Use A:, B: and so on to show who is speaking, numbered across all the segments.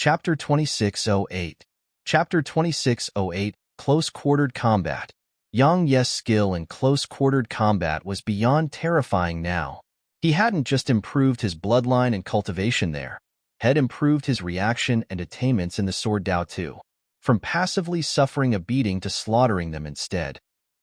A: Chapter 2608. Chapter 2608, Close-Quartered Combat. Yang Ye's skill in close-quartered combat was beyond terrifying now. He hadn't just improved his bloodline and cultivation there, had improved his reaction and attainments in the sword Dao too. From passively suffering a beating to slaughtering them instead.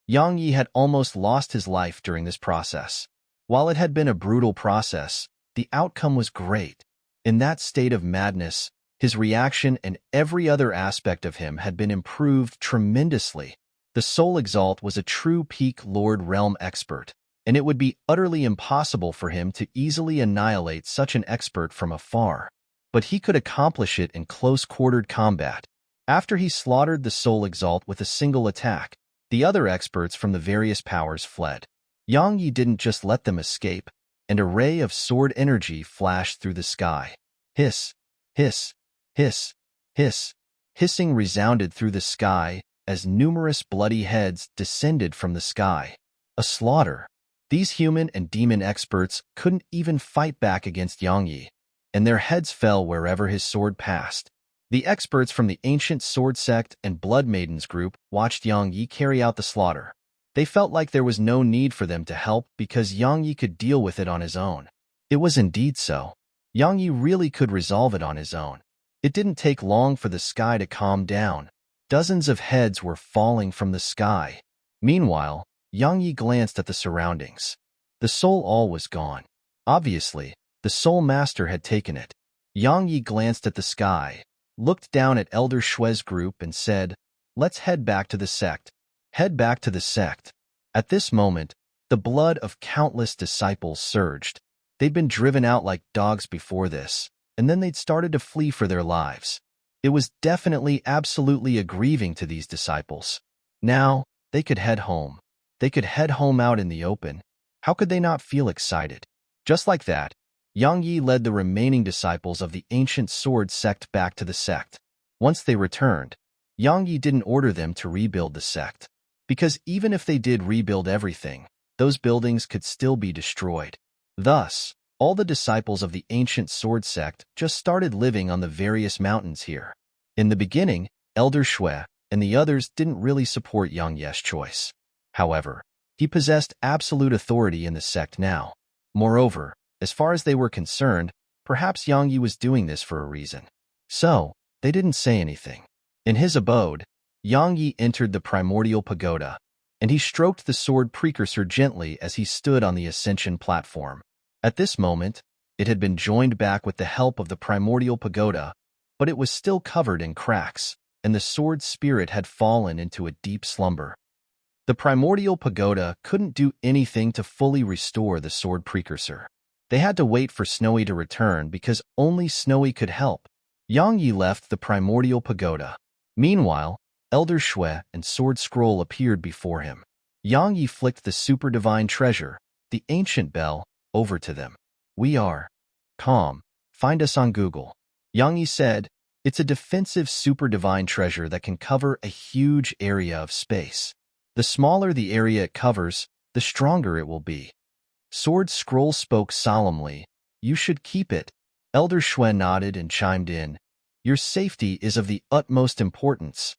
A: Yang Yi had almost lost his life during this process. While it had been a brutal process, the outcome was great. In that state of madness, his reaction and every other aspect of him had been improved tremendously. The Soul Exalt was a true peak Lord Realm expert, and it would be utterly impossible for him to easily annihilate such an expert from afar. But he could accomplish it in close-quartered combat. After he slaughtered the Soul Exalt with a single attack, the other experts from the various powers fled. Yang Yi didn't just let them escape, and a ray of sword energy flashed through the sky. Hiss, hiss, hiss, hiss. Hissing resounded through the sky as numerous bloody heads descended from the sky. A slaughter. These human and demon experts couldn't even fight back against Yang Yi, and their heads fell wherever his sword passed. The experts from the Ancient Sword Sect and Blood Maidens group watched Yang Yi carry out the slaughter. They felt like there was no need for them to help because Yang Yi could deal with it on his own. It was indeed so. Yang Yi really could resolve it on his own. It didn't take long for the sky to calm down. Dozens of heads were falling from the sky. Meanwhile, Yang Yi glanced at the surroundings. The Soul All was gone. Obviously, the Soul Master had taken it. Yang Yi glanced at the sky, looked down at Elder Shue's group and said, "Let's head back to the sect." Head back to the sect. At this moment, the blood of countless disciples surged. They'd been driven out like dogs before this, and then they'd started to flee for their lives. It was definitely absolutely grieving to these disciples. Now, they could head home. They could head home out in the open. How could they not feel excited? Just like that, Yang Yi led the remaining disciples of the Ancient Sword Sect back to the sect. Once they returned, Yang Yi didn't order them to rebuild the sect. Because even if they did rebuild everything, those buildings could still be destroyed. Thus, all the disciples of the Ancient Sword Sect just started living on the various mountains here. In the beginning, Elder Shue and the others didn't really support Yang Ye's choice. However, he possessed absolute authority in the sect now. Moreover, as far as they were concerned, perhaps Yang Yi was doing this for a reason. So, they didn't say anything. In his abode, Yang Yi entered the primordial pagoda, and he stroked the sword precursor gently as he stood on the ascension platform. At this moment, it had been joined back with the help of the primordial pagoda, but it was still covered in cracks, and the sword spirit had fallen into a deep slumber. The primordial pagoda couldn't do anything to fully restore the sword precursor. They had to wait for Snowy to return because only Snowy could help. Yang Yi left the primordial pagoda. Meanwhile, Elder Shue and Sword Scroll appeared before him. Yang Yi flicked the super divine treasure, the ancient bell, over to them. "We are calm. Find us on Google." Yang Yi said, "It's a defensive super divine treasure that can cover a huge area of space. The smaller the area it covers, the stronger it will be." Sword Scroll spoke solemnly, "You should keep it." Elder Shue nodded and chimed in, "Your safety is of the utmost importance."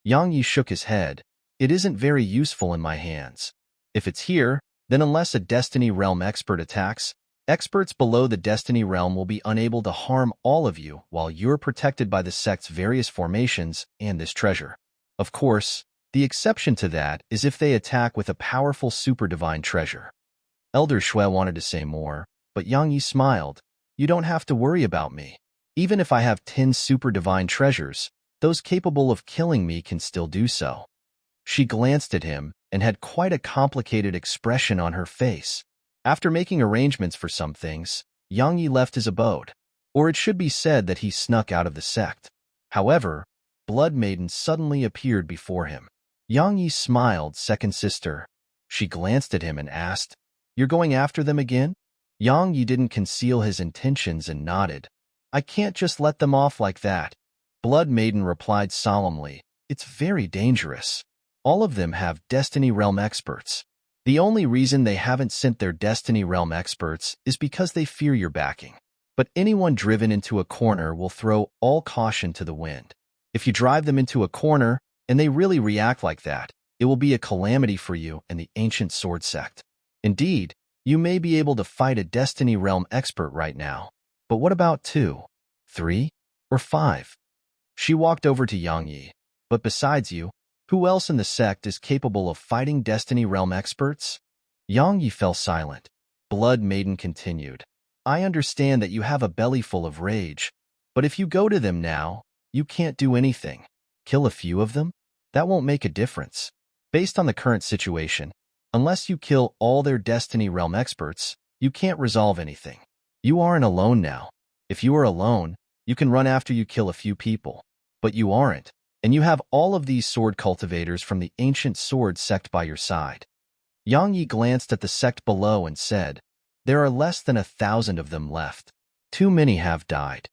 A: Yang Yi shook his head. "It isn't very useful in my hands. If it's here, then unless a Destiny Realm expert attacks, experts below the Destiny Realm will be unable to harm all of you while you're protected by the sect's various formations and this treasure. Of course, the exception to that is if they attack with a powerful super divine treasure." Elder Shue wanted to say more, but Yang Yi smiled. "You don't have to worry about me. Even if I have 10 super divine treasures, those capable of killing me can still do so." She glanced at him and had quite a complicated expression on her face. After making arrangements for some things, Yang Yi left his abode. Or it should be said that he snuck out of the sect. However, Blood Maiden suddenly appeared before him. Yang Yi smiled, "Second sister." She glanced at him and asked, "You're going after them again?" Yang Yi didn't conceal his intentions and nodded. "I can't just let them off like that." Blood Maiden replied solemnly, "It's very dangerous. All of them have Destiny Realm experts. The only reason they haven't sent their Destiny Realm experts is because they fear your backing. But anyone driven into a corner will throw all caution to the wind. If you drive them into a corner, and they really react like that, it will be a calamity for you and the ancient sword sect. Indeed, you may be able to fight a Destiny Realm expert right now. But what about 2, 3, or 5? She walked over to Yang Yi. But besides you, who else in the sect is capable of fighting Destiny Realm experts? Yang Yi fell silent. Blood Maiden continued. I understand that you have a belly full of rage, but if you go to them now, you can't do anything. Kill a few of them? That won't make a difference. Based on the current situation, unless you kill all their Destiny Realm experts, you can't resolve anything. You aren't alone now. If you are alone, you can run after you kill a few people. But you aren't, and you have all of these sword cultivators from the ancient sword sect by your side. Yang Yi glanced at the sect below and said, there are less than 1,000 of them left. Too many have died.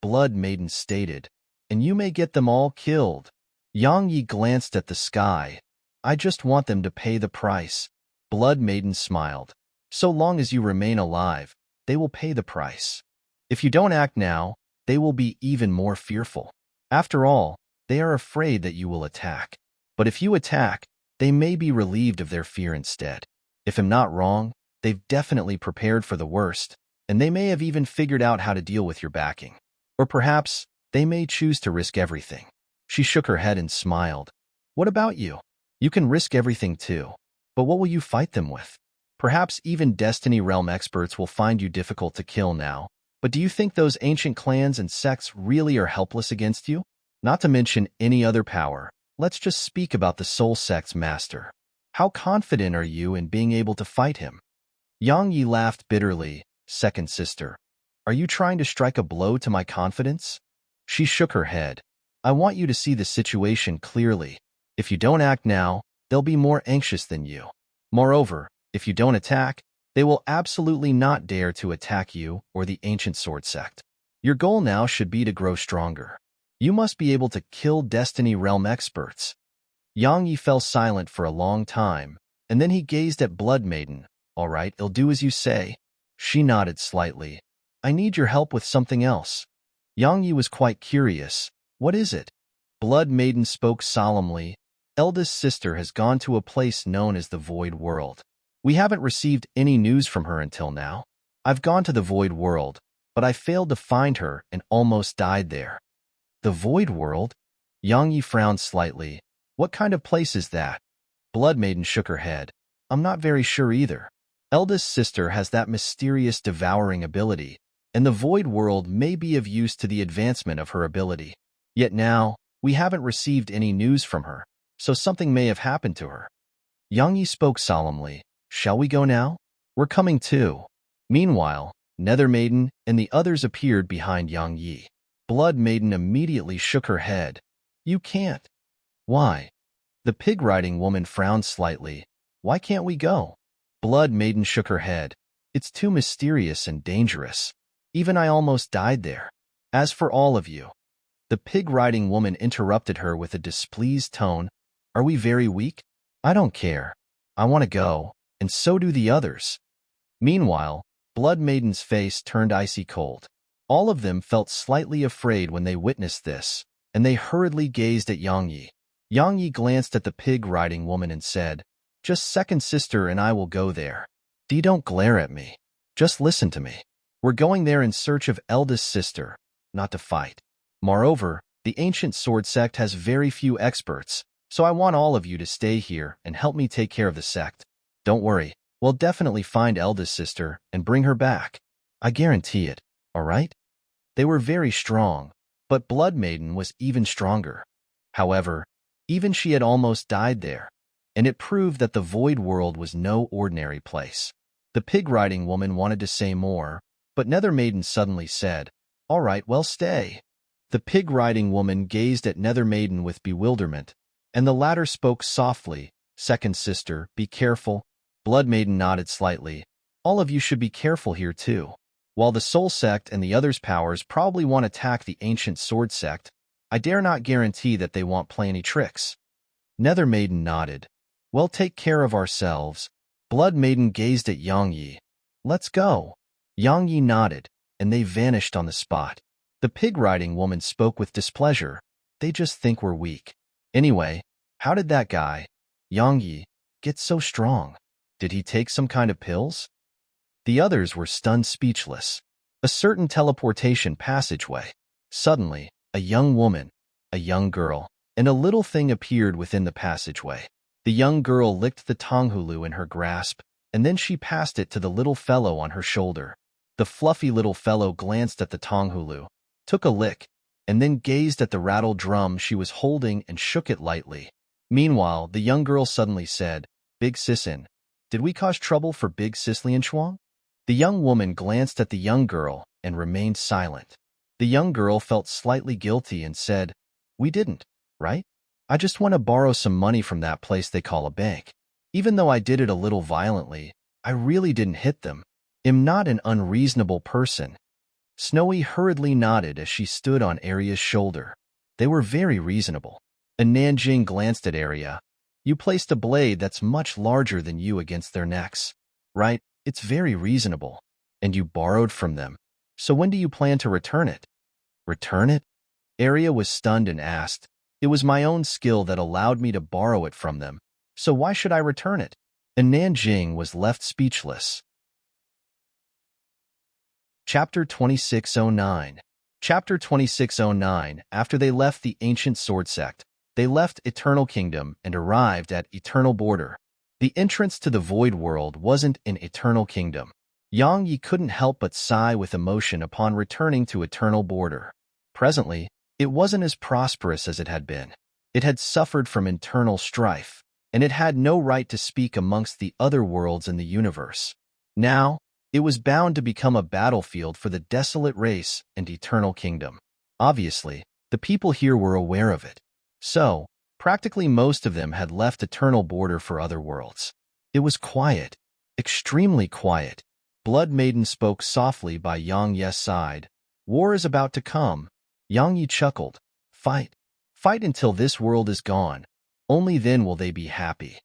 A: Blood Maiden stated, and you may get them all killed. Yang Yi glanced at the sky. I just want them to pay the price. Blood Maiden smiled. So long as you remain alive, they will pay the price. If you don't act now, they will be even more fearful. After all, they are afraid that you will attack. But if you attack, they may be relieved of their fear instead. If I'm not wrong, they've definitely prepared for the worst, and they may have even figured out how to deal with your backing. Or perhaps they may choose to risk everything. She shook her head and smiled. What about you? You can risk everything too. But what will you fight them with? Perhaps even Destiny Realm experts will find you difficult to kill now. But do you think those ancient clans and sects really are helpless against you? Not to mention any other power. Let's just speak about the Soul Sect's master. How confident are you in being able to fight him? Yang Yi laughed bitterly. Second sister, are you trying to strike a blow to my confidence? She shook her head. I want you to see the situation clearly. If you don't act now, they'll be more anxious than you. Moreover, if you don't attack, they will absolutely not dare to attack you or the ancient sword sect. Your goal now should be to grow stronger. You must be able to kill Destiny Realm experts. Yang Yi fell silent for a long time, and then he gazed at Blood Maiden. All right, I'll do as you say. She nodded slightly. I need your help with something else. Yang Yi was quite curious. What is it? Blood Maiden spoke solemnly. Eldest sister has gone to a place known as the Void World. We haven't received any news from her until now. I've gone to the Void World, but I failed to find her and almost died there. The Void World? Yang Yi frowned slightly. What kind of place is that? Blood Maiden shook her head. I'm not very sure either. Eldest sister has that mysterious devouring ability, and the Void World may be of use to the advancement of her ability. Yet now, we haven't received any news from her, so something may have happened to her. Yang Yi spoke solemnly. Shall we go now? We're coming too. Meanwhile, Nether Maiden and the others appeared behind Yang Yi. Blood Maiden immediately shook her head. You can't. Why? The pig-riding woman frowned slightly. Why can't we go? Blood Maiden shook her head. It's too mysterious and dangerous. Even I almost died there. As for all of you. The pig-riding woman interrupted her with a displeased tone. Are we very weak? I don't care. I want to go, and so do the others. Meanwhile, Blood Maiden's face turned icy cold. All of them felt slightly afraid when they witnessed this, and they hurriedly gazed at Yang Yi. Yang Yi glanced at the pig-riding woman and said, Just second sister and I will go there. Don't glare at me. Just listen to me. We're going there in search of eldest sister, not to fight. Moreover, the ancient sword sect has very few experts, so I want all of you to stay here and help me take care of the sect. Don't worry, we'll definitely find eldest sister and bring her back. I guarantee it, all right? They were very strong, but Blood Maiden was even stronger. However, even she had almost died there, and it proved that the Void World was no ordinary place. The pig-riding woman wanted to say more, but Nether Maiden suddenly said, All right, well, stay. The pig-riding woman gazed at Nether Maiden with bewilderment, and the latter spoke softly, Second sister, be careful. Blood Maiden nodded slightly. All of you should be careful here too. While the Soul Sect and the others' powers probably won't attack the ancient sword sect, I dare not guarantee that they won't play any tricks. Nether Maiden nodded. We'll take care of ourselves. Blood Maiden gazed at Yang Yi. Let's go. Yang Yi nodded. and they vanished on the spot. The pig-riding woman spoke with displeasure. They just think we're weak. Anyway, how did that guy, Yang Yi, get so strong? Did he take some kind of pills? The others were stunned speechless. A certain teleportation passageway. Suddenly, a young woman, a young girl, and a little thing appeared within the passageway. The young girl licked the tonghulu in her grasp, and then she passed it to the little fellow on her shoulder. The fluffy little fellow glanced at the tonghulu, took a lick, and then gazed at the rattle drum she was holding and shook it lightly. Meanwhile, the young girl suddenly said, "Big Sisin, did we cause trouble for Big Sislian Chuang?" The young woman glanced at the young girl and remained silent. The young girl felt slightly guilty and said, "We didn't, right? I just want to borrow some money from that place they call a bank. Even though I did it a little violently, I really didn't hit them. I'm not an unreasonable person." Snowy hurriedly nodded as she stood on Arya's shoulder. They were very reasonable. And Nanjing glanced at Arya. "You placed a blade that's much larger than you against their necks, right? It's very reasonable. And you borrowed from them. So when do you plan to return it?" "Return it?" Arya was stunned and asked. "It was my own skill that allowed me to borrow it from them. So why should I return it?" And Nanjing was left speechless. Chapter 2609. Chapter 2609. After they left the ancient sword sect, they left Eternal Kingdom and arrived at Eternal Border. The entrance to the Void World wasn't in Eternal Kingdom. Yang Yi couldn't help but sigh with emotion upon returning to Eternal Border. Presently, it wasn't as prosperous as it had been. It had suffered from internal strife, and it had no right to speak amongst the other worlds in the universe. Now, it was bound to become a battlefield for the desolate race and Eternal Kingdom. Obviously, the people here were aware of it. So, practically most of them had left Eternal Border for other worlds. It was quiet, extremely quiet. Blood Maiden spoke softly by Yang Ye's side. "War is about to come." Yang Yi chuckled. "Fight. Fight until this world is gone. Only then will they be happy."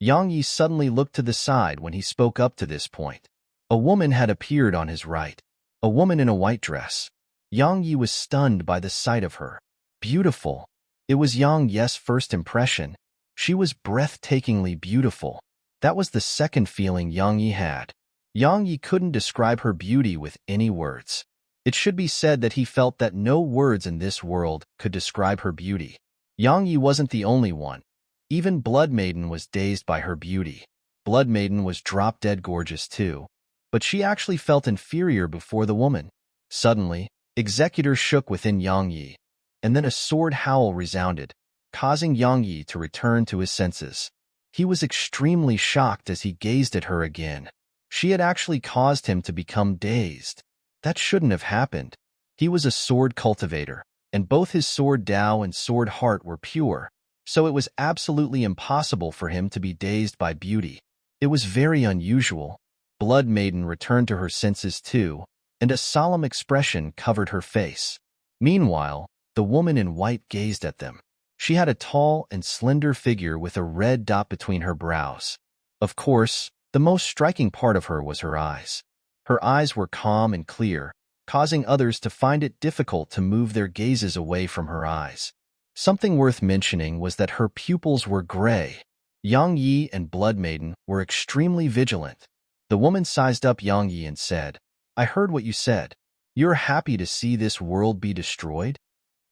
A: Yang Yi suddenly looked to the side when he spoke up to this point. A woman had appeared on his right. A woman in a white dress. Yang Yi was stunned by the sight of her. Beautiful. It was Yang Ye's first impression. She was breathtakingly beautiful. That was the second feeling Yang Yi had. Yang Yi couldn't describe her beauty with any words. It should be said that he felt that no words in this world could describe her beauty. Yang Yi wasn't the only one. Even Blood Maiden was dazed by her beauty. Blood Maiden was drop-dead gorgeous too. But she actually felt inferior before the woman. Suddenly, executors shook within Yang Yi, and then a sword howl resounded, causing Yang Yi to return to his senses. He was extremely shocked as he gazed at her again. She had actually caused him to become dazed. That shouldn't have happened. He was a sword cultivator, and both his sword Dao and sword heart were pure, so it was absolutely impossible for him to be dazed by beauty. It was very unusual. Blood Maiden returned to her senses too, and a solemn expression covered her face. Meanwhile, the woman in white gazed at them. She had a tall and slender figure with a red dot between her brows. Of course, the most striking part of her was her eyes. Her eyes were calm and clear, causing others to find it difficult to move their gazes away from her eyes. Something worth mentioning was that her pupils were gray. Yang Yi and Blood Maiden were extremely vigilant. The woman sized up Yang Yi and said, "I heard what you said. You're happy to see this world be destroyed?"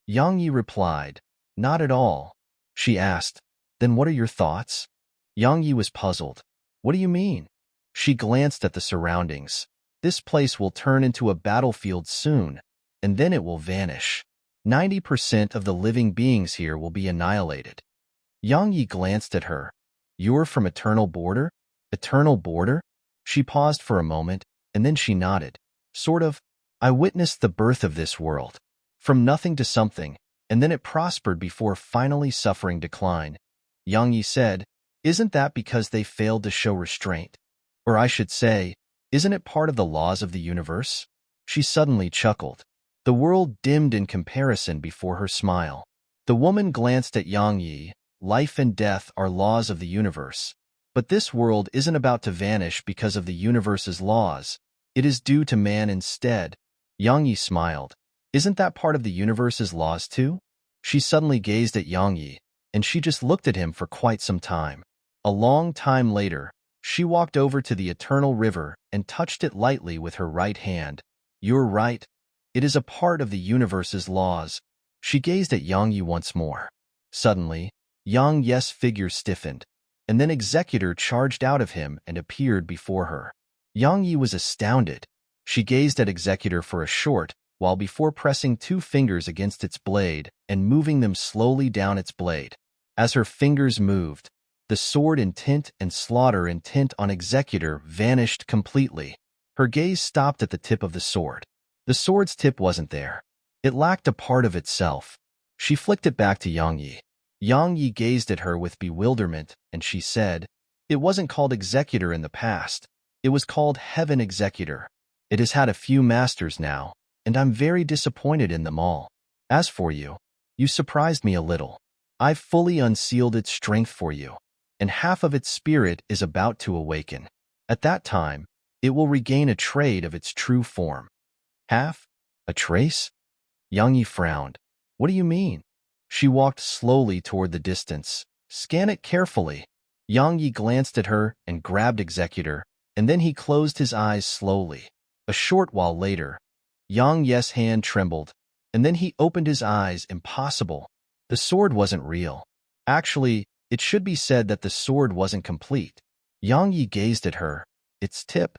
A: Yang Yi replied, "Not at all." She asked, "Then what are your thoughts?" Yang Yi was puzzled. "What do you mean?" She glanced at the surroundings. "This place will turn into a battlefield soon, and then it will vanish. 90% of the living beings here will be annihilated." Yang Yi glanced at her. "You're from Eternal Border?" "Eternal Border?" She paused for a moment, and then she nodded. "Sort of. I witnessed the birth of this world. From nothing to something, and then it prospered before finally suffering decline." Yang Yi said, "Isn't that because they failed to show restraint? Or I should say, isn't it part of the laws of the universe?" She suddenly chuckled. The world dimmed in comparison before her smile. The woman glanced at Yang Yi. "Life and death are laws of the universe. But this world isn't about to vanish because of the universe's laws. It is due to man instead. Yang Yi smiled. Isn't that part of the universe's laws too? She suddenly gazed at Yang Yi, and she just looked at him for quite some time. A long time later, she walked over to the eternal river and touched it lightly with her right hand. You're right. It is a part of the universe's laws. She gazed at Yang Yi once more. Suddenly, Yang Yi's figure stiffened, and then Executor charged out of him and appeared before her. Yang Yi was astounded. She gazed at Executor for a short while before pressing 2 fingers against its blade and moving them slowly down its blade. As her fingers moved, the sword intent and slaughter intent on Executor vanished completely. Her gaze stopped at the tip of the sword. The sword's tip wasn't there. It lacked a part of itself. She flicked it back to Yang Yi. Yang Yi gazed at her with bewilderment, and she said, "It wasn't called Executor in the past. It was called Heaven Executor. It has had a few masters now, and I'm very disappointed in them all. As for you, you surprised me a little. I've fully unsealed its strength for you, and half of its spirit is about to awaken. At that time, it will regain a trade of its true form." Half? A trace? Yang Yi frowned. What do you mean? She walked slowly toward the distance. Scan it carefully. Yang Yi glanced at her and grabbed Executor, and then he closed his eyes slowly. A short while later, Yang Yi's hand trembled, and then he opened his eyes. Impossible. The sword wasn't real. Actually, it should be said that the sword wasn't complete. Yang Yi gazed at her. Its tip?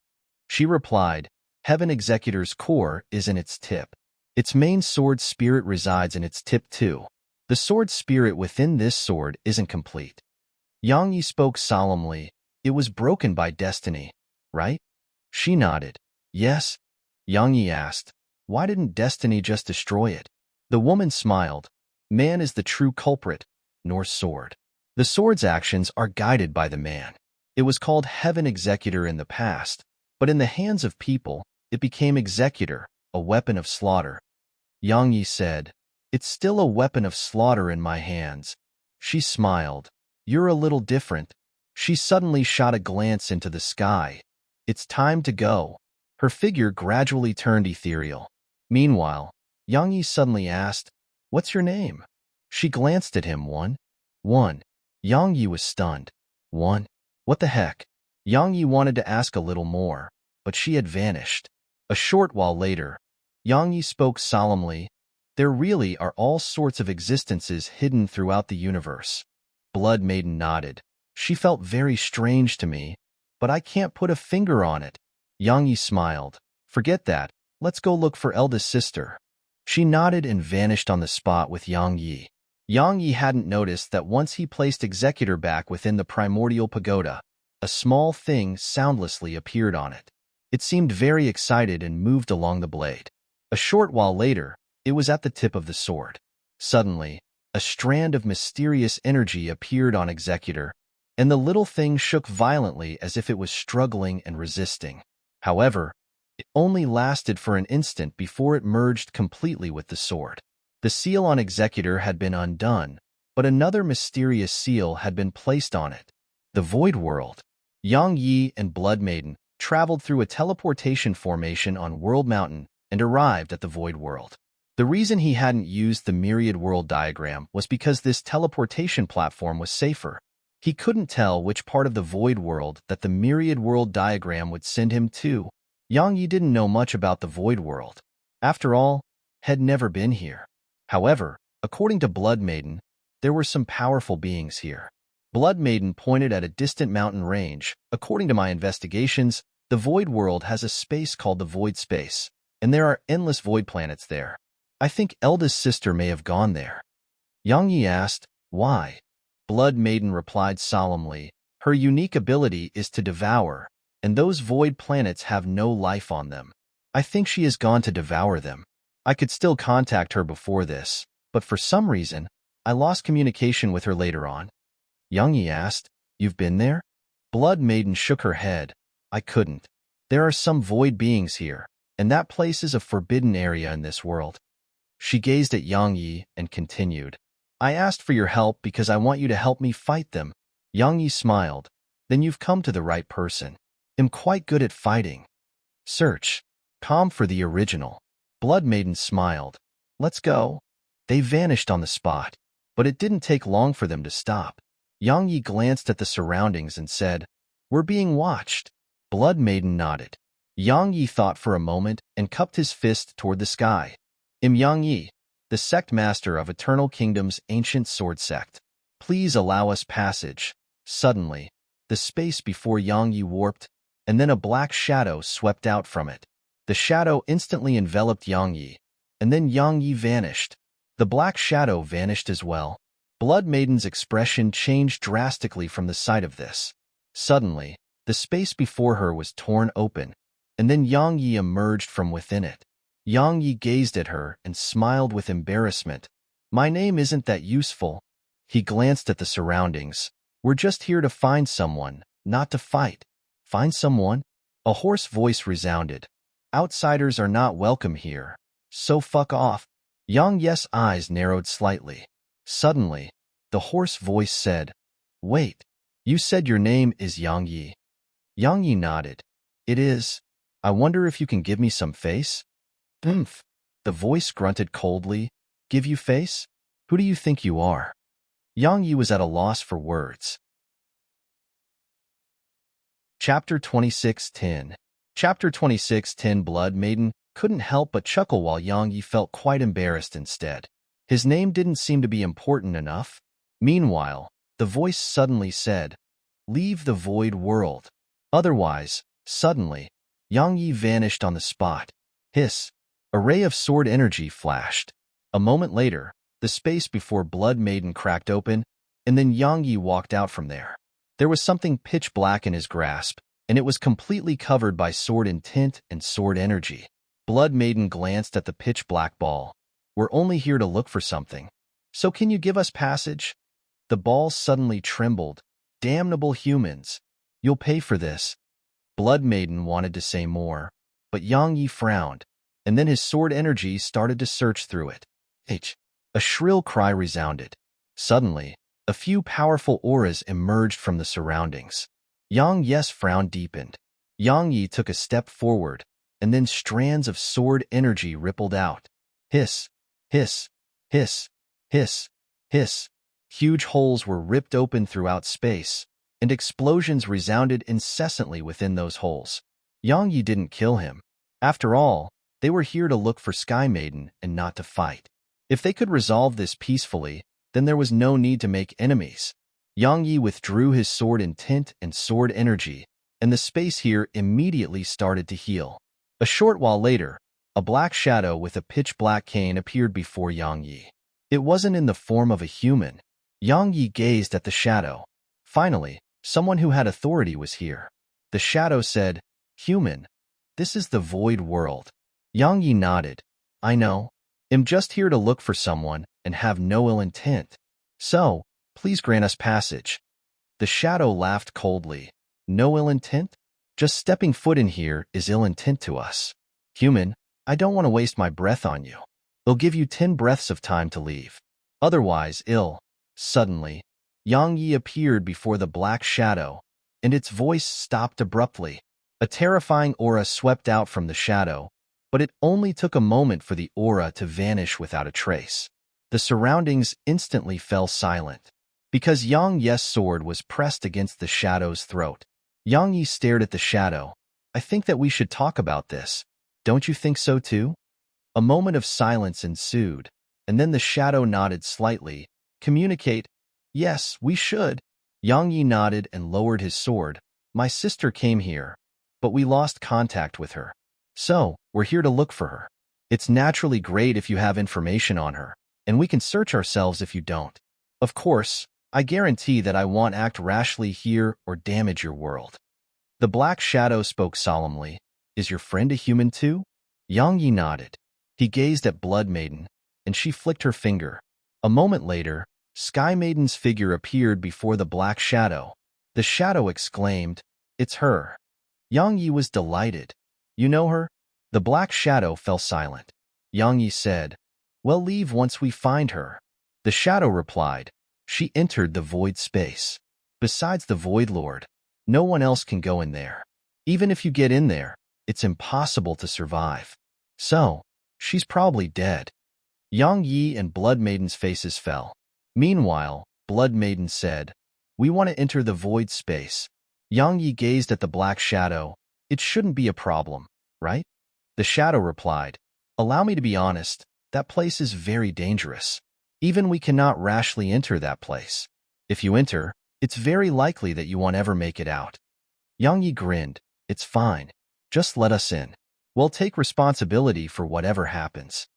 A: She replied, Heaven Executor's core is in its tip. Its main sword spirit resides in its tip too. The sword spirit within this sword isn't complete. Yang Yi spoke solemnly. It was broken by destiny, right? She nodded. Yes. Yang Yi asked, why didn't destiny just destroy it? The woman smiled. Man is the true culprit, nor sword. The sword's actions are guided by the man. It was called Heaven Executor in the past, but in the hands of people, it became Executor, a weapon of slaughter. Yang Yi said, it's still a weapon of slaughter in my hands. She smiled. You're a little different. She suddenly shot a glance into the sky. It's time to go. Her figure gradually turned ethereal. Meanwhile, Yang Yi suddenly asked, what's your name? She glanced at him. One. Yang Yi was stunned. One? What the heck? Yang Yi wanted to ask a little more, but she had vanished. A short while later, Yang Yi spoke solemnly. There really are all sorts of existences hidden throughout the universe. Blood Maiden nodded. She felt very strange to me, but I can't put a finger on it. Yang Yi smiled. Forget that. Let's go look for eldest sister. She nodded and vanished on the spot with Yang Yi. Yang Yi hadn't noticed that once he placed Executor back within the primordial pagoda, a small thing soundlessly appeared on it. It seemed very excited and moved along the blade. A short while later, it was at the tip of the sword. Suddenly, a strand of mysterious energy appeared on Executor, and the little thing shook violently as if it was struggling and resisting. However, it only lasted for an instant before it merged completely with the sword. The seal on Executor had been undone, but another mysterious seal had been placed on it. The Void World. Yang Yi and Blood Maiden traveled through a teleportation formation on World Mountain and arrived at the Void World. The reason he hadn't used the Myriad World diagram was because this teleportation platform was safer. He couldn't tell which part of the Void World that the Myriad World diagram would send him to. Yang Yi didn't know much about the Void World. After all, had never been here. However, according to Blood Maiden, there were some powerful beings here. Blood Maiden pointed at a distant mountain range. According to my investigations, the Void World has a space called the Void Space, and there are endless void planets there. I think eldest sister may have gone there. Yang Yi asked, why? Blood Maiden replied solemnly, her unique ability is to devour, and those void planets have no life on them. I think she has gone to devour them. I could still contact her before this, but for some reason, I lost communication with her later on. Yang Yi asked, you've been there? Blood Maiden shook her head. I couldn't. There are some void beings here, and that place is a forbidden area in this world. She gazed at Yang Yi and continued, I asked for your help because I want you to help me fight them. Yang Yi smiled. Then you've come to the right person. I'm quite good at fighting. Search. Com for the original. Blood Maiden smiled. Let's go. They vanished on the spot, but it didn't take long for them to stop. Yang Yi glanced at the surroundings and said, "We're being watched." Blood Maiden nodded. Yang Yi thought for a moment and cupped his fist toward the sky. Yang Yi, the sect master of Eternal Kingdom's ancient sword sect. Please allow us passage. Suddenly, the space before Yang Yi warped, and then a black shadow swept out from it. The shadow instantly enveloped Yang Yi, and then Yang Yi vanished. The black shadow vanished as well. Blood Maiden's expression changed drastically from the sight of this. Suddenly, the space before her was torn open, and then Yang Yi emerged from within it. Yang Yi gazed at her and smiled with embarrassment. My name isn't that useful. He glanced at the surroundings. We're just here to find someone, not to fight. Find someone? A hoarse voice resounded. Outsiders are not welcome here, so fuck off. Yang Yi's eyes narrowed slightly. Suddenly, the hoarse voice said, Wait, you said your name is Yang Yi. Yang Yi nodded. It is. I wonder if you can give me some face? Oomph. The voice grunted coldly. Give you face? Who do you think you are? Yang Yi was at a loss for words. Chapter 26:10. Chapter 26:10. Blood Maiden couldn't help but chuckle while Yang Yi felt quite embarrassed instead. His name didn't seem to be important enough. Meanwhile, the voice suddenly said, Leave the void world. Otherwise, suddenly, Yang Yi vanished on the spot. Hiss. A ray of sword energy flashed. A moment later, the space before Blood Maiden cracked open, and then Yang Yi walked out from there. There was something pitch black in his grasp, and it was completely covered by sword intent and sword energy. Blood Maiden glanced at the pitch-black ball. We're only here to look for something. So can you give us passage? The ball suddenly trembled. Damnable humans. You'll pay for this. Blood Maiden wanted to say more, but Yang Yi frowned, and then his sword energy started to search through it. H. A shrill cry resounded. Suddenly, a few powerful auras emerged from the surroundings. Yang Yi's frown deepened. Yang Yi took a step forward, and then strands of sword energy rippled out. Hiss, hiss, hiss, hiss, hiss. Huge holes were ripped open throughout space, and explosions resounded incessantly within those holes. Yang Yi didn't kill him. After all, they were here to look for Sky Maiden and not to fight. If they could resolve this peacefully, then there was no need to make enemies. Yang Yi withdrew his sword intent and sword energy, and the space here immediately started to heal. A short while later, a black shadow with a pitch-black cane appeared before Yang Yi. It wasn't in the form of a human. Yang Yi gazed at the shadow. Finally, someone who had authority was here. The shadow said, Human, this is the void world. Yang Yi nodded. I know. I'm just here to look for someone and have no ill intent. So, please grant us passage. The shadow laughed coldly. No ill intent? Just stepping foot in here is ill intent to us. Human, I don't want to waste my breath on you. I'll give you 10 breaths of time to leave. Otherwise, ill. Suddenly, Yang Yi appeared before the black shadow, and its voice stopped abruptly. A terrifying aura swept out from the shadow, but it only took a moment for the aura to vanish without a trace. The surroundings instantly fell silent, because Yang Yi's sword was pressed against the shadow's throat. Yang Yi stared at the shadow. I think that we should talk about this. Don't you think so too? A moment of silence ensued, and then the shadow nodded slightly. Communicate. Yes, we should. Yang Yi nodded and lowered his sword. My sister came here, but we lost contact with her. So, we're here to look for her. It's naturally great if you have information on her, and we can search ourselves if you don't. Of course, I guarantee that I won't act rashly here or damage your world. The black shadow spoke solemnly. Is your friend a human too? Yang Yi nodded. He gazed at Blood Maiden, and she flicked her finger. A moment later, Sky Maiden's figure appeared before the black shadow. The shadow exclaimed, It's her. Yang Yi was delighted. You know her? The black shadow fell silent. Yang Yi said, We'll leave once we find her. The shadow replied, She entered the void space. Besides the Void Lord, no one else can go in there. Even if you get in there, it's impossible to survive. So, She's probably dead. Yang Yi and Blood Maiden's faces fell. Meanwhile, Blood Maiden said, "We want to enter the void space." Yang Yi gazed at the black shadow. "It shouldn't be a problem, right?" The shadow replied, "Allow me to be honest, that place is very dangerous. Even we cannot rashly enter that place. If you enter, it's very likely that you won't ever make it out." Yang Yi grinned. "It's fine. Just let us in. We'll take responsibility for whatever happens."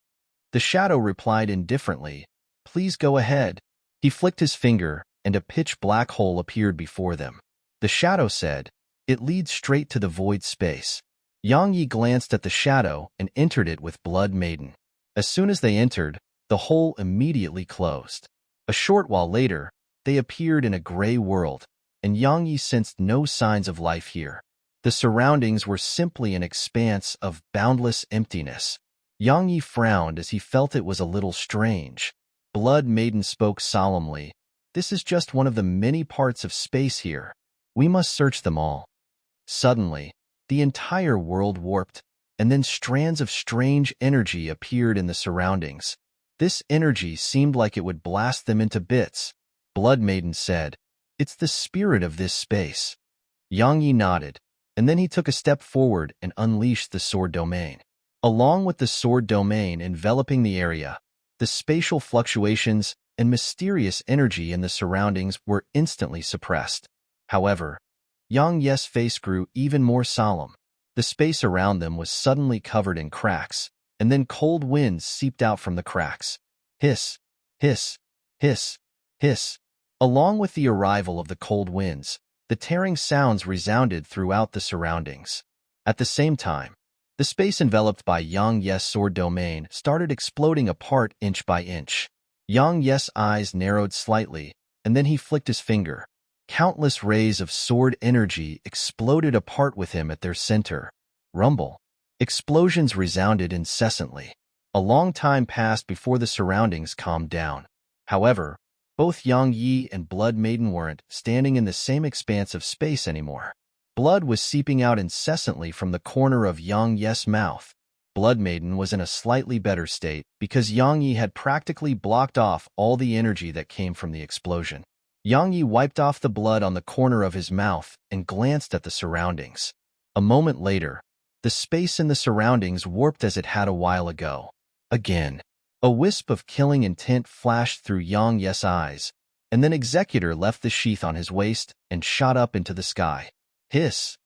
A: The shadow replied indifferently, "Please go ahead." He flicked his finger, and a pitch-black hole appeared before them. The shadow said, "It leads straight to the void space." Yang Yi glanced at the shadow and entered it with Blood Maiden. As soon as they entered, the hole immediately closed. A short while later, they appeared in a gray world, and Yang Yi sensed no signs of life here. The surroundings were simply an expanse of boundless emptiness. Yang Yi frowned as he felt it was a little strange. Blood Maiden spoke solemnly, "This is just one of the many parts of space here. We must search them all." Suddenly, the entire world warped, and then strands of strange energy appeared in the surroundings. This energy seemed like it would blast them into bits. Blood Maiden said, "It's the spirit of this space." Yang Yi nodded, and then he took a step forward and unleashed the sword domain. Along with the sword domain enveloping the area, the spatial fluctuations and mysterious energy in the surroundings were instantly suppressed. However, Yang Yi's face grew even more solemn. The space around them was suddenly covered in cracks, and then cold winds seeped out from the cracks. Hiss, hiss, hiss, hiss. Along with the arrival of the cold winds, the tearing sounds resounded throughout the surroundings. At the same time, the space enveloped by Yang Yi's sword domain started exploding apart inch by inch. Yang Yi's eyes narrowed slightly, and then he flicked his finger. Countless rays of sword energy exploded apart with him at their center. Rumble. Explosions resounded incessantly. A long time passed before the surroundings calmed down. However, both Yang Yi and Blood Maiden weren't standing in the same expanse of space anymore. Blood was seeping out incessantly from the corner of Yang Yi's mouth. Blood Maiden was in a slightly better state because Yang Yi had practically blocked off all the energy that came from the explosion. Yang Yi wiped off the blood on the corner of his mouth and glanced at the surroundings. A moment later, the space in the surroundings warped as it had a while ago. Again, a wisp of killing intent flashed through Yang Yi's eyes, and then Executor left the sheath on his waist and shot up into the sky. Hiss.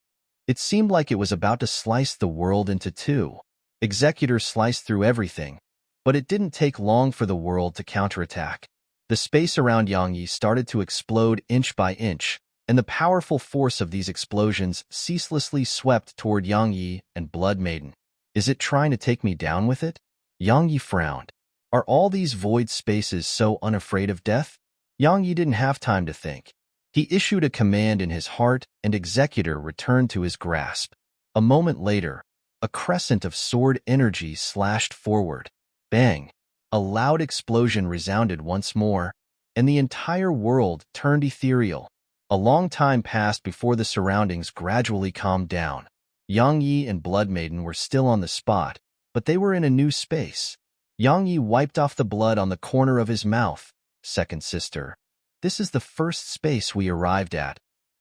A: It seemed like it was about to slice the world into two. Executor sliced through everything, but it didn't take long for the world to counterattack. The space around Yang Yi started to explode inch by inch, and the powerful force of these explosions ceaselessly swept toward Yang Yi and Blood Maiden. "Is it trying to take me down with it?" Yang Yi frowned. "Are all these void spaces so unafraid of death?" Yang Yi didn't have time to think. He issued a command in his heart, and Executor returned to his grasp. A moment later, a crescent of sword energy slashed forward. Bang! A loud explosion resounded once more, and the entire world turned ethereal. A long time passed before the surroundings gradually calmed down. Yang Yi and Blood Maiden were still on the spot, but they were in a new space. Yang Yi wiped off the blood on the corner of his mouth. "Second sister, this is the first space we arrived at."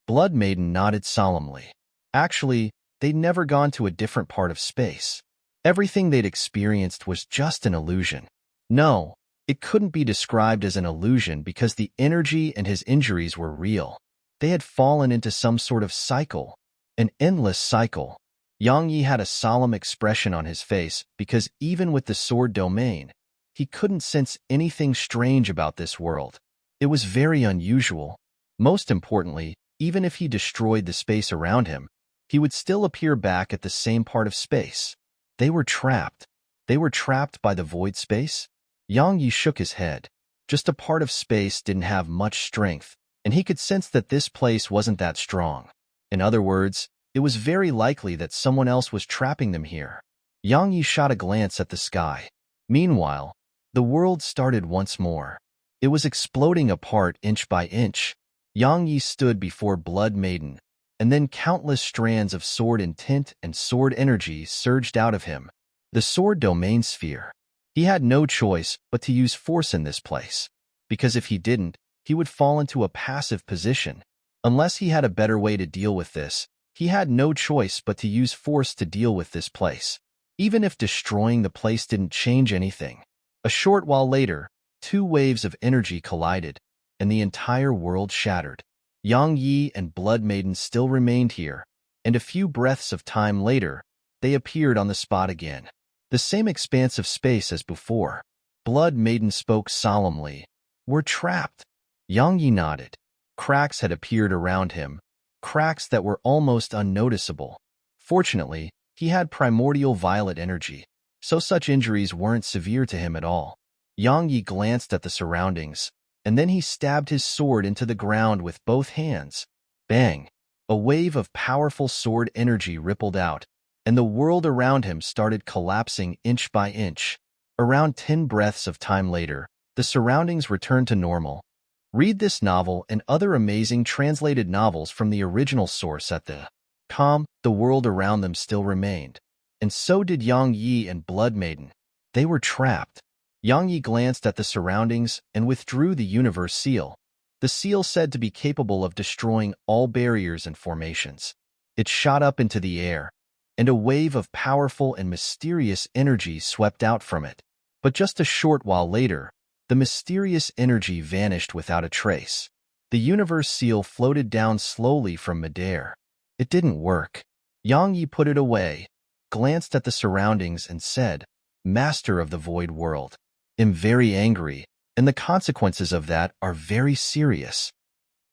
A: Blood Maiden nodded solemnly. Actually, they'd never gone to a different part of space. Everything they'd experienced was just an illusion. No, it couldn't be described as an illusion because the energy and his injuries were real. They had fallen into some sort of cycle, an endless cycle. Yang Yi had a solemn expression on his face because even with the sword domain, he couldn't sense anything strange about this world. It was very unusual. Most importantly, even if he destroyed the space around him, he would still appear back at the same part of space. They were trapped. They were trapped by the void space? Yang Yi shook his head. Just a part of space didn't have much strength, and he could sense that this place wasn't that strong. In other words, it was very likely that someone else was trapping them here. Yang Yi shot a glance at the sky. Meanwhile, the world started once more. It was exploding apart inch by inch. Yang Yi stood before Blood Maiden, and then countless strands of sword intent and sword energy surged out of him. The sword domain sphere. He had no choice but to use force in this place, because if he didn't, he would fall into a passive position. Unless he had a better way to deal with this, he had no choice but to use force to deal with this place. Even if destroying the place didn't change anything. A short while later, two waves of energy collided, and the entire world shattered. Yang Yi and Blood Maiden still remained here, and a few breaths of time later, they appeared on the spot again. The same expanse of space as before. Blood Maiden spoke solemnly. "We're trapped." Yang Yi nodded. Cracks had appeared around him, cracks that were almost unnoticeable. Fortunately, he had primordial violet energy, so such injuries weren't severe to him at all. Yang Yi glanced at the surroundings, and then he stabbed his sword into the ground with both hands. Bang! A wave of powerful sword energy rippled out, and the world around him started collapsing inch by inch. Around 10 breaths of time later, the surroundings returned to normal. Read this novel and other amazing translated novels from the original source at the.com. The world around them still remained, and so did Yang Yi and Blood Maiden. They were trapped. Yang Yi glanced at the surroundings and withdrew the universe seal, the seal said to be capable of destroying all barriers and formations. It shot up into the air, and a wave of powerful and mysterious energy swept out from it. But just a short while later, the mysterious energy vanished without a trace. The universe seal floated down slowly from midair. It didn't work. Yang Yi put it away, glanced at the surroundings and said, "Master of the Void World, I'm very angry, and the consequences of that are very serious."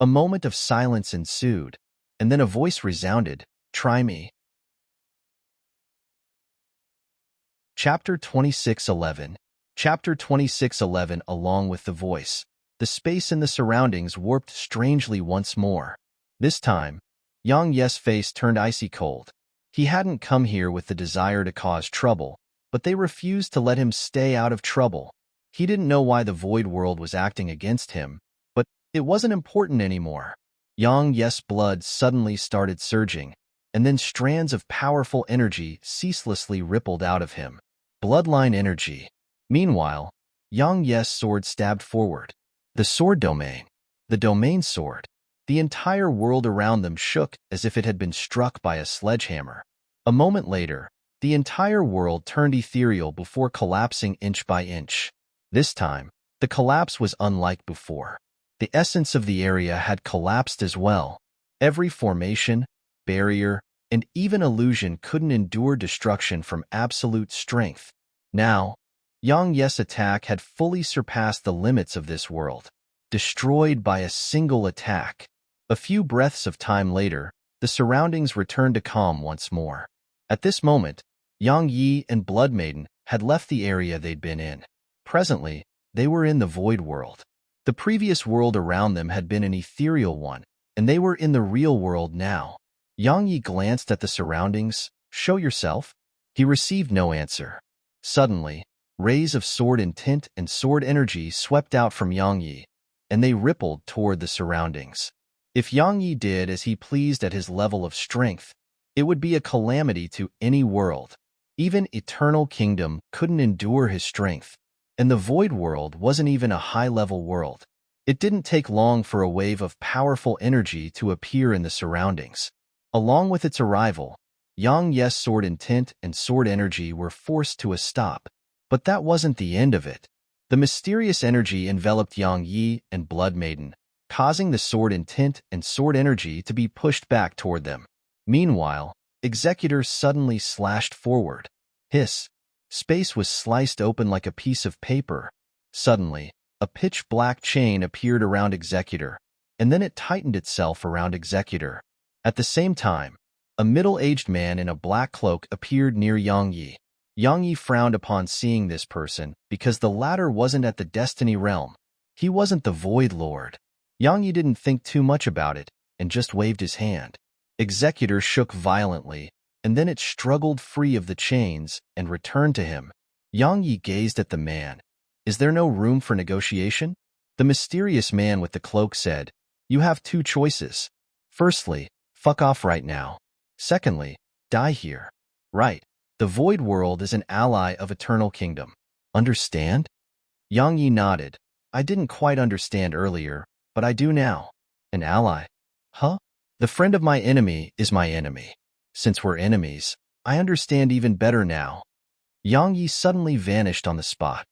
A: A moment of silence ensued, and then a voice resounded, "Try me." Chapter 26:11. Chapter 26:11. Along with the voice, the space in the surroundings warped strangely once more. This time, Yang Ye's face turned icy cold. He hadn't come here with the desire to cause trouble, but they refused to let him stay out of trouble. He didn't know why the Void World was acting against him, but it wasn't important anymore. Yang Ye's blood suddenly started surging, and then strands of powerful energy ceaselessly rippled out of him. Bloodline energy. Meanwhile, Yang Ye's sword stabbed forward. The sword domain. The domain sword. The entire world around them shook as if it had been struck by a sledgehammer. A moment later, the entire world turned ethereal before collapsing inch by inch. This time, the collapse was unlike before. The essence of the area had collapsed as well. Every formation, barrier, and even illusion couldn't endure destruction from absolute strength. Now, Yang Ye's attack had fully surpassed the limits of this world, destroyed by a single attack. A few breaths of time later, the surroundings returned to calm once more. At this moment, Yang Yi and Blood Maiden had left the area they'd been in. Presently, they were in the Void World. The previous world around them had been an ethereal one, and they were in the real world now. Yang Yi glanced at the surroundings. "Show yourself." He received no answer. Suddenly, rays of sword intent and sword energy swept out from Yang Yi, and they rippled toward the surroundings. If Yang Yi did as he pleased at his level of strength, it would be a calamity to any world. Even Eternal Kingdom couldn't endure his strength, and the Void World wasn't even a high-level world. It didn't take long for a wave of powerful energy to appear in the surroundings. Along with its arrival, Yang Ye's sword intent and sword energy were forced to a stop. But that wasn't the end of it. The mysterious energy enveloped Yang Yi and Blood Maiden, causing the sword intent and sword energy to be pushed back toward them. Meanwhile, Executor suddenly slashed forward. Hiss! Space was sliced open like a piece of paper. Suddenly, a pitch-black chain appeared around Executor, and then it tightened itself around Executor. At the same time, a middle-aged man in a black cloak appeared near Yang Yi. Yang Yi frowned upon seeing this person because the latter wasn't at the Destiny Realm. He wasn't the Void Lord. Yang Yi didn't think too much about it and just waved his hand. Executor shook violently, and then it struggled free of the chains and returned to him. Yang Yi gazed at the man. "Is there no room for negotiation?" The mysterious man with the cloak said, "You have two choices. Firstly, fuck off right now. Secondly, die here." "Right. The void world is an ally of eternal kingdom. Understand? Yang Yi nodded. I didn't quite understand earlier, but I do now. An ally? Huh? The friend of my enemy is my enemy. Since we're enemies, I understand even better now. Yang Yi suddenly vanished on the spot.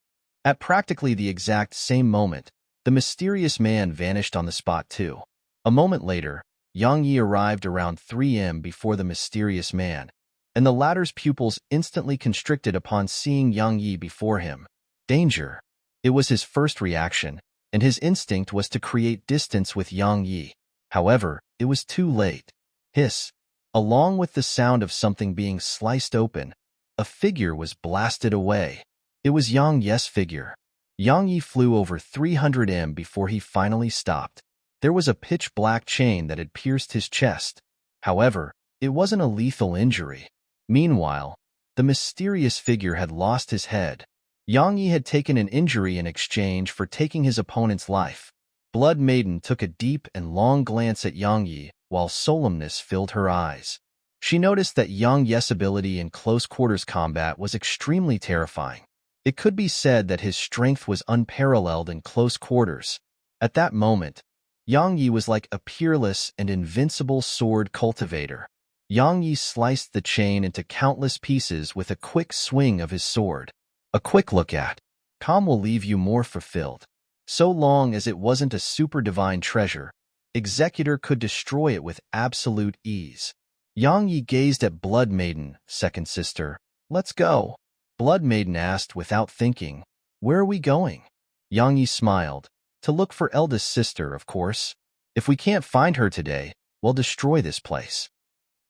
A: At practically the exact same moment, the mysterious man vanished on the spot too. A moment later, Yang Yi arrived around 3 a.m. before the mysterious man, and the latter's pupils instantly constricted upon seeing Yang Yi before him. Danger. It was his first reaction, and his instinct was to create distance with Yang Yi. However, it was too late. Hiss. Along with the sound of something being sliced open, a figure was blasted away. It was Yang Yi's figure. Yang Yi flew over 300 m before he finally stopped. There was a pitch-black chain that had pierced his chest. However, it wasn't a lethal injury. Meanwhile, the mysterious figure had lost his head. Yang Yi had taken an injury in exchange for taking his opponent's life. Blood Maiden took a deep and long glance at Yang Yi, while solemnness filled her eyes. She noticed that Yang Yi's ability in close-quarters combat was extremely terrifying. It could be said that his strength was unparalleled in close quarters. At that moment, Yang Yi was like a peerless and invincible sword cultivator. Yang Yi sliced the chain into countless pieces with a quick swing of his sword. A quick look at. Calm will leave you more fulfilled. So long as it wasn't a super divine treasure, Executor could destroy it with absolute ease. Yang Yi gazed at Blood Maiden, second sister. Let's go. Blood Maiden asked without thinking, where are we going? Yang Yi smiled. To look for eldest sister, of course. If we can't find her today, we'll destroy this place.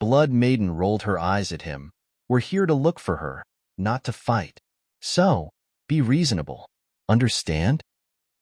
A: Blood Maiden rolled her eyes at him. We're here to look for her, not to fight. So, be reasonable. Understand?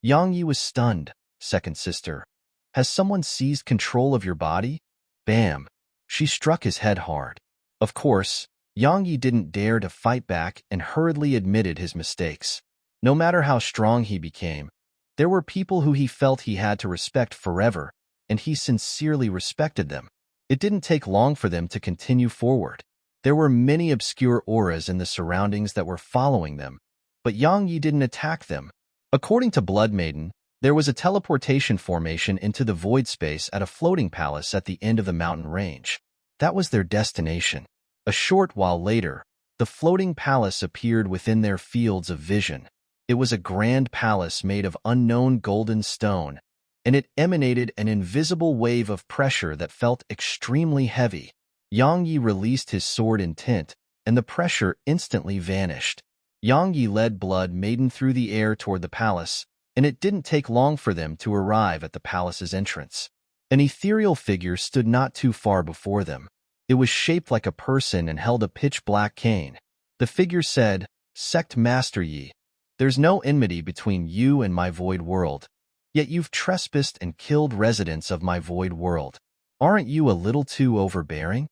A: Yang Yi was stunned, second sister. Has someone seized control of your body? Bam. She struck his head hard. Of course, Yang Yi didn't dare to fight back and hurriedly admitted his mistakes. No matter how strong he became, there were people who he felt he had to respect forever, and he sincerely respected them. It didn't take long for them to continue forward. There were many obscure auras in the surroundings that were following them, but Yang Yi didn't attack them. According to Blood Maiden, there was a teleportation formation into the void space at a floating palace at the end of the mountain range. That was their destination. A short while later, the floating palace appeared within their fields of vision. It was a grand palace made of unknown golden stone, and it emanated an invisible wave of pressure that felt extremely heavy. Yang Yi released his sword intent, and the pressure instantly vanished. Yang Yi led Blood Maiden through the air toward the palace, and it didn't take long for them to arrive at the palace's entrance. An ethereal figure stood not too far before them. It was shaped like a person and held a pitch-black cane. The figure said, Sect Master Yi, there's no enmity between you and my void world, yet you've trespassed and killed residents of my void world. Aren't you a little too overbearing?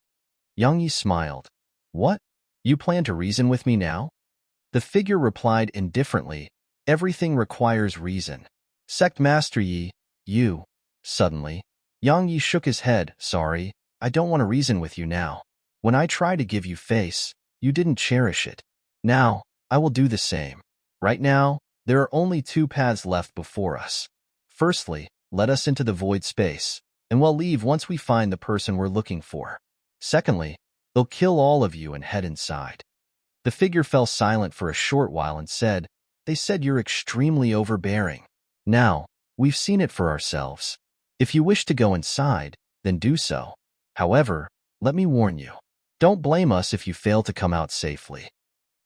A: Yang Yi smiled. What? You plan to reason with me now? The figure replied indifferently, everything requires reason. Sect Master Yi, you. Suddenly, Yang Yi shook his head. Sorry, I don't want to reason with you now. When I try to give you face, you didn't cherish it. Now, I will do the same. Right now, there are only 2 paths left before us. Firstly, let us into the void space, and we'll leave once we find the person we're looking for. Secondly, they'll kill all of you and head inside. The figure fell silent for a short while and said, They said you're extremely overbearing. Now, we've seen it for ourselves. If you wish to go inside, then do so. However, let me warn you. Don't blame us if you fail to come out safely.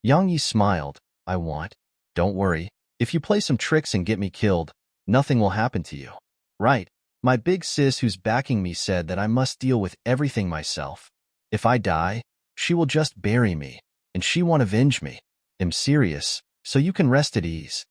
A: Yang Yi smiled. I won't. Don't worry. If you play some tricks and get me killed, nothing will happen to you. Right. My big sis who's backing me said that I must deal with everything myself. If I die, she will just bury me, and she won't avenge me. I'm serious, so you can rest at ease.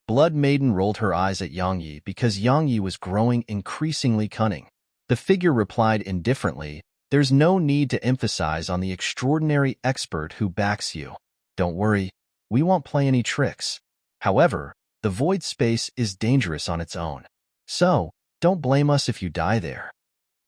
A: Blood Maiden rolled her eyes at Yang Yi because Yang Yi was growing increasingly cunning. The figure replied indifferently, There's no need to emphasize on the extraordinary expert who backs you. Don't worry, we won't play any tricks. However, the void space is dangerous on its own. So, don't blame us if you die there.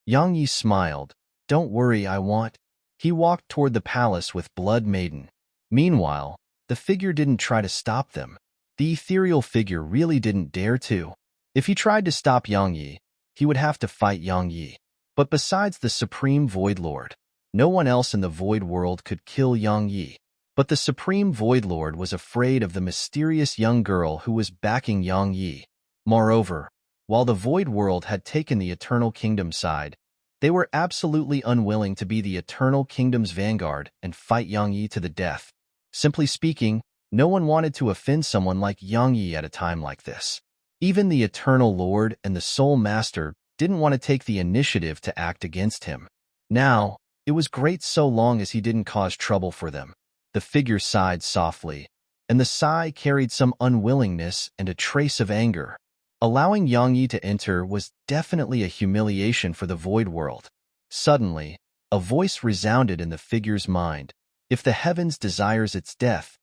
A: Yang Yi smiled. Don't worry, I won't. He walked toward the palace with Blood Maiden. Meanwhile, the figure didn't try to stop them. The ethereal figure really didn't dare to. If he tried to stop Yang Yi, he would have to fight Yang Yi. But besides the Supreme Void Lord, no one else in the Void World could kill Yang Yi. But the Supreme Void Lord was afraid of the mysterious young girl who was backing Yang Yi. Moreover, while the Void World had taken the Eternal Kingdom side, they were absolutely unwilling to be the Eternal Kingdom's vanguard and fight Yang Yi to the death. Simply speaking, no one wanted to offend someone like Yang Yi at a time like this. Even the Eternal Lord and the Soul Master didn't want to take the initiative to act against him. Now, it was great so long as he didn't cause trouble for them. The figure sighed softly, and the sigh carried some unwillingness and a trace of anger. Allowing Yang Yi to enter was definitely a humiliation for the Void World. Suddenly, a voice resounded in the figure's mind. If the heavens desires its death,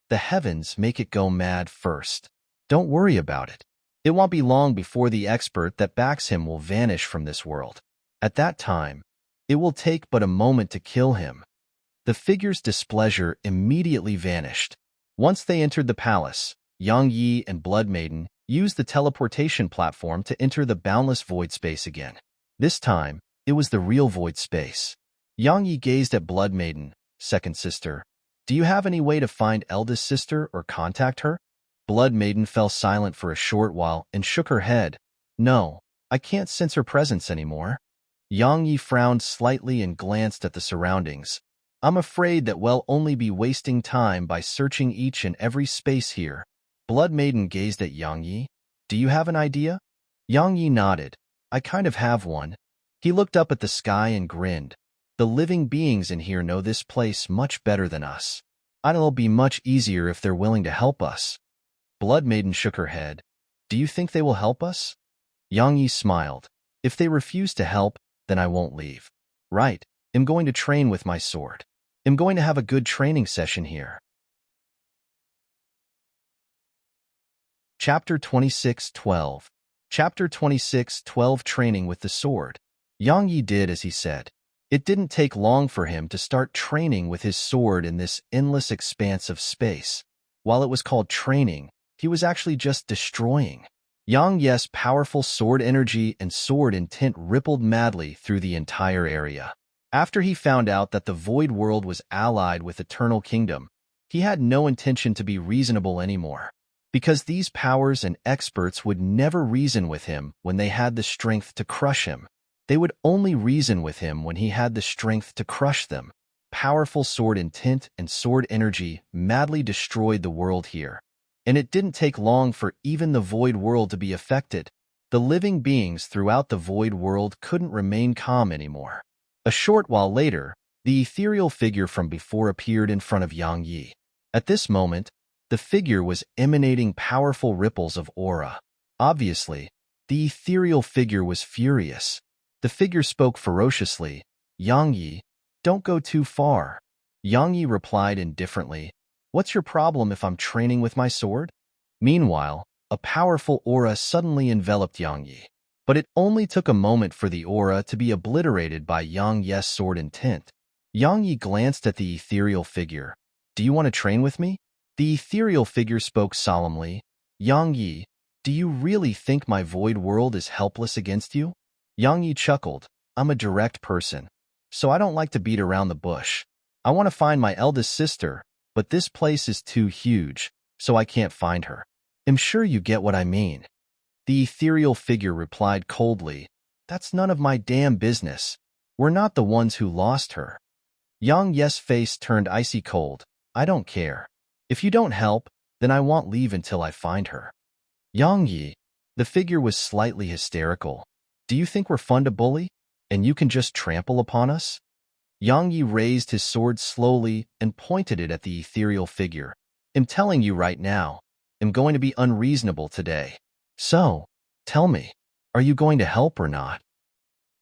A: the heavens make it go mad first. Don't worry about it. It won't be long before the expert that backs him will vanish from this world. At that time, it will take but a moment to kill him. The figure's displeasure immediately vanished. Once they entered the palace, Yang Yi and Blood Maiden used the teleportation platform to enter the boundless void space again. This time, it was the real void space. Yang Yi gazed at Blood Maiden. Second sister, do you have any way to find eldest sister or contact her? Blood Maiden fell silent for a short while and shook her head. No, I can't sense her presence anymore. Yang Yi frowned slightly and glanced at the surroundings. I'm afraid that we'll only be wasting time by searching each and every space here. Blood Maiden gazed at Yang Yi. Do you have an idea? Yang Yi nodded. I kind of have one. He looked up at the sky and grinned. The living beings in here know this place much better than us. It'll be much easier if they're willing to help us. Blood Maiden shook her head. Do you think they will help us? Yang Yi smiled. If they refuse to help, then I won't leave. Right, I'm going to train with my sword. I'm going to have a good training session here. Chapter 26:12. Chapter 26:12 Training with the Sword. Yang Yi did as he said. It didn't take long for him to start training with his sword in this endless expanse of space. While it was called training, he was actually just destroying. Yang Yi's powerful sword energy and sword intent rippled madly through the entire area. After he found out that the Void World was allied with Eternal Kingdom, he had no intention to be reasonable anymore. Because these powers and experts would never reason with him when they had the strength to crush him. They would only reason with him when he had the strength to crush them. Powerful sword intent and sword energy madly destroyed the world here. And it didn't take long for even the Void World to be affected. The living beings throughout the Void World couldn't remain calm anymore. A short while later, the ethereal figure from before appeared in front of Yang Yi. At this moment, the figure was emanating powerful ripples of aura. Obviously, the ethereal figure was furious. The figure spoke ferociously. Yang Yi, don't go too far. Yang Yi replied indifferently. What's your problem if I'm training with my sword? Meanwhile, a powerful aura suddenly enveloped Yang Yi. But it only took a moment for the aura to be obliterated by Yang Yi's sword intent. Yang Yi glanced at the ethereal figure. Do you want to train with me? The ethereal figure spoke solemnly. Yang Yi, do you really think my Void World is helpless against you? Yang Yi chuckled. I'm a direct person, so I don't like to beat around the bush. I want to find my eldest sister, but this place is too huge, so I can't find her. I'm sure you get what I mean. The ethereal figure replied coldly. That's none of my damn business. We're not the ones who lost her. Yang Yi's face turned icy cold. I don't care. If you don't help, then I won't leave until I find her. Yang Yi, the figure was slightly hysterical. Do you think we're fun to bully, and you can just trample upon us? Yang Yi raised his sword slowly and pointed it at the ethereal figure. I'm telling you right now, I'm going to be unreasonable today. So, tell me, are you going to help or not?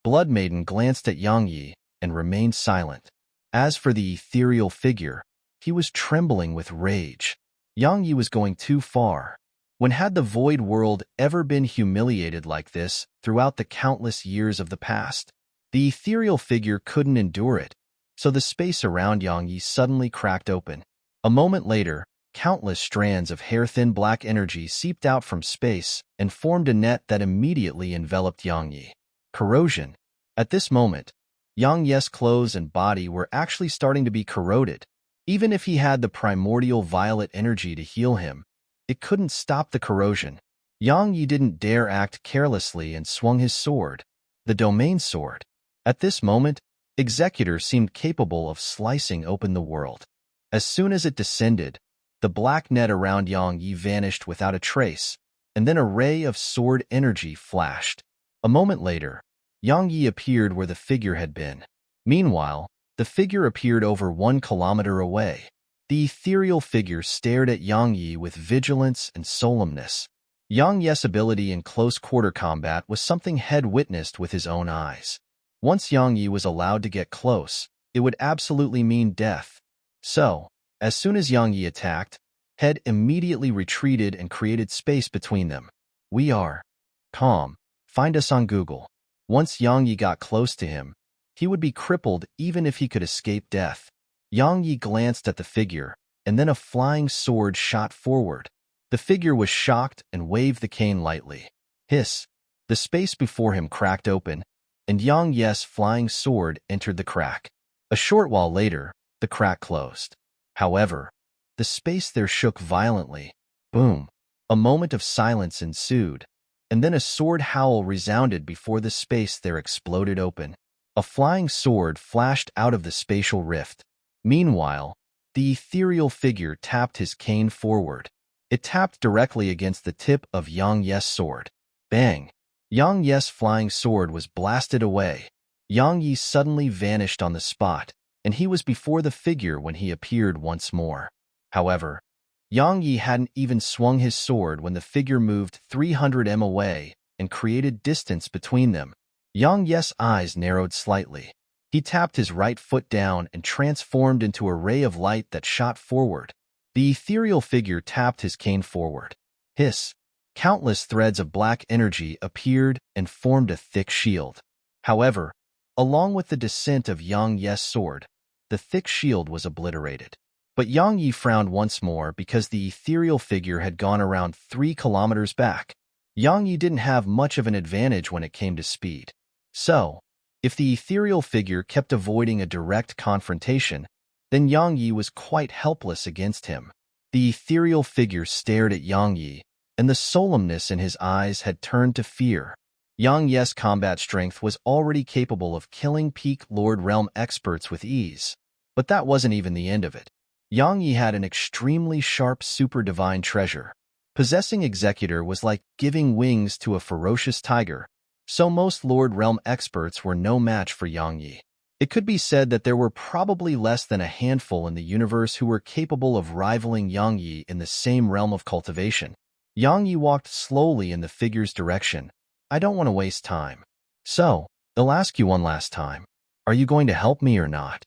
A: Blood Maiden glanced at Yang Yi and remained silent. As for the ethereal figure, he was trembling with rage. Yang Yi was going too far. When had the Void World ever been humiliated like this throughout the countless years of the past? The ethereal figure couldn't endure it. so the space around Yang Yi suddenly cracked open. A moment later, countless strands of hair-thin black energy seeped out from space and formed a net that immediately enveloped Yang Yi. Corrosion. At this moment, Yang Yi's clothes and body were actually starting to be corroded. Even if he had the primordial violet energy to heal him, it couldn't stop the corrosion. Yang Yi didn't dare act carelessly and swung his sword, the domain sword. At this moment, Executor seemed capable of slicing open the world. As soon as it descended, the black net around Yang Yi vanished without a trace, and then a ray of sword energy flashed. A moment later, Yang Yi appeared where the figure had been. Meanwhile, the figure appeared over 1 kilometer away. The ethereal figure stared at Yang Yi with vigilance and solemnness. Yang Yi's ability in close-quarter combat was something Head witnessed with his own eyes. Once Yang Yi was allowed to get close, it would absolutely mean death. So, as soon as Yang Yi attacked, Head immediately retreated and created space between them. We are calm. Find us on Google. Once Yang Yi got close to him, he would be crippled even if he could escape death. Yang Yi glanced at the figure, and then a flying sword shot forward. The figure was shocked and waved the cane lightly. Hiss! The space before him cracked open, and Yang Yi's flying sword entered the crack. A short while later, the crack closed. However, the space there shook violently. Boom! A moment of silence ensued, and then a sword howl resounded before the space there exploded open. A flying sword flashed out of the spatial rift. Meanwhile, the ethereal figure tapped his cane forward. It tapped directly against the tip of Yang Yi's sword. Bang! Yang Yi's flying sword was blasted away. Yang Yi suddenly vanished on the spot, and he was before the figure when he appeared once more. However, Yang Yi hadn't even swung his sword when the figure moved 300 m away and created distance between them. Yang Yi's eyes narrowed slightly. He tapped his right foot down and transformed into a ray of light that shot forward. The ethereal figure tapped his cane forward. Hiss! Countless threads of black energy appeared and formed a thick shield. However, along with the descent of Yang Yi's sword, the thick shield was obliterated. But Yang Yi frowned once more because the ethereal figure had gone around 3 kilometers back. Yang Yi didn't have much of an advantage when it came to speed. So, if the ethereal figure kept avoiding a direct confrontation, then Yang Yi was quite helpless against him. The ethereal figure stared at Yang Yi, and the solemnness in his eyes had turned to fear. Yang Yi's combat strength was already capable of killing peak Lord Realm experts with ease, but that wasn't even the end of it. Yang Yi had an extremely sharp super divine treasure. Possessing Executor was like giving wings to a ferocious tiger, so most Lord Realm experts were no match for Yang Yi. It could be said that there were probably less than a handful in the universe who were capable of rivaling Yang Yi in the same realm of cultivation. Yang Yi walked slowly in the figure's direction. I don't want to waste time. So, I'll ask you one last time. Are you going to help me or not?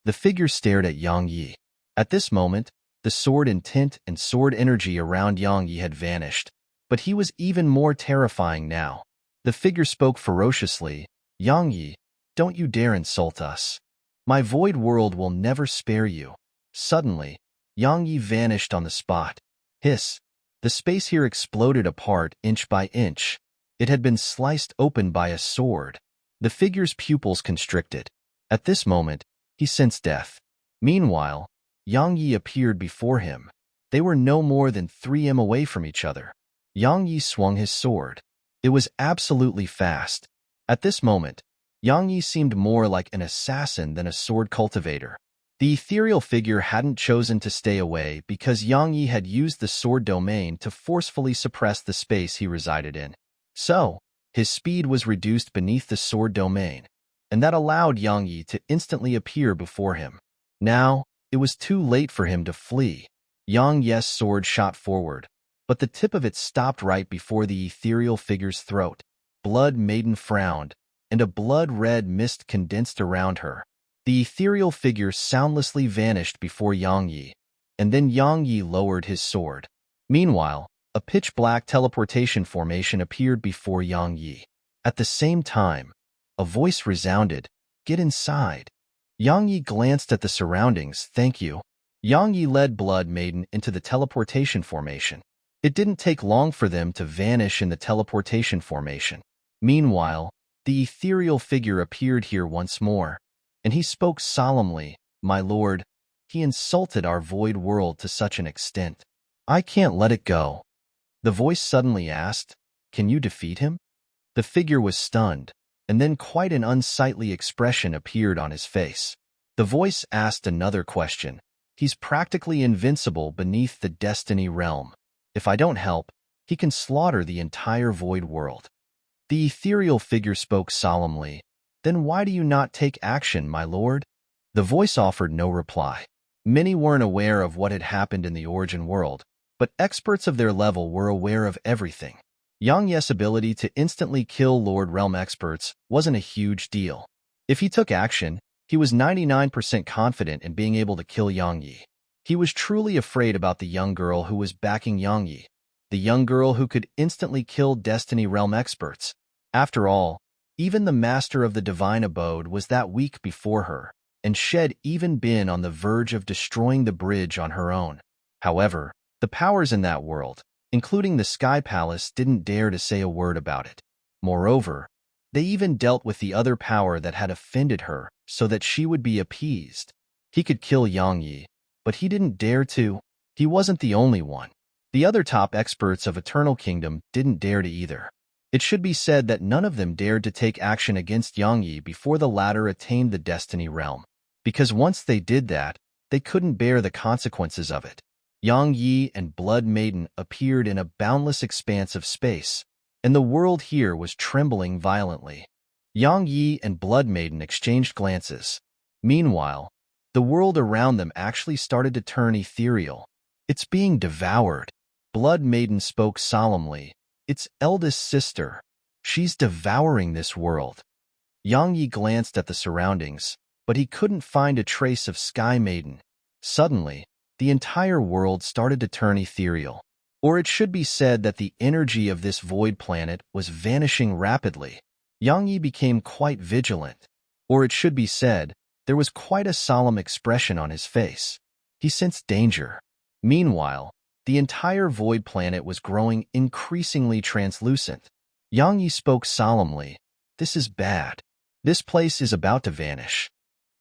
A: The figure stared at Yang Yi. At this moment, the sword intent and sword energy around Yang Yi had vanished, but he was even more terrifying now. The figure spoke ferociously. Yang Yi, don't you dare insult us. My void world will never spare you. Suddenly, Yang Yi vanished on the spot. Hiss! The space here exploded apart inch by inch. It had been sliced open by a sword. The figure's pupils constricted. At this moment, he sensed death. Meanwhile, Yang Yi appeared before him. They were no more than 3 m away from each other. Yang Yi swung his sword. It was absolutely fast. At this moment, Yang Yi seemed more like an assassin than a sword cultivator. The ethereal figure hadn't chosen to stay away because Yang Yi had used the sword domain to forcefully suppress the space he resided in. So, his speed was reduced beneath the sword domain, and that allowed Yang Yi to instantly appear before him. Now, it was too late for him to flee. Yang Yi's sword shot forward, but the tip of it stopped right before the ethereal figure's throat. Blood Maiden frowned, and a blood-red mist condensed around her. The ethereal figure soundlessly vanished before Yang Yi, and then Yang Yi lowered his sword. Meanwhile, a pitch-black teleportation formation appeared before Yang Yi. At the same time, a voice resounded, "Get inside." Yang Yi glanced at the surroundings. Thank you. Yang Yi led Blood Maiden into the teleportation formation. It didn't take long for them to vanish in the teleportation formation. Meanwhile, the ethereal figure appeared here once more, and he spoke solemnly. My lord, he insulted our void world to such an extent. I can't let it go. The voice suddenly asked, can you defeat him? The figure was stunned, and then quite an unsightly expression appeared on his face. The voice asked another question. He's practically invincible beneath the destiny realm. If I don't help, he can slaughter the entire void world. The ethereal figure spoke solemnly. Then why do you not take action, my lord? The voice offered no reply. Many weren't aware of what had happened in the origin world, but experts of their level were aware of everything. Yang Yi's ability to instantly kill Lord Realm experts wasn't a huge deal. If he took action, he was 99% confident in being able to kill Yang Yi. He was truly afraid about the young girl who was backing Yang Yi, the young girl who could instantly kill Destiny Realm experts. After all, even the master of the divine abode was that weak before her, and she'd even been on the verge of destroying the bridge on her own. However, the powers in that world, including the Sky Palace, didn't dare to say a word about it. Moreover, they even dealt with the other power that had offended her so that she would be appeased. He could kill Yang Yi, but he didn't dare to. He wasn't the only one. The other top experts of Eternal Kingdom didn't dare to either. It should be said that none of them dared to take action against Yang Yi before the latter attained the Destiny Realm, because once they did that, they couldn't bear the consequences of it. Yang Yi and Blood Maiden appeared in a boundless expanse of space, and the world here was trembling violently. Yang Yi and Blood Maiden exchanged glances. Meanwhile, the world around them actually started to turn ethereal. It's being devoured. Blood Maiden spoke solemnly. Its eldest sister. She's devouring this world. Yang Yi glanced at the surroundings, but he couldn't find a trace of Sky Maiden. Suddenly, the entire world started to turn ethereal. Or it should be said that the energy of this void planet was vanishing rapidly. Yang Yi became quite vigilant. Or it should be said, there was quite a solemn expression on his face. He sensed danger. Meanwhile, the entire void planet was growing increasingly translucent. Yang Yi spoke solemnly. This is bad. This place is about to vanish.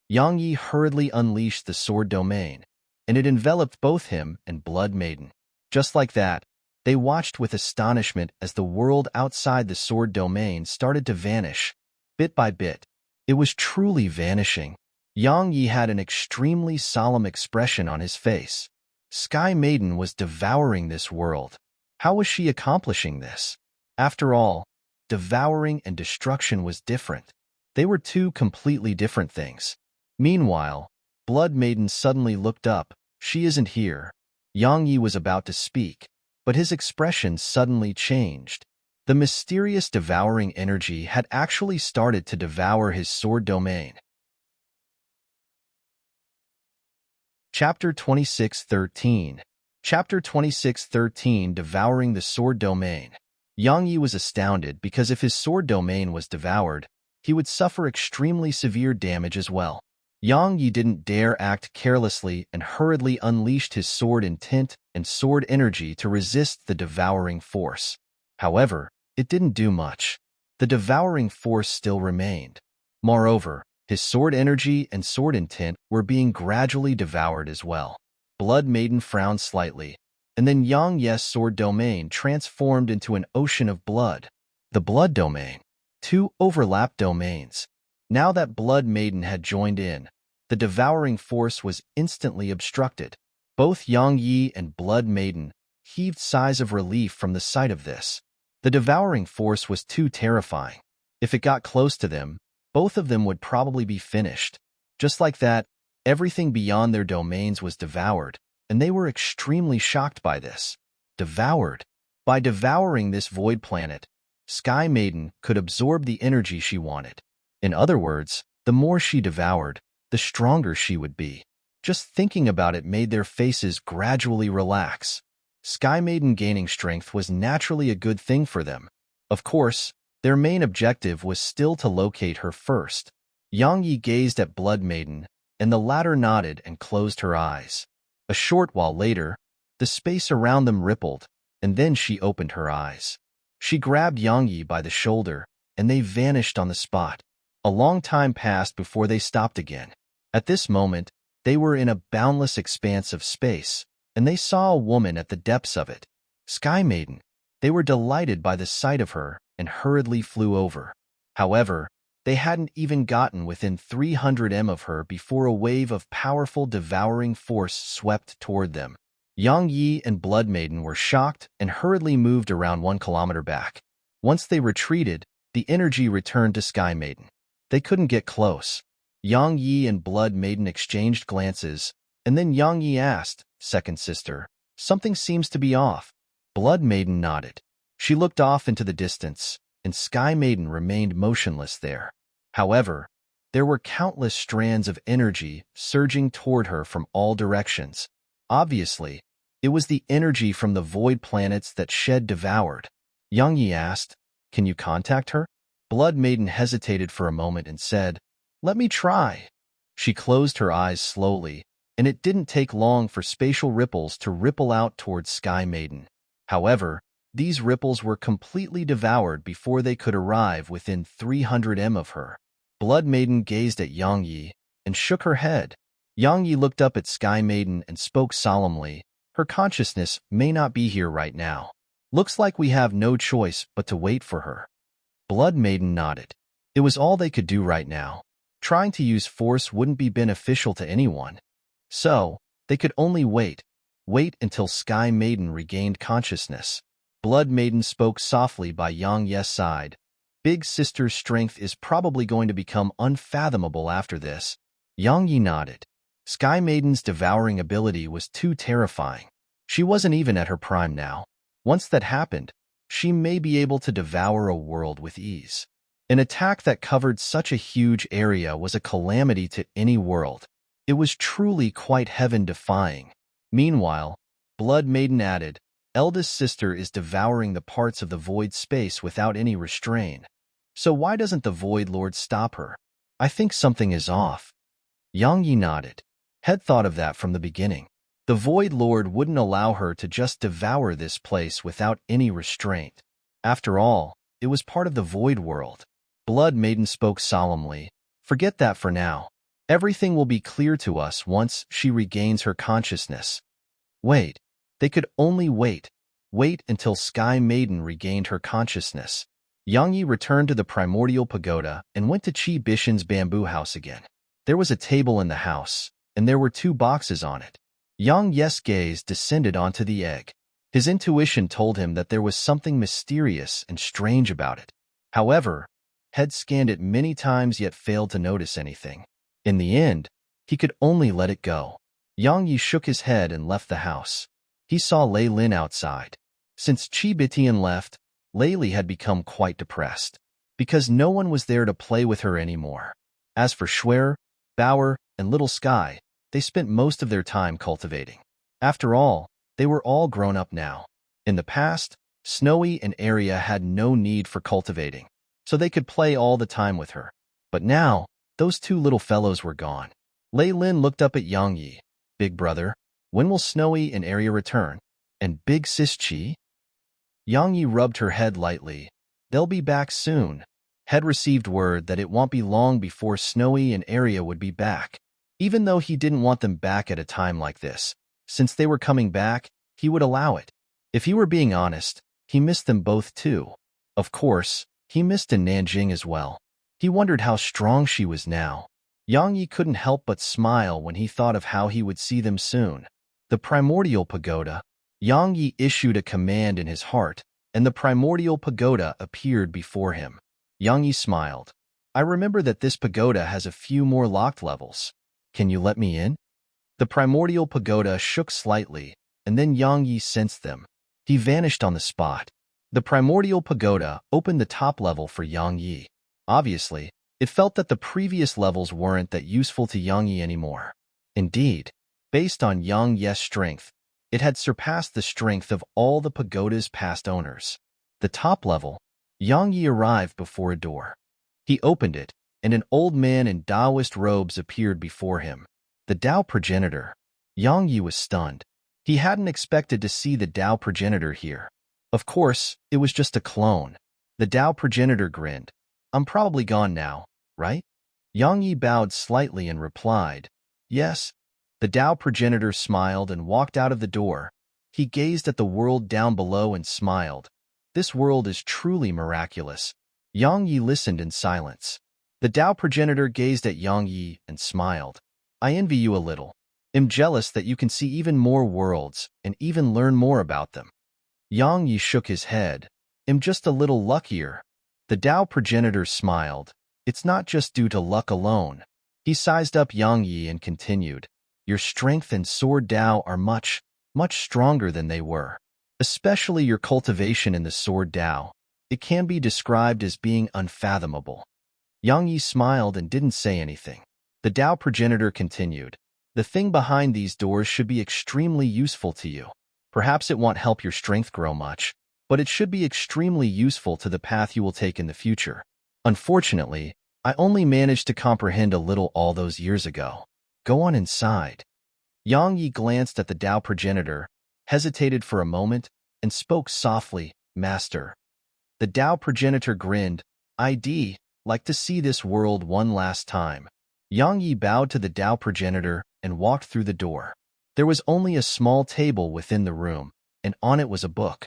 A: Yang Yi hurriedly unleashed the sword domain, and it enveloped both him and Blood Maiden. Just like that, they watched with astonishment as the world outside the sword domain started to vanish, bit by bit. It was truly vanishing. Yang Yi had an extremely solemn expression on his face. Sky Maiden was devouring this world. How was she accomplishing this? After all, devouring and destruction was different. They were two completely different things. Meanwhile, Blood Maiden suddenly looked up. She isn't here. Yang Yi was about to speak, but his expression suddenly changed. The mysterious devouring energy had actually started to devour his sword domain. Chapter 26:13. Chapter 26:13 Devouring the Sword Domain. Yang Yi was astounded because if his sword domain was devoured, he would suffer extremely severe damage as well. Yang Yi didn't dare act carelessly and hurriedly unleashed his sword intent and sword energy to resist the devouring force. However, it didn't do much. The devouring force still remained. Moreover, his sword energy and sword intent were being gradually devoured as well. Blood Maiden frowned slightly, and then Yang Yi's sword domain transformed into an ocean of blood. The blood domain. Two overlapped domains. Now that Blood Maiden had joined in, the devouring force was instantly obstructed. Both Yang Yi and Blood Maiden heaved sighs of relief from the sight of this. The devouring force was too terrifying. If it got close to them, both of them would probably be finished. Just like that, everything beyond their domains was devoured, and they were extremely shocked by this. Devoured. By devouring this void planet, Sky Maiden could absorb the energy she wanted. In other words, the more she devoured, the stronger she would be. Just thinking about it made their faces gradually relax. Sky Maiden gaining strength was naturally a good thing for them. Of course, their main objective was still to locate her first. Yang Yi gazed at Blood Maiden, and the latter nodded and closed her eyes. A short while later, the space around them rippled, and then she opened her eyes. She grabbed Yang Yi by the shoulder, and they vanished on the spot. A long time passed before they stopped again. At this moment, they were in a boundless expanse of space, and they saw a woman at the depths of it. Sky Maiden. They were delighted by the sight of her and hurriedly flew over. However, they hadn't even gotten within 300 m of her before a wave of powerful devouring force swept toward them. Yang Yi and Blood Maiden were shocked and hurriedly moved around 1 kilometer back. Once they retreated, the energy returned to Sky Maiden. They couldn't get close. Yang Yi and Blood Maiden exchanged glances, and then Yang Yi asked, "Second sister, something seems to be off." Blood Maiden nodded. She looked off into the distance, and Sky Maiden remained motionless there. However, there were countless strands of energy surging toward her from all directions. Obviously, it was the energy from the void planets that Shed devoured. Yang Yi asked, "Can you contact her?" Blood Maiden hesitated for a moment and said, "Let me try." She closed her eyes slowly, and it didn't take long for spatial ripples to ripple out towards Sky Maiden. However, these ripples were completely devoured before they could arrive within 300 m of her. Blood Maiden gazed at Yang Yi and shook her head. Yang Yi looked up at Sky Maiden and spoke solemnly, "Her consciousness may not be here right now. Looks like we have no choice but to wait for her." Blood Maiden nodded. It was all they could do right now. Trying to use force wouldn't be beneficial to anyone. So, they could only wait until Sky Maiden regained consciousness. Blood Maiden spoke softly by Yang Yi's side. "Big Sister's strength is probably going to become unfathomable after this." Yang Yi nodded. Sky Maiden's devouring ability was too terrifying. She wasn't even at her prime now. Once that happened, she may be able to devour a world with ease. An attack that covered such a huge area was a calamity to any world. It was truly quite heaven-defying. Meanwhile, Blood Maiden added, "Eldest sister is devouring the parts of the void space without any restraint. So why doesn't the Void Lord stop her? I think something is off." Yang Yi nodded. Had thought of that from the beginning. The Void Lord wouldn't allow her to just devour this place without any restraint. After all, it was part of the Void World. Blood Maiden spoke solemnly, "Forget that for now. Everything will be clear to us once she regains her consciousness." Wait. They could only wait until Sky Maiden regained her consciousness. Yang Yi returned to the primordial pagoda and went to Qi Bishan's bamboo house again. There was a table in the house, and there were 2 boxes on it. Yang Yi's gaze descended onto the egg. His intuition told him that there was something mysterious and strange about it. However, Head scanned it many times yet failed to notice anything. In the end, he could only let it go. Yang Yi shook his head and left the house. He saw Lei Lin outside. Since Qi Bitian left, Lei Li had become quite depressed, because no one was there to play with her anymore. As for Shuer, Bauer, and Little Sky, they spent most of their time cultivating. After all, they were all grown up now. In the past, Snowy and Arya had no need for cultivating, so they could play all the time with her. But now, those 2 little fellows were gone. Lei Lin looked up at Yang Yi. "Big brother, when will Snowy and Arya return? And Big Sis Qi?" Yang Yi rubbed her head lightly. "They'll be back soon." Had received word that it won't be long before Snowy and Arya would be back. Even though he didn't want them back at a time like this, since they were coming back, he would allow it. If he were being honest, he missed them both too. Of course, he missed Nanjing as well. He wondered how strong she was now. Yang Yi couldn't help but smile when he thought of how he would see them soon. The primordial pagoda. Yang Yi issued a command in his heart, and the primordial pagoda appeared before him. Yang Yi smiled. "I remember that this pagoda has a few more locked levels. Can you let me in?" The primordial pagoda shook slightly, and then Yang Yi sensed them. He vanished on the spot. The primordial pagoda opened the top level for Yang Yi. Obviously, it felt that the previous levels weren't that useful to Yang Yi anymore. Indeed, based on Yang Yi's strength, it had surpassed the strength of all the pagoda's past owners. The top level, Yang Yi arrived before a door. He opened it, and an old man in Taoist robes appeared before him. The Tao progenitor. Yang Yi was stunned. He hadn't expected to see the Tao progenitor here. Of course, it was just a clone. The Tao progenitor grinned. I'm probably gone now, right? Yang Yi bowed slightly and replied, yes. The Tao progenitor smiled and walked out of the door. He gazed at the world down below and smiled. This world is truly miraculous. Yang Yi listened in silence. The Tao progenitor gazed at Yang Yi and smiled. I envy you a little. I'm jealous that you can see even more worlds and even learn more about them. Yang Yi shook his head. I'm just a little luckier. The Tao progenitor smiled. It's not just due to luck alone. He sized up Yang Yi and continued. Your strength and sword Tao are much stronger than they were. Especially your cultivation in the sword Tao. It can be described as being unfathomable. Yang Yi smiled and didn't say anything. The Tao progenitor continued. The thing behind these doors should be extremely useful to you. Perhaps it won't help your strength grow much, but it should be extremely useful to the path you will take in the future. Unfortunately, I only managed to comprehend a little all those years ago. Go on inside. Yang Yi glanced at the Tao progenitor, hesitated for a moment, and spoke softly, Master. The Tao progenitor grinned. I'd like to see this world one last time. Yang Yi bowed to the Tao progenitor and walked through the door. There was only a small table within the room, and on it was a book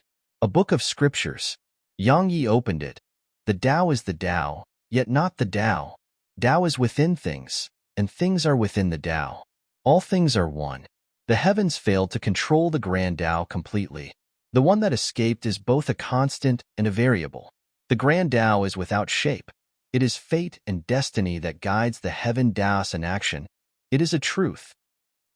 A: of scriptures. Yang Yi opened it. The Tao is the Tao, yet not the Tao. Tao is within things, and things are within the Tao. All things are one. The heavens failed to control the grand Tao completely. The one that escaped is both a constant and a variable. The grand Tao is without shape. It is fate and destiny that guides the heaven Taos in action. It is a truth.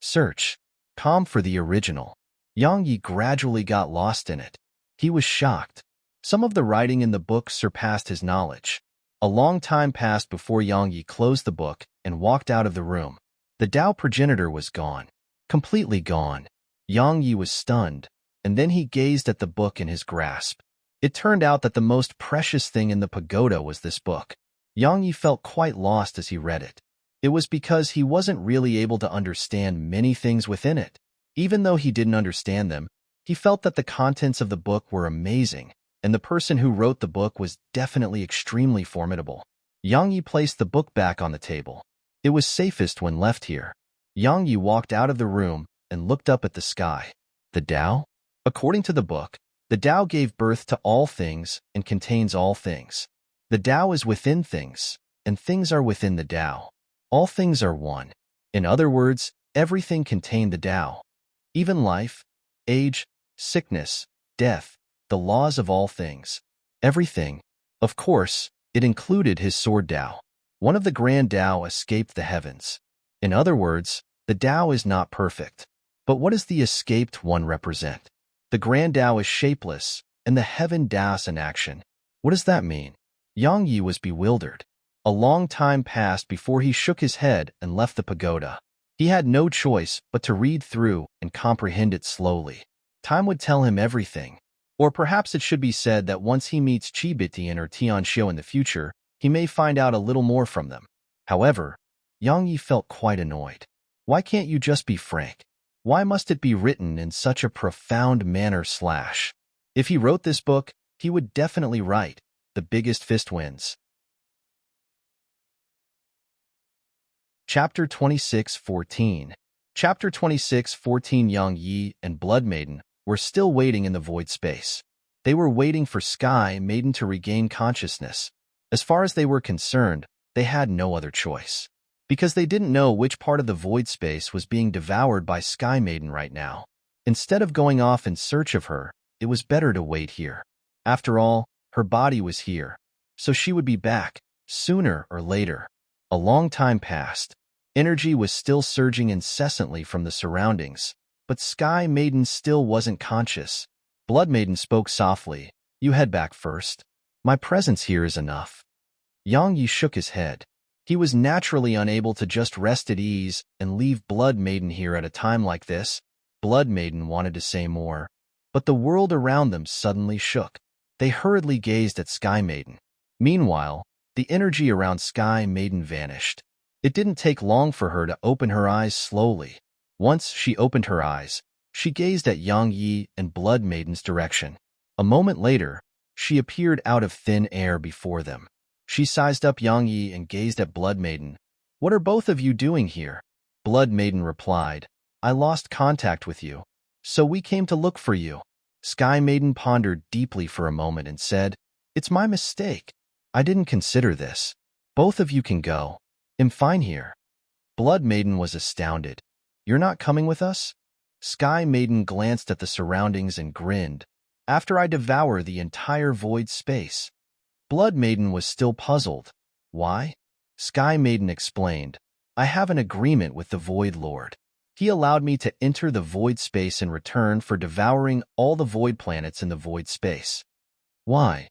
A: Search. Calm for the original. Yang Yi gradually got lost in it. He was shocked. Some of the writing in the book surpassed his knowledge. A long time passed before Yang Yi closed the book and walked out of the room. The Tao progenitor was gone. Completely gone. Yang Yi was stunned, and then he gazed at the book in his grasp. It turned out that the most precious thing in the pagoda was this book. Yang Yi felt quite lost as he read it. It was because he wasn't really able to understand many things within it. Even though he didn't understand them, he felt that the contents of the book were amazing, and the person who wrote the book was definitely extremely formidable. Yang Yi placed the book back on the table. It was safest when left here. Yang Yi walked out of the room and looked up at the sky. The Tao? According to the book, the Tao gave birth to all things and contains all things. The Tao is within things, and things are within the Tao. All things are one. In other words, everything contained the Tao. Even life, age, sickness, death, the laws of all things. Everything. Of course, it included his sword Tao. One of the grand Tao escaped the heavens. In other words, the Tao is not perfect. But what does the escaped one represent? The grand Tao is shapeless, and the heaven Taos in action. What does that mean? Yang Yi was bewildered. A long time passed before he shook his head and left the pagoda. He had no choice but to read through and comprehend it slowly. Time would tell him everything. Or perhaps it should be said that once he meets Qibitian or Tianxiu in the future, he may find out a little more from them. However, Yang Yi felt quite annoyed. Why can't you just be frank? Why must it be written in such a profound manner / If he wrote this book, he would definitely write, the biggest fist wins. Chapter 26:14. Chapter 26:14. Yang Yi and Blood Maiden were still waiting in the void space. They were waiting for Sky Maiden to regain consciousness. As far as they were concerned, they had no other choice. Because they didn't know which part of the void space was being devoured by Sky Maiden right now. Instead of going off in search of her, it was better to wait here. After all, her body was here, so she would be back, sooner or later. A long time passed. Energy was still surging incessantly from the surroundings, but Sky Maiden still wasn't conscious. Blood Maiden spoke softly. You head back first. My presence here is enough. Yang Yi shook his head. He was naturally unable to just rest at ease and leave Blood Maiden here at a time like this. Blood Maiden wanted to say more, but the world around them suddenly shook. They hurriedly gazed at Sky Maiden. Meanwhile, The energy around Sky Maiden vanished. It didn't take long for her to open her eyes slowly. Once she opened her eyes, she gazed at Yang Yi and Blood Maiden's direction. A moment later, she appeared out of thin air before them. She sized up Yang Yi and gazed at Blood Maiden. "What are both of you doing here?" Blood Maiden replied, "I lost contact with you, so we came to look for you." Sky Maiden pondered deeply for a moment and said, "It's my mistake. I didn't consider this. Both of you can go. I'm fine here." Blood Maiden was astounded. "You're not coming with us?" Sky Maiden glanced at the surroundings and grinned. "After I devour the entire void space." Blood Maiden was still puzzled. "Why?" Sky Maiden explained, "I have an agreement with the Void Lord. He allowed me to enter the void space in return for devouring all the void planets in the void space." "Why?"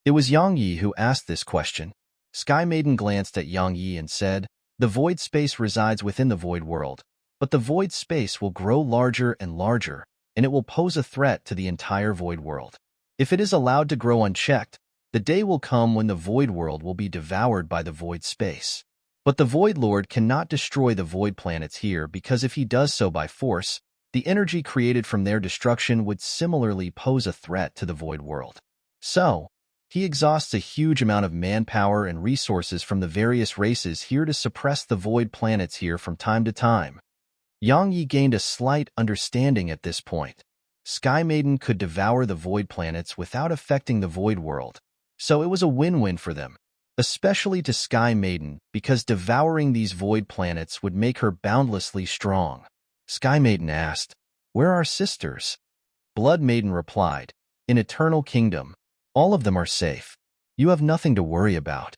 A: It was Yang Yi who asked this question. Sky Maiden glanced at Yang Yi and said, "The void space resides within the void world, but the void space will grow larger and larger, and it will pose a threat to the entire void world. If it is allowed to grow unchecked, the day will come when the void world will be devoured by the void space. But the Void Lord cannot destroy the void planets here because if he does so by force, the energy created from their destruction would similarly pose a threat to the void world. So, he exhausts a huge amount of manpower and resources from the various races here to suppress the void planets here from time to time." Yang Yi gained a slight understanding at this point. Sky Maiden could devour the void planets without affecting the void world, so it was a win-win for them, especially to Sky Maiden because devouring these void planets would make her boundlessly strong. Sky Maiden asked, "Where are sisters?" Blood Maiden replied, "In Eternal Kingdom. All of them are safe. You have nothing to worry about."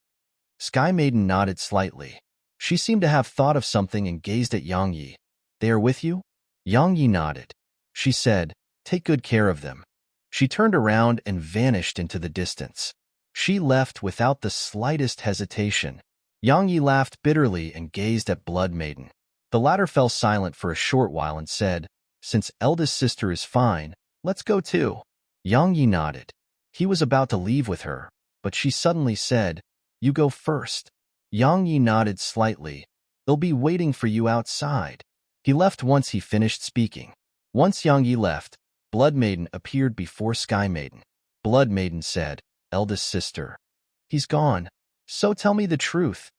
A: Sky Maiden nodded slightly. She seemed to have thought of something and gazed at Yang Yi. "They are with you?" Yang Yi nodded. She said, "Take good care of them." She turned around and vanished into the distance. She left without the slightest hesitation. Yang Yi laughed bitterly and gazed at Blood Maiden. The latter fell silent for a short while and said, "Since eldest sister is fine, let's go too." Yang Yi nodded. He was about to leave with her, but she suddenly said, "You go first." Yang Yi nodded slightly. "They'll be waiting for you outside." He left once he finished speaking. Once Yang Yi left, Blood Maiden appeared before Sky Maiden. Blood Maiden said, "Eldest sister, he's gone, so tell me the truth."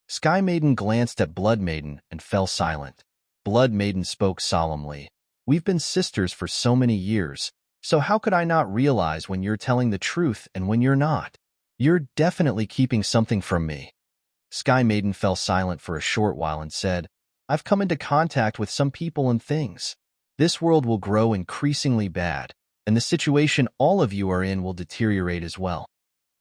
A: Sky Maiden glanced at Blood Maiden and fell silent. Blood Maiden spoke solemnly, "We've been sisters for so many years, so how could I not realize when you're telling the truth and when you're not? You're definitely keeping something from me." Sky Maiden fell silent for a short while and said, "I've come into contact with some people and things. This world will grow increasingly bad, and the situation all of you are in will deteriorate as well."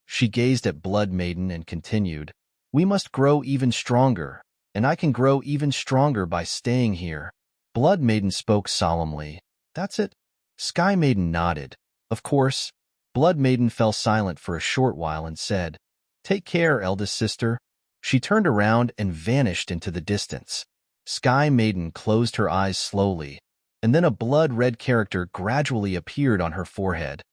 A: She gazed at Blood Maiden and continued, "We must grow even stronger, and I can grow even stronger by staying here." Blood Maiden spoke solemnly, "That's it?" Sky Maiden nodded. "Of course." Blood Maiden fell silent for a short while and said, "Take care, eldest sister." She turned around and vanished into the distance. Sky Maiden closed her eyes slowly, and then a blood-red character gradually appeared on her forehead.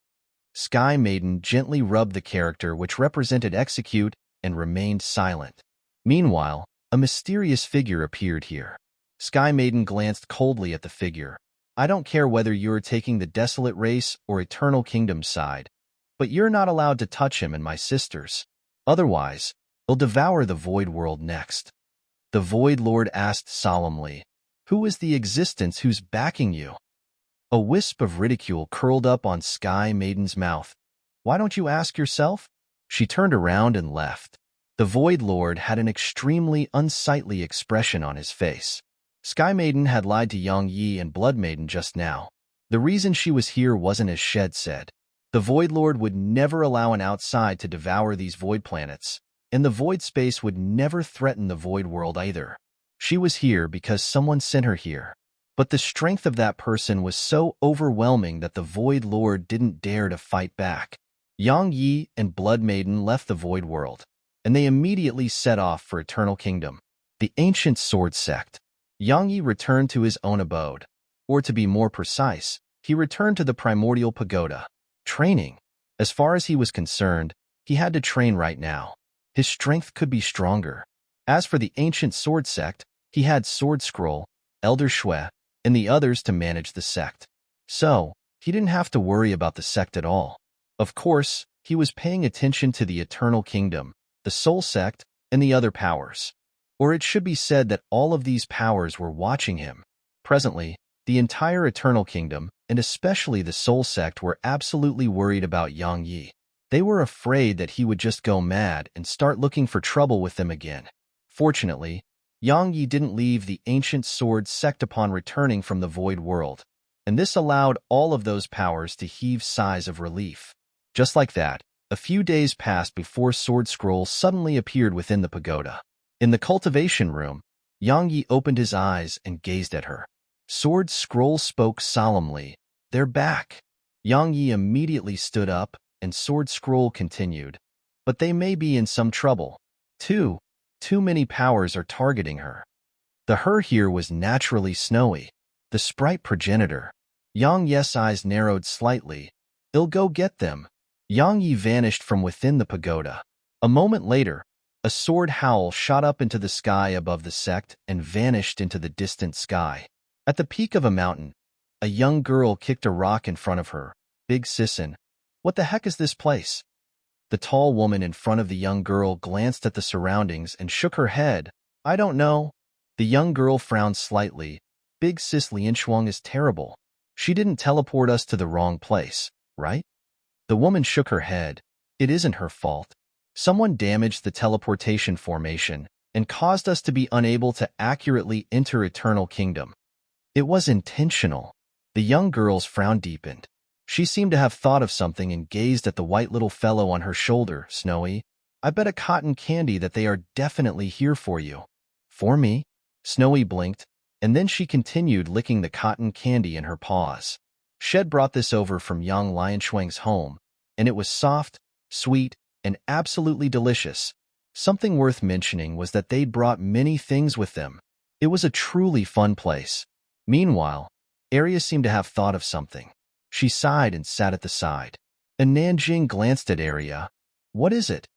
A: Sky Maiden gently rubbed the character which represented execute and remained silent. Meanwhile, a mysterious figure appeared here. Sky Maiden glanced coldly at the figure. "I don't care whether you're taking the Desolate Race or Eternal Kingdom's side, but you're not allowed to touch him and my sisters. Otherwise, he'll devour the Void World next." The Void Lord asked solemnly, "Who is the existence who's backing you?" A wisp of ridicule curled up on Sky Maiden's mouth. "Why don't you ask yourself?" She turned around and left. The Void Lord had an extremely unsightly expression on his face. Sky Maiden had lied to Yang Yi and Blood Maiden just now. The reason she was here wasn't as Shed said. The Void Lord would never allow an outside to devour these void planets, and the void space would never threaten the void world either. She was here because someone sent her here. But the strength of that person was so overwhelming that the Void Lord didn't dare to fight back. Yang Yi and Blood Maiden left the Void World, and they immediately set off for Eternal Kingdom, the ancient sword sect. Yang Yi returned to his own abode, or to be more precise, he returned to the primordial pagoda. Training. As far as he was concerned, he had to train right now. his strength could be stronger. As for the ancient sword sect, he had Sword Scroll, Elder Shui, and the others to manage the sect. So, he didn't have to worry about the sect at all. Of course, he was paying attention to the Eternal Kingdom, the Soul Sect, and the other powers. Or it should be said that all of these powers were watching him. Presently, the entire Eternal Kingdom, and especially the Soul Sect, were absolutely worried about Yang Yi. They were afraid that he would just go mad and start looking for trouble with them again. Fortunately, Yang Yi didn't leave the Ancient Sword Sect upon returning from the Void World, and this allowed all of those powers to heave sighs of relief. Just like that, a few days passed before Sword Scroll suddenly appeared within the pagoda. In the cultivation room, Yang Yi opened his eyes and gazed at her. Sword Scroll spoke solemnly, "They're back." Yang Yi immediately stood up, and Sword Scroll continued, "But they may be in some trouble. Too many powers are targeting her." The her here was naturally Snowy, the sprite progenitor. Yang Yi's eyes narrowed slightly. "I'll go get them." Yang Yi vanished from within the pagoda. A moment later, a sword howl shot up into the sky above the sect and vanished into the distant sky. At the peak of a mountain, a young girl kicked a rock in front of her. "Big Sisson, what the heck is this place?" The tall woman in front of the young girl glanced at the surroundings and shook her head. "I don't know." The young girl frowned slightly. "Big Sis Lianshuang is terrible. She didn't teleport us to the wrong place, right?" The woman shook her head. "It isn't her fault. Someone damaged the teleportation formation and caused us to be unable to accurately enter Eternal Kingdom. It was intentional." The young girl's frown deepened. She seemed to have thought of something and gazed at the white little fellow on her shoulder. "Snowy, I bet a cotton candy that they are definitely here for you." "For me?" Snowy blinked, and then she continued licking the cotton candy in her paws. Shed brought this over from young Lianshuang's home, and it was soft, sweet, and absolutely delicious. Something worth mentioning was that they'd brought many things with them. It was a truly fun place. Meanwhile, Arya seemed to have thought of something. She sighed and sat at the side. And Nanjing glanced at Arya. "What is it?"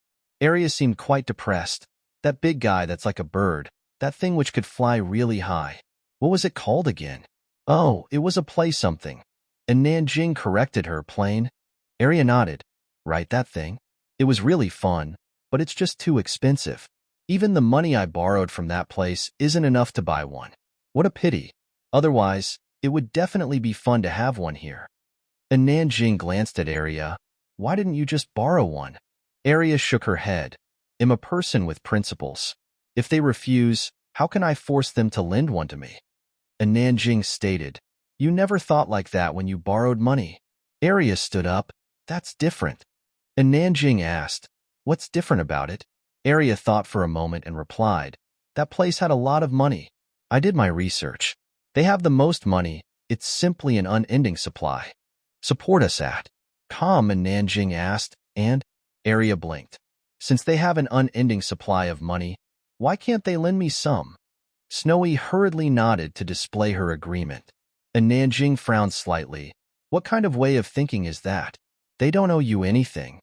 A: Arya seemed quite depressed. "That big guy that's like a bird, that thing which could fly really high. What was it called again?" "Oh, it was a play something." And Nanjing corrected her, "Plain." Arya nodded. "Right, that thing. It was really fun, but it's just too expensive. Even the money I borrowed from that place isn't enough to buy one. What a pity. Otherwise, it would definitely be fun to have one here." And Nanjing glanced at Arya. "Why didn't you just borrow one?" Arya shook her head. "I'm a person with principles. If they refuse, how can I force them to lend one to me?" And Nanjing stated, "You never thought like that when you borrowed money." Arya stood up. "That's different." And Nanjing asked, "What's different about it?" Arya thought for a moment and replied, "That place had a lot of money. I did my research. They have the most money. It's simply an unending supply." "Support us at com," and Nanjing asked, "And?" Arya blinked. "Since they have an unending supply of money, why can't they lend me some?" Snowy hurriedly nodded to display her agreement. And Nanjing frowned slightly. "What kind of way of thinking is that? They don't owe you anything."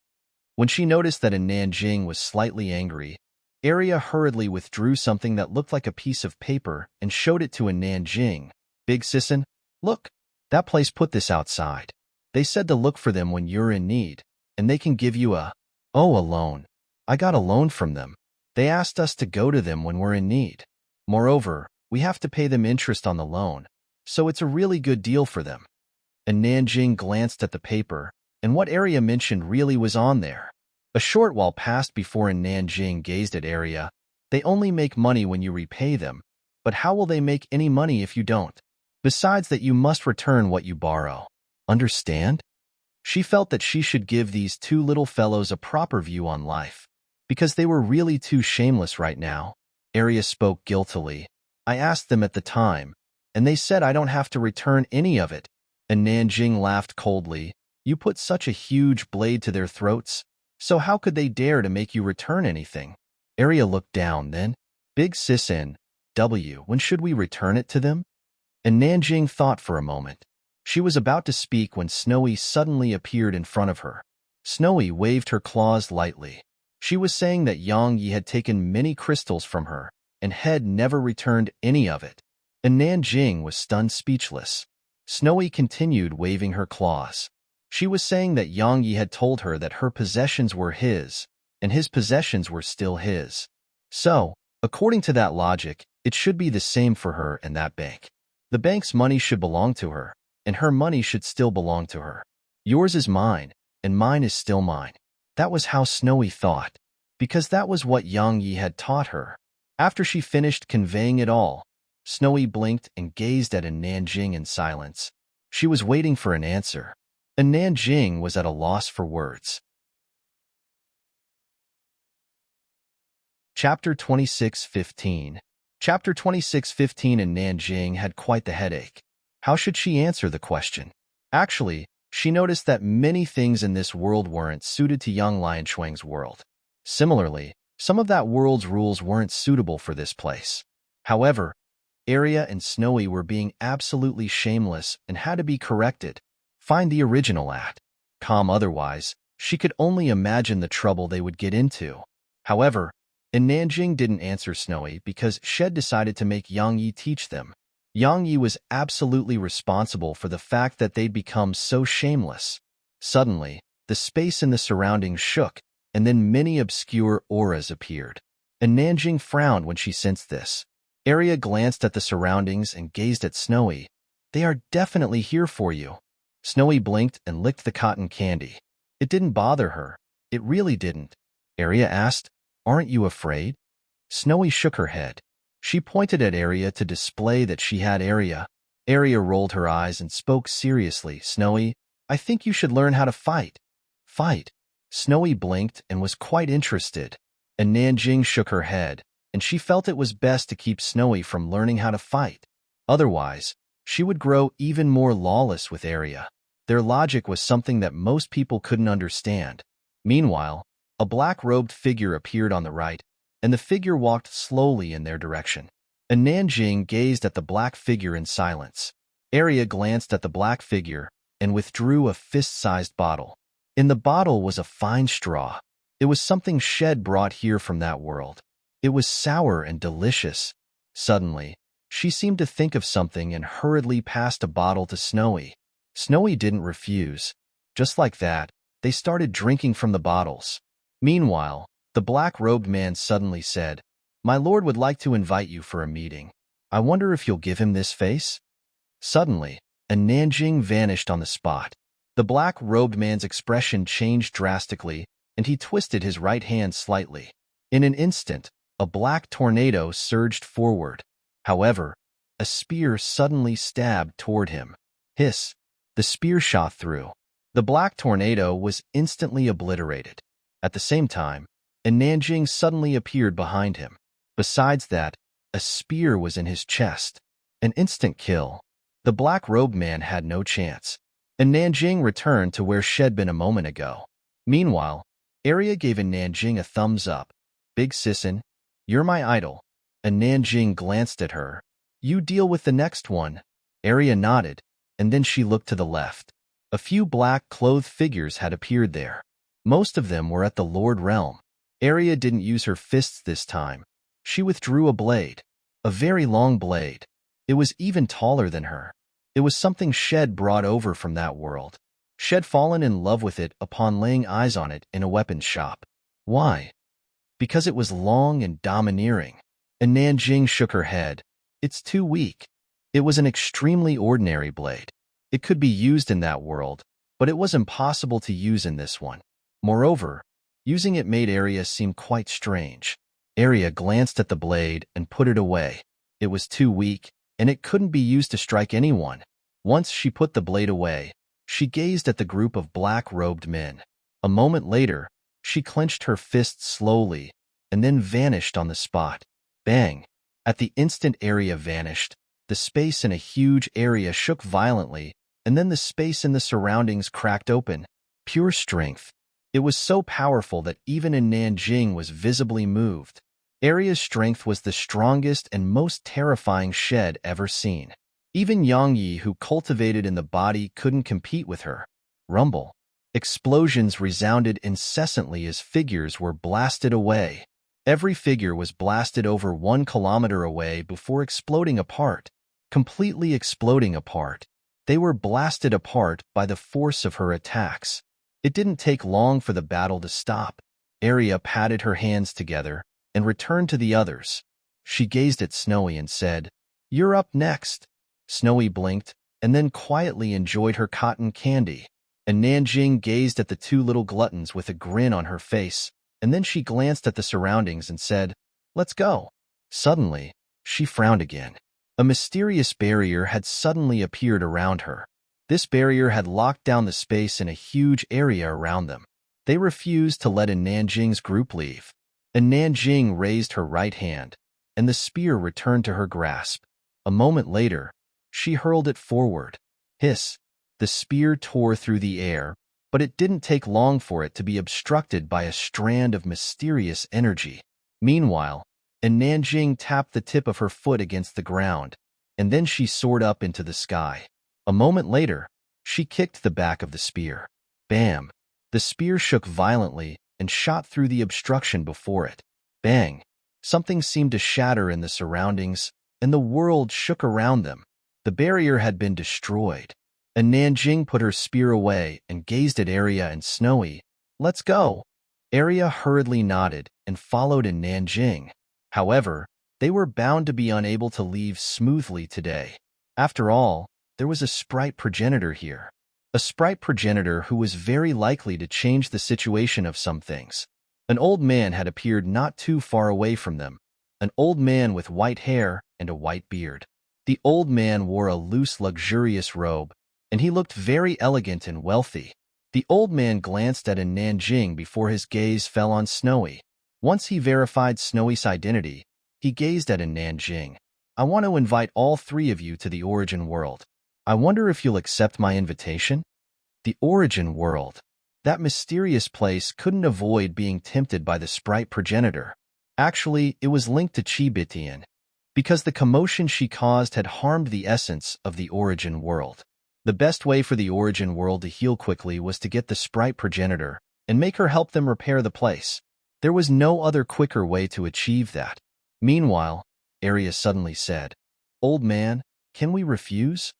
A: When she noticed that Nanjing was slightly angry, Arya hurriedly withdrew something that looked like a piece of paper and showed it to Nanjing. "Big Sisson, look. That place put this outside. They said to look for them when you're in need, and they can give you a loan. I got a loan from them. They asked us to go to them when we're in need. Moreover, we have to pay them interest on the loan, so it's a really good deal for them." And Nanjing glanced at the paper, and what Arya mentioned really was on there. A short while passed before Nanjing gazed at Arya. "They only make money when you repay them, but how will they make any money if you don't? Besides that, you must return what you borrow. Understand?" She felt that she should give these two little fellows a proper view on life, because they were really too shameless right now. Arya spoke guiltily. "I asked them at the time, and they said I don't have to return any of it." And Nanjing laughed coldly. "You put such a huge blade to their throats, so how could they dare to make you return anything?" Arya looked down, then, "Big Sis N.W., when should we return it to them?" And Nanjing thought for a moment. She was about to speak when Snowy suddenly appeared in front of her. Snowy waved her claws lightly. She was saying that Yang Yi had taken many crystals from her and had never returned any of it. And Nanjing was stunned speechless. Snowy continued waving her claws. She was saying that Yang Yi had told her that her possessions were his, and his possessions were still his. So, according to that logic, it should be the same for her and that bank. The bank's money should belong to her, and her money should still belong to her. Yours is mine, and mine is still mine. That was how Snowy thought, because that was what Yang Yi had taught her. After she finished conveying it all, Snowy blinked and gazed at Nanjing in silence. She was waiting for an answer. Nanjing was at a loss for words. Chapter 26:15. Chapter 26:15. And Nanjing had quite the headache. How should she answer the question? Actually, she noticed that many things in this world weren't suited to young Lian Shuang's world. Similarly, some of that world's rules weren't suitable for this place. However, Arya and Snowy were being absolutely shameless and had to be corrected. Find the original at com. Otherwise, she could only imagine the trouble they would get into. However, Nanjing didn't answer Snowy because Shed decided to make Yang Yi teach them. Yang Yi was absolutely responsible for the fact that they'd become so shameless. Suddenly, the space in the surroundings shook, and then many obscure auras appeared. Nanjing frowned when she sensed this. Arya glanced at the surroundings and gazed at Snowy. They are definitely here for you. Snowy blinked and licked the cotton candy. It didn't bother her. It really didn't. Arya asked, "Aren't you afraid?" Snowy shook her head. She pointed at Arya to display that she had Arya. Arya rolled her eyes and spoke seriously. "Snowy, I think you should learn how to fight." "Fight?" Snowy blinked and was quite interested. Nanjing shook her head, and she felt it was best to keep Snowy from learning how to fight. Otherwise, she would grow even more lawless with Arya. Their logic was something that most people couldn't understand. Meanwhile, a black-robed figure appeared on the right, and the figure walked slowly in their direction. Nanjing gazed at the black figure in silence. Arya glanced at the black figure and withdrew a fist-sized bottle. In the bottle was a fine straw. It was something Shed brought here from that world. It was sour and delicious. Suddenly, she seemed to think of something and hurriedly passed a bottle to Snowy. Snowy didn't refuse. Just like that, they started drinking from the bottles. Meanwhile, the black-robed man suddenly said, "My lord would like to invite you for a meeting. I wonder if you'll give him this face?" Suddenly, Nanjing vanished on the spot. The black-robed man's expression changed drastically, and he twisted his right hand slightly. In an instant, a black tornado surged forward. However, a spear suddenly stabbed toward him. Hiss! The spear shot through. The black tornado was instantly obliterated. At the same time, Nanjing suddenly appeared behind him. Besides that, a spear was in his chest. An instant kill. The black-robed man had no chance. Nanjing returned to where she'd been a moment ago. Meanwhile, Arya gave Nanjing a thumbs up. "Big Sisson, you're my idol." Nanjing glanced at her. "You deal with the next one." Arya nodded, and then she looked to the left. A few black-clothed figures had appeared there. Most of them were at the Lord Realm. Arya didn't use her fists this time. She withdrew a blade. A very long blade. It was even taller than her. It was something Shed brought over from that world. Shed fallen in love with it upon laying eyes on it in a weapons shop. Why? Because it was long and domineering. Nanjing shook her head. "It's too weak." It was an extremely ordinary blade. It could be used in that world, but it was impossible to use in this one. Moreover, using it made Arya seem quite strange. Arya glanced at the blade and put it away. It was too weak, and it couldn't be used to strike anyone. Once she put the blade away, she gazed at the group of black-robed men. A moment later, she clenched her fist slowly and then vanished on the spot. Bang! At the instant Arya vanished, the space in a huge area shook violently, and then the space in the surroundings cracked open. Pure strength. It was so powerful that even Nanjing was visibly moved. Arya's strength was the strongest and most terrifying Shed ever seen. Even Yang Yi, who cultivated in the body, couldn't compete with her. Rumble. Explosions resounded incessantly as figures were blasted away. Every figure was blasted over 1 kilometer away before exploding apart, completely exploding apart. They were blasted apart by the force of her attacks. It didn't take long for the battle to stop. Arya patted her hands together and returned to the others. She gazed at Snowy and said, "You're up next." Snowy blinked and then quietly enjoyed her cotton candy. And Nanjing gazed at the two little gluttons with a grin on her face, and then she glanced at the surroundings and said, "Let's go." Suddenly, she frowned again. A mysterious barrier had suddenly appeared around her. This barrier had locked down the space in a huge area around them. They refused to let Nanjing's group leave. And Nanjing raised her right hand, and the spear returned to her grasp. A moment later, she hurled it forward. Hiss! The spear tore through the air, but it didn't take long for it to be obstructed by a strand of mysterious energy. Meanwhile, Nanjing tapped the tip of her foot against the ground, and then she soared up into the sky. A moment later, she kicked the back of the spear. Bam! The spear shook violently and shot through the obstruction before it. Bang! Something seemed to shatter in the surroundings, and the world shook around them. The barrier had been destroyed. And Nanjing put her spear away and gazed at Arya and Snowy. "Let's go." Arya hurriedly nodded and followed in Nanjing. However, they were bound to be unable to leave smoothly today. After all, there was a sprite progenitor here. A sprite progenitor who was very likely to change the situation of some things. An old man had appeared not too far away from them. An old man with white hair and a white beard. The old man wore a loose, luxurious robe, and he looked very elegant and wealthy. The old man glanced at Nanjing before his gaze fell on Snowy. Once he verified Snowy's identity, he gazed at Nanjing. "I want to invite all three of you to the Origin World. I wonder if you'll accept my invitation?" The Origin World. That mysterious place couldn't avoid being tempted by the sprite progenitor. Actually, it was linked to Chibitian, because the commotion she caused had harmed the essence of the Origin World. The best way for the Origin World to heal quickly was to get the sprite progenitor and make her help them repair the place. There was no other quicker way to achieve that. Meanwhile, Arya suddenly said, "Old man, can we refuse?"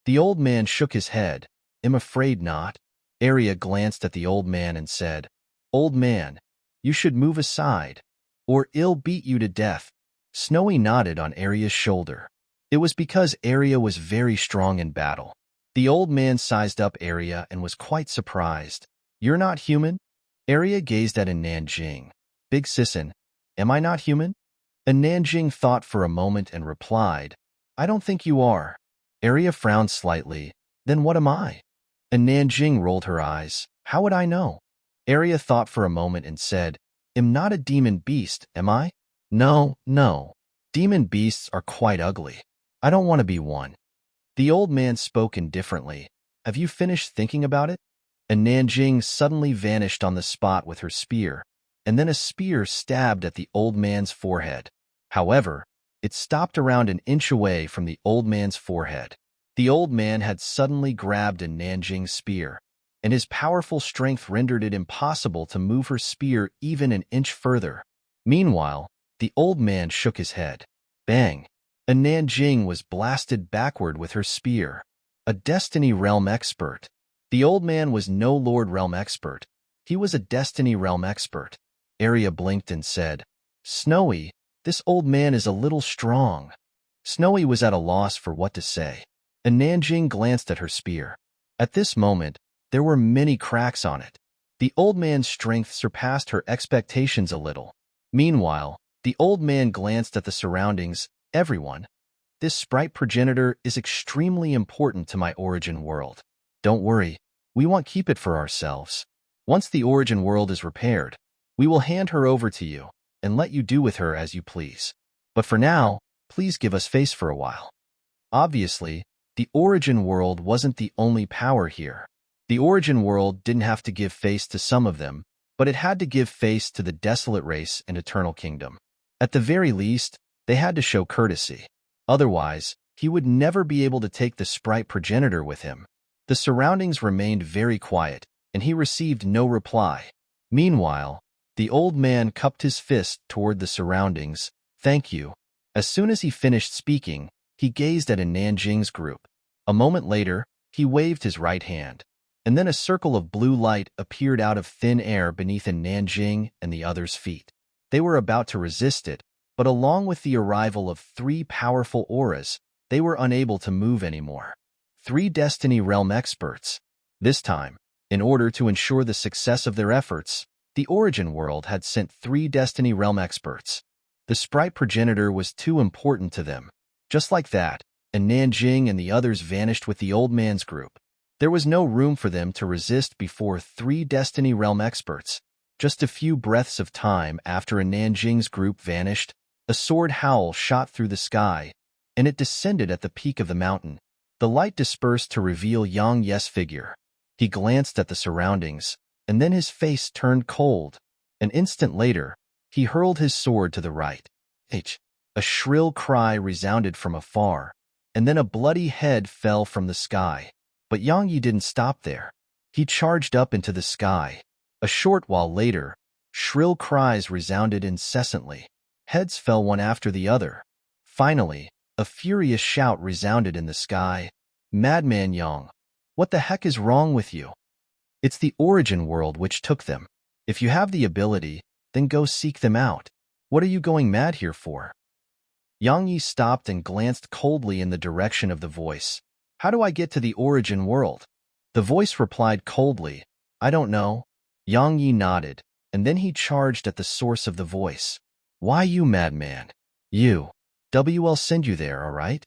A: The old man shook his head. "I'm afraid not." Arya glanced at the old man and said, "Old man, you should move aside, or I'll beat you to death." Snowy nodded on Arya's shoulder. It was because Arya was very strong in battle. The old man sized up Arya and was quite surprised. "You're not human?" Arya gazed at Nanjing. "Big Sisson, am I not human?" Nanjing thought for a moment and replied, "I don't think you are." Arya frowned slightly. "Then what am I?" Nanjing rolled her eyes. "How would I know?" Arya thought for a moment and said, "I'm not a demon beast, am I?" No. Demon beasts are quite ugly. I don't want to be one." The old man spoke indifferently. "Have you finished thinking about it?" Nanjing suddenly vanished on the spot with her spear, and then a spear stabbed at the old man's forehead. However, it stopped around an inch away from the old man's forehead. The old man had suddenly grabbed Nanjing's spear, and his powerful strength rendered it impossible to move her spear even an inch further. Meanwhile, the old man shook his head. Bang! Nanjing was blasted backward with her spear. A Destiny Realm expert. The old man was no Lord Realm expert. He was a Destiny Realm expert. Arya blinked and said, "Snowy, this old man is a little strong." Snowy was at a loss for what to say. Nanjing glanced at her spear. At this moment, there were many cracks on it. The old man's strength surpassed her expectations a little. Meanwhile, the old man glanced at the surroundings. "Everyone, this sprite progenitor is extremely important to my Origin World. Don't worry, we won't keep it for ourselves. Once the Origin World is repaired, we will hand her over to you and let you do with her as you please. But for now, please give us face for a while." Obviously, the Origin World wasn't the only power here. The Origin World didn't have to give face to some of them, but it had to give face to the Desolate Race and Eternal Kingdom. At the very least, they had to show courtesy. Otherwise, he would never be able to take the sprite progenitor with him. The surroundings remained very quiet, and he received no reply. Meanwhile, the old man cupped his fist toward the surroundings. Thank you. As soon as he finished speaking, he gazed at Nanjing's group. A moment later, he waved his right hand, and then a circle of blue light appeared out of thin air beneath Nanjing and the others' feet. They were about to resist it, but along with the arrival of 3 powerful auras, they were unable to move anymore. 3 Destiny Realm experts. This time, in order to ensure the success of their efforts, the Origin World had sent 3 Destiny Realm experts. The sprite progenitor was too important to them. Just like that, and Nanjing and the others vanished with the old man's group. There was no room for them to resist before 3 Destiny Realm experts. Just a few breaths of time after Nanjing's group vanished, a sword howl shot through the sky, and it descended at the peak of the mountain. The light dispersed to reveal Yang Ye's figure. He glanced at the surroundings, and then his face turned cold. An instant later, he hurled his sword to the right. A shrill cry resounded from afar, and then a bloody head fell from the sky. But Yang Yi didn't stop there. He charged up into the sky. A short while later, shrill cries resounded incessantly. Heads fell one after the other. Finally, a furious shout resounded in the sky. Madman Yang, what the heck is wrong with you? It's the Origin World which took them. If you have the ability, then go seek them out. What are you going mad here for? Yang Yi stopped and glanced coldly in the direction of the voice. How do I get to the Origin World? The voice replied coldly, I don't know. Yang Yi nodded, and then he charged at the source of the voice. Why you, madman? You. I'll send you there, all right?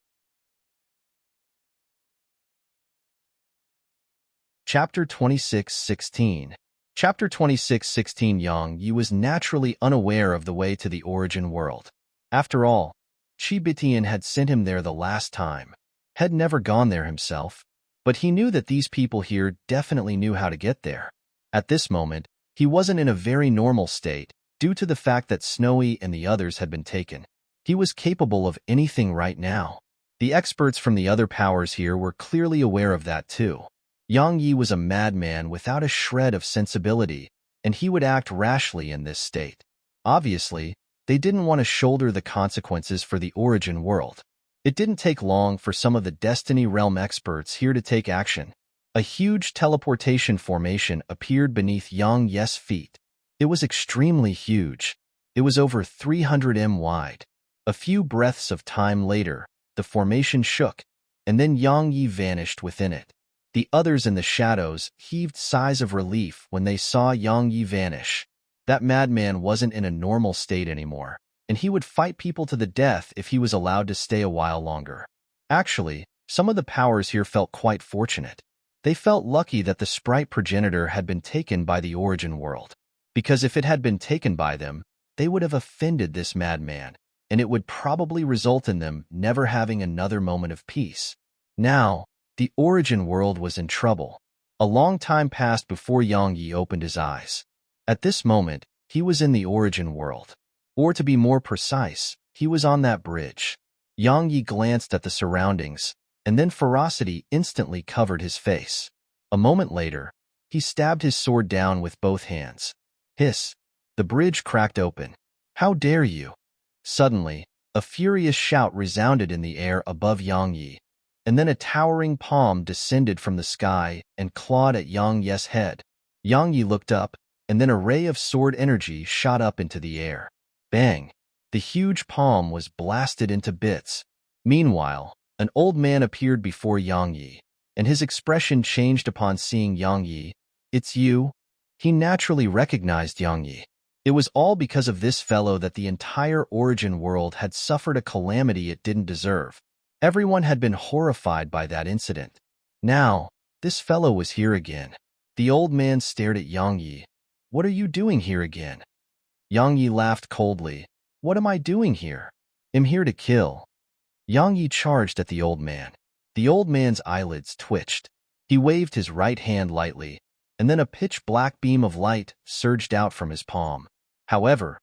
A: Chapter 26:16. Chapter 26:16. Yang Yi was naturally unaware of the way to the Origin World. After all, Qibitian had sent him there the last time. Had never gone there himself, but he knew that these people here definitely knew how to get there. At this moment, he wasn't in a very normal state, due to the fact that Snowy and the others had been taken. He was capable of anything right now. The experts from the other powers here were clearly aware of that too. Yang Yi was a madman without a shred of sensibility, and he would act rashly in this state. Obviously, they didn't want to shoulder the consequences for the Origin World. It didn't take long for some of the Destiny Realm experts here to take action. A huge teleportation formation appeared beneath Yang Ye's feet. It was extremely huge. It was over 300 m wide. A few breaths of time later, the formation shook, and then Yang Yi vanished within it. The others in the shadows heaved sighs of relief when they saw Yang Yi vanish. That madman wasn't in a normal state anymore, and he would fight people to the death if he was allowed to stay a while longer. Actually, some of the powers here felt quite fortunate. They felt lucky that the sprite progenitor had been taken by the Origin World, because if it had been taken by them, they would have offended this madman, and it would probably result in them never having another moment of peace. Now, the Origin World was in trouble. A long time passed before Yang Yi opened his eyes. At this moment, he was in the Origin World. Or to be more precise, he was on that bridge. Yang Yi glanced at the surroundings, and then ferocity instantly covered his face. A moment later, he stabbed his sword down with both hands. Hiss! The bridge cracked open. How dare you! Suddenly, a furious shout resounded in the air above Yang Yi, and then a towering palm descended from the sky and clawed at Yang Ye's head. Yang Yi looked up, and then a ray of sword energy shot up into the air. Bang! The huge palm was blasted into bits. Meanwhile, an old man appeared before Yang Yi, and his expression changed upon seeing Yang Yi. It's you? He naturally recognized Yang Yi. It was all because of this fellow that the entire Origin World had suffered a calamity it didn't deserve. Everyone had been horrified by that incident. Now, this fellow was here again. The old man stared at Yang Yi. What are you doing here again? Yang Yi laughed coldly. What am I doing here? I'm here to kill. Yang Yi charged at the old man. The old man's eyelids twitched. He waved his right hand lightly, and then a pitch-black beam of light surged out from his palm. However,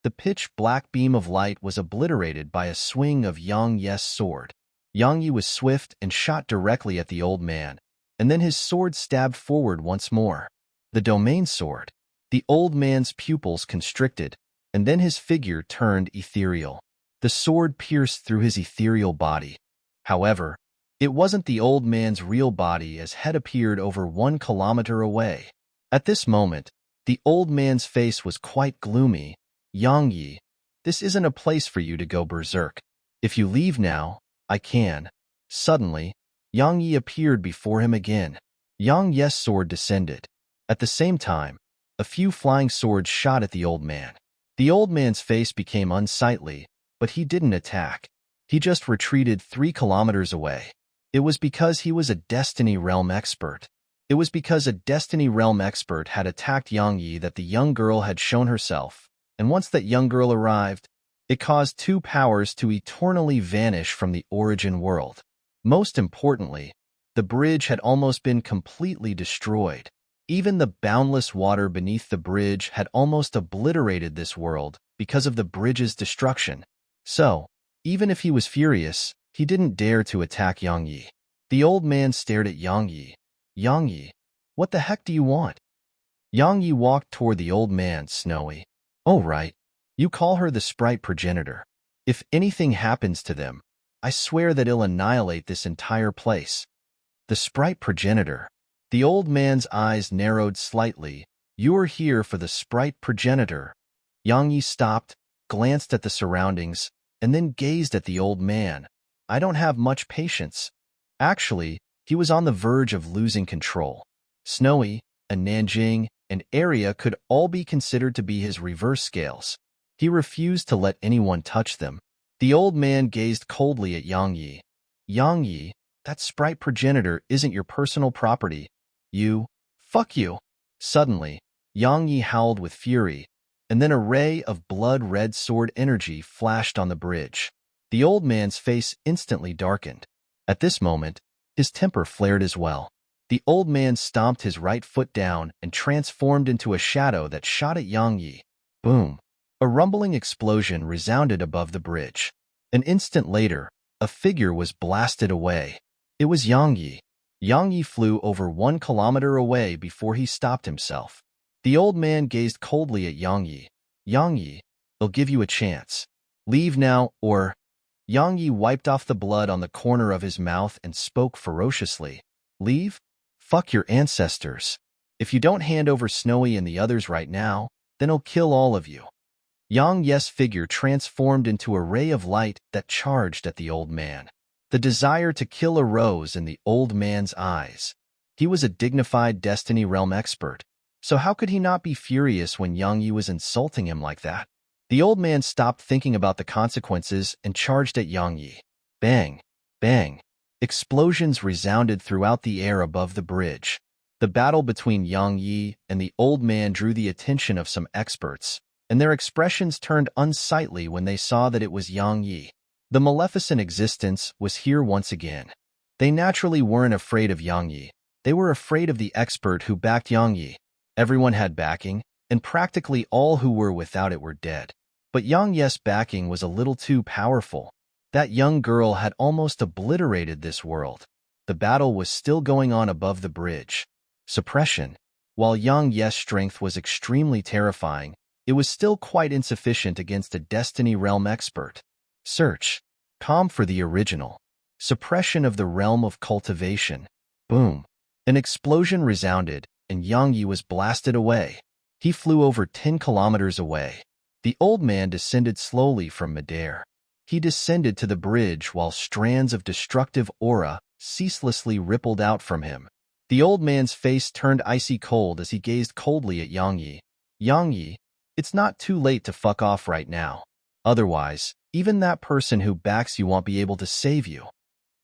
A: the pitch-black beam of light was obliterated by a swing of Yang Ye's sword. Yang Yi was swift and shot directly at the old man, and then his sword stabbed forward once more. The domain sword. The old man's pupils constricted, and then his figure turned ethereal. The sword pierced through his ethereal body. However, it wasn't the old man's real body, as head appeared over 1 kilometer away. At this moment, the old man's face was quite gloomy. Yang Yi, this isn't a place for you to go berserk. If you leave now, I can. Suddenly, Yang Yi appeared before him again. Yang Yi's sword descended. At the same time, a few flying swords shot at the old man. The old man's face became unsightly, but he didn't attack. He just retreated 3 kilometers away. It was because he was a Destiny Realm expert. It was because a Destiny Realm expert had attacked Yang Yi that the young girl had shown herself, and once that young girl arrived, it caused 2 powers to eternally vanish from the origin world. Most importantly, the bridge had almost been completely destroyed. Even the boundless water beneath the bridge had almost obliterated this world because of the bridge's destruction. So, even if he was furious, he didn't dare to attack Yang Yi. The old man stared at Yang Yi. Yang Yi, what the heck do you want? Yang Yi walked toward the old man, Snowy. Oh right, you call her the sprite progenitor. If anything happens to them, I swear that it'll annihilate this entire place. The sprite progenitor. The old man's eyes narrowed slightly. You are here for the sprite progenitor. Yang Yi stopped, glanced at the surroundings, and then gazed at the old man. I don't have much patience. Actually, he was on the verge of losing control. Snowy, and Nanjing, and Area could all be considered to be his reverse scales. He refused to let anyone touch them. The old man gazed coldly at Yang Yi. Yang Yi, that sprite progenitor isn't your personal property. Fuck you. Suddenly, Yang Yi howled with fury, and then a ray of blood-red sword energy flashed on the bridge. The old man's face instantly darkened. At this moment, his temper flared as well. The old man stomped his right foot down and transformed into a shadow that shot at Yang Yi. Boom! A rumbling explosion resounded above the bridge. An instant later, a figure was blasted away. It was Yang Yi. Yang Yi flew over 1 kilometer away before he stopped himself. The old man gazed coldly at Yang Yi. Yang Yi, they'll give you a chance. Leave now, or... Yang Yi wiped off the blood on the corner of his mouth and spoke ferociously. Leave? Fuck your ancestors. If you don't hand over Snowy and the others right now, then I'll kill all of you. Yang Yi's figure transformed into a ray of light that charged at the old man. The desire to kill arose in the old man's eyes. He was a dignified Destiny Realm expert, so how could he not be furious when Yang Yi was insulting him like that? The old man stopped thinking about the consequences and charged at Yang Yi. Bang! Bang! Explosions resounded throughout the air above the bridge. The battle between Yang Yi and the old man drew the attention of some experts, and their expressions turned unsightly when they saw that it was Yang Yi. The maleficent existence was here once again. They naturally weren't afraid of Yang Yi. They were afraid of the expert who backed Yang Yi. Everyone had backing, and practically all who were without it were dead. But Yang Yi's backing was a little too powerful. That young girl had almost obliterated this world. The battle was still going on above the bridge. Suppression. While Yang Yi's strength was extremely terrifying, it was still quite insufficient against a Destiny Realm expert. Search. Com for the original. Suppression of the realm of cultivation. Boom. An explosion resounded, and Yang Yi was blasted away. He flew over 10 kilometers away. The old man descended slowly from midair. He descended to the bridge while strands of destructive aura ceaselessly rippled out from him. The old man's face turned icy cold as he gazed coldly at Yang Yi. Yang Yi, it's not too late to fuck off right now. Otherwise, even that person who backs you won't be able to save you.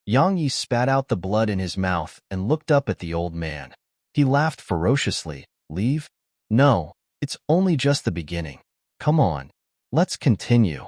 A: Yang Yi spat out the blood in his mouth and looked up at the old man. He laughed ferociously. Leave? No, it's only just the beginning. Come on, let's continue.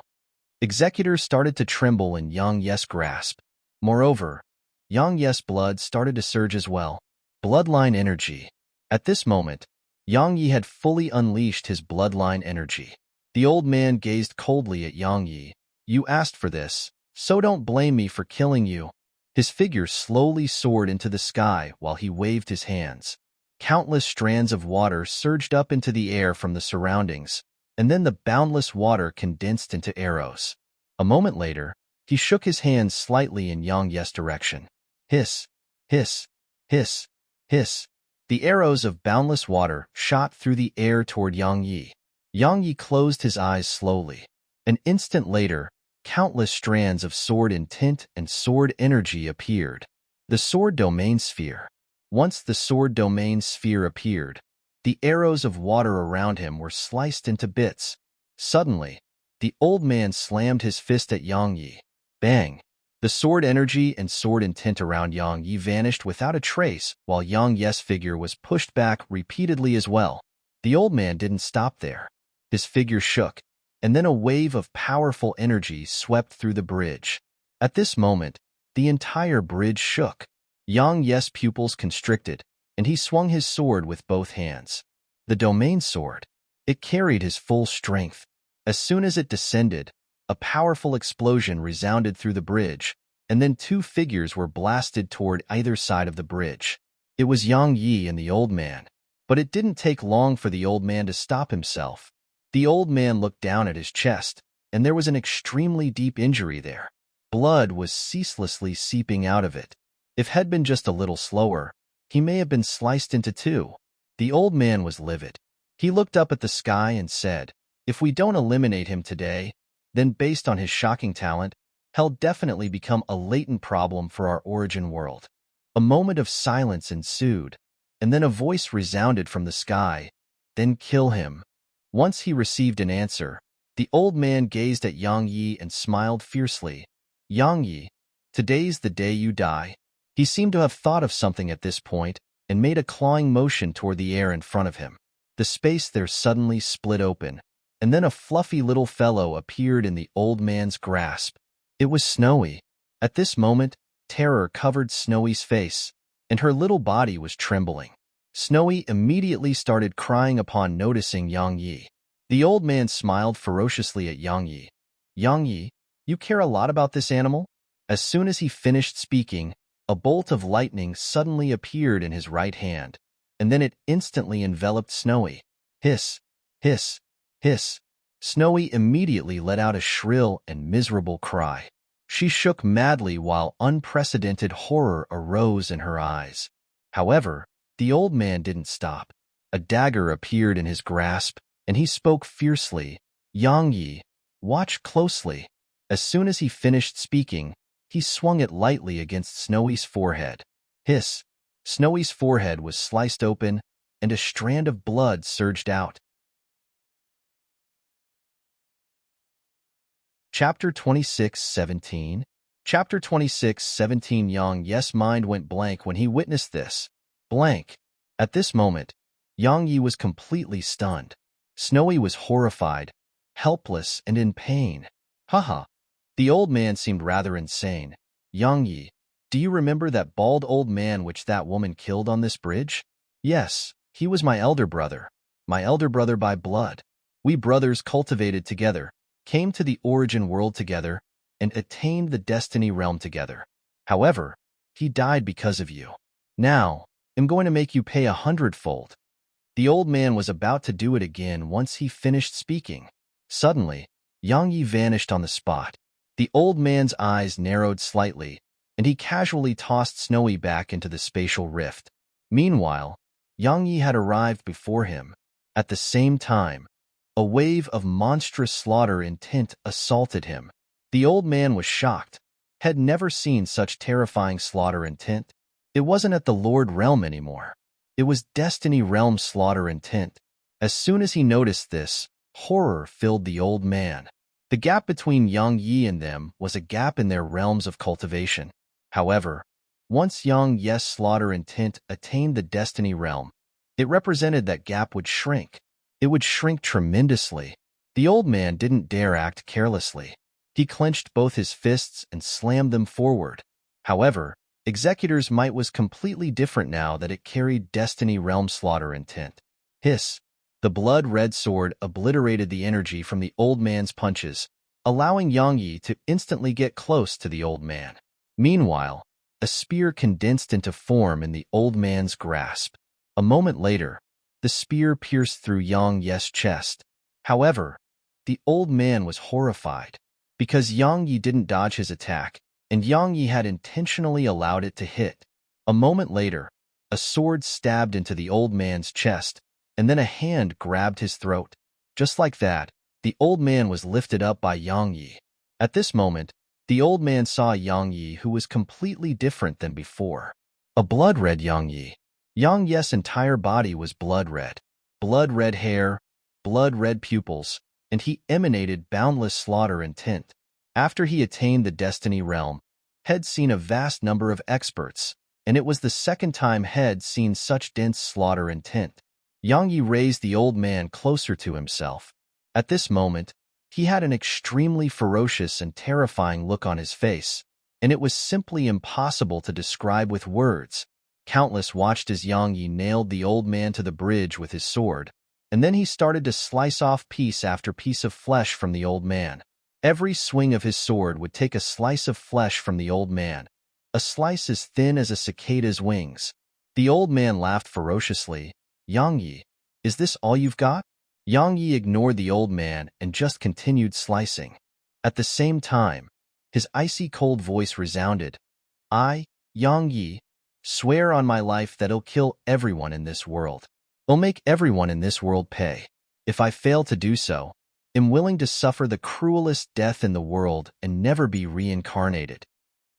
A: Executors started to tremble in Yang Yi's grasp. Moreover, Yang Yi's blood started to surge as well. Bloodline energy. At this moment, Yang Yi had fully unleashed his bloodline energy. The old man gazed coldly at Yang Yi. You asked for this, so don't blame me for killing you. His figure slowly soared into the sky while he waved his hands. Countless strands of water surged up into the air from the surroundings, and then the boundless water condensed into arrows. A moment later, he shook his hands slightly in Yang Ye's direction. Hiss, hiss, hiss, hiss. The arrows of boundless water shot through the air toward Yang Yi. Yang Yi closed his eyes slowly. An instant later, countless strands of sword intent and sword energy appeared. The sword domain sphere. Once the sword domain sphere appeared, the arrows of water around him were sliced into bits. Suddenly, the old man slammed his fist at Yang Yi. Bang! The sword energy and sword intent around Yang Yi vanished without a trace, while Yang Yi's figure was pushed back repeatedly as well. The old man didn't stop there. His figure shook, and then a wave of powerful energy swept through the bridge. At this moment, the entire bridge shook. Yang Yi's pupils constricted, and he swung his sword with both hands. The domain sword. It carried his full strength. As soon as it descended, a powerful explosion resounded through the bridge, and then two figures were blasted toward either side of the bridge. It was Yang Yi and the old man, but it didn't take long for the old man to stop himself. The old man looked down at his chest, and there was an extremely deep injury there. Blood was ceaselessly seeping out of it. If had been just a little slower, he may have been sliced into two. The old man was livid. He looked up at the sky and said, "If we don't eliminate him today, then based on his shocking talent, he'll definitely become a latent problem for our origin world." A moment of silence ensued, and then a voice resounded from the sky, "Then kill him." Once he received an answer, the old man gazed at Yang Yi and smiled fiercely. "Yang Yi, today's the day you die." He seemed to have thought of something at this point and made a clawing motion toward the air in front of him. The space there suddenly split open, and then a fluffy little fellow appeared in the old man's grasp. It was Snowy. At this moment, terror covered Snowy's face, and her little body was trembling. Snowy immediately started crying upon noticing Yang Yi. The old man smiled ferociously at Yang Yi. "Yang Yi, you care a lot about this animal?" As soon as he finished speaking, a bolt of lightning suddenly appeared in his right hand, and then it instantly enveloped Snowy. Hiss, hiss, hiss. Snowy immediately let out a shrill and miserable cry. She shook madly while unprecedented horror arose in her eyes. However, the old man didn't stop. A dagger appeared in his grasp, and he spoke fiercely. "Yang Yi, watch closely." As soon as he finished speaking, he swung it lightly against Snowy's forehead. Hiss! Snowy's forehead was sliced open, and a strand of blood surged out. Chapter 26:17. Chapter 26:17. Yang Yi's mind went blank when he witnessed this. Blank. At this moment, Yang Yi was completely stunned. Snowy was horrified, helpless, and in pain. Haha. The old man seemed rather insane. "Yang Yi, do you remember that bald old man which that woman killed on this bridge?" "Yes, he was my elder brother by blood. We brothers cultivated together, came to the origin world together, and attained the destiny realm together. However, he died because of you. Now, I'm going to make you pay 100-fold. The old man was about to do it again once he finished speaking. Suddenly, Yang Yi vanished on the spot. The old man's eyes narrowed slightly, and he casually tossed Snowy back into the spatial rift. Meanwhile, Yang Yi had arrived before him. At the same time, a wave of monstrous slaughter intent assaulted him. The old man was shocked, had never seen such terrifying slaughter intent. It wasn't at the Lord Realm anymore. It was Destiny Realm slaughter intent. As soon as he noticed this, horror filled the old man. The gap between Yang Yi and them was a gap in their realms of cultivation. However, once Yang Yi's slaughter intent attained the Destiny Realm, it represented that gap would shrink. It would shrink tremendously. The old man didn't dare act carelessly. He clenched both his fists and slammed them forward. However, Executor's might was completely different now that it carried Destiny Realm slaughter intent. Hiss! The blood-red sword obliterated the energy from the old man's punches, allowing Yang Yi to instantly get close to the old man. Meanwhile, a spear condensed into form in the old man's grasp. A moment later, the spear pierced through Yang Yi's chest. However, the old man was horrified, because Yang Yi didn't dodge his attack, and Yang Yi had intentionally allowed it to hit. A moment later, a sword stabbed into the old man's chest, and then a hand grabbed his throat. Just like that, the old man was lifted up by Yang Yi. At this moment, the old man saw Yang Yi, who was completely different than before. A blood-red Yang Yi. Yang Yi's entire body was blood-red. Blood-red hair, blood-red pupils, and he emanated boundless slaughter intent. After he attained the Destiny Realm, had seen a vast number of experts, and it was the second time had seen such dense slaughter intent. Yang Yi raised the old man closer to himself. At this moment, he had an extremely ferocious and terrifying look on his face, and it was simply impossible to describe with words. Countless watched as Yang Yi nailed the old man to the bridge with his sword, and then he started to slice off piece after piece of flesh from the old man. Every swing of his sword would take a slice of flesh from the old man, a slice as thin as a cicada's wings. The old man laughed ferociously. Yang Yi, is this all you've got? Yang Yi ignored the old man and just continued slicing. At the same time, his icy cold voice resounded. I, Yang Yi, swear on my life that I'll kill everyone in this world. I'll make everyone in this world pay. If I fail to do so, I'm willing to suffer the cruelest death in the world and never be reincarnated.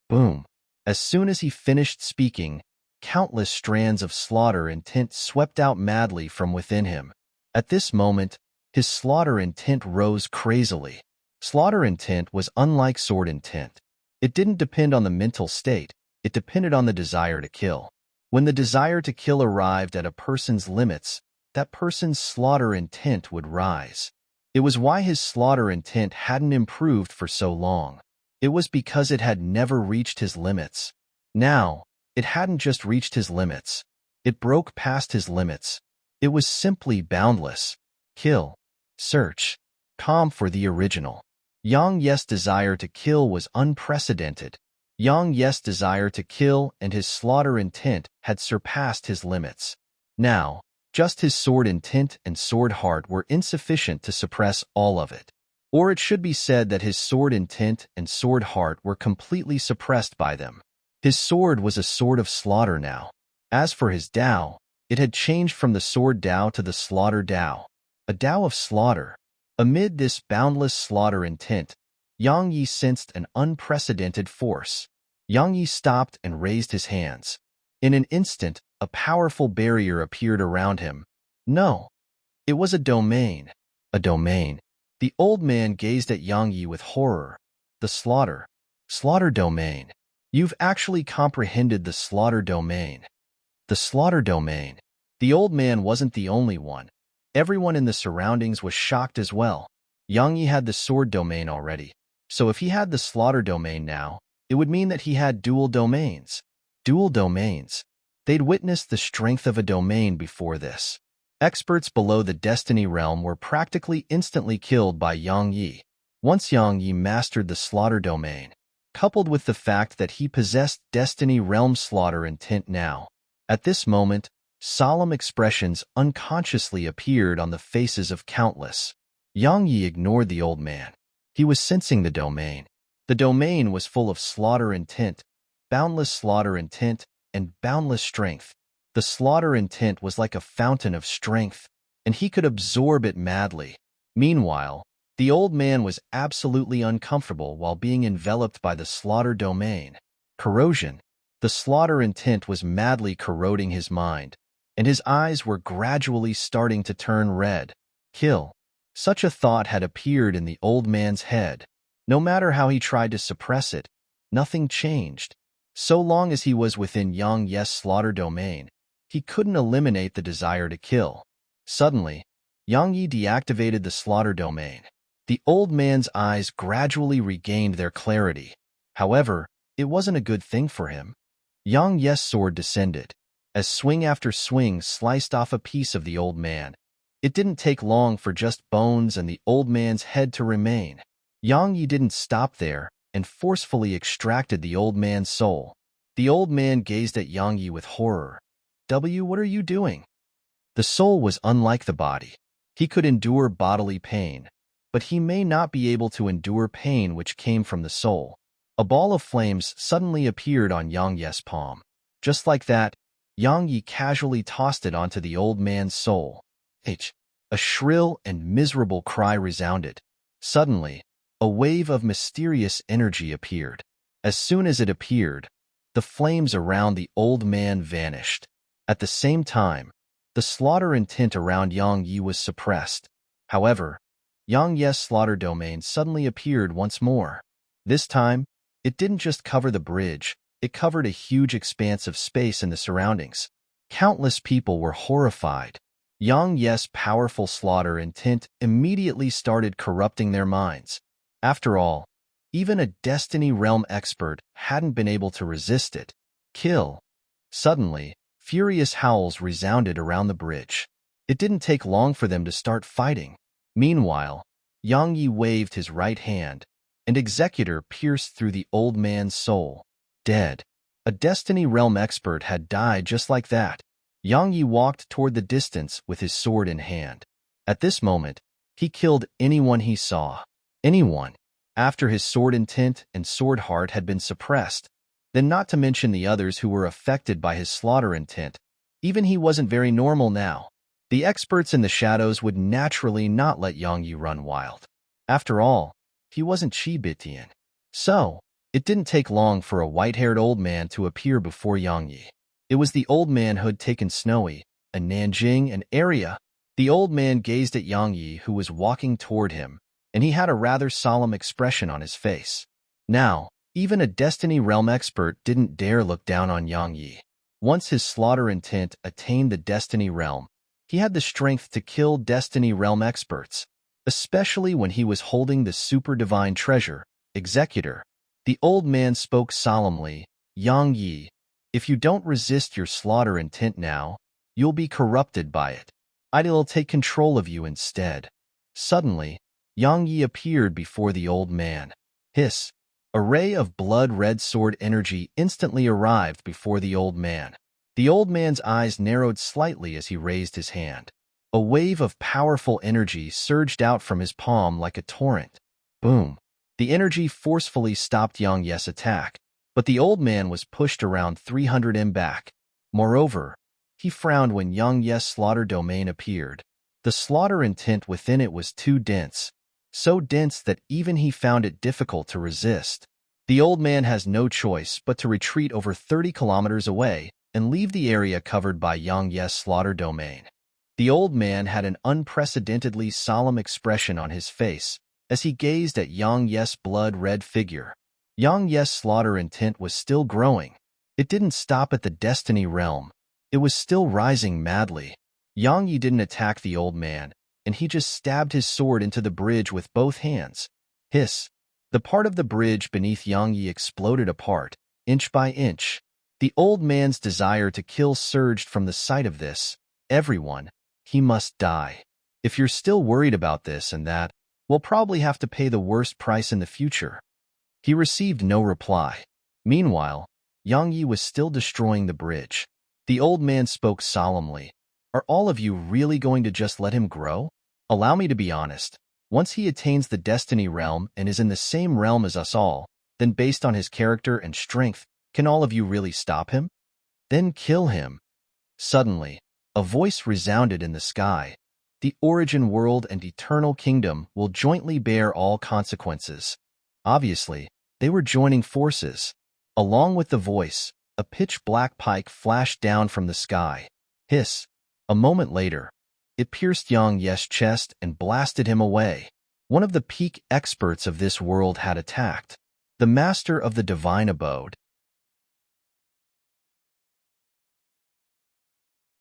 A: Boom. As soon as he finished speaking, countless strands of slaughter intent swept out madly from within him. At this moment, his slaughter intent rose crazily. Slaughter intent was unlike sword intent. It didn't depend on the mental state, it depended on the desire to kill. When the desire to kill arrived at a person's limits, that person's slaughter intent would rise. It was why his slaughter intent hadn't improved for so long. It was because it had never reached his limits. Now, it hadn't just reached his limits. It broke past his limits. It was simply boundless. Kill. Search. Calm for the original. Yang Yi's desire to kill was unprecedented. Yang Yi's desire to kill and his slaughter intent had surpassed his limits. Now, just his sword intent and sword heart were insufficient to suppress all of it. Or it should be said that his sword intent and sword heart were completely suppressed by them. His sword was a sword of slaughter now. As for his Tao, it had changed from the sword Tao to the slaughter Tao. A Tao of slaughter. Amid this boundless slaughter intent, Yang Yi sensed an unprecedented force. Yang Yi stopped and raised his hands. In an instant, a powerful barrier appeared around him. No, it was a domain. A domain. The old man gazed at Yang Yi with horror. The slaughter. Slaughter domain. You've actually comprehended the slaughter domain. The slaughter domain. The old man wasn't the only one. Everyone in the surroundings was shocked as well. Yang Yi had the sword domain already, so if he had the slaughter domain now, it would mean that he had dual domains. Dual domains. They'd witnessed the strength of a domain before this. Experts below the Destiny Realm were practically instantly killed by Yang Yi. Once Yang Yi mastered the slaughter domain, coupled with the fact that he possessed Destiny Realm slaughter intent now. At this moment, solemn expressions unconsciously appeared on the faces of countless. Yang Yi ignored the old man. He was sensing the domain. The domain was full of slaughter intent, boundless slaughter intent, and boundless strength. The slaughter intent was like a fountain of strength, and he could absorb it madly. Meanwhile, the old man was absolutely uncomfortable while being enveloped by the slaughter domain. Corrosion. The slaughter intent was madly corroding his mind, and his eyes were gradually starting to turn red. Kill. Such a thought had appeared in the old man's head. No matter how he tried to suppress it, nothing changed. So long as he was within Yang Yi's slaughter domain, he couldn't eliminate the desire to kill. Suddenly, Yang Yi deactivated the slaughter domain. The old man's eyes gradually regained their clarity. However, it wasn't a good thing for him. Yang Yi's sword descended. As swing after swing sliced off a piece of the old man, it didn't take long for just bones and the old man's head to remain. Yang Yi didn't stop there and forcefully extracted the old man's soul. The old man gazed at Yang Yi with horror. What are you doing? The soul was unlike the body. He could endure bodily pain, but he may not be able to endure pain which came from the soul. A ball of flames suddenly appeared on Yang Ye's palm. Just like that, Yang Yi casually tossed it onto the old man's soul. A shrill and miserable cry resounded. Suddenly, a wave of mysterious energy appeared. As soon as it appeared, the flames around the old man vanished. At the same time, the slaughter intent around Yang Yi was suppressed. However, Yang Ye's slaughter domain suddenly appeared once more. This time, it didn't just cover the bridge, it covered a huge expanse of space in the surroundings. Countless people were horrified. Yang Ye's powerful slaughter intent immediately started corrupting their minds. After all, even a Destiny Realm expert hadn't been able to resist it. Kill. Suddenly, furious howls resounded around the bridge. It didn't take long for them to start fighting. Meanwhile, Yang Yi waved his right hand, and Executor pierced through the old man's soul. Dead. A Destiny Realm expert had died just like that. Yang Yi walked toward the distance with his sword in hand. At this moment, he killed anyone he saw. Anyone. After his sword intent and sword heart had been suppressed, then not to mention the others who were affected by his slaughter intent, even he wasn't very normal now. The experts in the shadows would naturally not let Yang Yi run wild. After all, he wasn't Qibitian. So, it didn't take long for a white-haired old man to appear before Yang Yi. It was the old man who had taken Snowy, a Nanjing, and area. The old man gazed at Yang Yi, who was walking toward him, and he had a rather solemn expression on his face. Now, even a Destiny Realm expert didn't dare look down on Yang Yi. Once his slaughter intent attained the Destiny Realm, he had the strength to kill Destiny Realm experts, especially when he was holding the super divine treasure, Executor. The old man spoke solemnly, Yang Yi, if you don't resist your slaughter intent now, you'll be corrupted by it. I'll take control of you instead. Suddenly, Yang Yi appeared before the old man. Hiss. A ray of blood-red sword energy instantly arrived before the old man. The old man's eyes narrowed slightly as he raised his hand. A wave of powerful energy surged out from his palm like a torrent. Boom. The energy forcefully stopped Yang Ye's attack, but the old man was pushed around 300 m back. Moreover, he frowned when Yang Ye's slaughter domain appeared. The slaughter intent within it was too dense, so dense that even he found it difficult to resist. The old man has no choice but to retreat over 30 kilometers away and leave the area covered by Yang Ye's slaughter domain. The old man had an unprecedentedly solemn expression on his face as he gazed at Yang Ye's blood-red figure. Yang Ye's slaughter intent was still growing. It didn't stop at the Destiny Realm. It was still rising madly. Yang Yi didn't attack the old man, and he just stabbed his sword into the bridge with both hands. Hiss. The part of the bridge beneath Yang Yi exploded apart, inch by inch. The old man's desire to kill surged from the sight of this. Everyone, he must die. If you're still worried about this and that, we'll probably have to pay the worst price in the future. He received no reply. Meanwhile, Yang Yi was still destroying the bridge. The old man spoke solemnly. Are all of you really going to just let him grow? Allow me to be honest. Once he attains the Destiny Realm and is in the same realm as us all, then based on his character and strength, can all of you really stop him? Then kill him. Suddenly, a voice resounded in the sky. The origin world and eternal kingdom will jointly bear all consequences. Obviously, they were joining forces. Along with the voice, a pitch-black pike flashed down from the sky. Hiss. A moment later, it pierced Yang Ye's chest and blasted him away. One of the peak experts of this world had attacked. The master of the divine abode.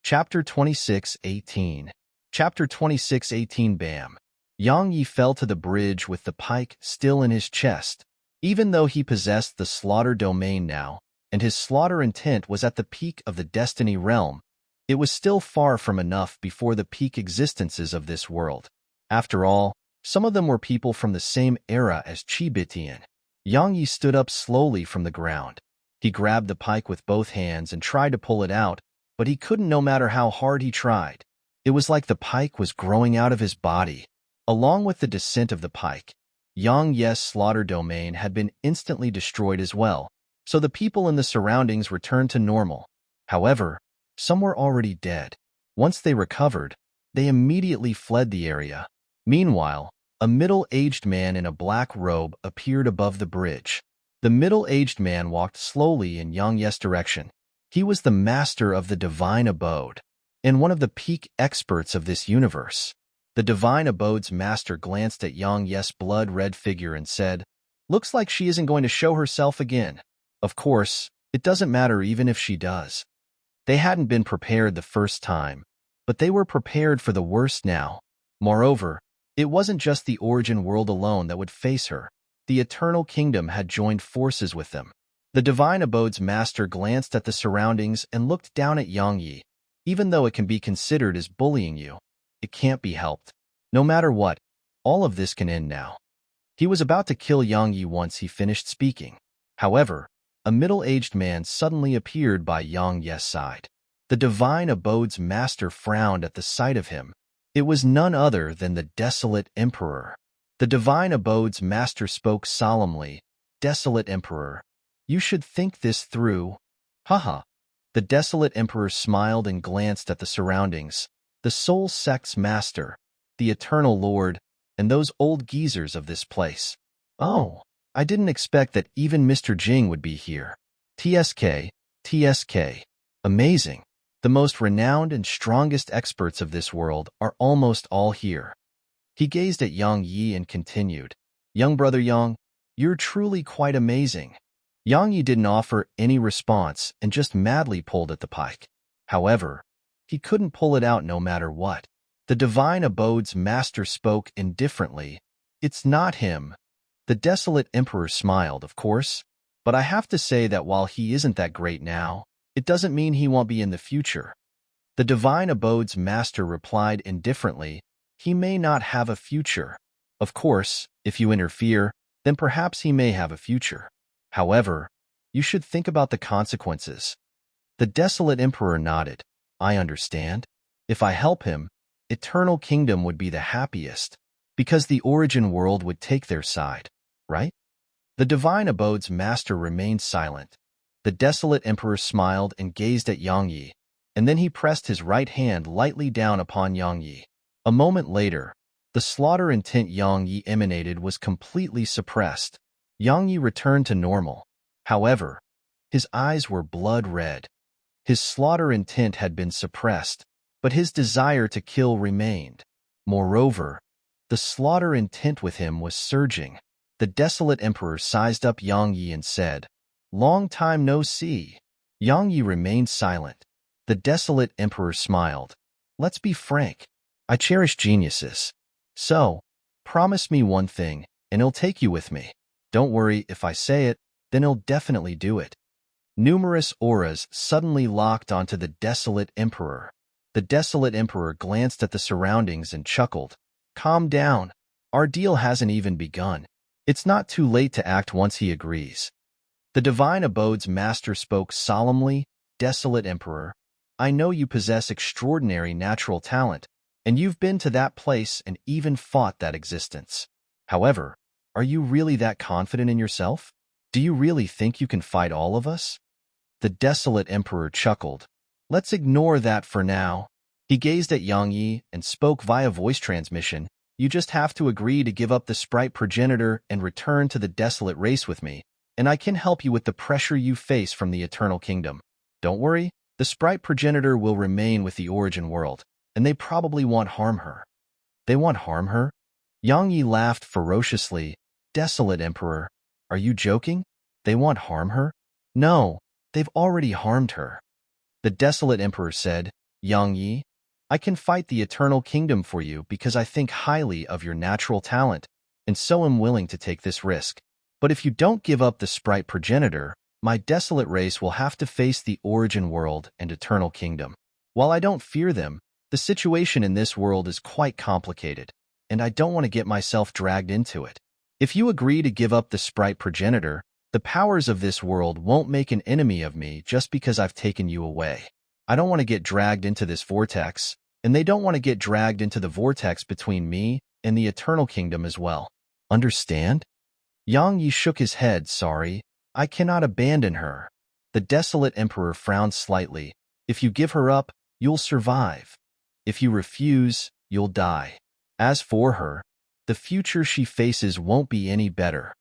A: Chapter 26:18. Chapter 26:18. Bam. Yang Yi fell to the bridge with the pike still in his chest. Even though he possessed the slaughter domain now, and his slaughter intent was at the peak of the Destiny Realm, it was still far from enough before the peak existences of this world. After all, some of them were people from the same era as Qibitian. Yang Yi stood up slowly from the ground. He grabbed the pike with both hands and tried to pull it out, but he couldn't no matter how hard he tried. It was like the pike was growing out of his body. Along with the descent of the pike, Yang Ye's slaughter domain had been instantly destroyed as well, so the people in the surroundings returned to normal. However, some were already dead. Once they recovered, they immediately fled the area. Meanwhile, a middle-aged man in a black robe appeared above the bridge. The middle-aged man walked slowly in Yang Ye's direction. He was the master of the divine abode, and one of the peak experts of this universe. The divine abode's master glanced at Yang Ye's blood-red figure and said, "Looks like she isn't going to show herself again." Of course, it doesn't matter even if she does. They hadn't been prepared the first time, but they were prepared for the worst now. Moreover, it wasn't just the origin world alone that would face her. The Eternal Kingdom had joined forces with them. The divine abode's master glanced at the surroundings and looked down at Yang Yi. Even though it can be considered as bullying you, it can't be helped. No matter what, all of this can end now. He was about to kill Yang Yi once he finished speaking. However, a middle-aged man suddenly appeared by Yang Ye's side. The divine abode's master frowned at the sight of him. It was none other than the desolate emperor. The divine abode's master spoke solemnly, "Desolate emperor, you should think this through." Haha. The desolate emperor smiled and glanced at the surroundings. The soul sect's master, the eternal lord, and those old geezers of this place. Oh, I didn't expect that even Mr. Jing would be here. TSK, TSK. Amazing. The most renowned and strongest experts of this world are almost all here. He gazed at Yang Yi and continued, "Young brother Yang, you're truly quite amazing." Yang Yi didn't offer any response and just madly pulled at the pike. However, he couldn't pull it out no matter what. The divine abode's master spoke indifferently. "It's not him." The desolate emperor smiled, of course, but I have to say that while he isn't that great now, it doesn't mean he won't be in the future. The divine abode's master replied indifferently, "He may not have a future. Of course, if you interfere, then perhaps he may have a future. However, you should think about the consequences." The desolate emperor nodded. "I understand. If I help him, Eternal Kingdom would be the happiest, because the origin world would take their side, right?" The divine abode's master remained silent. The desolate emperor smiled and gazed at Yang Yi, and then he pressed his right hand lightly down upon Yang Yi. A moment later, the slaughter intent Yang Yi emanated was completely suppressed. Yang Yi returned to normal. However, his eyes were blood red. His slaughter intent had been suppressed, but his desire to kill remained. Moreover, the slaughter intent with him was surging. The desolate emperor sized up Yang Yi and said, "Long time no see." Yang Yi remained silent. The desolate emperor smiled. "Let's be frank. I cherish geniuses. So, promise me one thing, and I'll take you with me. Don't worry, if I say it, then I'll definitely do it." Numerous auras suddenly locked onto the desolate emperor. The desolate emperor glanced at the surroundings and chuckled. "Calm down. Our deal hasn't even begun. It's not too late to act once he agrees." The divine abode's master spoke solemnly, "Desolate emperor, I know you possess extraordinary natural talent, and you've been to that place and even fought that existence. However, are you really that confident in yourself? Do you really think you can fight all of us?" The desolate emperor chuckled. "Let's ignore that for now." He gazed at Yang Yi and spoke via voice transmission. "You just have to agree to give up the sprite progenitor and return to the desolate race with me, and I can help you with the pressure you face from the Eternal Kingdom. Don't worry, the sprite progenitor will remain with the origin world, and they probably won't harm her." "They won't harm her?" Yang Yi laughed ferociously. "Desolate emperor, are you joking? They won't harm her?" "No, they've already harmed her." The desolate emperor said, "Yang Yi, I can fight the Eternal Kingdom for you because I think highly of your natural talent, and so am willing to take this risk. But if you don't give up the sprite progenitor, my desolate race will have to face the origin world and Eternal Kingdom. While I don't fear them, the situation in this world is quite complicated, and I don't want to get myself dragged into it. If you agree to give up the sprite progenitor, the powers of this world won't make an enemy of me just because I've taken you away." I don't want to get dragged into this vortex, and they don't want to get dragged into the vortex between me and the Eternal Kingdom as well. Understand? Yang Yi shook his head. Sorry, I cannot abandon her. The desolate emperor frowned slightly. If you give her up, you'll survive. If you refuse, you'll die. As for her, the future she faces won't be any better.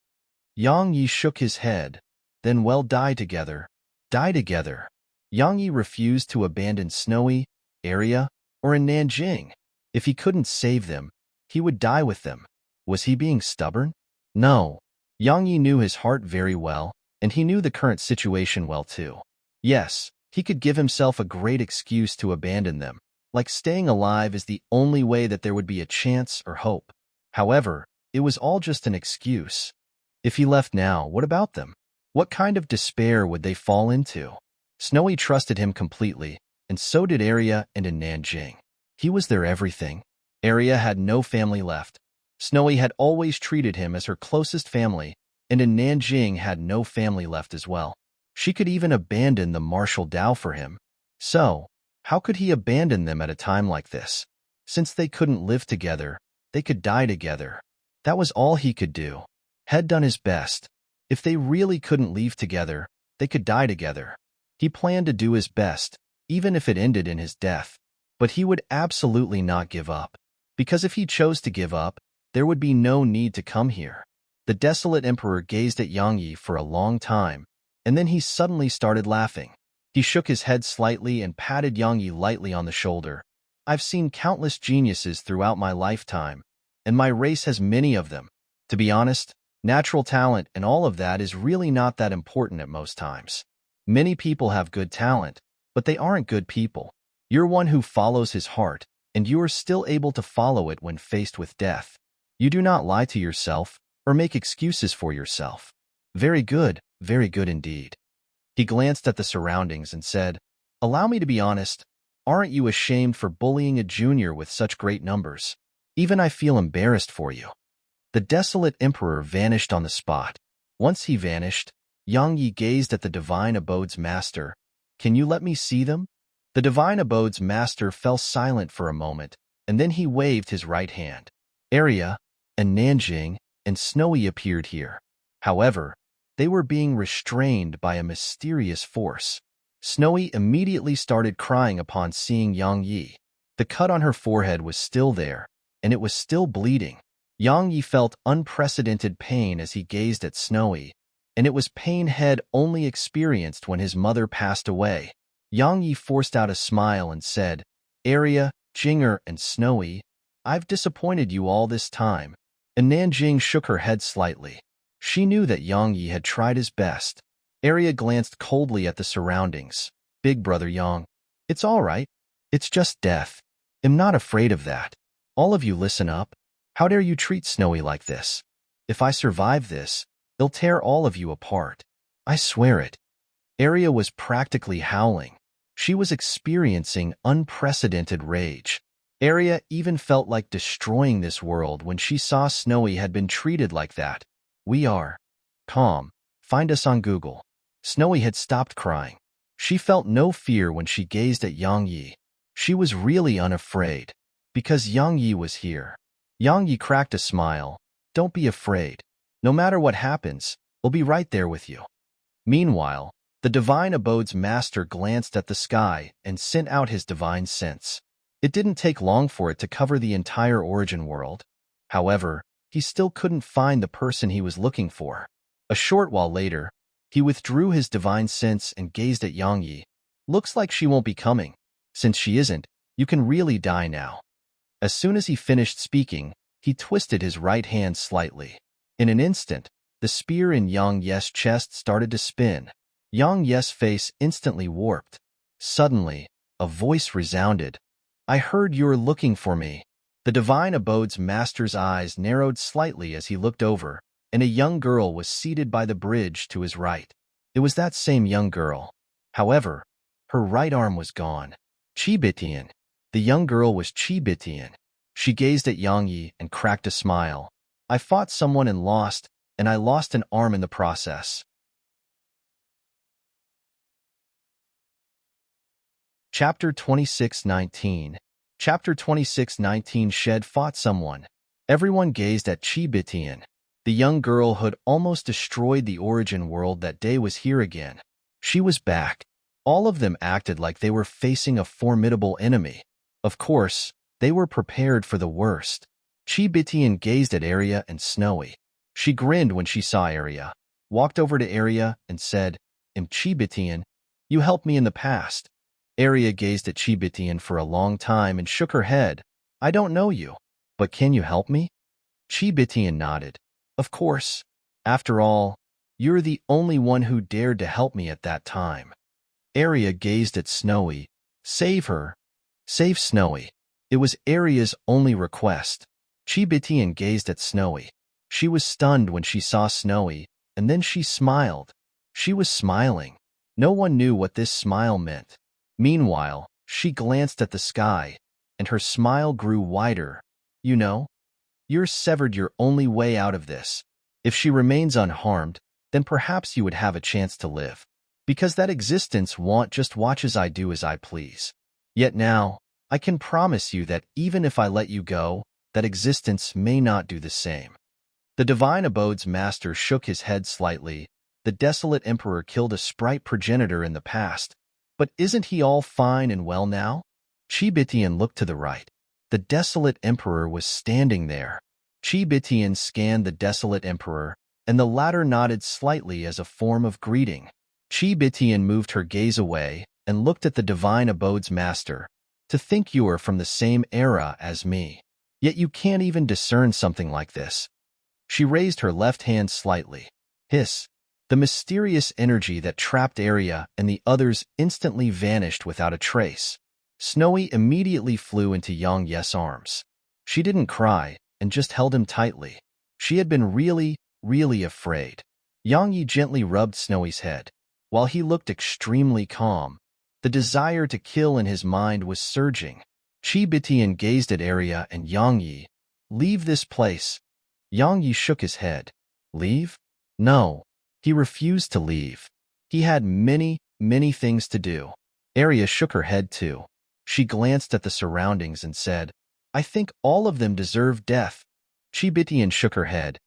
A: Yang Yi shook his head. Then we'll die together. Die together. Yang Yi refused to abandon Snowy, Area, or in Nanjing. If he couldn't save them, he would die with them. Was he being stubborn? No. Yang Yi knew his heart very well, and he knew the current situation well too. Yes, he could give himself a great excuse to abandon them, like staying alive is the only way that there would be a chance or hope. However, it was all just an excuse. If he left now, what about them? What kind of despair would they fall into? Snowy trusted him completely, and so did Area and in Nanjing. He was their everything. Area had no family left. Snowy had always treated him as her closest family, and in Nanjing had no family left as well. She could even abandon the martial Dao for him. So, how could he abandon them at a time like this? Since they couldn't live together, they could die together. That was all he could do. Had done his best. If they really couldn't leave together, they could die together. He planned to do his best, even if it ended in his death. But he would absolutely not give up. Because if he chose to give up, there would be no need to come here. The desolate emperor gazed at Yang Yi for a long time, and then he suddenly started laughing. He shook his head slightly and patted Yang Yi lightly on the shoulder. I've seen countless geniuses throughout my lifetime, and my race has many of them. To be honest, natural talent and all of that is really not that important at most times. Many people have good talent, but they aren't good people. You're one who follows his heart, and you are still able to follow it when faced with death. You do not lie to yourself or make excuses for yourself. Very good indeed. He glanced at the surroundings and said, Allow me to be honest, aren't you ashamed for bullying a junior with such great numbers? Even I feel embarrassed for you. The desolate emperor vanished on the spot. Once he vanished, Yang Yi gazed at the divine abode's master. Can you let me see them? The divine abode's master fell silent for a moment, and then he waved his right hand. Area, and Nanjing, and Snowy appeared here. However, they were being restrained by a mysterious force. Snowy immediately started crying upon seeing Yang Yi. The cut on her forehead was still there, and it was still bleeding. Yang Yi felt unprecedented pain as he gazed at Snowy, and it was pain Head only experienced when his mother passed away. Yang Yi forced out a smile and said, Area, Jinger, and Snowy, I've disappointed you all this time. And Nanjing shook her head slightly. She knew that Yang Yi had tried his best. Area glanced coldly at the surroundings. Big brother Yang, it's all right. It's just death. I'm not afraid of that. All of you listen up. How dare you treat Snowy like this? If I survive this, they'll tear all of you apart. I swear it. Area was practically howling. She was experiencing unprecedented rage. Area even felt like destroying this world when she saw Snowy had been treated like that. We are calm. Find us on Google. Snowy had stopped crying. She felt no fear when she gazed at Yang Yi. She was really unafraid, because Yang Yi was here. Yang Yi cracked a smile. Don't be afraid. No matter what happens, we'll be right there with you. Meanwhile, the divine abode's master glanced at the sky and sent out his divine sense. It didn't take long for it to cover the entire origin world. However, he still couldn't find the person he was looking for. A short while later, he withdrew his divine sense and gazed at Yang Yi. Looks like she won't be coming. Since she isn't, you can really die now. As soon as he finished speaking, he twisted his right hand slightly. In an instant, the spear in Yang Yi's chest started to spin. Yang Yi's face instantly warped. Suddenly, a voice resounded. I heard you're looking for me. The divine abode's master's eyes narrowed slightly as he looked over, and a young girl was seated by the bridge to his right. It was that same young girl. However, her right arm was gone. Chibitian. The young girl was Chibitian. She gazed at Yang Yi and cracked a smile. I fought someone and lost, and I lost an arm in the process. Chapter 26:19. Chapter 26:19. Shed fought someone. Everyone gazed at Chi-Bitian. The young girl who had almost destroyed the origin world that day was here again. She was back. All of them acted like they were facing a formidable enemy. Of course, they were prepared for the worst. Chi-Bitian gazed at Arya and Snowy. She grinned when she saw Arya, walked over to Arya and said, Chi-Bitian, you helped me in the past. Arya gazed at Chi-Bitian for a long time and shook her head. I don't know you, but can you help me? Chi-Bitian nodded. Of course. After all, you're the only one who dared to help me at that time. Arya gazed at Snowy. Save her. Save Snowy. It was Arya's only request. Chi-Bitian gazed at Snowy. She was stunned when she saw Snowy, and then she smiled. She was smiling. No one knew what this smile meant. Meanwhile, she glanced at the sky, and her smile grew wider. You know, you're severed your only way out of this. If she remains unharmed, then perhaps you would have a chance to live. Because that existence won't just watch as I do as I please. Yet now, I can promise you that even if I let you go, that existence may not do the same. The Divine Abode's master shook his head slightly. The desolate emperor killed a sprite progenitor in the past. But isn't he all fine and well now? Chi-Bitian looked to the right. The desolate emperor was standing there. Chi-Bitian scanned the desolate emperor, and the latter nodded slightly as a form of greeting. Chi-Bitian moved her gaze away and looked at the Divine Abode's master. To think you are from the same era as me. Yet you can't even discern something like this. She raised her left hand slightly. Hiss. The mysterious energy that trapped Arya and the others instantly vanished without a trace. Snowy immediately flew into Yang Ye's arms. She didn't cry and just held him tightly. She had been really afraid. Yang Yi gently rubbed Snowy's head. While he looked extremely calm, the desire to kill in his mind was surging. Chi-Bitian gazed at Arya and Yang Yi. Leave this place. Yang Yi shook his head. Leave? No. He refused to leave. He had many things to do. Arya shook her head too. She glanced at the surroundings and said, I think all of them deserve death. Chi-Bitian shook her head.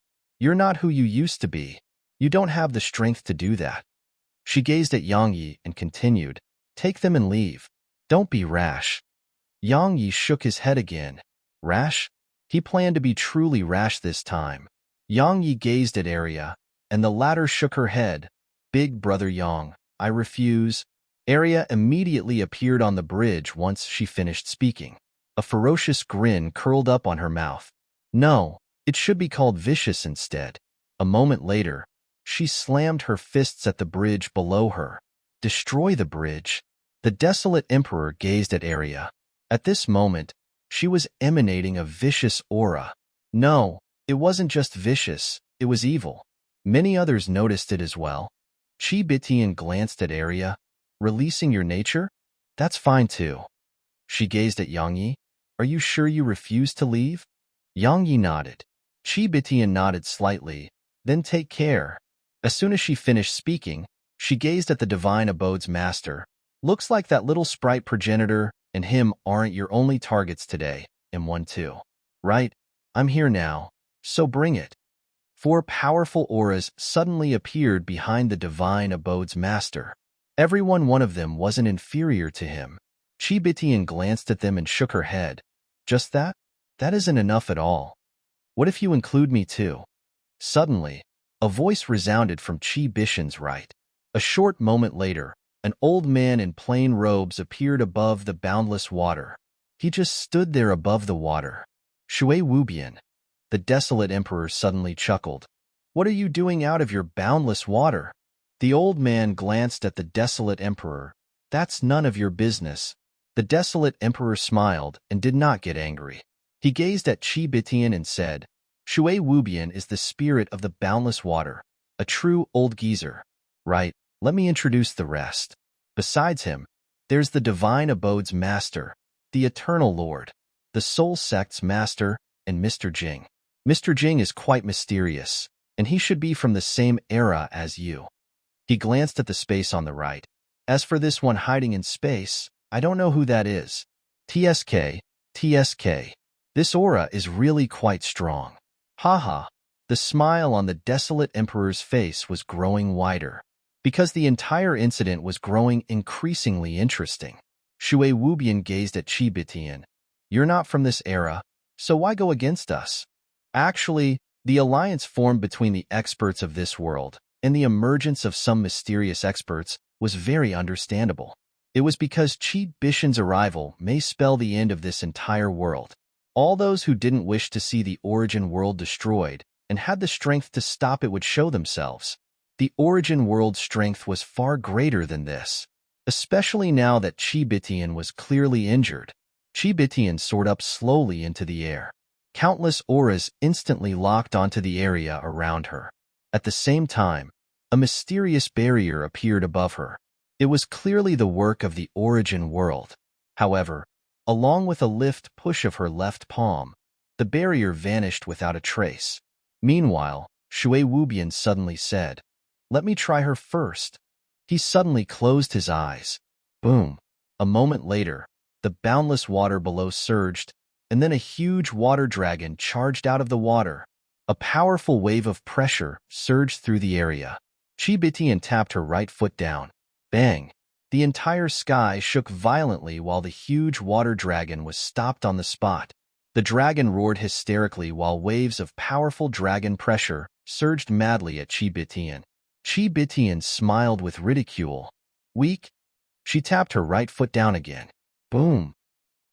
A: You're not who you used to be. You don't have the strength to do that. She gazed at Yang Yi and continued, Take them and leave. Don't be rash. Yang Yi shook his head again. Rash? He planned to be truly rash this time. Yang Yi gazed at Arya, and the latter shook her head. Big brother Yang, I refuse. Arya immediately appeared on the bridge once she finished speaking. A ferocious grin curled up on her mouth. No, it should be called vicious instead. A moment later, she slammed her fists at the bridge below her. Destroy the bridge. The desolate emperor gazed at Arya. At this moment, she was emanating a vicious aura. No, it wasn't just vicious, it was evil. Many others noticed it as well. Chi-Bitian glanced at Arya. Releasing your nature? That's fine too. She gazed at Yang Yi. Are you sure you refuse to leave? Yang Yi nodded. Chi-Bitian nodded slightly. Then take care. As soon as she finished speaking, she gazed at the Divine Abode's master. Looks like that little sprite progenitor and him aren't your only targets today, M1 too. Right? I'm here now, so bring it. 4 powerful auras suddenly appeared behind the Divine Abode's master. Every one of them wasn't inferior to him. Chi-Bitian glanced at them and shook her head. Just that? That isn't enough at all. What if you include me too? Suddenly, a voice resounded from Chi-Bitian's right. A short moment later, an old man in plain robes appeared above the boundless water. He just stood there above the water. Shui Wubian. The desolate emperor suddenly chuckled. What are you doing out of your boundless water? The old man glanced at the desolate emperor. That's none of your business. The desolate emperor smiled and did not get angry. He gazed at Chi-Bitian and said, Shui Wubian is the spirit of the boundless water, a true old geezer. Right, let me introduce the rest. Besides him, there's the Divine Abode's master, the Eternal Lord, the Soul Sect's master, and Mr. Jing. Mr. Jing is quite mysterious, and he should be from the same era as you. He glanced at the space on the right. As for this one hiding in space, I don't know who that is. TSK, TSK. This aura is really quite strong. Haha. The smile on the desolate emperor's face was growing wider, because the entire incident was growing increasingly interesting. Shui Wubian gazed at Qi Bitian. You're not from this era, so why go against us? Actually, the alliance formed between the experts of this world and the emergence of some mysterious experts was very understandable. It was because Qi Bishan's arrival may spell the end of this entire world. All those who didn't wish to see the origin world destroyed and had the strength to stop it would show themselves. The origin world's strength was far greater than this, especially now that Qi Bitian was clearly injured. Qi Bitian soared up slowly into the air. Countless auras instantly locked onto the area around her. At the same time, a mysterious barrier appeared above her. It was clearly the work of the origin world. However, along with a lift push of her left palm, the barrier vanished without a trace. Meanwhile, Shui Wubian suddenly said, "Let me try her first." He suddenly closed his eyes. Boom. A moment later, the boundless water below surged, and then a huge water dragon charged out of the water. A powerful wave of pressure surged through the area. Qi Bitian tapped her right foot down. Bang! The entire sky shook violently while the huge water dragon was stopped on the spot. The dragon roared hysterically while waves of powerful dragon pressure surged madly at Qi Bitian. Qi Bitian smiled with ridicule. Weak? She tapped her right foot down again. Boom!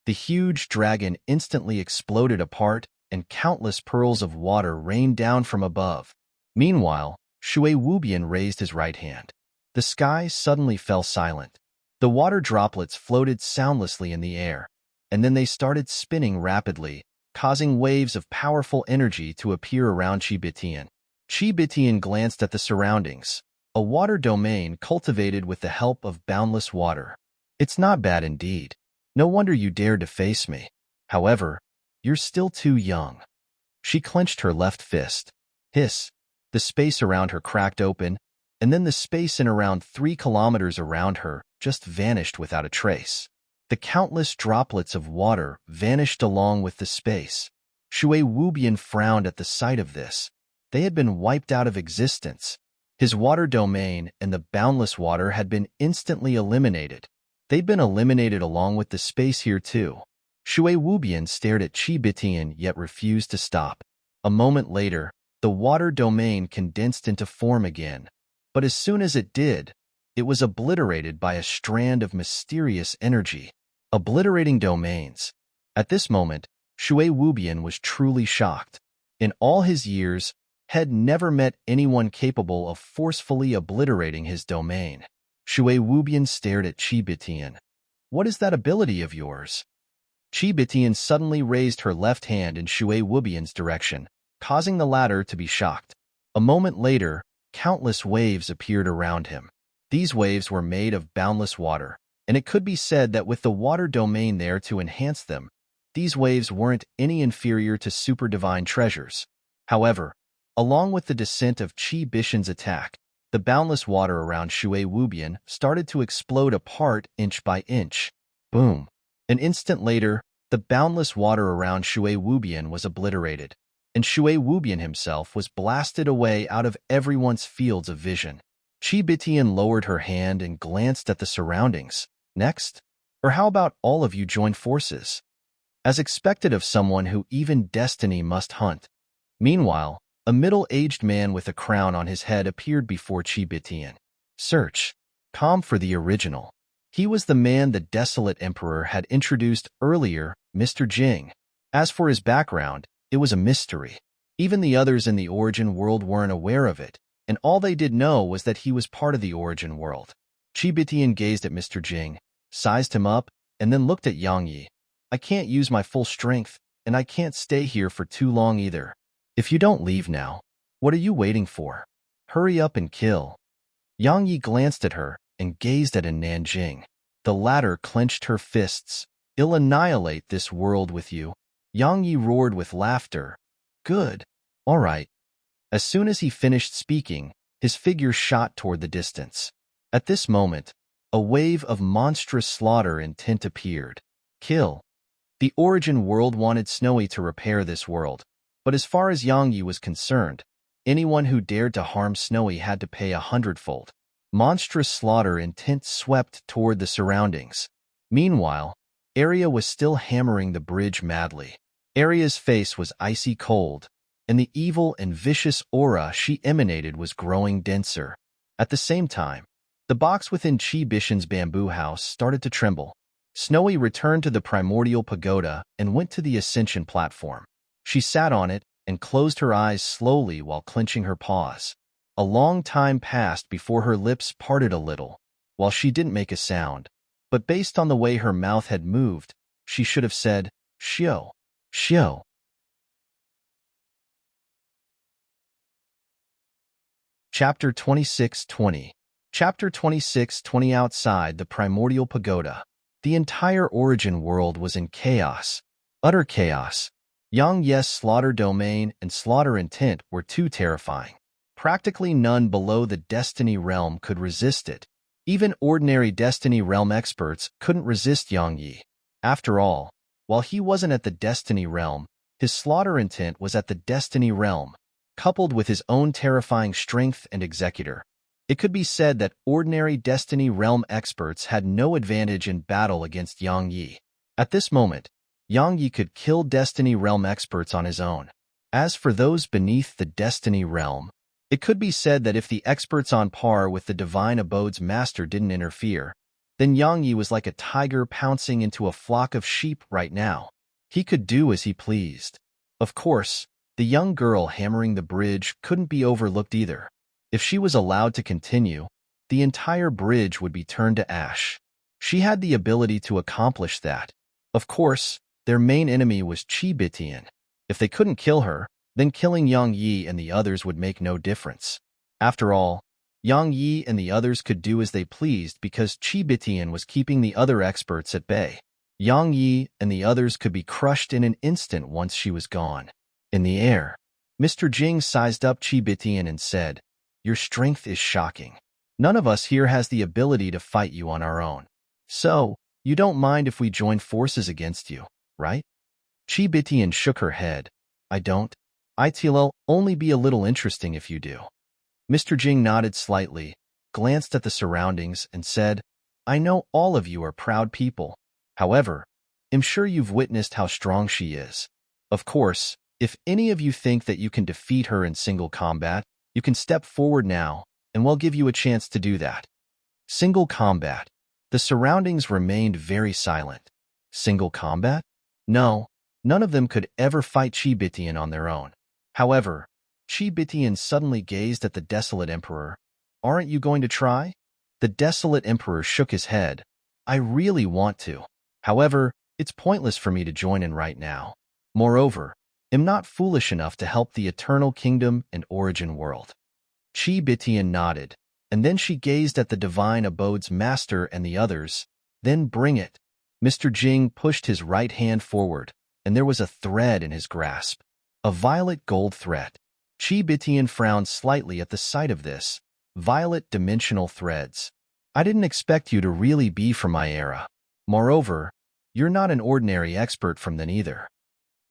A: The huge dragon instantly exploded apart, and countless pearls of water rained down from above. Meanwhile, Shui Wubian raised his right hand. The sky suddenly fell silent. The water droplets floated soundlessly in the air, and then they started spinning rapidly, causing waves of powerful energy to appear around Qi Bitian. Qi Bitian glanced at the surroundings, a water domain cultivated with the help of boundless water. It's not bad indeed. No wonder you dared to face me. However, you're still too young. She clenched her left fist. Hiss. The space around her cracked open, and then the space in around 3 kilometers around her just vanished without a trace. The countless droplets of water vanished along with the space. Shui Wubian frowned at the sight of this. They had been wiped out of existence. His water domain and the boundless water had been instantly eliminated. They'd been eliminated along with the space here too. Shui Wubian stared at Qi Bitian yet refused to stop. A moment later, the water domain condensed into form again. But as soon as it did, it was obliterated by a strand of mysterious energy. Obliterating domains. At this moment, Shui Wubian was truly shocked. In all his years, had never met anyone capable of forcefully obliterating his domain. Shui Wubian stared at Qi Bitian. What is that ability of yours? Qi Bitian suddenly raised her left hand in Shui Wubian's direction, causing the latter to be shocked. A moment later, countless waves appeared around him. These waves were made of boundless water, and it could be said that with the water domain there to enhance them, these waves weren't any inferior to super divine treasures. However, along with the descent of Qi Bishan's attack, the boundless water around Shui Wubian started to explode apart inch by inch. Boom! An instant later, the boundless water around Shui Wubian was obliterated, and Shui Wubian himself was blasted away out of everyone's fields of vision. Qi Bitian lowered her hand and glanced at the surroundings. Next? Or how about all of you join forces? As expected of someone who even destiny must hunt. Meanwhile, a middle-aged man with a crown on his head appeared before Qi Bitian. Search. Com for the original. He was the man the desolate emperor had introduced earlier, Mr. Jing. As for his background, it was a mystery. Even the others in the origin world weren't aware of it, and all they did know was that he was part of the origin world. Qi Bitian gazed at Mr. Jing, sized him up, and then looked at Yang Yi. I can't use my full strength, and I can't stay here for too long either. If you don't leave now, what are you waiting for? Hurry up and kill. Yang Yi glanced at her and gazed at Nanjing. The latter clenched her fists. I'll annihilate this world with you. Yang Yi roared with laughter. Good. All right. As soon as he finished speaking, his figure shot toward the distance. At this moment, A wave of monstrous slaughter intent appeared. Kill. The origin world wanted Snowy to repair this world, but as far as Yang Yi was concerned, anyone who dared to harm Snowy had to pay 100-fold. Monstrous slaughter intent swept toward the surroundings. Meanwhile, Arya was still hammering the bridge madly. Arya's face was icy cold, and the evil and vicious aura she emanated was growing denser. At the same time, the box within Qi Bishan's bamboo house started to tremble. Snowy returned to the primordial pagoda and went to the ascension platform. She sat on it and closed her eyes slowly while clenching her paws. A long time passed before her lips parted a little, while she didn't make a sound. But based on the way her mouth had moved, she should have said, "Xiao, Xiao." Chapter 26:20. Chapter 26:20. Outside the primordial pagoda, the entire origin world was in chaos. Utter chaos. Yang Ye's slaughter domain and slaughter intent were too terrifying. Practically none below the Destiny realm could resist it. Even ordinary Destiny realm experts couldn't resist Yang Yi. After all, while he wasn't at the Destiny realm, his slaughter intent was at the Destiny realm, coupled with his own terrifying strength and executor. It could be said that ordinary Destiny realm experts had no advantage in battle against Yang Yi. At this moment, Yang Yi could kill Destiny realm experts on his own. As for those beneath the Destiny realm, it could be said that if the experts on par with the Divine Abode's master didn't interfere, then Yang Yi was like a tiger pouncing into a flock of sheep right now. He could do as he pleased. Of course, the young girl hammering the bridge couldn't be overlooked either. If she was allowed to continue, the entire bridge would be turned to ash. She had the ability to accomplish that. Of course, their main enemy was Qi Bitian. If they couldn't kill her, then killing Yang Yi and the others would make no difference. After all, Yang Yi and the others could do as they pleased because Qi Bitian was keeping the other experts at bay. Yang Yi and the others could be crushed in an instant once she was gone. In the air, Mr. Jing sized up Qi Bitian and said, "Your strength is shocking. None of us here has the ability to fight you on our own. So, you don't mind if we join forces against you, right?" Qi Bitian shook her head. "I don't. It'll only be a little interesting if you do." Mr. Jing nodded slightly, glanced at the surroundings, and said, "I know all of you are proud people. However, I'm sure you've witnessed how strong she is. Of course, if any of you think that you can defeat her in single combat, you can step forward now, and we'll give you a chance to do that." Single combat. The surroundings remained very silent. Single combat? No, none of them could ever fight Qi Bitian on their own. However, Qi Bitian suddenly gazed at the desolate emperor. "Aren't you going to try?" The desolate emperor shook his head. "I really want to. However, it's pointless for me to join in right now. Moreover, I'm not foolish enough to help the Eternal Kingdom and Origin World." Qi Bitian nodded, and then she gazed at the Divine Abode's master and the others. "Then bring it." Mr. Jing pushed his right hand forward, and there was a thread in his grasp. A violet gold thread. Qi Bitian frowned slightly at the sight of this. Violet dimensional threads. "I didn't expect you to really be from my era. Moreover, you're not an ordinary expert from then either."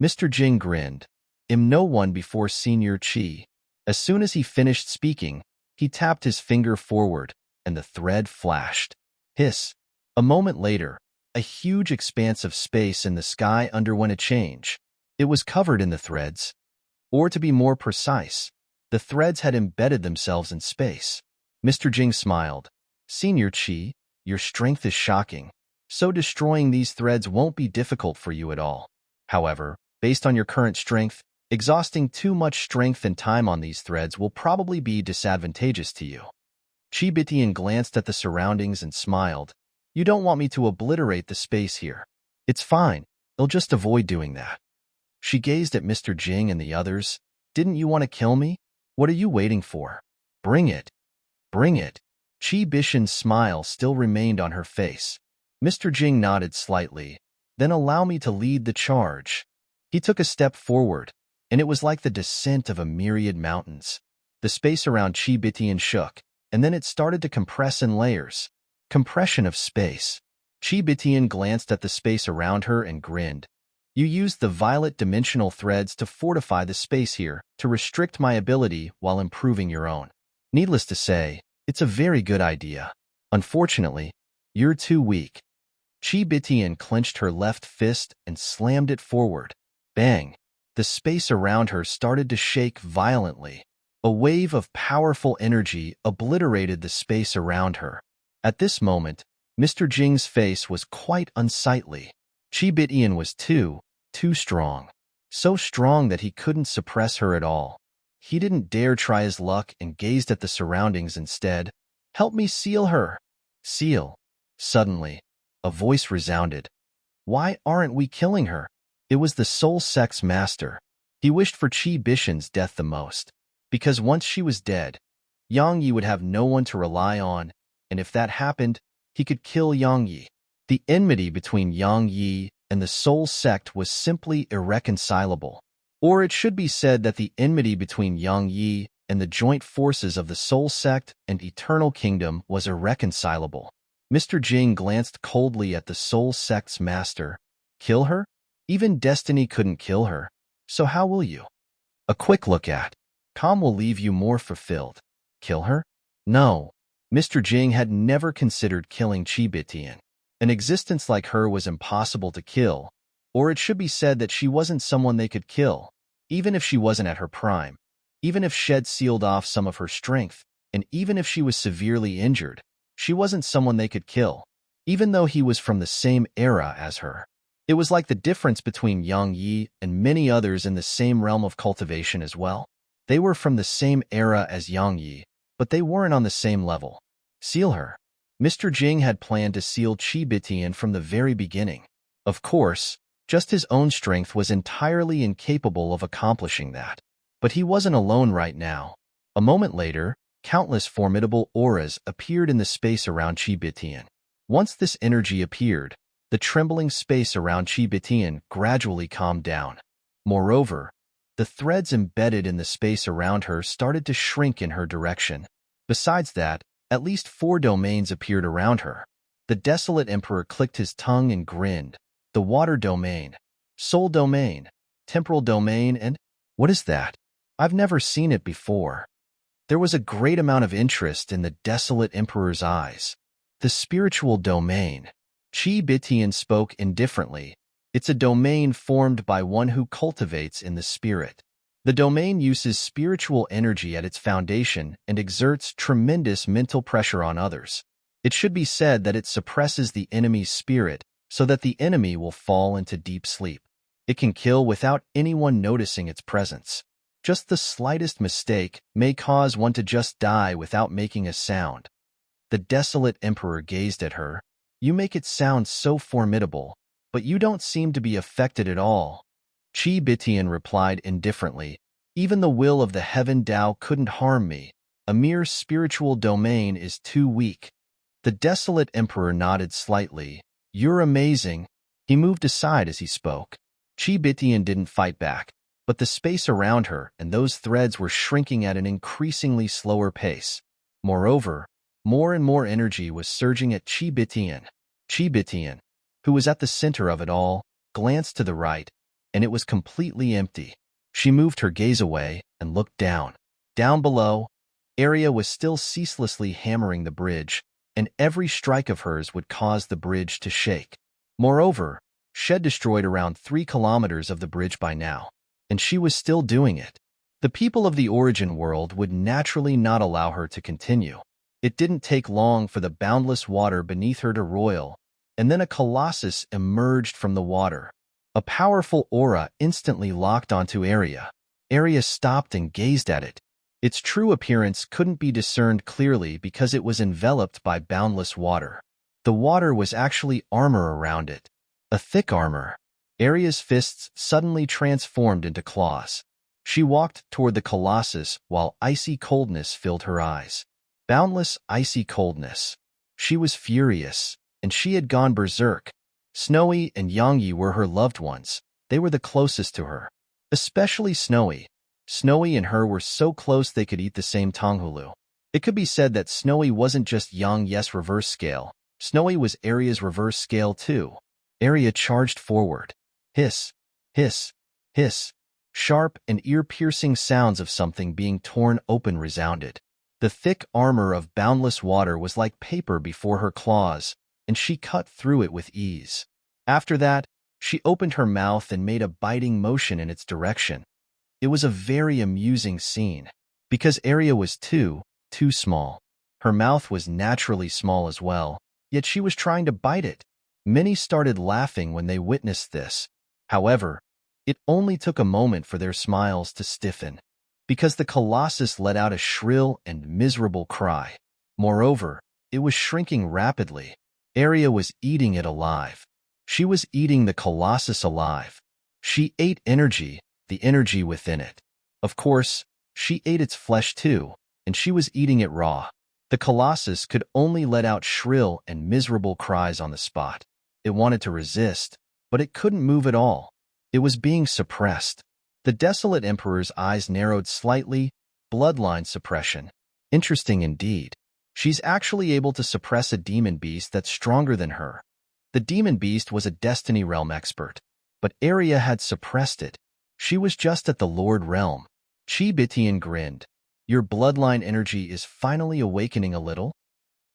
A: Mr. Jing grinned. "I'm no one before Senior Qi." As soon as he finished speaking, he tapped his finger forward, and the thread flashed. Hiss. A moment later, a huge expanse of space in the sky underwent a change. It was covered in the threads. Or to be more precise, the threads had embedded themselves in space. Mr. Jing smiled. "Senior Qi, your strength is shocking, so destroying these threads won't be difficult for you at all. However, based on your current strength, exhausting too much strength and time on these threads will probably be disadvantageous to you." Qi Bitian glanced at the surroundings and smiled. "You don't want me to obliterate the space here. It's fine. I'll just avoid doing that." She gazed at Mr. Jing and the others. "Didn't you want to kill me? What are you waiting for? Bring it. Bring it." Qi Bishan's smile still remained on her face. Mr. Jing nodded slightly. "Then allow me to lead the charge." He took a step forward, and it was like the descent of a myriad mountains. The space around Qi Bitian shook, and then it started to compress in layers. Compression of space. Chi Bitian glanced at the space around her and grinned. You used the violet dimensional threads to fortify the space here, to restrict my ability while improving your own. Needless to say, it's a very good idea. Unfortunately, you're too weak. Chi Bitian clenched her left fist and slammed it forward. Bang! The space around her started to shake violently. A wave of powerful energy obliterated the space around her. At this moment, Mr. Jing's face was quite unsightly. Chi Bitian was too strong. So strong that he couldn't suppress her at all. He didn't dare try his luck and gazed at the surroundings instead. Help me seal her. Seal. Suddenly, a voice resounded. Why aren't we killing her? It was the soul sex master. He wished for Chi Bitian's death the most. Because once she was dead, Yang Yi would have no one to rely on, and if that happened, he could kill Yang Yi. The enmity between Yang Yi and the soul sect was simply irreconcilable. Or it should be said that the enmity between Yang Yi and the joint forces of the soul sect and eternal kingdom was irreconcilable. Mr. Jing glanced coldly at the soul sect's master. Kill her? Even destiny couldn't kill her, so how will you? A quick look at Calm will leave you more fulfilled. Kill her? No. Mr. Jing had never considered killing Chi Bitian. An existence like her was impossible to kill, or it should be said that she wasn't someone they could kill, even if she wasn't at her prime, even if Shed sealed off some of her strength, and even if she was severely injured, she wasn't someone they could kill, even though he was from the same era as her. It was like the difference between Yang Yi and many others in the same realm of cultivation as well. They were from the same era as Yang Yi, but they weren't on the same level. Seal her. Mr. Jing had planned to seal Chi Bitian from the very beginning. Of course, just his own strength was entirely incapable of accomplishing that. But he wasn't alone right now. A moment later, countless formidable auras appeared in the space around Chi Bitian. Once this energy appeared, the trembling space around Chi Bitian gradually calmed down. Moreover, the threads embedded in the space around her started to shrink in her direction. Besides that, at least 4 domains appeared around her. The desolate emperor clicked his tongue and grinned. The water domain, soul domain, temporal domain, and what is that? I've never seen it before. There was a great amount of interest in the desolate emperor's eyes. The spiritual domain. Chi Bitian spoke indifferently. It's a domain formed by one who cultivates in the spirit. The domain uses spiritual energy at its foundation and exerts tremendous mental pressure on others. It should be said that it suppresses the enemy's spirit so that the enemy will fall into deep sleep. It can kill without anyone noticing its presence. Just the slightest mistake may cause one to just die without making a sound. The desolate emperor gazed at her. You make it sound so formidable, but you don't seem to be affected at all. Chi Bitian replied indifferently. Even the will of the heaven Tao couldn't harm me. A mere spiritual domain is too weak. The desolate emperor nodded slightly. You're amazing. He moved aside as he spoke. Chi Bitian didn't fight back, but the space around her and those threads were shrinking at an increasingly slower pace. Moreover, more and more energy was surging at Chi Bitian. Chi Bitian, who was at the center of it all, glanced to the right, and it was completely empty. She moved her gaze away and looked down. Down below, Arya was still ceaselessly hammering the bridge, and every strike of hers would cause the bridge to shake. Moreover, Shed destroyed around 3 kilometers of the bridge by now, and she was still doing it. The people of the origin world would naturally not allow her to continue. It didn't take long for the boundless water beneath her to roil, and then a colossus emerged from the water. A powerful aura instantly locked onto Arya. Arya stopped and gazed at it. Its true appearance couldn't be discerned clearly because it was enveloped by boundless water. The water was actually armor around it. A thick armor. Arya's fists suddenly transformed into claws. She walked toward the colossus while icy coldness filled her eyes. Boundless icy coldness. She was furious, and she had gone berserk. Snowy and Yang Yi were her loved ones. They were the closest to her. Especially Snowy. Snowy and her were so close they could eat the same Tonghulu. It could be said that Snowy wasn't just Yang Yi's reverse scale. Snowy was Aria's reverse scale too. Aria charged forward. Hiss, hiss, hiss. Sharp and ear-piercing sounds of something being torn open resounded. The thick armor of boundless water was like paper before her claws, and she cut through it with ease. After that, she opened her mouth and made a biting motion in its direction. It was a very amusing scene, because Aria was too small. Her mouth was naturally small as well, yet she was trying to bite it. Many started laughing when they witnessed this. However, it only took a moment for their smiles to stiffen, because the colossus let out a shrill and miserable cry. Moreover, it was shrinking rapidly. Aria was eating it alive. She was eating the colossus alive. She ate energy, the energy within it. Of course, she ate its flesh too, and she was eating it raw. The colossus could only let out shrill and miserable cries on the spot. It wanted to resist, but it couldn't move at all. It was being suppressed. The desolate emperor's eyes narrowed slightly. Bloodline suppression. Interesting indeed. She's actually able to suppress a demon beast that's stronger than her. The demon beast was a destiny realm expert, but Aria had suppressed it. She was just at the Lord realm. Chi-Bitian grinned. Your bloodline energy is finally awakening a little?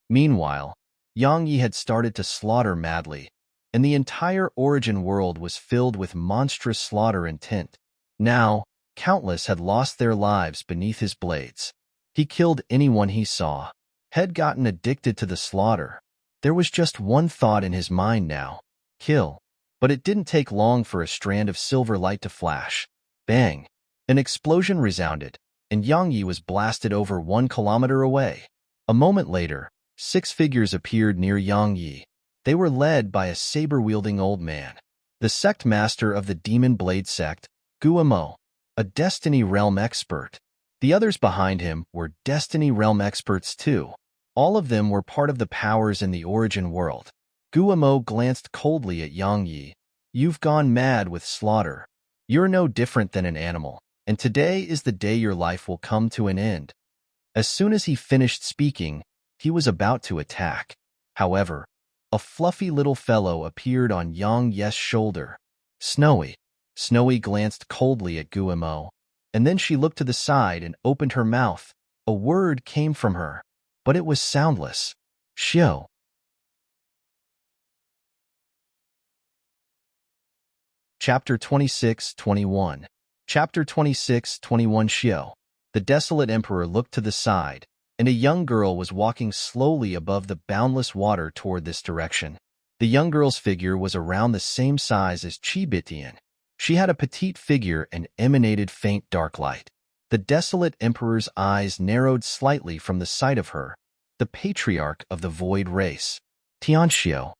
A: Meanwhile, Yang Yi had started to slaughter madly, and the entire origin world was filled with monstrous slaughter intent. Now, countless had lost their lives beneath his blades. He killed anyone he saw. Had gotten addicted to the slaughter. There was just one thought in his mind now. Kill. But it didn't take long for a strand of silver light to flash. Bang! An explosion resounded, and Yang Yi was blasted over 1 kilometer away. A moment later, 6 figures appeared near Yang Yi. They were led by a saber-wielding old man, the sect master of the Demon Blade sect, Guamo, a Destiny Realm expert. The others behind him were Destiny Realm experts too. All of them were part of the powers in the origin world. Guamo glanced coldly at Yang Yi. You've gone mad with slaughter. You're no different than an animal, and today is the day your life will come to an end. As soon as he finished speaking, he was about to attack. However, a fluffy little fellow appeared on Yang Yi's shoulder. Snowy. Snowy glanced coldly at Guamo, and then she looked to the side and opened her mouth. A word came from her, but it was soundless. Xiao. Chapter 26-21. Chapter 26-21 Xiao. The desolate emperor looked to the side, and a young girl was walking slowly above the boundless water toward this direction. The young girl's figure was around the same size as Chi-Bitian. She had a petite figure and emanated faint dark light. The desolate emperor's eyes narrowed slightly from the sight of her, the patriarch of the void race. Tianxiao.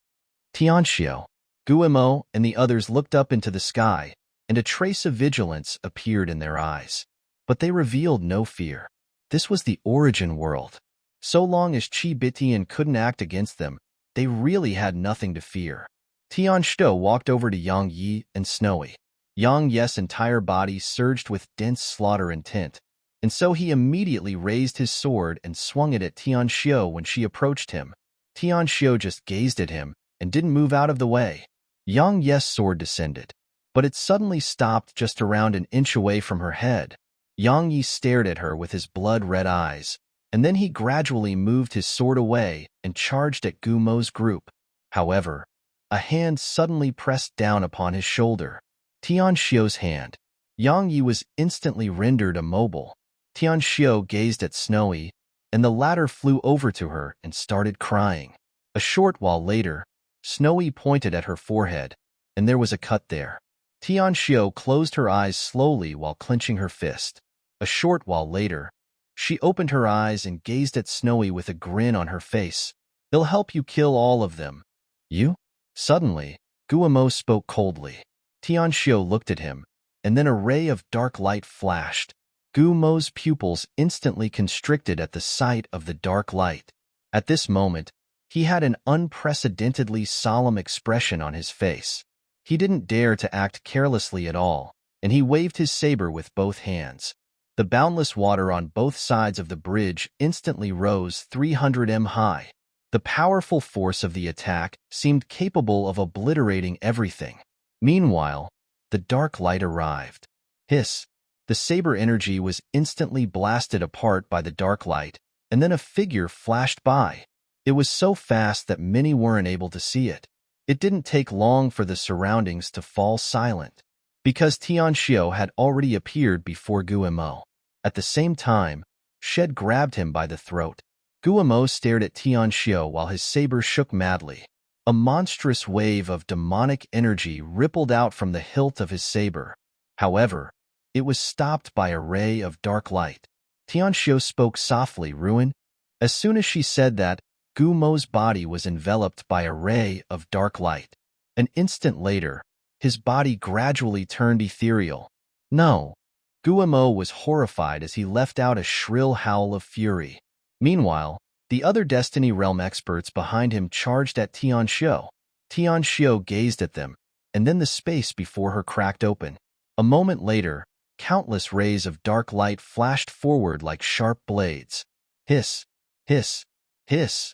A: Tianxiao. Guamo and the others looked up into the sky, and a trace of vigilance appeared in their eyes. But they revealed no fear. This was the origin world. So long as Chi-Bitian couldn't act against them, they really had nothing to fear. Tianxiao walked over to Yang Yi and Snowy. Yang Yi's entire body surged with dense slaughter intent, and so he immediately raised his sword and swung it at Tianxiao when she approached him. Tianxiao just gazed at him and didn't move out of the way. Yang Yi's sword descended, but it suddenly stopped just around an inch away from her head. Yang Yi stared at her with his blood-red eyes, and then he gradually moved his sword away and charged at Gumo's group. However, a hand suddenly pressed down upon his shoulder. Tianxiao's hand. Yang Yi was instantly rendered immobile. Tianxiao gazed at Snowy, and the latter flew over to her and started crying. A short while later, Snowy pointed at her forehead, and there was a cut there. Tianxiao closed her eyes slowly while clenching her fist. A short while later, she opened her eyes and gazed at Snowy with a grin on her face. They'll help you kill all of them. You? Suddenly, Guamo spoke coldly. Tianxiao looked at him, and then a ray of dark light flashed. Gumo's pupils instantly constricted at the sight of the dark light. At this moment, he had an unprecedentedly solemn expression on his face. He didn't dare to act carelessly at all, and he waved his saber with both hands. The boundless water on both sides of the bridge instantly rose 300 m high. The powerful force of the attack seemed capable of obliterating everything. Meanwhile, the dark light arrived. Hiss! The saber energy was instantly blasted apart by the dark light, and then a figure flashed by. It was so fast that many weren't able to see it. It didn't take long for the surroundings to fall silent, because Tianxiu had already appeared before Guillemot. At the same time, Shed grabbed him by the throat. Guillemot stared at Tianxiu while his saber shook madly. A monstrous wave of demonic energy rippled out from the hilt of his saber. However, it was stopped by a ray of dark light. Tianxiu spoke softly, "Ruin." As soon as she said that, Guillemot's body was enveloped by a ray of dark light. An instant later, his body gradually turned ethereal. No! Guillemot was horrified as he let out a shrill howl of fury. Meanwhile, the other Destiny Realm experts behind him charged at Tianxiu. Tianxiu gazed at them, and then the space before her cracked open. A moment later, countless rays of dark light flashed forward like sharp blades. Hiss! Hiss! Hiss!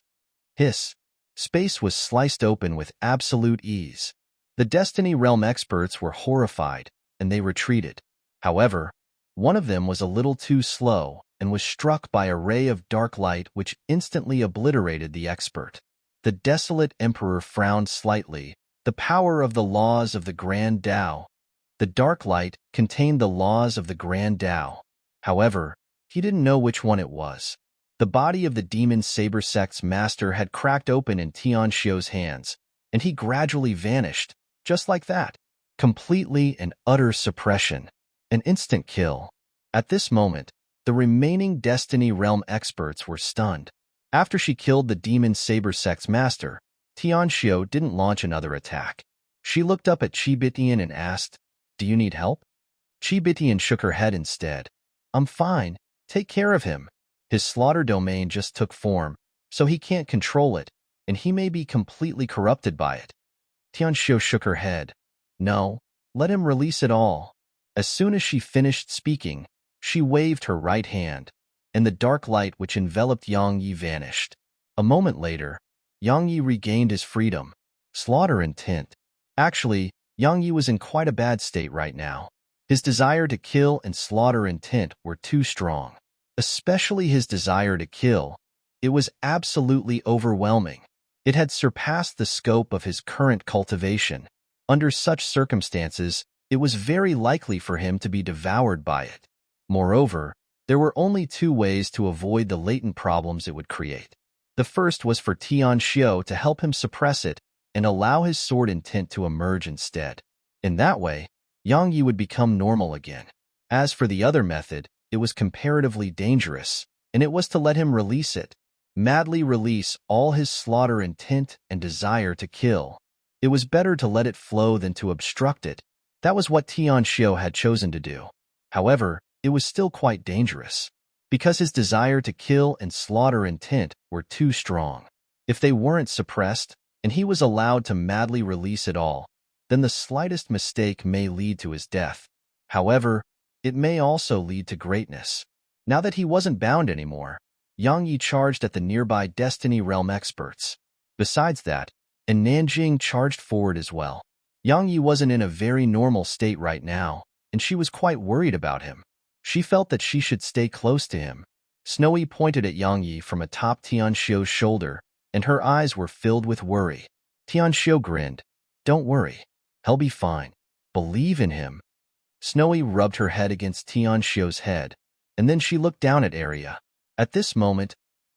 A: Hiss! Space was sliced open with absolute ease. The Destiny Realm experts were horrified, and they retreated. However, one of them was a little too slow and was struck by a ray of dark light which instantly obliterated the expert. The desolate emperor frowned slightly. The power of the laws of the Grand Tao. The dark light contained the laws of the Grand Tao. However, he didn't know which one it was. The body of the demon saber sect's master had cracked open in Tianxiu's hands, and he gradually vanished, just like that. Completely and utter suppression. An instant kill. At this moment, the remaining Destiny Realm experts were stunned. After she killed the demon saber sect's master, Tianxiu didn't launch another attack. She looked up at Qibitian and asked, "Do you need help?" Qibitian shook her head instead. "I'm fine. Take care of him. His slaughter domain just took form, so he can't control it, and he may be completely corrupted by it." Tianxiu shook her head. "No, let him release it all." As soon as she finished speaking, she waved her right hand, and the dark light which enveloped Yang Yi vanished. A moment later, Yang Yi regained his freedom. Slaughter intent. Actually, Yang Yi was in quite a bad state right now. His desire to kill and slaughter intent were too strong. Especially his desire to kill. It was absolutely overwhelming. It had surpassed the scope of his current cultivation. Under such circumstances, it was very likely for him to be devoured by it. Moreover, there were only two ways to avoid the latent problems it would create. The first was for Tianxiu to help him suppress it and allow his sword intent to emerge instead. In that way, Yang Yi would become normal again. As for the other method, it was comparatively dangerous, and it was to let him release it. Madly release all his slaughter intent and desire to kill. It was better to let it flow than to obstruct it. That was what Tianxiu had chosen to do. However, it was still quite dangerous, because his desire to kill and slaughter intent were too strong. If they weren't suppressed, and he was allowed to madly release it all, then the slightest mistake may lead to his death. However, it may also lead to greatness. Now that he wasn't bound anymore, Yang Yi charged at the nearby Destiny Realm experts. Besides that, and Nanjing charged forward as well. Yang Yi wasn't in a very normal state right now, and she was quite worried about him. She felt that she should stay close to him. Snowy pointed at Yang Yi from atop Tianxiu's shoulder, and her eyes were filled with worry. Tianxiu grinned. "Don't worry. He'll be fine. Believe in him." Snowy rubbed her head against Tianxiu's head, and then she looked down at Arya. At this moment,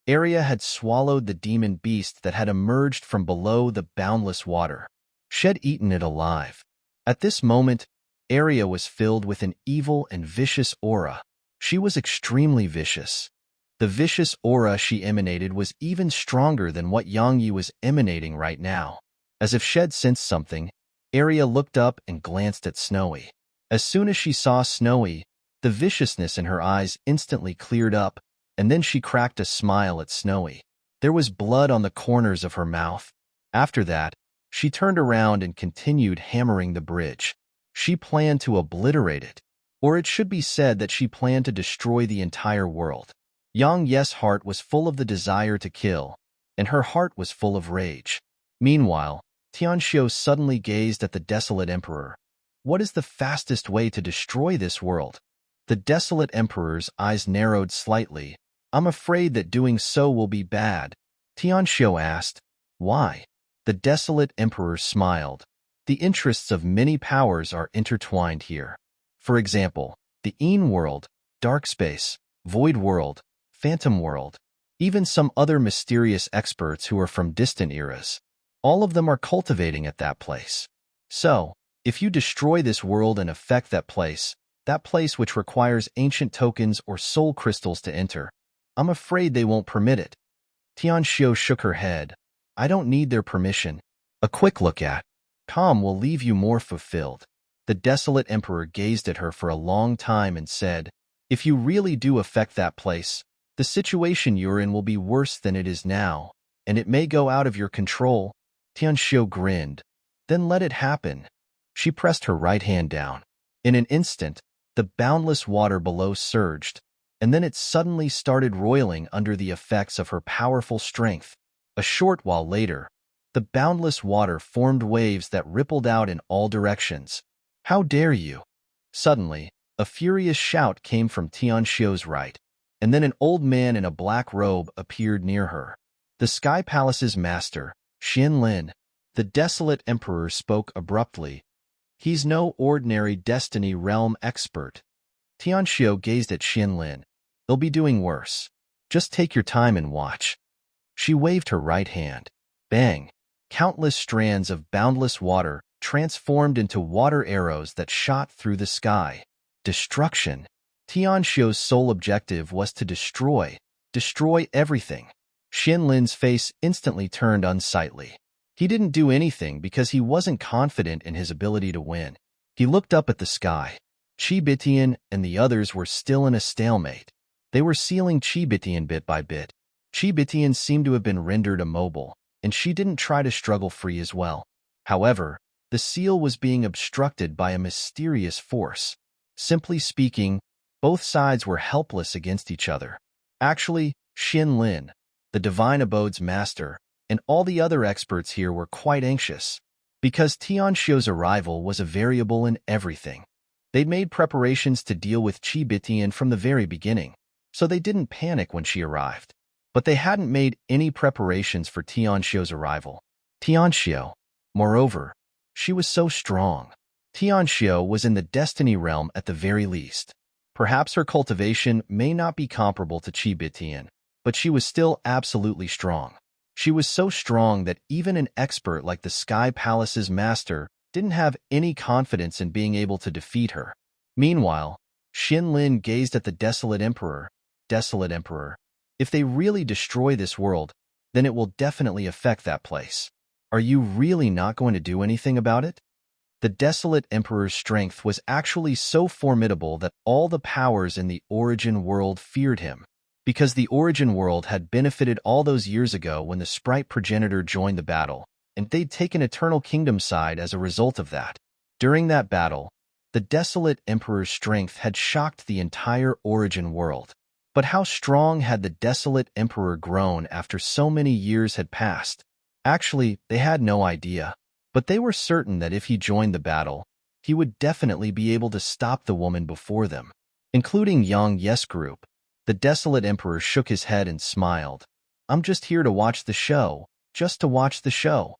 A: Arya had swallowed the demon beast that had emerged from below the boundless water. She had eaten it alive. At this moment, Arya was filled with an evil and vicious aura. She was extremely vicious. The vicious aura she emanated was even stronger than what Yang Yi was emanating right now. As if Shed sensed something, Arya looked up and glanced at Snowy. As soon as she saw Snowy, the viciousness in her eyes instantly cleared up, and then she cracked a smile at Snowy. There was blood on the corners of her mouth. After that, she turned around and continued hammering the bridge. She planned to obliterate it. Or it should be said that she planned to destroy the entire world. Yang Ye's heart was full of the desire to kill, and her heart was full of rage. Meanwhile, Tianxiu suddenly gazed at the desolate emperor. What is the fastest way to destroy this world? The desolate emperor's eyes narrowed slightly. I'm afraid that doing so will be bad. Tianxiu asked, why? The desolate emperor smiled. The interests of many powers are intertwined here. For example, the Een world, dark space, void world, phantom world, even some other mysterious experts who are from distant eras. All of them are cultivating at that place. So, if you destroy this world and affect that place which requires ancient tokens or soul crystals to enter, I'm afraid they won't permit it. Tianxiu shook her head. I don't need their permission. A quick look at calm will leave you more fulfilled. The desolate emperor gazed at her for a long time and said, if you really do affect that place, the situation you're in will be worse than it is now, and it may go out of your control. Tianxiu grinned. Then let it happen. She pressed her right hand down. In an instant, the boundless water below surged, and then it suddenly started roiling under the effects of her powerful strength. A short while later, the boundless water formed waves that rippled out in all directions. How dare you? Suddenly, a furious shout came from Tianxiu's right, and then an old man in a black robe appeared near her. The Sky Palace's master, Lin. The desolate emperor spoke abruptly. He's no ordinary destiny realm expert. Tianxiu gazed at Lin. They'll be doing worse. Just take your time and watch. She waved her right hand. Bang! Countless strands of boundless water transformed into water arrows that shot through the sky. Destruction. Tianxiu's sole objective was to destroy everything. Lin's face instantly turned unsightly. He didn't do anything because he wasn't confident in his ability to win. He looked up at the sky. Qibitian and the others were still in a stalemate. They were sealing Qibitian bit by bit. Qibitian seemed to have been rendered immobile, and she didn't try to struggle free as well. However, the seal was being obstructed by a mysterious force. Simply speaking, both sides were helpless against each other. Actually, Lin, the Divine Abode's master, and all the other experts here were quite anxious, because Tianxiu's arrival was a variable in everything. They'd made preparations to deal with Qibitian from the very beginning, so they didn't panic when she arrived. But they hadn't made any preparations for Tianxiu's arrival. Tianxiu, moreover, she was so strong. Tianxiu was in the destiny realm at the very least. Perhaps her cultivation may not be comparable to Qibitian, but she was still absolutely strong. She was so strong that even an expert like the Sky Palace's master didn't have any confidence in being able to defeat her. Meanwhile, Lin gazed at the desolate emperor. Desolate emperor, if they really destroy this world, then it will definitely affect that place. Are you really not going to do anything about it? The desolate emperor's strength was actually so formidable that all the powers in the origin world feared him, because the origin world had benefited all those years ago when the sprite progenitor joined the battle, and they'd taken Eternal Kingdom side as a result of that. During that battle, the desolate emperor's strength had shocked the entire origin world. But how strong had the desolate emperor grown after so many years had passed? Actually, they had no idea. But they were certain that if he joined the battle, he would definitely be able to stop the woman before them, including Yang Yes Group. The desolate emperor shook his head and smiled. I'm just here to watch the show, just to watch the show.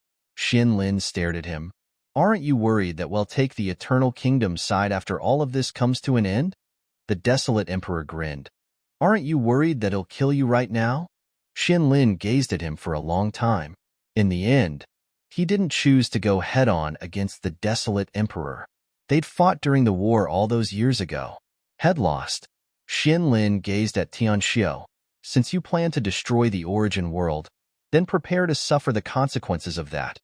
A: Lin stared at him. Aren't you worried that we'll take the Eternal Kingdom side after all of this comes to an end? The desolate emperor grinned. Aren't you worried that he'll kill you right now? Lin gazed at him for a long time. In the end, he didn't choose to go head-on against the desolate emperor. They'd fought during the war all those years ago. Had lost. Lin gazed at Tianxiu. Since you plan to destroy the origin world, then prepare to suffer the consequences of that.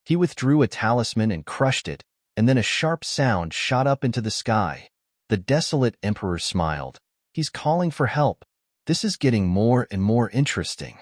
A: He withdrew a talisman and crushed it, and then a sharp sound shot up into the sky. The desolate emperor smiled. He's calling for help. This is getting more and more interesting.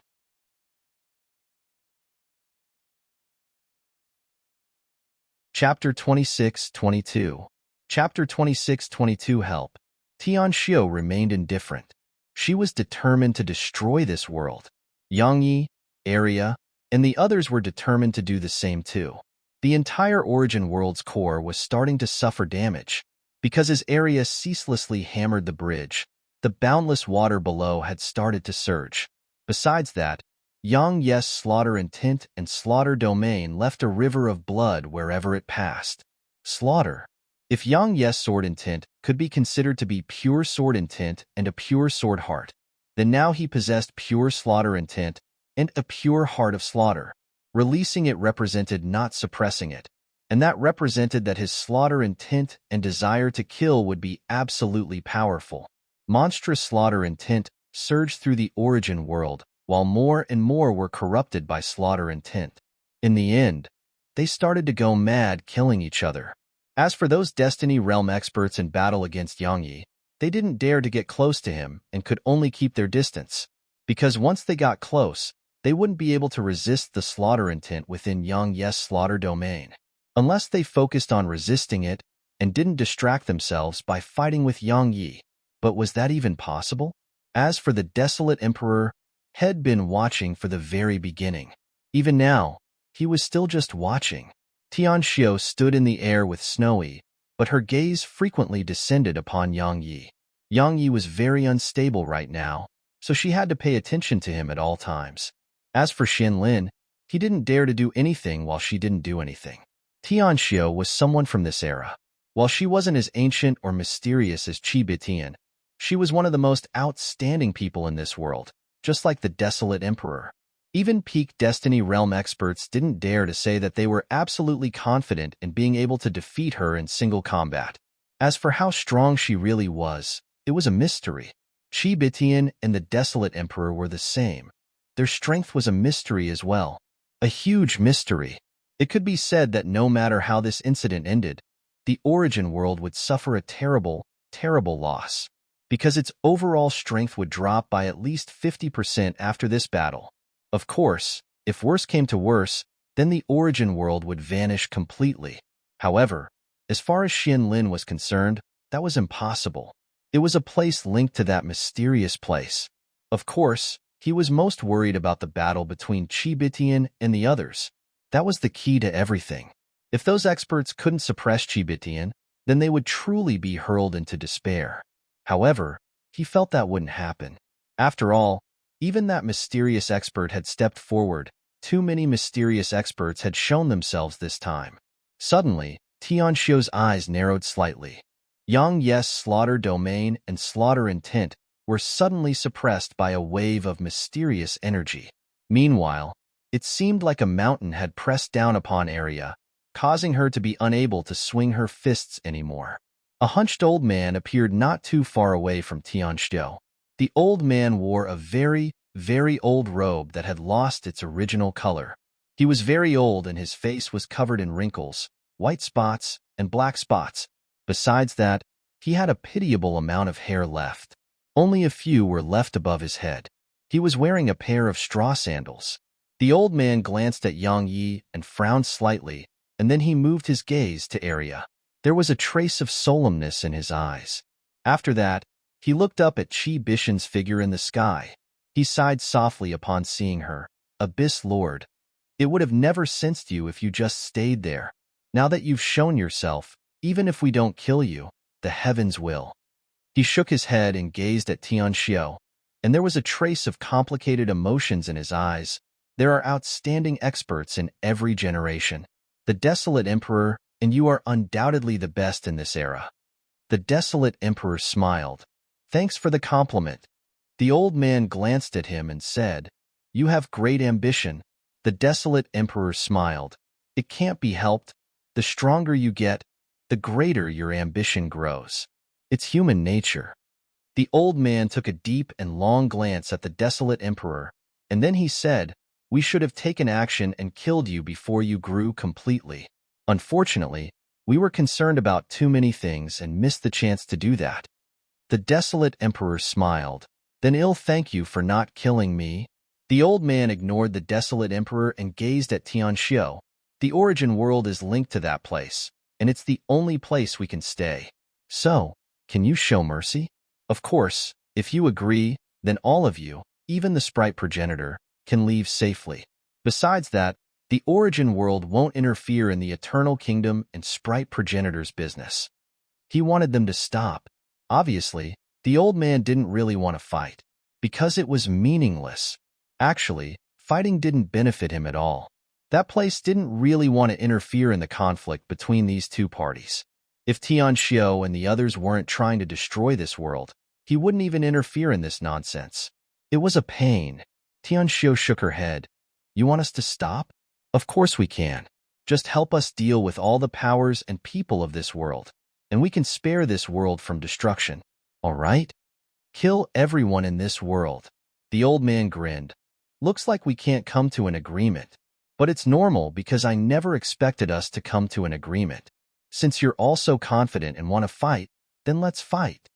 A: Chapter 26-22. Chapter 26-22 Help. Tianxiu remained indifferent. She was determined to destroy this world. Yang Yi, area, and the others were determined to do the same too. The entire Origin World's core was starting to suffer damage. Because as area ceaselessly hammered the bridge, the boundless water below had started to surge. Besides that, Yang Yes Slaughter Intent and Slaughter Domain left a river of blood wherever it passed. Slaughter. If Yang Yes Sword Intent could be considered to be pure sword intent and a pure sword heart, then now he possessed pure slaughter intent and a pure heart of slaughter. Releasing it represented not suppressing it, and that represented that his slaughter intent and desire to kill would be absolutely powerful. Monstrous slaughter intent surged through the Origin World, while more and more were corrupted by slaughter intent. In the end, they started to go mad, killing each other. As for those Destiny Realm experts in battle against Yang Yi, they didn't dare to get close to him and could only keep their distance, because once they got close, they wouldn't be able to resist the slaughter intent within Yang Yes Slaughter Domain, unless they focused on resisting it and didn't distract themselves by fighting with Yang Yi. But was that even possible? As for the Desolate Emperor, had been watching for the very beginning. Even now, he was still just watching. Tianxiu stood in the air with Snowy, but her gaze frequently descended upon Yang Yi. Yang Yi was very unstable right now, so she had to pay attention to him at all times. As for Xin Lin, he didn't dare to do anything while she didn't do anything. Tianxiu was someone from this era. While she wasn't as ancient or mysterious as Qi Bitian, she was one of the most outstanding people in this world, just like the Desolate Emperor. Even peak Destiny Realm experts didn't dare to say that they were absolutely confident in being able to defeat her in single combat. As for how strong she really was, it was a mystery. Qi Bitian and the Desolate Emperor were the same. Their strength was a mystery as well. A huge mystery. It could be said that no matter how this incident ended, the Origin World would suffer a terrible, terrible loss, because its overall strength would drop by at least 50% after this battle. Of course, if worse came to worse, then the Origin World would vanish completely. However, as far as Xin Lin was concerned, that was impossible. It was a place linked to that mysterious place. Of course, he was most worried about the battle between Qi Bitian and the others. That was the key to everything. If those experts couldn't suppress Qi Bitian, then they would truly be hurled into despair. However, he felt that wouldn't happen. After all, even that mysterious expert had stepped forward. Too many mysterious experts had shown themselves this time. Suddenly, Tianxiu's eyes narrowed slightly. Yang Yes Slaughter Domain and Slaughter Intent were suddenly suppressed by a wave of mysterious energy. Meanwhile, it seemed like a mountain had pressed down upon Arya, causing her to be unable to swing her fists anymore. A hunched old man appeared not too far away from Tianxiu. The old man wore a very, very old robe that had lost its original color. He was very old and his face was covered in wrinkles, white spots, and black spots. Besides that, he had a pitiable amount of hair left. Only a few were left above his head. He was wearing a pair of straw sandals. The old man glanced at Yang Yi and frowned slightly, and then he moved his gaze to Arya. There was a trace of solemnness in his eyes. After that, he looked up at Qi Bitian's figure in the sky. He sighed softly upon seeing her. Abyss Lord, it would have never sensed you if you just stayed there. Now that you've shown yourself, even if we don't kill you, the heavens will. He shook his head and gazed at Tianxiu, and there was a trace of complicated emotions in his eyes. There are outstanding experts in every generation. The Desolate Emperor, and you are undoubtedly the best in this era. The Desolate Emperor smiled. Thanks for the compliment. The old man glanced at him and said, You have great ambition. The Desolate Emperor smiled. It can't be helped. The stronger you get, the greater your ambition grows. It's human nature. The old man took a deep and long glance at the Desolate Emperor, and then he said, We should have taken action and killed you before you grew completely. Unfortunately, we were concerned about too many things and missed the chance to do that. The Desolate Emperor smiled. Then thank you for not killing me. The old man ignored the Desolate Emperor and gazed at Tianxiu. The Origin World is linked to that place, and it's the only place we can stay. So, can you show mercy? Of course, if you agree, then all of you, even the sprite progenitor, can leave safely. Besides that, the origin world won't interfere in the eternal kingdom and sprite progenitor's business. He wanted them to stop. Obviously, the old man didn't really want to fight, because it was meaningless. Actually, fighting didn't benefit him at all. That place didn't really want to interfere in the conflict between these two parties. If Tianxiu and the others weren't trying to destroy this world, he wouldn't even interfere in this nonsense. It was a pain. Tianxiu shook her head. You want us to stop? Of course we can. Just help us deal with all the powers and people of this world, and we can spare this world from destruction. All right? Kill everyone in this world. The old man grinned. Looks like we can't come to an agreement. But it's normal because I never expected us to come to an agreement. Since you're all so confident and want to fight, then let's fight.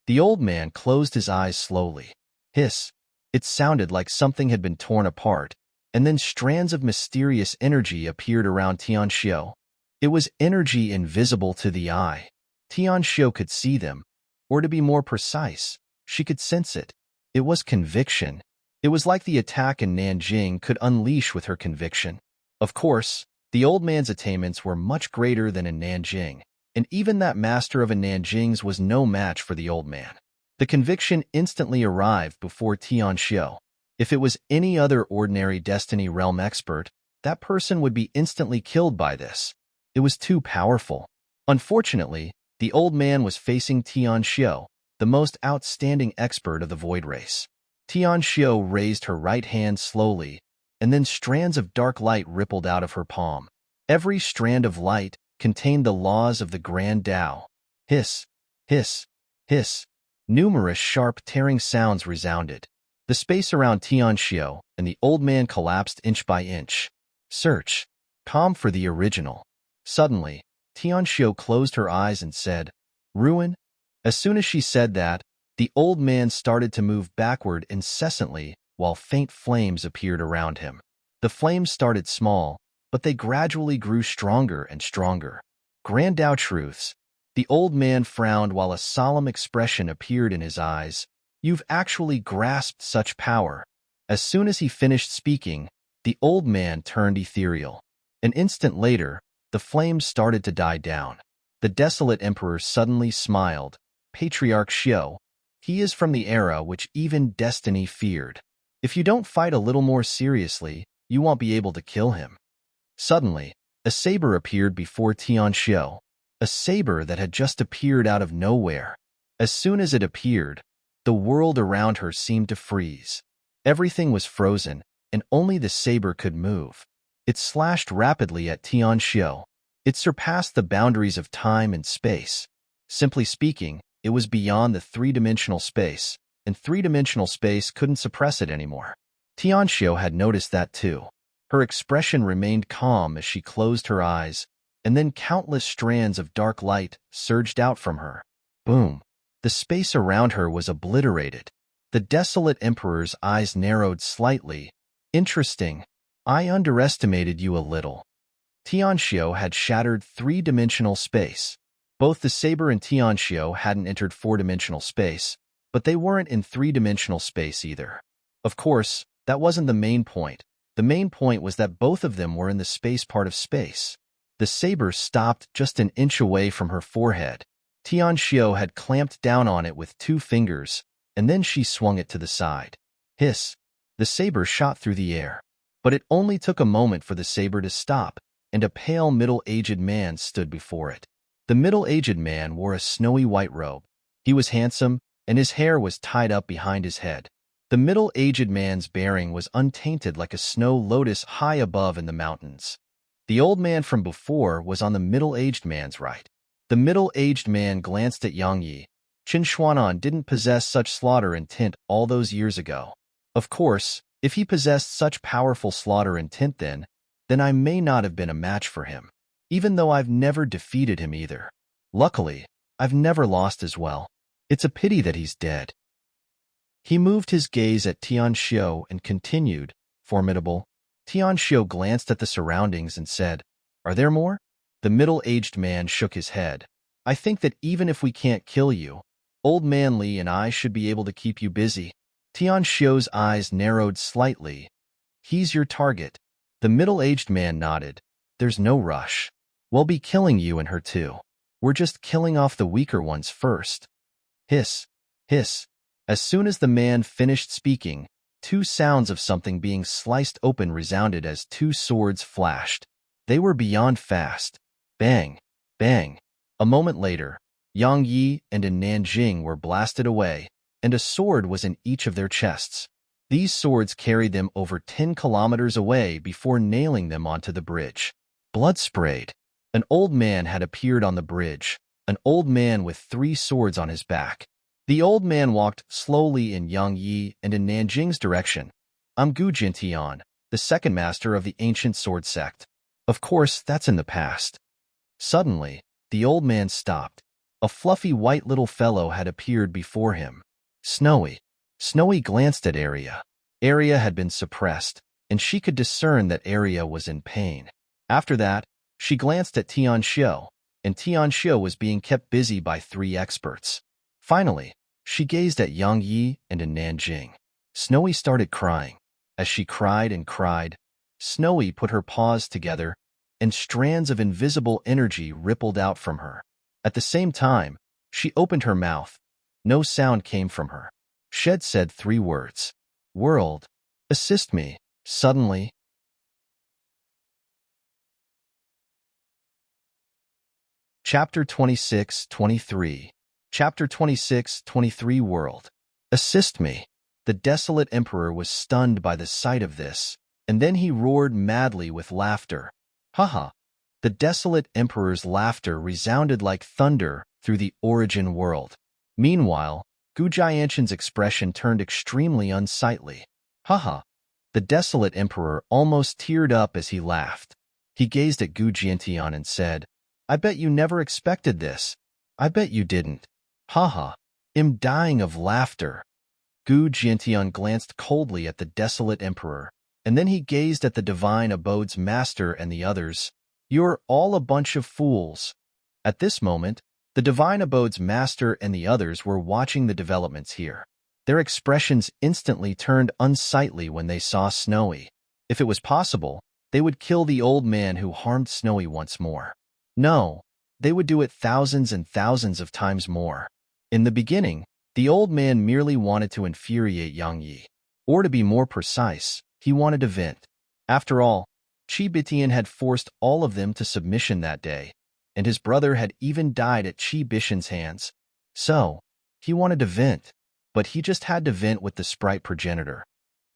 A: The old man closed his eyes slowly. Hiss. It sounded like something had been torn apart, and then strands of mysterious energy appeared around Tianxiu. It was energy invisible to the eye. Tianxiu could see them, or to be more precise, she could sense it. It was conviction. It was like the attack in Nanjing could unleash with her conviction. Of course, the old man's attainments were much greater than in Nanjing, and even that master of a Nanjing's was no match for the old man. The conviction instantly arrived before Tianxiu. If it was any other ordinary Destiny Realm expert, that person would be instantly killed by this. It was too powerful. Unfortunately, the old man was facing Tianxiu, the most outstanding expert of the Void Race. Tianxiu raised her right hand slowly, and then strands of dark light rippled out of her palm. Every strand of light contained the laws of the Grand Tao. Hiss, hiss, hiss. Numerous sharp tearing sounds resounded. The space around Tianxiu and the old man collapsed inch by inch. Search. Calm for the original. Suddenly, Tianxiu closed her eyes and said, Ruin? As soon as she said that, the old man started to move backward incessantly while faint flames appeared around him. The flames started small, but they gradually grew stronger and stronger. Grand Tao truths. The old man frowned while a solemn expression appeared in his eyes. You've actually grasped such power. As soon as he finished speaking, the old man turned ethereal. An instant later, the flames started to die down. The desolate emperor suddenly smiled. Patriarch Xiu. He is from the era which even destiny feared. If you don't fight a little more seriously, you won't be able to kill him. Suddenly, a saber appeared before Tianxiu. A saber that had just appeared out of nowhere. As soon as it appeared, the world around her seemed to freeze. Everything was frozen, and only the saber could move. It slashed rapidly at Tianxiu. It surpassed the boundaries of time and space. Simply speaking, it was beyond the three-dimensional space, and three-dimensional space couldn't suppress it anymore. Tianxiu had noticed that too. Her expression remained calm as she closed her eyes, and then countless strands of dark light surged out from her. Boom! The space around her was obliterated. The desolate emperor's eyes narrowed slightly. Interesting. I underestimated you a little. Tianxiu had shattered three-dimensional space. Both the saber and Tianxiu hadn't entered four-dimensional space, but they weren't in three-dimensional space either. Of course, that wasn't the main point. The main point was that both of them were in the space part of space. The saber stopped just an inch away from her forehead. Tianxiu had clamped down on it with 2 fingers, and then she swung it to the side. Hiss! The saber shot through the air. But it only took a moment for the saber to stop, and a pale middle-aged man stood before it. The middle-aged man wore a snowy white robe. He was handsome, and his hair was tied up behind his head. The middle-aged man's bearing was untainted like a snow lotus high above in the mountains. The old man from before was on the middle-aged man's right. The middle-aged man glanced at Yang Yi. Qin Xuanan didn't possess such slaughter intent all those years ago. Of course, if he possessed such powerful slaughter intent then I may not have been a match for him, even though I've never defeated him either. Luckily, I've never lost as well. It's a pity that he's dead. He moved his gaze at Tianxiu and continued, Formidable. Tianxiu glanced at the surroundings and said, Are there more? The middle-aged man shook his head. I think that even if we can't kill you, Old Man Li and I should be able to keep you busy. Tianxiu's eyes narrowed slightly. He's your target. The middle-aged man nodded. There's no rush. We'll be killing you and her too. We're just killing off the weaker ones first. Hiss, hiss. As soon as the man finished speaking, two sounds of something being sliced open resounded as two swords flashed. They were beyond fast. Bang, bang. A moment later, Yang Yi and in Nanjing were blasted away, and a sword was in each of their chests. These swords carried them over 10 kilometers away before nailing them onto the bridge. Blood sprayed. An old man had appeared on the bridge, an old man with 3 swords on his back. The old man walked slowly in Yang Yi and in Nanjing's direction. I'm Gu Jintian, the second master of the ancient sword sect. Of course, that's in the past. Suddenly, the old man stopped. A fluffy white little fellow had appeared before him. Snowy. Snowy glanced at Arya. Arya had been suppressed, and she could discern that Arya was in pain. After that, she glanced at Tianxiu, and Tianxiu was being kept busy by 3 experts. Finally, she gazed at Yang Yi and in Nanjing. Snowy started crying. As she cried and cried, Snowy put her paws together, and strands of invisible energy rippled out from her. At the same time, she opened her mouth. No sound came from her. Shed said 3 words. World, assist me. Suddenly, Chapter 26-23. Chapter 26-23 World. Assist me. The desolate emperor was stunned by the sight of this, and then he roared madly with laughter. Haha. The desolate emperor's laughter resounded like thunder through the origin world. Meanwhile, Gu Jianshan's expression turned extremely unsightly. Haha. The desolate emperor almost teared up as he laughed. He gazed at Gu Jiantian and said, I bet you never expected this. I bet you didn't. Haha. I'm dying of laughter. Gu Jiantian glanced coldly at the desolate emperor, and then he gazed at the divine abode's master and the others. You're all a bunch of fools. At this moment, the divine abode's master and the others were watching the developments here. Their expressions instantly turned unsightly when they saw Snowy. If it was possible, they would kill the old man who harmed Snowy once more. No, they would do it thousands and thousands of times more. In the beginning, the old man merely wanted to infuriate Yang Yi. Or to be more precise, he wanted to vent. After all, Qi Bitian had forced all of them to submission that day, and his brother had even died at Qi Bishan's hands. So, he wanted to vent, but he just had to vent with the sprite progenitor.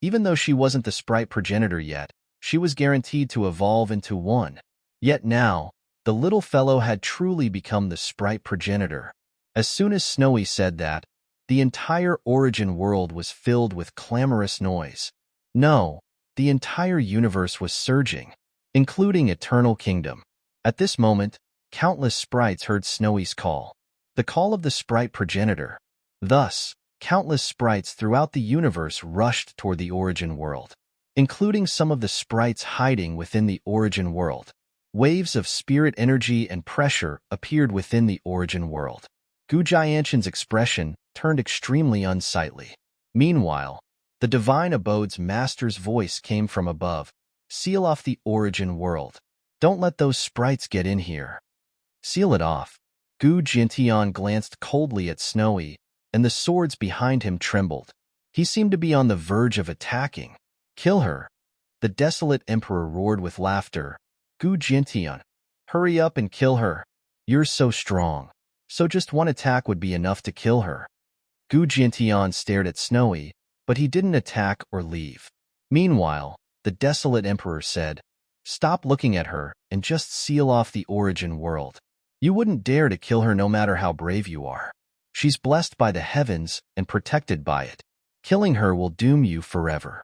A: Even though she wasn't the sprite progenitor yet, she was guaranteed to evolve into one. Yet now, the little fellow had truly become the sprite progenitor. As soon as Snowy said that, the entire origin world was filled with clamorous noise. No, the entire universe was surging, including Eternal Kingdom. At this moment, countless sprites heard Snowy's call, the call of the sprite progenitor. Thus, countless sprites throughout the universe rushed toward the origin world, including some of the sprites hiding within the origin world. Waves of spirit energy and pressure appeared within the origin world. Gu Jianshan's expression turned extremely unsightly. Meanwhile, the divine abode's master's voice came from above. Seal off the origin world. Don't let those sprites get in here. Seal it off. Gu Jintian glanced coldly at Snowy, and the swords behind him trembled. He seemed to be on the verge of attacking. Kill her. The desolate emperor roared with laughter. Gu Jintian, hurry up and kill her. You're so strong. So just one attack would be enough to kill her. Gu Jintian stared at Snowy, but he didn't attack or leave. Meanwhile, the desolate emperor said, Stop looking at her and just seal off the origin world. You wouldn't dare to kill her no matter how brave you are. She's blessed by the heavens and protected by it. Killing her will doom you forever.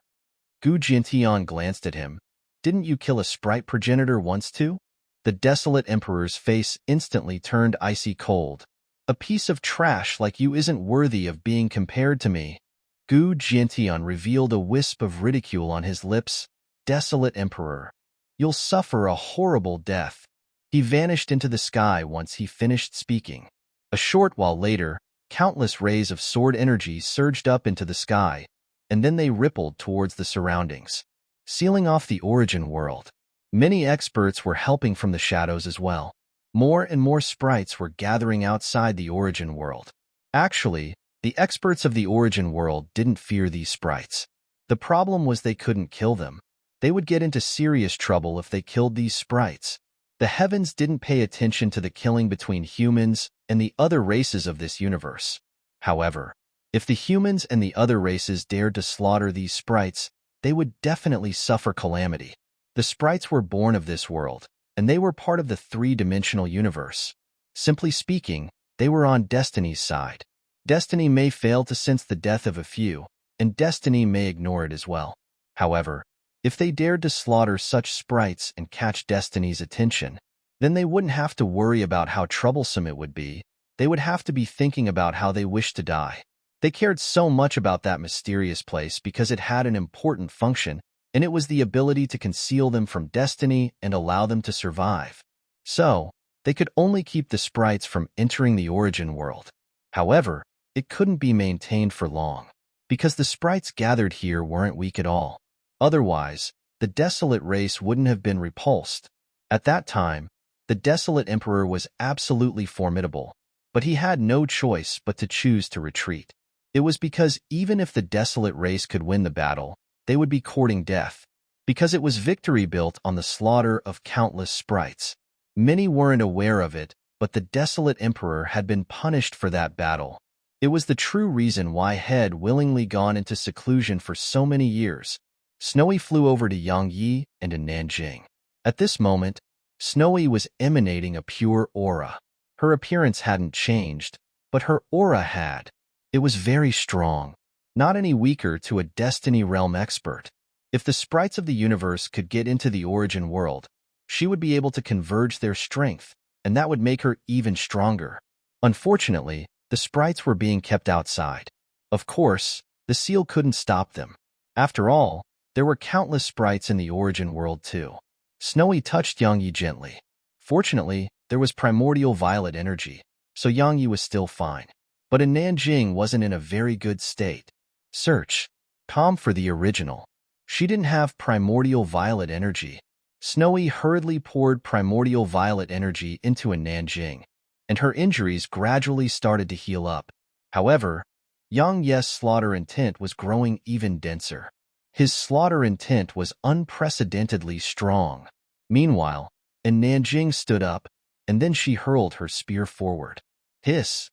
A: Gu Jintian glanced at him. Didn't you kill a sprite progenitor once too? The desolate emperor's face instantly turned icy cold. A piece of trash like you isn't worthy of being compared to me. Gu Jintian revealed a wisp of ridicule on his lips. Desolate emperor, you'll suffer a horrible death. He vanished into the sky once he finished speaking. A short while later, countless rays of sword energy surged up into the sky, and then they rippled towards the surroundings. sealing off the origin world. Many experts were helping from the shadows as well. More and more sprites were gathering outside the origin world. Actually, the experts of the origin world didn't fear these sprites. The problem was they couldn't kill them. They would get into serious trouble if they killed these sprites. The heavens didn't pay attention to the killing between humans and the other races of this universe. However, if the humans and the other races dared to slaughter these sprites, they would definitely suffer calamity. The sprites were born of this world, and they were part of the three-dimensional universe. Simply speaking, they were on Destiny's side. Destiny may fail to sense the death of a few, and Destiny may ignore it as well. However, if they dared to slaughter such sprites and catch Destiny's attention, then they wouldn't have to worry about how troublesome it would be. They would have to be thinking about how they wished to die. They cared so much about that mysterious place because it had an important function, and it was the ability to conceal them from Destiny and allow them to survive. So, they could only keep the sprites from entering the origin world. However, it couldn't be maintained for long, because the sprites gathered here weren't weak at all. Otherwise, the Desolate race wouldn't have been repulsed. At that time, the Desolate Emperor was absolutely formidable, but he had no choice but to choose to retreat. It was because even if the Desolate race could win the battle, they would be courting death, because it was victory built on the slaughter of countless sprites. Many weren't aware of it, but the Desolate Emperor had been punished for that battle. It was the true reason why he had willingly gone into seclusion for so many years. Snowy flew over to Yang Yi and in Nanjing. At this moment, Snowy was emanating a pure aura. Her appearance hadn't changed, but her aura had. It was very strong, not any weaker to a Destiny Realm expert. If the sprites of the universe could get into the origin world, she would be able to converge their strength, and that would make her even stronger. Unfortunately, the sprites were being kept outside. Of course, the seal couldn't stop them. After all, there were countless sprites in the origin world too. Snowy touched Yang Yi gently. Fortunately, there was primordial violet energy, so Yang Yi was still fine. But in Nanjing wasn't in a very good state. Search. Com for the original. She didn't have primordial violet energy. Snowy hurriedly poured primordial violet energy into a Nanjing, and her injuries gradually started to heal up. However, Yang Ye's slaughter intent was growing even denser. His slaughter intent was unprecedentedly strong. Meanwhile, Nanjing stood up, and then she hurled her spear forward. Hiss!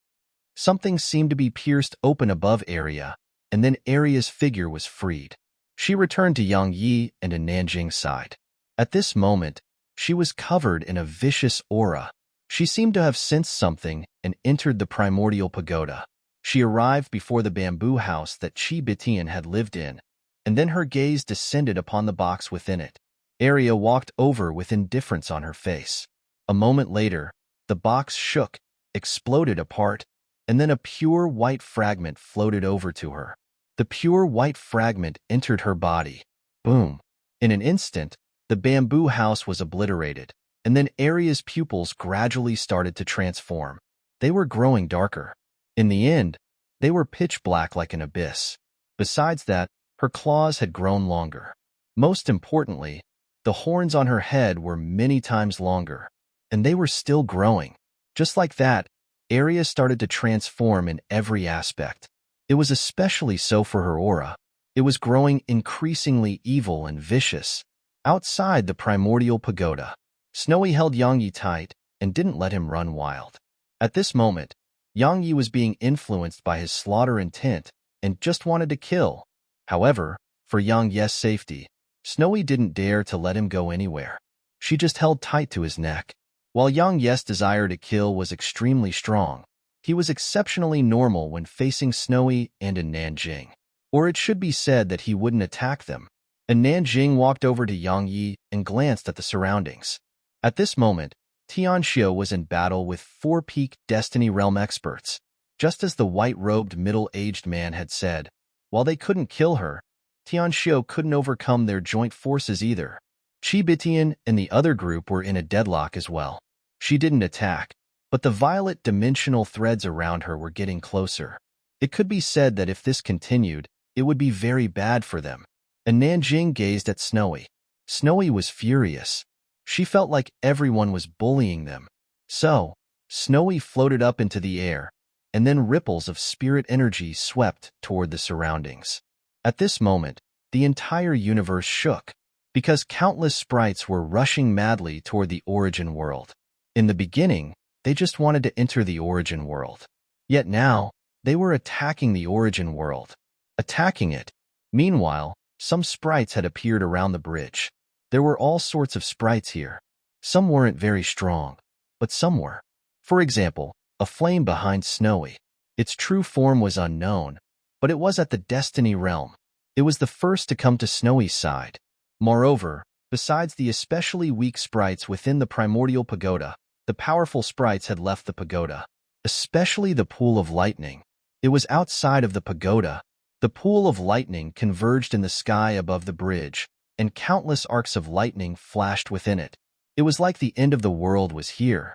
A: Something seemed to be pierced open above Area, and then Aria's figure was freed. She returned to Yang Yi and to Nanjing's side. At this moment, she was covered in a vicious aura. She seemed to have sensed something and entered the primordial pagoda. She arrived before the bamboo house that Chi Bitian had lived in, and then her gaze descended upon the box within it. Aria walked over with indifference on her face. A moment later, the box shook, exploded apart, and then a pure white fragment floated over to her. The pure white fragment entered her body. Boom! In an instant, the bamboo house was obliterated, and then Aria's pupils gradually started to transform. They were growing darker. In the end, they were pitch black like an abyss. Besides that, her claws had grown longer. Most importantly, the horns on her head were many times longer, and they were still growing. Just like that, Aria started to transform in every aspect. It was especially so for her aura. It was growing increasingly evil and vicious. Outside the primordial pagoda, Snowy held Yang Yi tight and didn't let him run wild. At this moment, Yang Yi was being influenced by his slaughter intent and just wanted to kill. However, for Yang Ye's safety, Snowy didn't dare to let him go anywhere. She just held tight to his neck. While Yang Ye's desire to kill was extremely strong, he was exceptionally normal when facing Snowy and in Nanjing. Or it should be said that he wouldn't attack them. And Nanjing walked over to Yang Yi and glanced at the surroundings. At this moment, Tianxiu was in battle with 4 peak Destiny Realm experts. Just as the white-robed middle-aged man had said, while they couldn't kill her, Tianxiu couldn't overcome their joint forces either. Chi Bitian and the other group were in a deadlock as well. She didn't attack, but the violet dimensional threads around her were getting closer. It could be said that if this continued, it would be very bad for them. and Nanjing gazed at Snowy. Snowy was furious. She felt like everyone was bullying them. So, Snowy floated up into the air, and then ripples of spirit energy swept toward the surroundings. At this moment, the entire universe shook, because countless sprites were rushing madly toward the origin world. In the beginning, they just wanted to enter the origin world. Yet now, they were attacking the origin world. Attacking it. Meanwhile, some sprites had appeared around the bridge. There were all sorts of sprites here. Some weren't very strong, but some were. For example, a flame behind Snowy. Its true form was unknown, but it was at the Destiny realm. It was the first to come to Snowy's side. Moreover, besides the especially weak sprites within the primordial pagoda, the powerful sprites had left the pagoda, especially the pool of lightning. It was outside of the pagoda. The pool of lightning converged in the sky above the bridge, and countless arcs of lightning flashed within it. It was like the end of the world was here.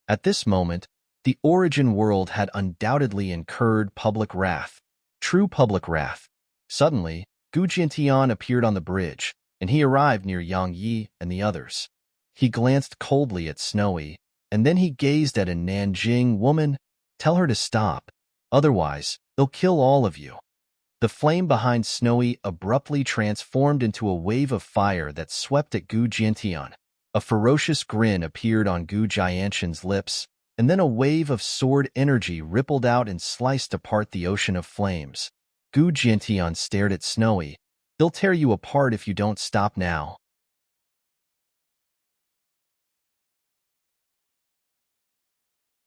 A: At this moment, the origin world had undoubtedly incurred public wrath. True public wrath. Suddenly, Gu Jiantian appeared on the bridge, and he arrived near Yang Yi and the others. He glanced coldly at Snowy, and then he gazed at a Nanjing woman. Tell her to stop. Otherwise, they'll kill all of you. The flame behind Snowy abruptly transformed into a wave of fire that swept at Gu Jiantian. A ferocious grin appeared on Gu Jianshan's lips, and then a wave of sword energy rippled out and sliced apart the ocean of flames. Gu Jiantian stared at Snowy. They'll tear you apart if you don't stop now.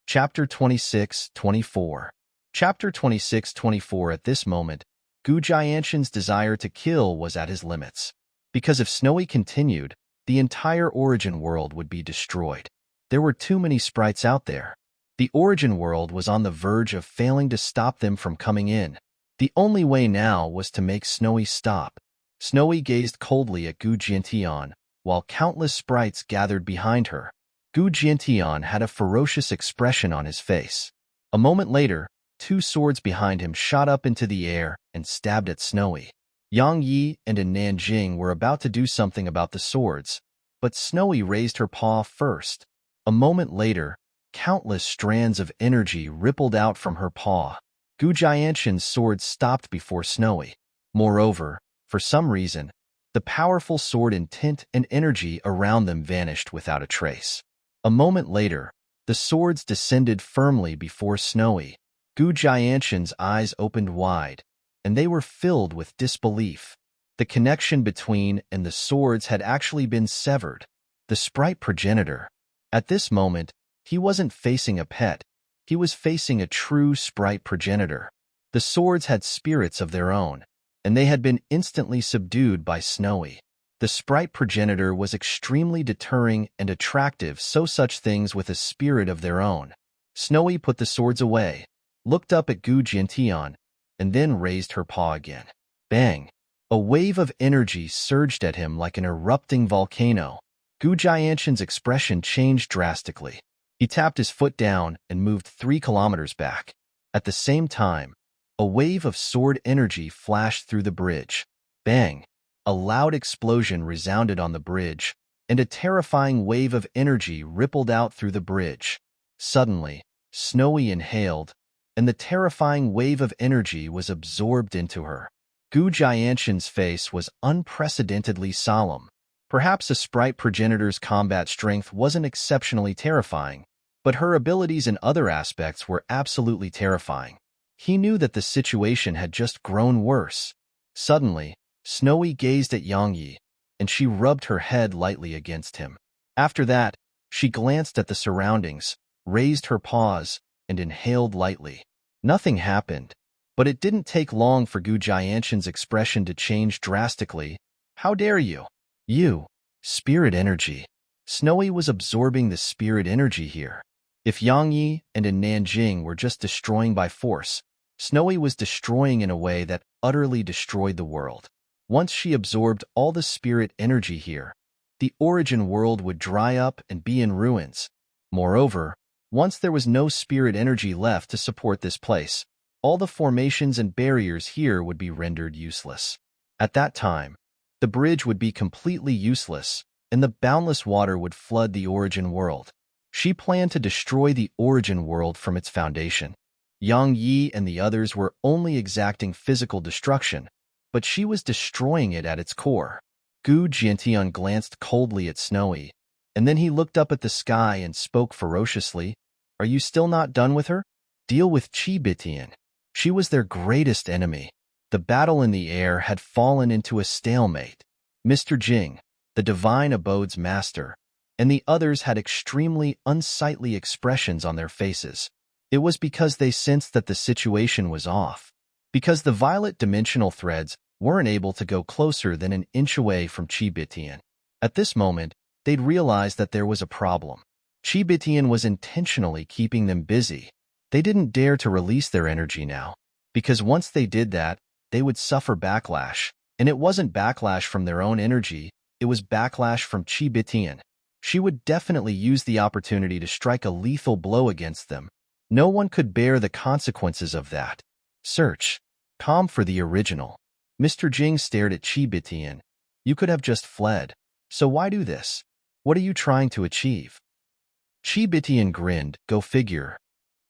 A: Chapter 26-24. Chapter 26-24. At this moment, Gu Jianshan's desire to kill was at his limits. Because if Snowy continued, the entire origin world would be destroyed. There were too many sprites out there. The origin world was on the verge of failing to stop them from coming in. The only way now was to make Snowy stop. Snowy gazed coldly at Gu Jiantian, while countless sprites gathered behind her. Gu Jiantian had a ferocious expression on his face. A moment later, two swords behind him shot up into the air and stabbed at Snowy. Yang Yi and Nanjing were about to do something about the swords, but Snowy raised her paw first. A moment later, countless strands of energy rippled out from her paw. Gu Jianshan's sword stopped before Snowy. Moreover, for some reason, the powerful sword intent and energy around them vanished without a trace. A moment later, the swords descended firmly before Snowy. Gu Jianshan's eyes opened wide, and they were filled with disbelief. The connection between and the swords had actually been severed. The sprite progenitor. At this moment, he wasn't facing a pet. He was facing a true sprite progenitor. The swords had spirits of their own, and they had been instantly subdued by Snowy. The sprite progenitor was extremely deterring and attractive, so such things with a spirit of their own. Snowy put the swords away, looked up at Gu Jiantian, and then raised her paw again. Bang! A wave of energy surged at him like an erupting volcano. Gu Jianshan's expression changed drastically. He tapped his foot down and moved 3 kilometers back. At the same time, a wave of sword energy flashed through the bridge. Bang! A loud explosion resounded on the bridge, and a terrifying wave of energy rippled out through the bridge. Suddenly, Snowy inhaled, and the terrifying wave of energy was absorbed into her. Gu Jianshan's face was unprecedentedly solemn. Perhaps a sprite progenitor's combat strength wasn't exceptionally terrifying, but her abilities in other aspects were absolutely terrifying. He knew that the situation had just grown worse. Suddenly, Snowy gazed at Yang Yi, and she rubbed her head lightly against him. After that, she glanced at the surroundings, raised her paws, and inhaled lightly. Nothing happened, but it didn't take long for Gu Jianshan's expression to change drastically. How dare you? You, spirit energy. Snowy was absorbing the spirit energy here. If Yang Yi and Nanjing were just destroying by force, Snowy was destroying in a way that utterly destroyed the world. Once she absorbed all the spirit energy here, the origin world would dry up and be in ruins. Moreover, once there was no spirit energy left to support this place, all the formations and barriers here would be rendered useless. At that time, The bridge would be completely useless, and the boundless water would flood the origin world. She planned to destroy the origin world from its foundation. Yang Yi and the others were only exacting physical destruction, but she was destroying it at its core. Gu Jiantian glanced coldly at Snowy, and then he looked up at the sky and spoke ferociously. Are you still not done with her? Deal with Qi Bitian. She was their greatest enemy. The battle in the air had fallen into a stalemate. Mr. Jing, the divine abode's master, and the others had extremely unsightly expressions on their faces. It was because they sensed that the situation was off. Because the violet dimensional threads weren't able to go closer than an inch away from Qi Bitian. At this moment, they'd realized that there was a problem. Qi Bitian was intentionally keeping them busy. They didn't dare to release their energy now, because once they did that, they would suffer backlash, and it wasn't backlash from their own energy, it was backlash from Qi Bitian. She would definitely use the opportunity to strike a lethal blow against them. No one could bear the consequences of that. Search. Calm for the original. Mr. Jing stared at Qi Bitian. You could have just fled. So why do this? What are you trying to achieve? Qi Bitian grinned. Go figure.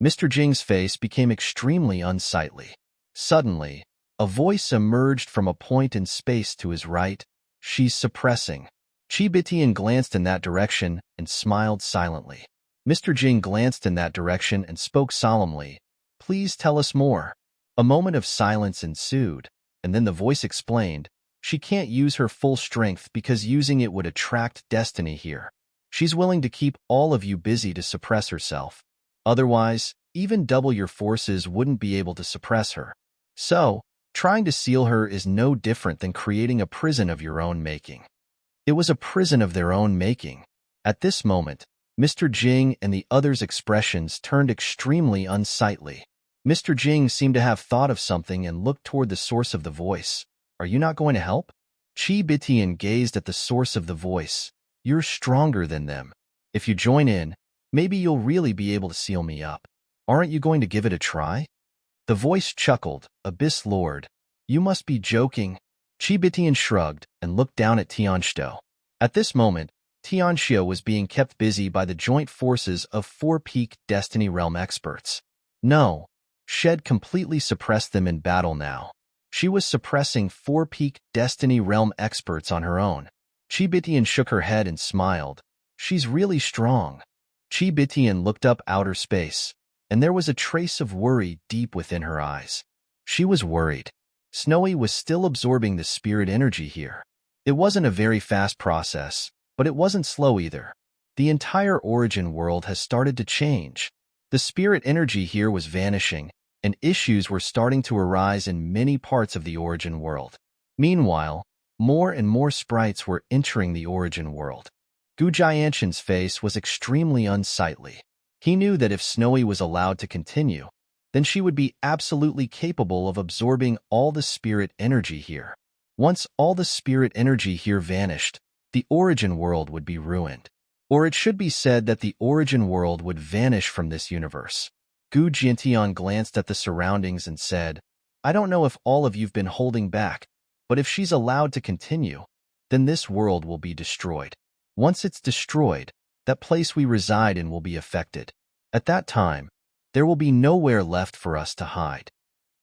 A: Mr. Jing's face became extremely unsightly. Suddenly, a voice emerged from a point in space to his right. She's suppressing. Qi Bitian glanced in that direction and smiled silently. Mr. Jing glanced in that direction and spoke solemnly. Please tell us more. A moment of silence ensued, and then the voice explained, she can't use her full strength because using it would attract destiny here. She's willing to keep all of you busy to suppress herself. Otherwise, even double your forces wouldn't be able to suppress her. So, trying to seal her is no different than creating a prison of your own making. It was a prison of their own making. At this moment, Mr. Jing and the others' expressions turned extremely unsightly. Mr. Jing seemed to have thought of something and looked toward the source of the voice. Are you not going to help? Qi Bitian gazed at the source of the voice. You're stronger than them. If you join in, maybe you'll really be able to seal me up. Aren't you going to give it a try? The voice chuckled. Abyss Lord, you must be joking. Qi Bitian shrugged and looked down at Tianshito. At this moment, Tianshito was being kept busy by the joint forces of 4 peak Destiny Realm experts. No, Shed completely suppressed them in battle now. She was suppressing 4 peak Destiny Realm experts on her own. Qi Bitian shook her head and smiled. She's really strong. Qi Bitian looked up outer space, and there was a trace of worry deep within her eyes. She was worried. Snowy was still absorbing the spirit energy here. It wasn't a very fast process, but it wasn't slow either. The entire origin world has started to change. The spirit energy here was vanishing, and issues were starting to arise in many parts of the origin world. Meanwhile, more and more sprites were entering the origin world. Gu Jianshan's face was extremely unsightly. He knew that if Snowy was allowed to continue, then she would be absolutely capable of absorbing all the spirit energy here. Once all the spirit energy here vanished, the origin world would be ruined. Or it should be said that the origin world would vanish from this universe. Gu Jiantian glanced at the surroundings and said, I don't know if all of you've been holding back, but if she's allowed to continue, then this world will be destroyed. Once it's destroyed, that place we reside in will be affected. At that time, there will be nowhere left for us to hide.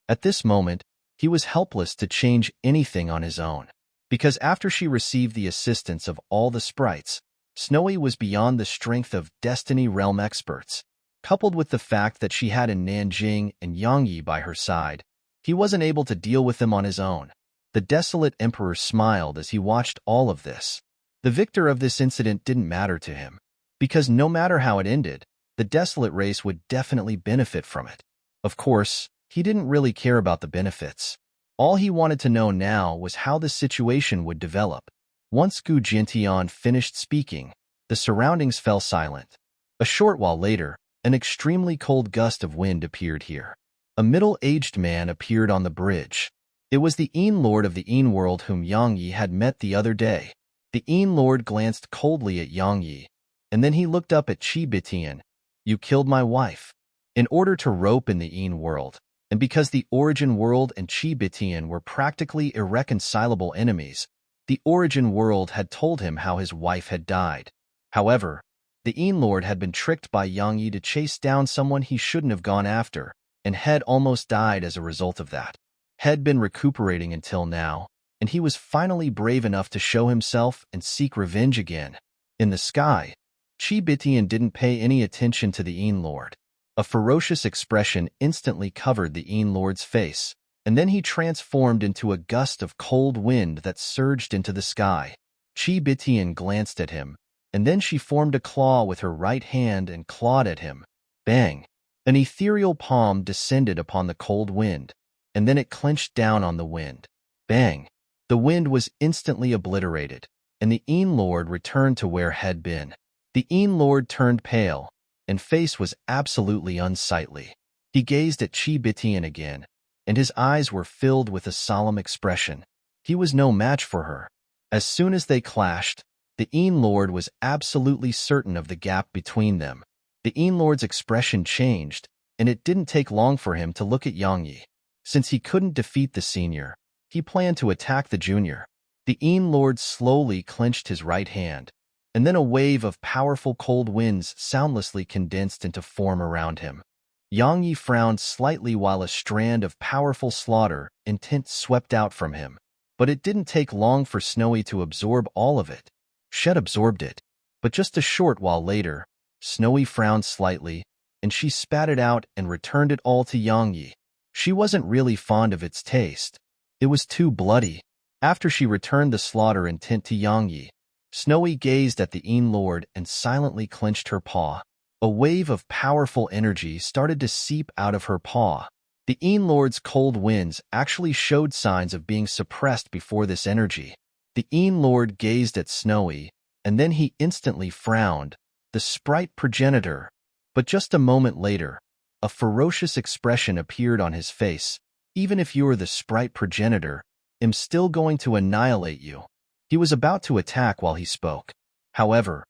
A: At this moment, he was helpless to change anything on his own, because after she received the assistance of all the sprites, Snowy was beyond the strength of Destiny Realm experts. Coupled with the fact that she had Nanjing and Yangyi by her side, he wasn't able to deal with them on his own. The desolate emperor smiled as he watched all of this. The victor of this incident didn't matter to him, because no matter how it ended, the desolate race would definitely benefit from it. Of course, he didn't really care about the benefits. All he wanted to know now was how the situation would develop. Once Gu Jiantian finished speaking, the surroundings fell silent. A short while later, an extremely cold gust of wind appeared here. A middle-aged man appeared on the bridge. It was the Een Lord of the Een world whom Yang Yi had met the other day. The Een Lord glanced coldly at Yang Yi, and then he looked up at Qi Bitian. You killed my wife. In order to rope in the Een world, and because the origin world and Qi Bitian were practically irreconcilable enemies, The origin world had told him how his wife had died. However, the Lord had been tricked by Yang Yi to chase down someone he shouldn't have gone after, and had almost died as a result of that. Had been recuperating until now, and he was finally brave enough to show himself and seek revenge again. In the sky, Chi Bitian didn't pay any attention to the Lord. A ferocious expression instantly covered the Lord's face, and then he transformed into a gust of cold wind that surged into the sky. Chi Bitian glanced at him, and then she formed a claw with her right hand and clawed at him. Bang! An ethereal palm descended upon the cold wind, and then it clenched down on the wind. Bang! The wind was instantly obliterated, and the Lord returned to where had been. The Lord turned pale, and face was absolutely unsightly. He gazed at Chi Bitian again, and his eyes were filled with a solemn expression. He was no match for her. As soon as they clashed, the Lord was absolutely certain of the gap between them. The Lord's expression changed, and it didn't take long for him to look at Yang Yi. Since he couldn't defeat the senior, he planned to attack the junior. The Lord slowly clenched his right hand, and then a wave of powerful cold winds soundlessly condensed into form around him. Yang Yi frowned slightly while a strand of powerful slaughter intent swept out from him. But it didn't take long for Snowy to absorb all of it. Shed absorbed it. But just a short while later, Snowy frowned slightly, and she spat it out and returned it all to Yang Yi. She wasn't really fond of its taste. It was too bloody. After she returned the slaughter intent to Yang Yi, Snowy gazed at the Lord and silently clenched her paw. A wave of powerful energy started to seep out of her paw. The Lord's cold winds actually showed signs of being suppressed before this energy. The Lord gazed at Snowy, and then he instantly frowned, the sprite progenitor. But just a moment later, a ferocious expression appeared on his face. Even if you are the sprite progenitor, I'm still going to annihilate you. He was about to attack while he spoke. However,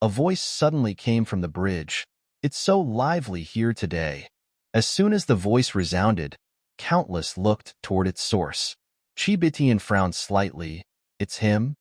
A: a voice suddenly came from the bridge. It's so lively here today. As soon as the voice resounded, countless looked toward its source. Chi Bitian frowned slightly. It's him?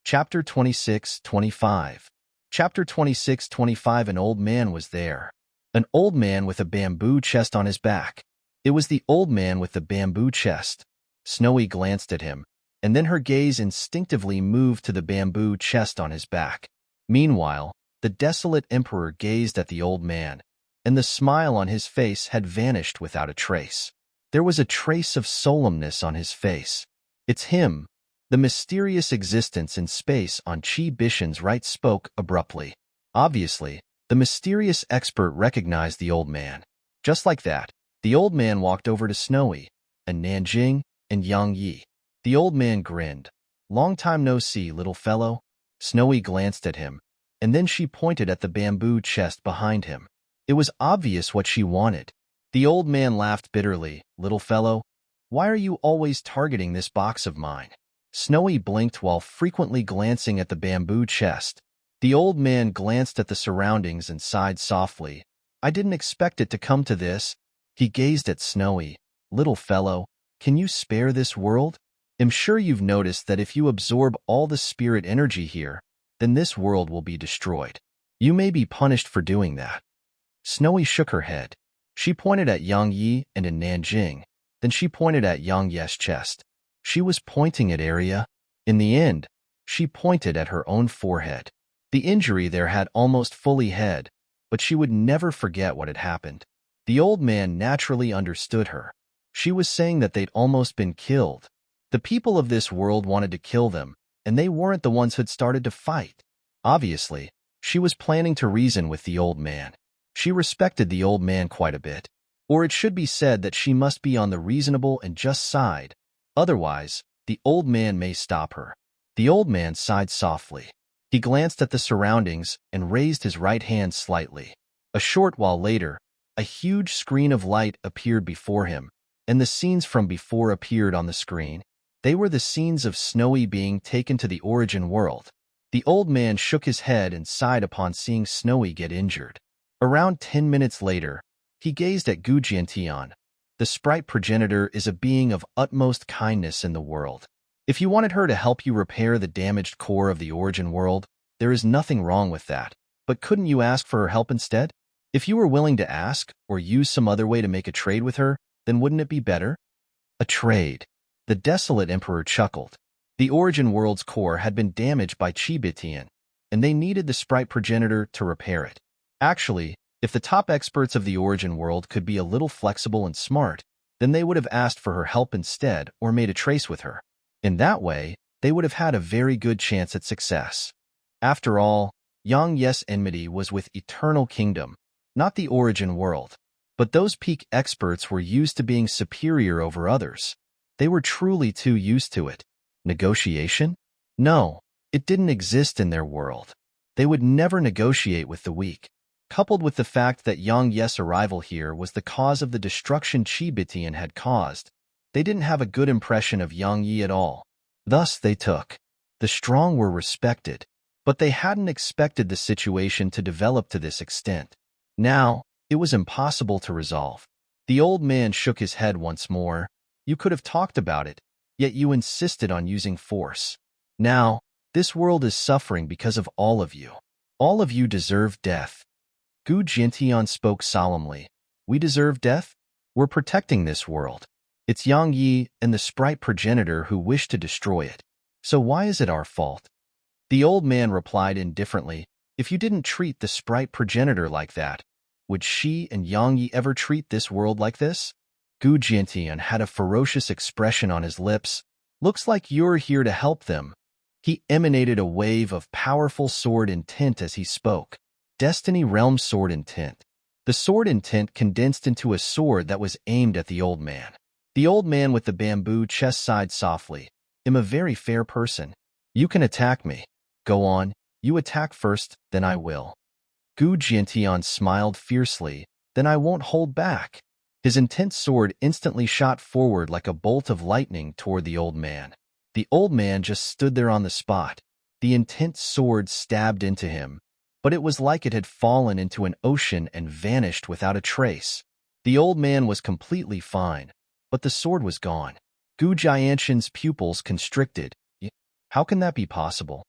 A: Chapter 26-25. Chapter 26-25. An old man was there. An old man with a bamboo chest on his back. It was the old man with the bamboo chest. Snowy glanced at him, and then her gaze instinctively moved to the bamboo chest on his back. Meanwhile, the desolate emperor gazed at the old man, and the smile on his face had vanished without a trace. There was a trace of solemnness on his face. It's him. The mysterious existence in space on Chi Bitian's right spoke abruptly. Obviously, the mysterious expert recognized the old man. Just like that, the old man walked over to Snowy, and Nanjing, and Yang Yi. The old man grinned. Long time no see, little fellow. Snowy glanced at him, and then she pointed at the bamboo chest behind him. It was obvious what she wanted. The old man laughed bitterly. Little fellow, why are you always targeting this box of mine? Snowy blinked while frequently glancing at the bamboo chest. The old man glanced at the surroundings and sighed softly. I didn't expect it to come to this. He gazed at Snowy. Little fellow, can you spare this world? I'm sure you've noticed that if you absorb all the spirit energy here, then this world will be destroyed. You may be punished for doing that. Snowy shook her head. She pointed at Yang Yi and in Nanjing. Then she pointed at Yang Ye's chest. She was pointing at area. In the end, she pointed at her own forehead. The injury there had almost fully healed, but she would never forget what had happened. The old man naturally understood her. She was saying that they'd almost been killed. The people of this world wanted to kill them, and they weren't the ones who'd started to fight. Obviously, she was planning to reason with the old man. She respected the old man quite a bit. Or it should be said that she must be on the reasonable and just side. Otherwise, the old man may stop her. The old man sighed softly. He glanced at the surroundings and raised his right hand slightly. A short while later, a huge screen of light appeared before him, and the scenes from before appeared on the screen. They were the scenes of Snowy being taken to the origin world. The old man shook his head and sighed upon seeing Snowy get injured. Around 10 minutes later, he gazed at Gujiantian. The sprite progenitor is a being of utmost kindness in the world. If you wanted her to help you repair the damaged core of the origin world, there is nothing wrong with that. But couldn't you ask for her help instead? If you were willing to ask, or use some other way to make a trade with her, then wouldn't it be better? A trade. The desolate emperor chuckled. The origin world's core had been damaged by Chibitian, and they needed the sprite progenitor to repair it. Actually, if the top experts of the origin world could be a little flexible and smart, then they would have asked for her help instead or made a trace with her. In that way, they would have had a very good chance at success. After all, Yang Yes enmity was with Eternal Kingdom, not the origin world. But those peak experts were used to being superior over others. They were truly too used to it. Negotiation? No, it didn't exist in their world. They would never negotiate with the weak. Coupled with the fact that Yang Yes' arrival here was the cause of the destruction Chibitian had caused, they didn't have a good impression of Yang Yi at all. Thus they took. The strong were respected, but they hadn't expected the situation to develop to this extent. Now, it was impossible to resolve. The old man shook his head once more. You could have talked about it, yet you insisted on using force. Now, this world is suffering because of all of you. All of you deserve death. Gu Jintian spoke solemnly. We deserve death? We're protecting this world. It's Yang Yi and the sprite progenitor who wish to destroy it. So why is it our fault? The old man replied indifferently, if you didn't treat the sprite progenitor like that, would she and Yang Yi ever treat this world like this? Gu Jintian had a ferocious expression on his lips. Looks like you're here to help them. He emanated a wave of powerful sword intent as he spoke. Destiny Realm Sword Intent. The sword intent condensed into a sword that was aimed at the old man. The old man with the bamboo chest sighed softly. I'm a very fair person. You can attack me. Go on, you attack first, then I will. Gu Jintian smiled fiercely, then I won't hold back. His intense sword instantly shot forward like a bolt of lightning toward the old man. The old man just stood there on the spot. The intense sword stabbed into him, but it was like it had fallen into an ocean and vanished without a trace. The old man was completely fine, but the sword was gone. Gu Jianshan's pupils constricted. How can that be possible?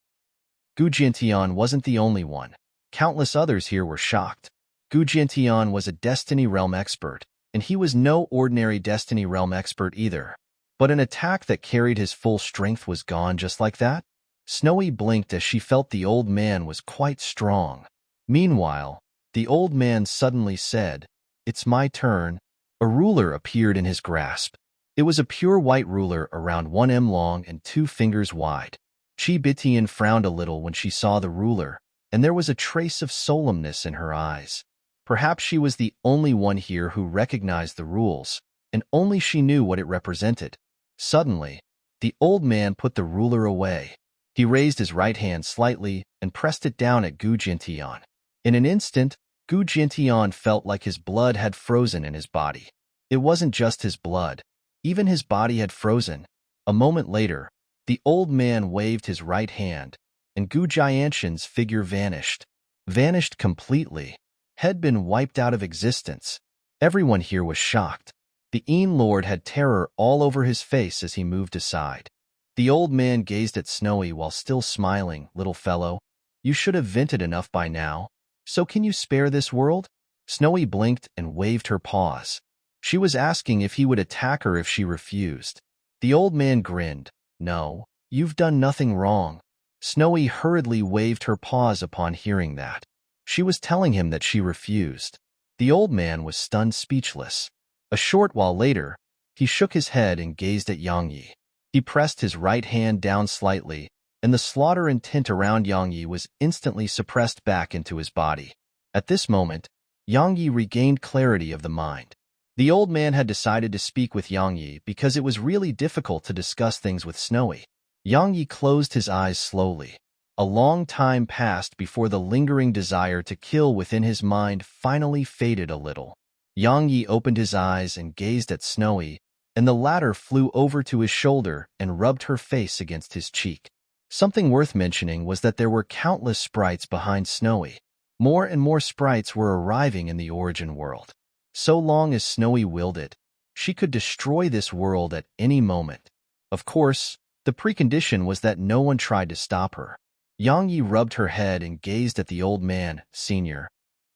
A: Gu Jintian wasn't the only one. Countless others here were shocked. Gu Jintian was a Destiny Realm expert, and he was no ordinary Destiny Realm expert either. But an attack that carried his full strength was gone just like that? Snowy blinked as she felt the old man was quite strong. Meanwhile, the old man suddenly said, It's my turn. A ruler appeared in his grasp. It was a pure white ruler around 1 m long and 2 fingers wide. Chibitian frowned a little when she saw the ruler, and there was a trace of solemnness in her eyes. Perhaps she was the only one here who recognized the rules, and only she knew what it represented. Suddenly, the old man put the ruler away. He raised his right hand slightly and pressed it down at Gu Jintian. In an instant, Gu Jintian felt like his blood had frozen in his body. It wasn't just his blood. Even his body had frozen. A moment later, the old man waved his right hand, and Gu Jianshan's figure vanished. Vanished completely. Had been wiped out of existence. Everyone here was shocked. The Een Lord had terror all over his face as he moved aside. The old man gazed at Snowy while still smiling. Little fellow, you should have vented enough by now. So can you spare this world? Snowy blinked and waved her paws. She was asking if he would attack her if she refused. The old man grinned. No, you've done nothing wrong. Snowy hurriedly waved her paws upon hearing that. She was telling him that she refused. The old man was stunned speechless. A short while later, he shook his head and gazed at Yang Yi. He pressed his right hand down slightly, and the slaughter intent around Yang Yi was instantly suppressed back into his body. At this moment, Yang Yi regained clarity of the mind. The old man had decided to speak with Yang Yi because it was really difficult to discuss things with Snowy. Yang Yi closed his eyes slowly. A long time passed before the lingering desire to kill within his mind finally faded a little. Yang Yi opened his eyes and gazed at Snowy, and the latter flew over to his shoulder and rubbed her face against his cheek. Something worth mentioning was that there were countless sprites behind Snowy. More and more sprites were arriving in the origin world. So long as Snowy willed it, She could destroy this world at any moment. Of course, the precondition was that no one tried to stop her. Yang Yi rubbed her head and gazed at the old man. Senior,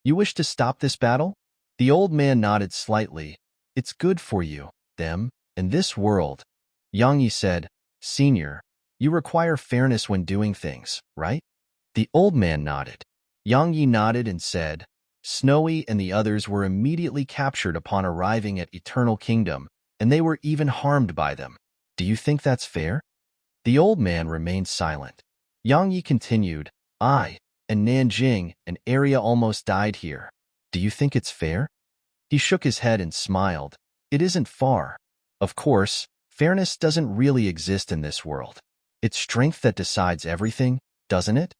A: you wish to stop this battle? The old man nodded slightly. It's good for you, them, and this world. Yang Yi said, Senior, you require fairness when doing things, right? The old man nodded. Yang Yi nodded and said, Snowy and the others were immediately captured upon arriving at Eternal Kingdom, and they were even harmed by them. Do you think that's fair? The old man remained silent. Yang Yi continued, I, and Nanjing, an area almost died here. Do you think it's fair? He shook his head and smiled. It isn't far. Of course, fairness doesn't really exist in this world. It's strength that decides everything, doesn't it?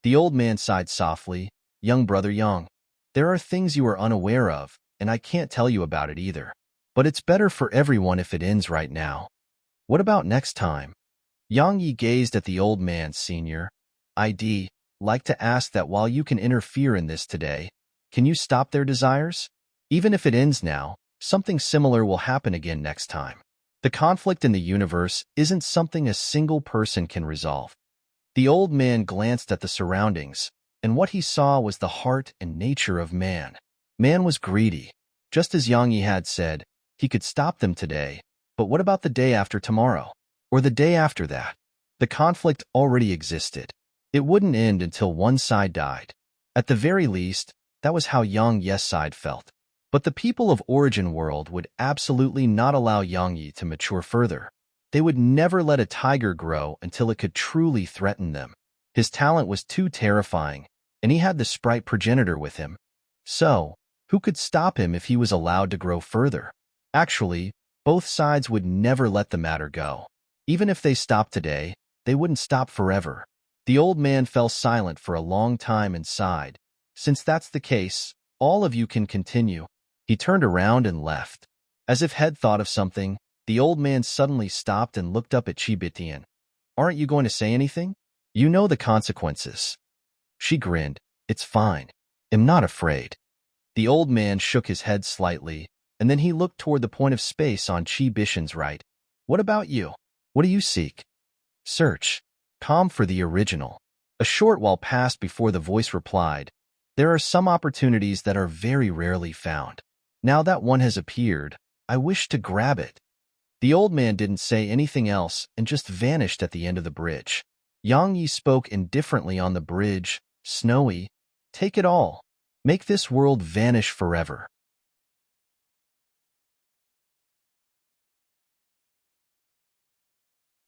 A: The old man sighed softly. Young brother Yang, there are things you are unaware of, and I can't tell you about it either. But it's better for everyone if it ends right now. What about next time? Yang Yi gazed at the old man. Senior, I'd like to ask that while you can interfere in this today, can you stop their desires? Even if it ends now, something similar will happen again next time. The conflict in the universe isn't something a single person can resolve. The old man glanced at the surroundings, and what he saw was the heart and nature of man. Man was greedy. Just as Yang Yi had said, he could stop them today, but what about the day after tomorrow? Or the day after that? The conflict already existed. It wouldn't end until one side died. At the very least, that was how Yang Yi's side felt. But the people of Origin World would absolutely not allow Yang Yi to mature further. They would never let a tiger grow until it could truly threaten them. His talent was too terrifying, and he had the sprite progenitor with him. So, who could stop him if he was allowed to grow further? Actually, both sides would never let the matter go. Even if they stopped today, they wouldn't stop forever. The old man fell silent for a long time and sighed. Since that's the case, all of you can continue. He turned around and left. As if Head thought of something, the old man suddenly stopped and looked up at Chibitian. Aren't you going to say anything? You know the consequences. She grinned. It's fine. I'm not afraid. The old man shook his head slightly, and then he looked toward the point of space on Chibitian's right. What about you? What do you seek? Search. Calm for the original. A short while passed before the voice replied, There are some opportunities that are very rarely found. Now that one has appeared, I wish to grab it. The old man didn't say anything else and just vanished at the end of the bridge. Yang Yi spoke indifferently on the bridge. Snowy, take it all. Make this world vanish forever.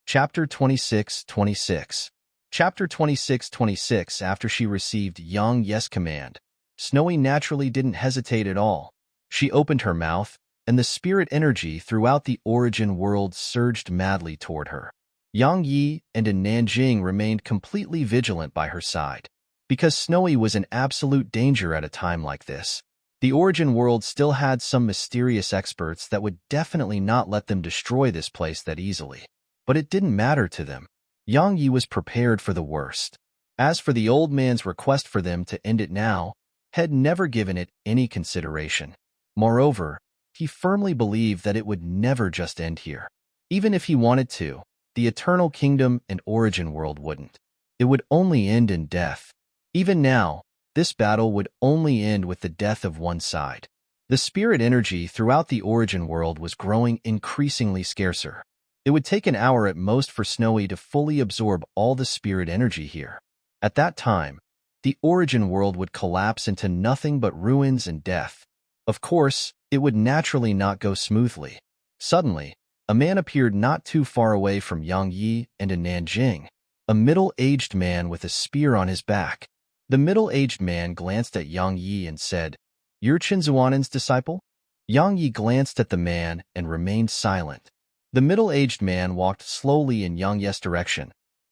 A: Chapter 26:26. Chapter 26:26. After she received Yang Yi's command, Snowy naturally didn't hesitate at all. She opened her mouth, and the spirit energy throughout the Origin World surged madly toward her. Yang Yi and Nanjing remained completely vigilant by her side. Because Snowy was in absolute danger at a time like this, the Origin World still had some mysterious experts that would definitely not let them destroy this place that easily. But it didn't matter to them. Yang Yi was prepared for the worst. As for the old man's request for them to end it now, had never given it any consideration. Moreover, he firmly believed that it would never just end here. Even if he wanted to, the Eternal Kingdom and Origin World wouldn't. It would only end in death. Even now, this battle would only end with the death of one side. The spirit energy throughout the Origin World was growing increasingly scarcer. It would take an hour at most for Snowy to fully absorb all the spirit energy here. At that time, the Origin World would collapse into nothing but ruins and death. Of course, it would naturally not go smoothly. Suddenly, a man appeared not too far away from Yang Yi and Nanjing, a middle-aged man with a spear on his back. The middle-aged man glanced at Yang Yi and said, You're Qinzuanen's disciple? Yang Yi glanced at the man and remained silent. The middle-aged man walked slowly in Yang Yi's direction.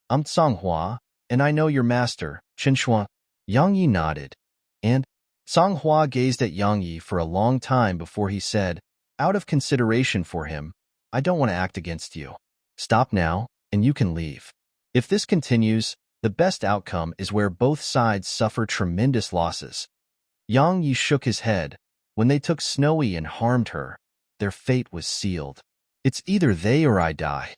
A: I'm Songhua, and I know your master, Qinshuan. Yang Yi nodded, and Songhua gazed at Yang Yi for a long time before he said, Out of consideration for him, I don't want to act against you. Stop now, and you can leave. If this continues, the best outcome is where both sides suffer tremendous losses. Yang Yi shook his head. When they took Snowy and harmed her, their fate was sealed. It's either they or I die.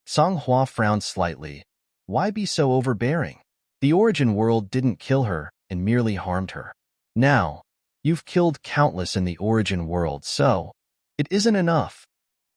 A: Song Hua frowned slightly. Why be so overbearing? The origin world didn't kill her and merely harmed her. Now, you've killed countless in the origin world, so it isn't enough.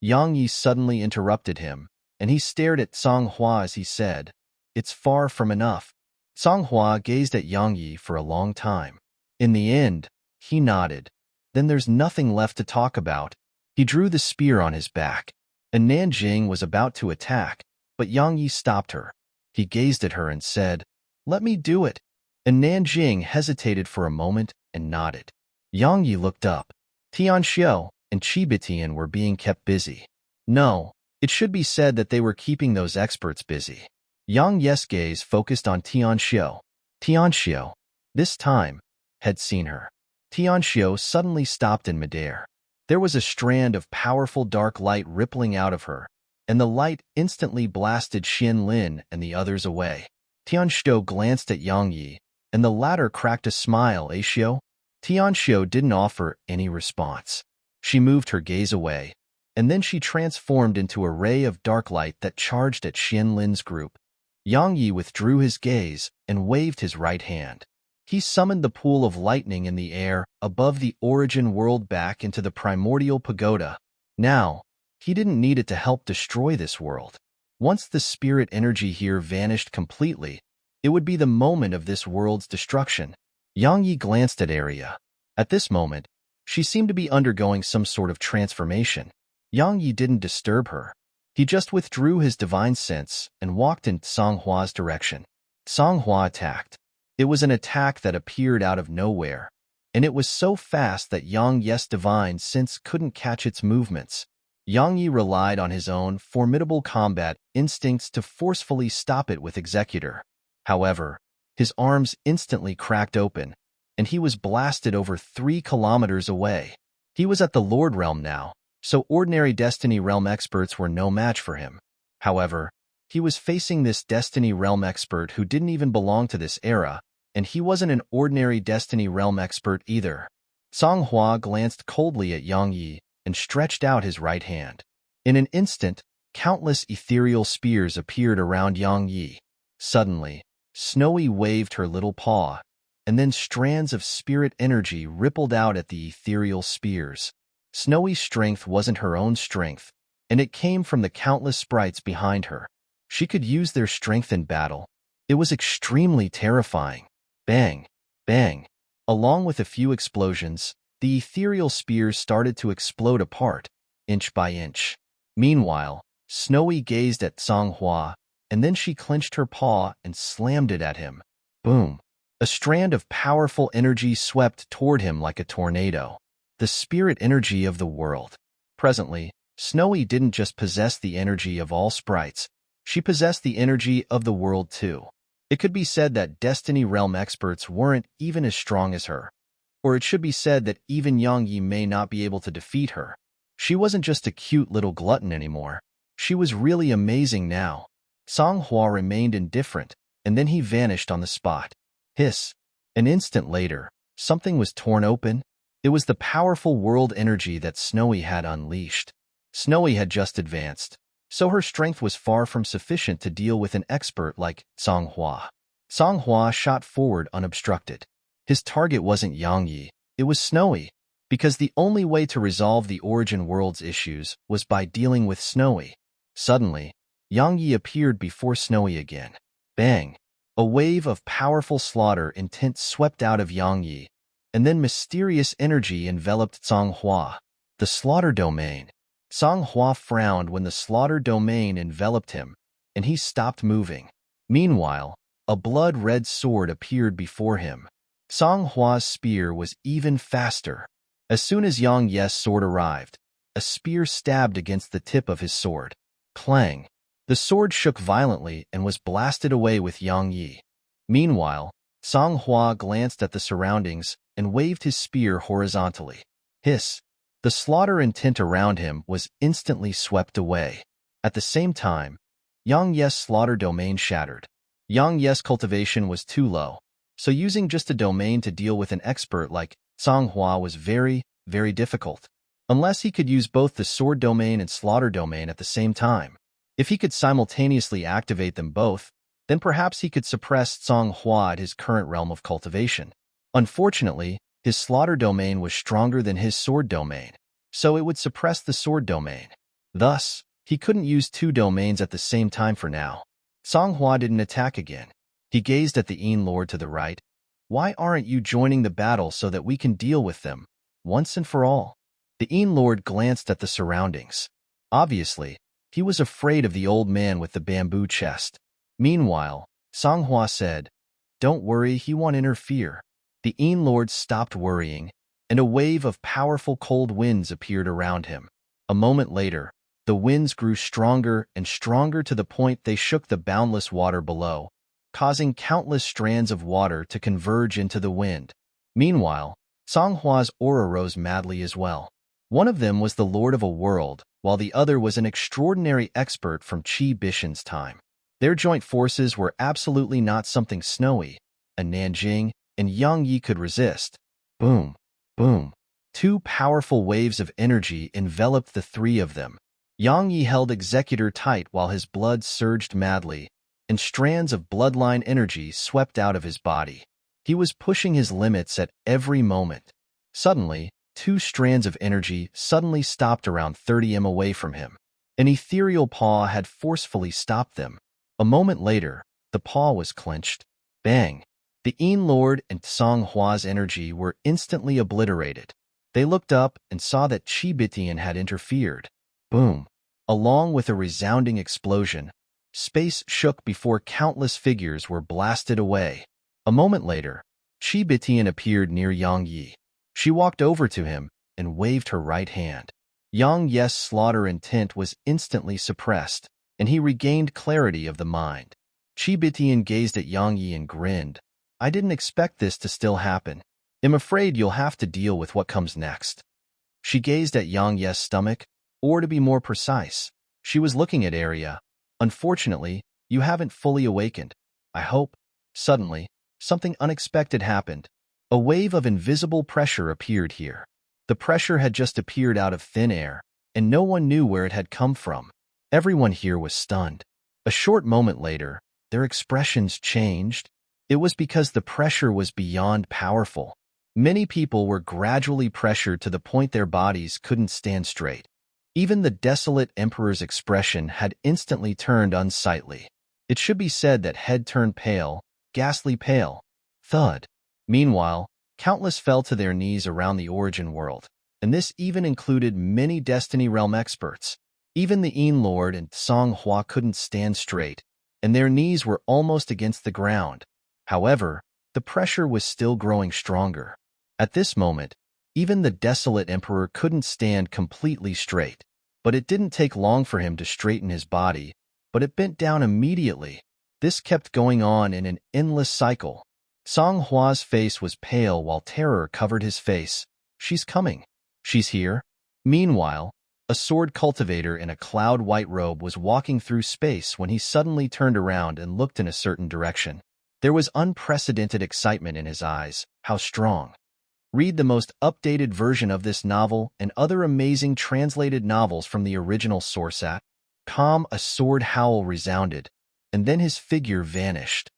A: Yang Yi suddenly interrupted him, and he stared at Song Hua as he said, "It's far from enough." Song Hua gazed at Yang Yi for a long time. In the end, he nodded. Then there's nothing left to talk about. He drew the spear on his back, and Nanjing was about to attack, but Yang Yi stopped her. He gazed at her and said, "Let me do it." And Nanjing hesitated for a moment and nodded. Yang Yi looked up. Tianxiu and Qibitian were being kept busy. No, it should be said that they were keeping those experts busy. Yang Yi's gaze focused on Tianxiu. Tianxiu, this time, had seen her. Tianxiu suddenly stopped in midair. There was a strand of powerful dark light rippling out of her, and the light instantly blasted Xian Lin and the others away. Tianxiu glanced at Yang Yi, and the latter cracked a smile. Xiu? Tianxiu didn't offer any response. She moved her gaze away, and then she transformed into a ray of dark light that charged at Xian Lin's group. Yang Yi withdrew his gaze and waved his right hand. He summoned the pool of lightning in the air above the origin world back into the primordial pagoda. Now, he didn't need it to help destroy this world. Once the spirit energy here vanished completely, it would be the moment of this world's destruction. Yang Yi glanced at Arya. At this moment, she seemed to be undergoing some sort of transformation. Yang Yi didn't disturb her. He just withdrew his divine sense and walked in Song Hua's direction. Song Hua attacked. It was an attack that appeared out of nowhere, and it was so fast that Yang Yi's divine sense couldn't catch its movements. Yang Yi relied on his own formidable combat instincts to forcefully stop it with Executor. However, his arms instantly cracked open, and he was blasted over 3 kilometers away. He was at the Lord Realm now, so ordinary Destiny Realm experts were no match for him. However, he was facing this Destiny Realm expert who didn't even belong to this era, and he wasn't an ordinary Destiny Realm expert either. Song Hua glanced coldly at Yang Yi and stretched out his right hand. In an instant, countless ethereal spears appeared around Yang Yi. Suddenly, Snowy waved her little paw, and then strands of spirit energy rippled out at the ethereal spears. Snowy's strength wasn't her own strength, and it came from the countless sprites behind her. She could use their strength in battle. It was extremely terrifying. Bang, bang. Along with a few explosions, the ethereal spears started to explode apart, inch by inch. Meanwhile, Snowy gazed at Song Hua, and then she clenched her paw and slammed it at him. Boom. A strand of powerful energy swept toward him like a tornado. The spirit energy of the world. Presently, Snowy didn't just possess the energy of all sprites, she possessed the energy of the world too. It could be said that Destiny Realm experts weren't even as strong as her. Or it should be said that even Yang Yi may not be able to defeat her. She wasn't just a cute little glutton anymore. She was really amazing now. Song Hua remained indifferent, and then he vanished on the spot. Hiss. An instant later, something was torn open. It was the powerful world energy that Snowy had unleashed. Snowy had just advanced, so her strength was far from sufficient to deal with an expert like Song Hua. Song Hua shot forward unobstructed. His target wasn't Yang Yi, it was Snowy, because the only way to resolve the Origin World's issues was by dealing with Snowy. Suddenly, Yang Yi appeared before Snowy again. Bang! A wave of powerful slaughter intent swept out of Yang Yi, and then mysterious energy enveloped Song Hua. The slaughter domain. Song Hua frowned when the slaughter domain enveloped him, and he stopped moving. Meanwhile, a blood-red sword appeared before him. Song Hua's spear was even faster. As soon as Yang Yi's sword arrived, a spear stabbed against the tip of his sword. Clang! The sword shook violently and was blasted away with Yang Yi. Meanwhile, Song Hua glanced at the surroundings and waved his spear horizontally. Hiss! The slaughter intent around him was instantly swept away. At the same time, Yang Yi's slaughter domain shattered. Yang Yi's cultivation was too low, so using just a domain to deal with an expert like Song Hua was very, very difficult. unless he could use both the sword domain and slaughter domain at the same time. If he could simultaneously activate them both, then perhaps he could suppress Songhua at his current realm of cultivation. Unfortunately, his slaughter domain was stronger than his sword domain, so it would suppress the sword domain. Thus, he couldn't use two domains at the same time for now. Songhua didn't attack again. He gazed at the Yin Lord to the right. Why aren't you joining the battle so that we can deal with them, once and for all? The Yin Lord glanced at the surroundings. Obviously, he was afraid of the old man with the bamboo chest. Meanwhile, Songhua said, "Don't worry, he won't interfere." The Yin Lord stopped worrying, and a wave of powerful cold winds appeared around him. A moment later, the winds grew stronger and stronger to the point they shook the boundless water below, causing countless strands of water to converge into the wind. Meanwhile, Songhua's aura rose madly as well. One of them was the Lord of a World, while the other was an extraordinary expert from Qi Bishan's time. Their joint forces were absolutely not something snowy, a Nanjing and Yang Yi could resist. Boom, boom. Two powerful waves of energy enveloped the three of them. Yang Yi held Executor tight while his blood surged madly, and strands of bloodline energy swept out of his body. He was pushing his limits at every moment. Suddenly, two strands of energy suddenly stopped around 30 m away from him. An ethereal paw had forcefully stopped them. A moment later, the paw was clenched. Bang! The Yin Lord and Songhua's energy were instantly obliterated. They looked up and saw that Qi Bitian had interfered. Boom! Along with a resounding explosion, space shook before countless figures were blasted away. A moment later, Qi Bitian appeared near Yang Yi. She walked over to him and waved her right hand. Yang Yi's slaughter intent was instantly suppressed, and he regained clarity of the mind. Qi Bitian gazed at Yang Yi and grinned. "I didn't expect this to still happen. I'm afraid you'll have to deal with what comes next." She gazed at Yang Yi's stomach, or to be more precise, she was looking at Arya. "Unfortunately, you haven't fully awakened. I hope." Suddenly, something unexpected happened. A wave of invisible pressure appeared here. The pressure had just appeared out of thin air, and no one knew where it had come from. Everyone here was stunned. A short moment later, their expressions changed. It was because the pressure was beyond powerful. Many people were gradually pressured to the point their bodies couldn't stand straight. Even the desolate emperor's expression had instantly turned unsightly. It should be said that head turned pale, ghastly pale. Thud. Meanwhile, countless fell to their knees around the origin world, and this even included many Destiny Realm experts. Even the Yin Lord and Songhua couldn't stand straight, and their knees were almost against the ground. However, the pressure was still growing stronger. At this moment, even the desolate emperor couldn't stand completely straight. But it didn't take long for him to straighten his body, but it bent down immediately. This kept going on in an endless cycle. Songhua's face was pale while terror covered his face. "She's coming. She's here." Meanwhile, a sword cultivator in a cloud-white robe was walking through space when he suddenly turned around and looked in a certain direction. There was unprecedented excitement in his eyes. How strong! Read the most updated version of this novel and other amazing translated novels from the original source at com. A sword howl resounded, and then his figure vanished.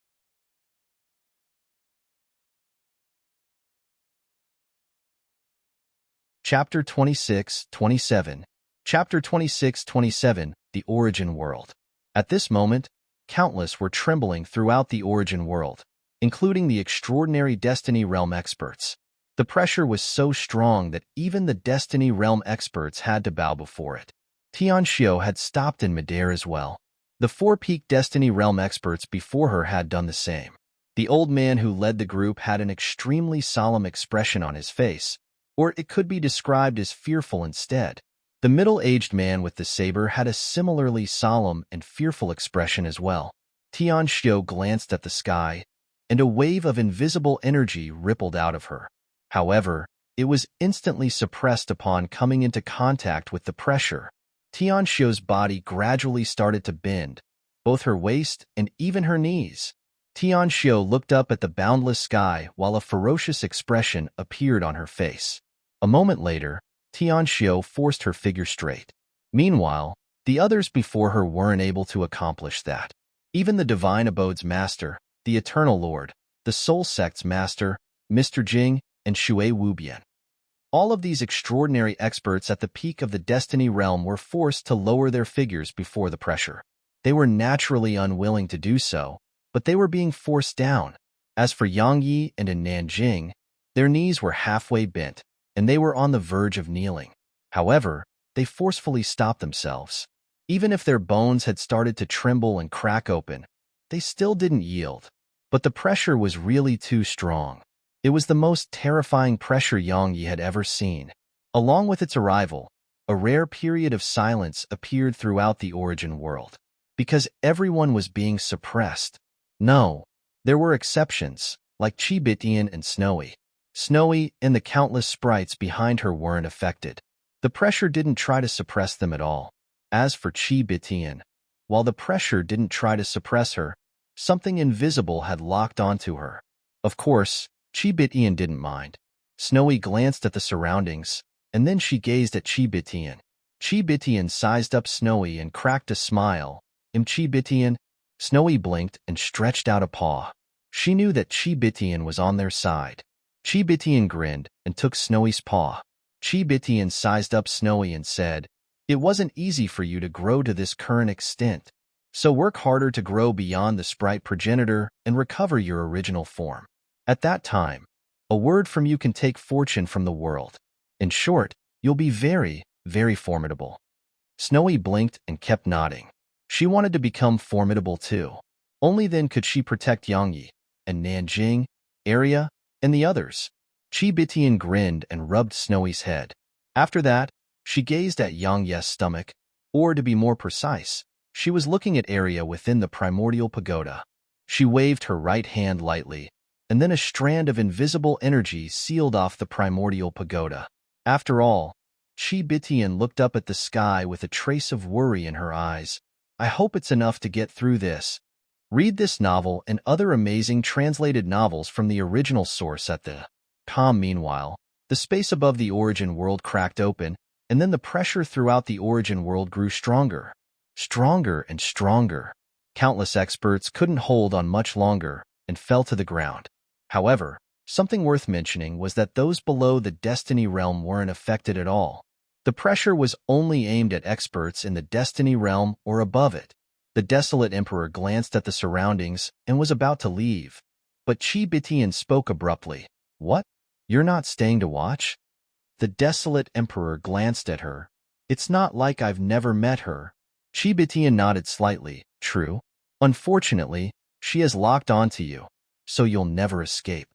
A: Chapter 26-27. Chapter 26-27, The Origin World. At this moment, countless were trembling throughout the Origin World, including the extraordinary Destiny Realm experts. The pressure was so strong that even the Destiny Realm experts had to bow before it. Tianxiu had stopped in midair as well. The four-peak Destiny Realm experts before her had done the same. The old man who led the group had an extremely solemn expression on his face, or it could be described as fearful instead. The middle-aged man with the saber had a similarly solemn and fearful expression as well. Tianxiu glanced at the sky, and a wave of invisible energy rippled out of her. However, it was instantly suppressed upon coming into contact with the pressure. Tianxiu's body gradually started to bend, both her waist and even her knees. Tianxiu looked up at the boundless sky while a ferocious expression appeared on her face. A moment later, Tianxiu forced her figure straight. Meanwhile, the others before her weren't able to accomplish that. Even the Divine Abode's master, the Eternal Lord, the Soul Sect's master, Mr. Jing, and Shui Wubian. All of these extraordinary experts at the peak of the Destiny realm were forced to lower their figures before the pressure. They were naturally unwilling to do so, but they were being forced down. As for Yang Yi and Nanjing, their knees were halfway bent, and they were on the verge of kneeling. However, they forcefully stopped themselves. Even if their bones had started to tremble and crack open, they still didn't yield. But the pressure was really too strong. It was the most terrifying pressure Yang Yi had ever seen. Along with its arrival, a rare period of silence appeared throughout the origin world. Because everyone was being suppressed. No, there were exceptions, like Chibitian and Snowy. Snowy and the countless sprites behind her weren't affected. The pressure didn't try to suppress them at all. As for Chibitian, while the pressure didn't try to suppress her, something invisible had locked onto her. Of course, Chibitian didn't mind. Snowy glanced at the surroundings, and then she gazed at Chibitian. Chibitian sized up Snowy and cracked a smile. Chibitian, Snowy blinked and stretched out a paw. She knew that Chibitian was on their side. Chibitian grinned and took Snowy's paw. Chibitian sized up Snowy and said, "It wasn't easy for you to grow to this current extent. So work harder to grow beyond the sprite progenitor and recover your original form. At that time, a word from you can take fortune from the world. In short, you'll be very, very formidable." Snowy blinked and kept nodding. She wanted to become formidable too. Only then could she protect Yang Yi and Nanjing, Area, and the others. Chibitian grinned and rubbed Snowy's head. After that, she gazed at Yang Yi's stomach, or to be more precise, she was looking at Area within the primordial pagoda. She waved her right hand lightly, and then a strand of invisible energy sealed off the primordial pagoda. After all, Chibitian looked up at the sky with a trace of worry in her eyes. "I hope it's enough to get through this." Read this novel and other amazing translated novels from the original source at the com. Meanwhile, the space above the origin world cracked open, and then the pressure throughout the origin world grew stronger. Stronger and stronger. Countless experts couldn't hold on much longer and fell to the ground. However, something worth mentioning was that those below the Destiny realm weren't affected at all. The pressure was only aimed at experts in the Destiny realm or above it. The desolate emperor glanced at the surroundings and was about to leave. But Chibitian spoke abruptly. "What? You're not staying to watch?" The desolate emperor glanced at her. "It's not like I've never met her." Chibitian nodded slightly. "True. Unfortunately, she has locked onto you, so you'll never escape."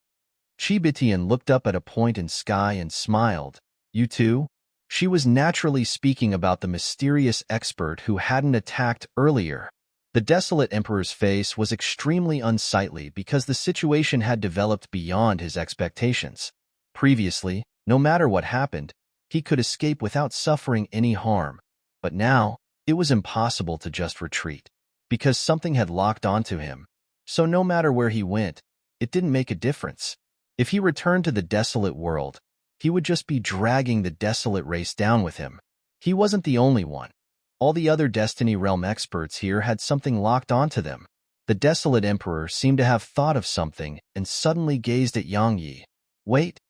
A: Chibitian looked up at a point in sky and smiled. "You too?" She was naturally speaking about the mysterious expert who hadn't attacked earlier. The desolate emperor's face was extremely unsightly because the situation had developed beyond his expectations. Previously, no matter what happened, he could escape without suffering any harm. But now, it was impossible to just retreat, because something had locked onto him. So no matter where he went, it didn't make a difference. If he returned to the desolate world, he would just be dragging the desolate race down with him. He wasn't the only one. All the other Destiny Realm experts here had something locked onto them. The desolate emperor seemed to have thought of something and suddenly gazed at Yang Yi. "Wait,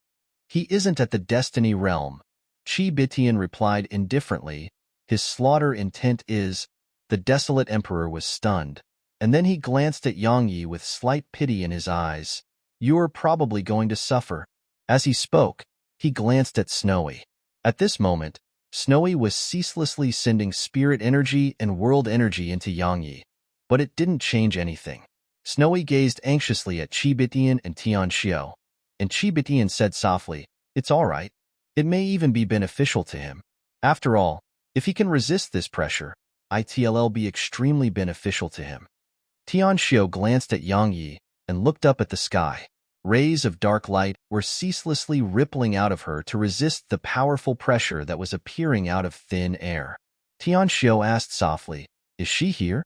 A: he isn't at the Destiny Realm," Chibitian replied indifferently. "His slaughter intent is—" The desolate emperor was stunned, and then he glanced at Yang Yi with slight pity in his eyes. "You're probably going to suffer." As he spoke, he glanced at Snowy. At this moment, Snowy was ceaselessly sending spirit energy and world energy into Yang Yi, but it didn't change anything. Snowy gazed anxiously at Chibitian and Tianxiu, and Chibitian said softly, "It's all right. It may even be beneficial to him. After all, if he can resist this pressure, it'll be extremely beneficial to him." Tianxiu glanced at Yang Yi and looked up at the sky. Rays of dark light were ceaselessly rippling out of her to resist the powerful pressure that was appearing out of thin air. Tianxiu asked softly, "Is she here?"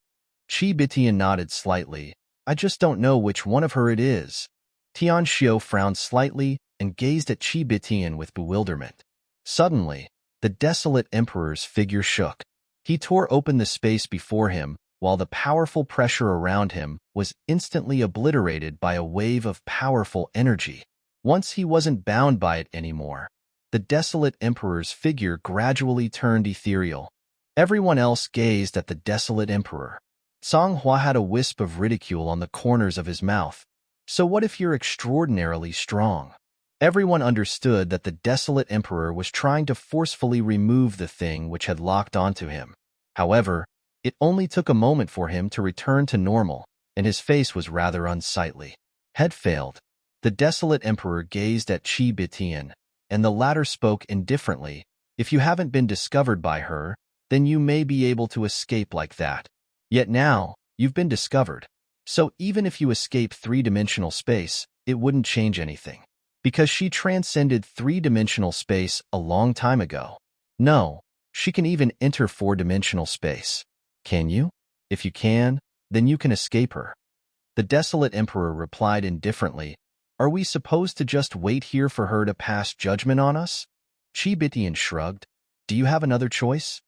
A: Chibitian nodded slightly. "I just don't know which one of her it is." Tianxiu frowned slightly and gazed at Chibitian with bewilderment. Suddenly, the desolate emperor's figure shook. He tore open the space before him, while the powerful pressure around him was instantly obliterated by a wave of powerful energy. Once he wasn't bound by it anymore, the desolate emperor's figure gradually turned ethereal. Everyone else gazed at the desolate emperor. Song Hua had a wisp of ridicule on the corners of his mouth. So what if you're extraordinarily strong? Everyone understood that the desolate emperor was trying to forcefully remove the thing which had locked onto him. However, it only took a moment for him to return to normal, and his face was rather unsightly. Had failed. The desolate emperor gazed at Qi Bitian, and the latter spoke indifferently. If you haven't been discovered by her, then you may be able to escape like that. Yet now, you've been discovered. So even if you escape three-dimensional space, it wouldn't change anything. Because she transcended three-dimensional space a long time ago. No, she can even enter four-dimensional space. Can you? If you can, then you can escape her. The desolate emperor replied indifferently, Are we supposed to just wait here for her to pass judgment on us? Qi Bitian shrugged. Do you have another choice?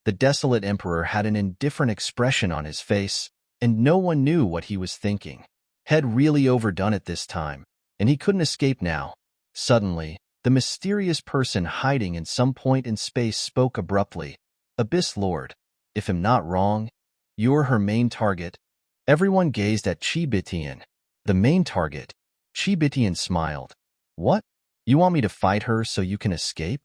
A: The desolate emperor had an indifferent expression on his face, and no one knew what he was thinking. Had really overdone it this time, and he couldn't escape now. Suddenly, the mysterious person hiding in some point in space spoke abruptly. Abyss Lord, if I'm not wrong, you're her main target. Everyone gazed at Qi Bitian. The main target? Qi Bitian smiled. What? You want me to fight her so you can escape?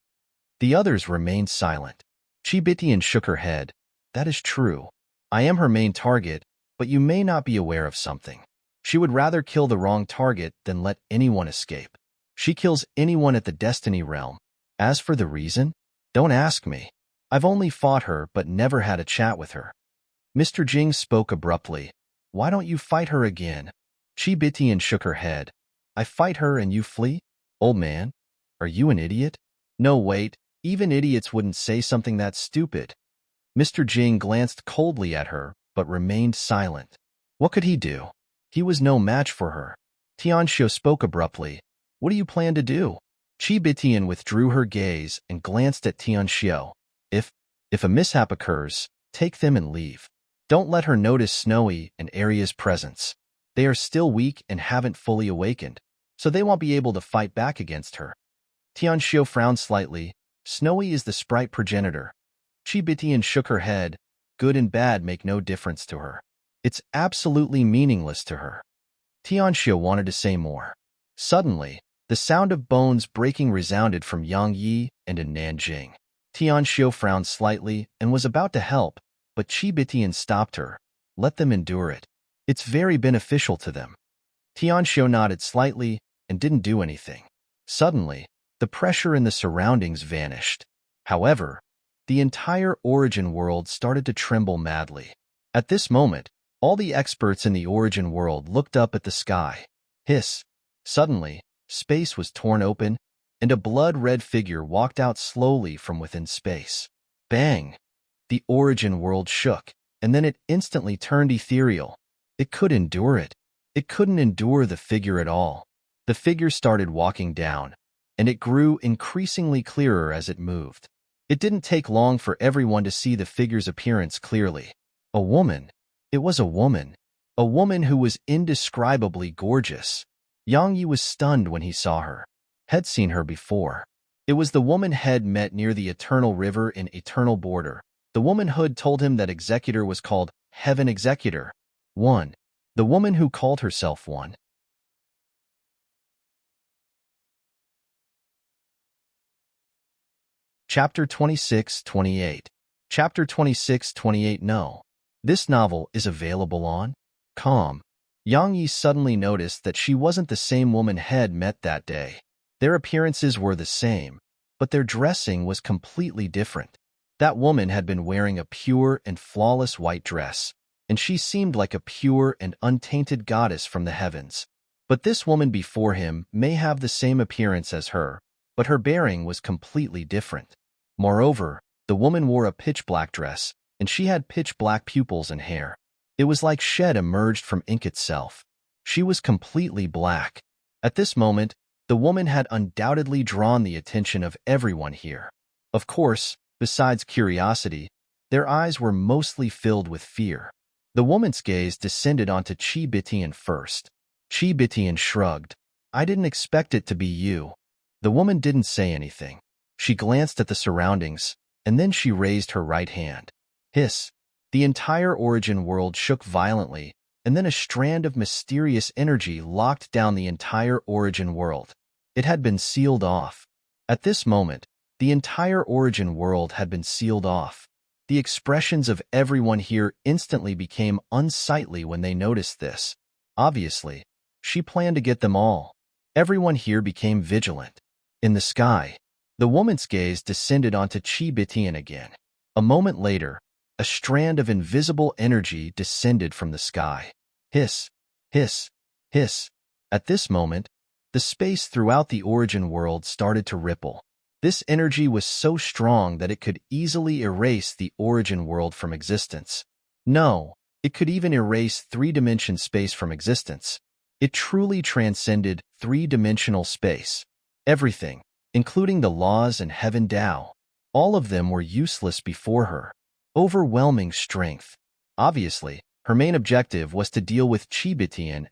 A: The others remained silent. Qi Bitian shook her head. That is true. I am her main target, but you may not be aware of something. She would rather kill the wrong target than let anyone escape. She kills anyone at the Destiny Realm. As for the reason, don't ask me. I've only fought her but never had a chat with her. Mr. Jing spoke abruptly. Why don't you fight her again? Qi Bitian shook her head. I fight her and you flee? Old man, are you an idiot? No, wait. Even idiots wouldn't say something that stupid. Mr. Jing glanced coldly at her, but remained silent. What could he do? He was no match for her. Tianxiu spoke abruptly. What do you plan to do? Qi Bitian withdrew her gaze and glanced at Tianxiu. If a mishap occurs, take them and leave. Don't let her notice Snowy and Arya's presence. They are still weak and haven't fully awakened, so they won't be able to fight back against her. Tianxiu frowned slightly. Snowy is the sprite progenitor. Qi Bitian shook her head. Good and bad make no difference to her. It's absolutely meaningless to her. Tianxiu wanted to say more. Suddenly, the sound of bones breaking resounded from Yangyi and in Nanjing. Tianxiu frowned slightly and was about to help, but Qi Bitian stopped her. Let them endure it. It's very beneficial to them. Tianxiu nodded slightly and didn't do anything. Suddenly, the pressure in the surroundings vanished. However, the entire origin world started to tremble madly. At this moment, all the experts in the origin world looked up at the sky. Hiss! Suddenly, space was torn open, and a blood-red figure walked out slowly from within space. Bang! The origin world shook, and then it instantly turned ethereal. It could endure it. It couldn't endure the figure at all. The figure started walking down, and it grew increasingly clearer as it moved. It didn't take long for everyone to see the figure's appearance clearly. A woman. It was a woman. A woman who was indescribably gorgeous. Yang Yi was stunned when he saw her. Had seen her before. It was the woman Head met near the Eternal River in Eternal Border. The woman Hood told him that Executor was called Heaven Executor. 1. The woman who called herself one. Chapter 26-28. Chapter 26-28. No. This novel is available on Com. Yang Yi suddenly noticed that she wasn't the same woman Head met that day. Their appearances were the same, but their dressing was completely different. That woman had been wearing a pure and flawless white dress, and she seemed like a pure and untainted goddess from the heavens. But this woman before him may have the same appearance as her, but her bearing was completely different. Moreover, the woman wore a pitch-black dress, and she had pitch-black pupils and hair. It was like Shed emerged from ink itself. She was completely black. At this moment, The woman had undoubtedly drawn the attention of everyone here. Of course, besides curiosity, their eyes were mostly filled with fear. The woman's gaze descended onto Chi first. Chi shrugged. I didn't expect it to be you. The woman didn't say anything. She glanced at the surroundings, and then she raised her right hand. Hiss. The entire origin world shook violently, and then a strand of mysterious energy locked down the entire origin world. It had been sealed off. At this moment, the entire origin world had been sealed off. The expressions of everyone here instantly became unsightly when they noticed this. Obviously, she planned to get them all. Everyone here became vigilant. In the sky, the woman's gaze descended onto Chi again. A moment later, a strand of invisible energy descended from the sky. Hiss, hiss, hiss. At this moment, the space throughout the origin world started to ripple. This energy was so strong that it could easily erase the origin world from existence. No, it could even erase three-dimension space from existence. It truly transcended three-dimensional space. Everything, including the laws and heaven Tao, all of them were useless before her. Overwhelming strength. Obviously, her main objective was to deal with Chi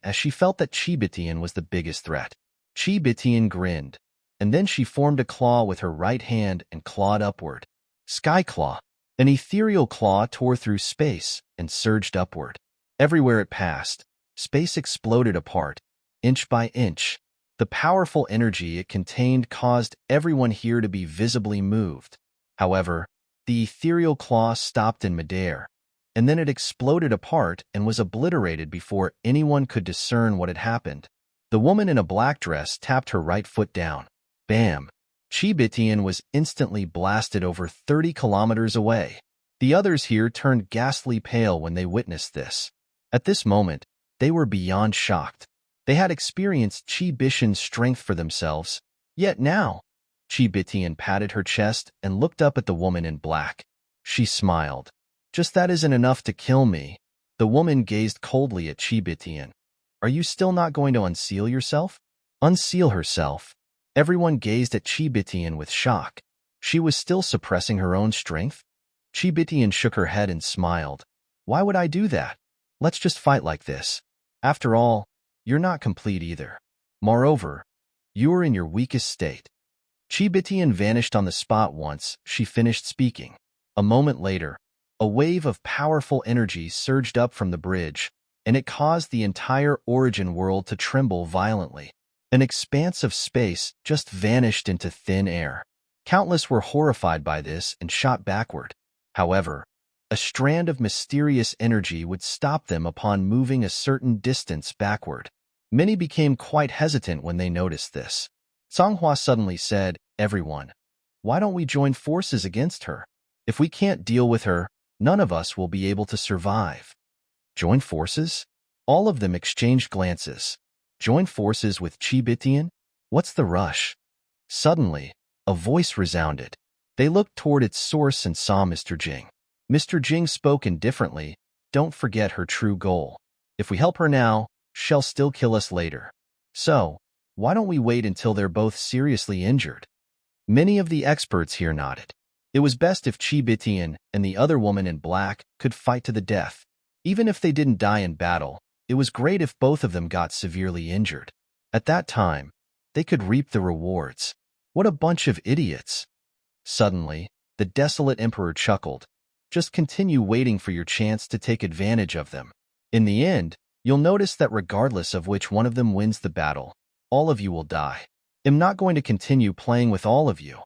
A: as she felt that Chi was the biggest threat. Chi grinned, and then she formed a claw with her right hand and clawed upward. Sky Claw. An ethereal claw tore through space and surged upward. Everywhere it passed, space exploded apart, inch by inch. The powerful energy it contained caused everyone here to be visibly moved. However, the ethereal claw stopped in midair, and then it exploded apart and was obliterated before anyone could discern what had happened. The woman in a black dress tapped her right foot down. Bam! Chi was instantly blasted over 30 kilometers away. The others here turned ghastly pale when they witnessed this. At this moment, they were beyond shocked. They had experienced Chi Bishan's strength for themselves, yet now, Chi patted her chest and looked up at the woman in black. She smiled. Just that isn't enough to kill me. The woman gazed coldly at Chi. Are you still not going to unseal yourself? Unseal herself. Everyone gazed at Chi with shock. She was still suppressing her own strength? Chi shook her head and smiled. Why would I do that? Let's just fight like this. After all, you're not complete either. Moreover, you are in your weakest state. Chi vanished on the spot once she finished speaking. A moment later, a wave of powerful energy surged up from the bridge, and it caused the entire origin world to tremble violently. An expanse of space just vanished into thin air. Countless were horrified by this and shot backward. However, a strand of mysterious energy would stop them upon moving a certain distance backward. Many became quite hesitant when they noticed this. Songhua suddenly said, Everyone, why don't we join forces against her? If we can't deal with her, none of us will be able to survive. Join forces? All of them exchanged glances. Join forces with Chi? What's the rush? Suddenly, a voice resounded. They looked toward its source and saw Mr. Jing. Mr. Jing spoke indifferently. Don't forget her true goal. If we help her now, she'll still kill us later. So, why don't we wait until they're both seriously injured? Many of the experts here nodded. It was best if Chi and the other woman in black could fight to the death. Even if they didn't die in battle, it was great if both of them got severely injured. At that time, they could reap the rewards. What a bunch of idiots. Suddenly, the desolate emperor chuckled. Just continue waiting for your chance to take advantage of them. In the end, you'll notice that regardless of which one of them wins the battle, all of you will die. I'm not going to continue playing with all of you.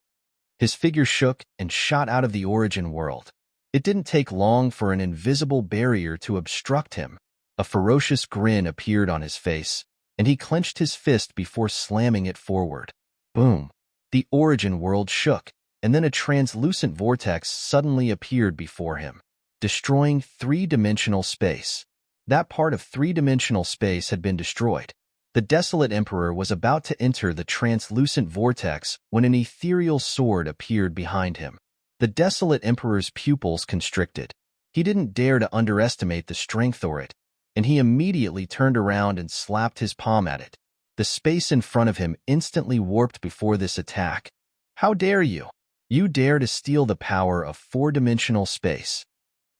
A: His figure shook and shot out of the origin world. It didn't take long for an invisible barrier to obstruct him. A ferocious grin appeared on his face, and he clenched his fist before slamming it forward. Boom! The origin world shook, and then a translucent vortex suddenly appeared before him, destroying three-dimensional space. That part of three-dimensional space had been destroyed. The desolate emperor was about to enter the translucent vortex when an ethereal sword appeared behind him. The desolate emperor's pupils constricted. He didn't dare to underestimate the strength of it, and he immediately turned around and slapped his palm at it. The The space in front of him instantly warped before this attack. How dare you? You dare to steal the power of four-dimensional space.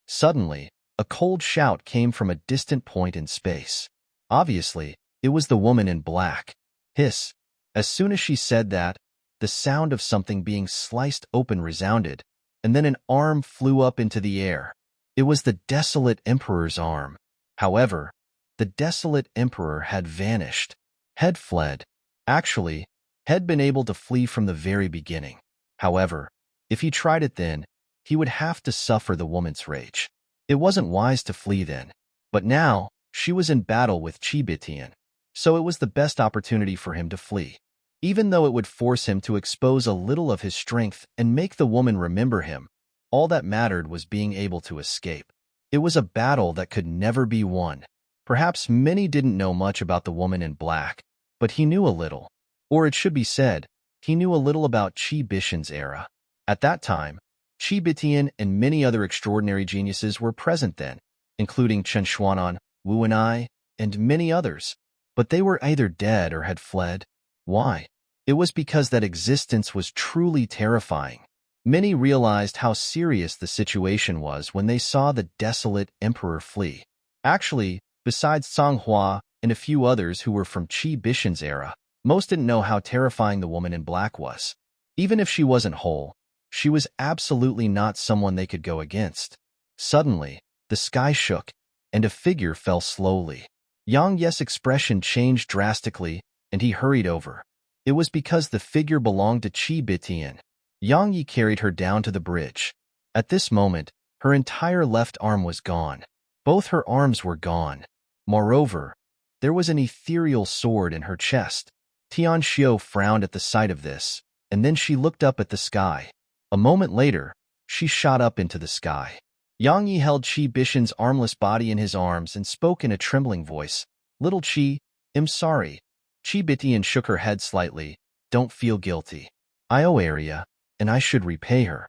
A: Suddenly, a cold shout came from a distant point in space. Obviously, it was the woman in black. Hiss. As soon as she said that, the sound of something being sliced open resounded, and then an arm flew up into the air. It was the desolate emperor's arm. However, the desolate emperor had vanished. Had fled. Actually, had been able to flee from the very beginning. However, if he tried it then, he would have to suffer the woman's rage. It wasn't wise to flee then. But now, she was in battle with Chi-Bitian, so it was the best opportunity for him to flee. Even though it would force him to expose a little of his strength and make the woman remember him, all that mattered was being able to escape. It was a battle that could never be won. Perhaps many didn't know much about the woman in black, but he knew a little. Or it should be said, he knew a little about Chi-Bitian's era. At that time, Chi-Bitian and many other extraordinary geniuses were present then, including Chen Xuanan, Wu Enai, and many others. But they were either dead or had fled. Why? It was because that existence was truly terrifying. Many realized how serious the situation was when they saw the desolate emperor flee. Actually, besides Songhua and a few others who were from Chi-Bitian's era, most didn't know how terrifying the woman in black was. Even if she wasn't whole, she was absolutely not someone they could go against. Suddenly, the sky shook, and a figure fell slowly. Yang Ye's expression changed drastically, and he hurried over. It was because the figure belonged to Chi-Bitian. Yang Yi carried her down to the bridge. At this moment, her entire left arm was gone. Both her arms were gone. Moreover, there was an ethereal sword in her chest. Tianxiu frowned at the sight of this, and then she looked up at the sky. A moment later, she shot up into the sky. Yang Yi held Chi-Bitian's armless body in his arms and spoke in a trembling voice. "Little Chi, I'm sorry." Chi-Bitian shook her head slightly. "Don't feel guilty. I owe Arya, and I should repay her."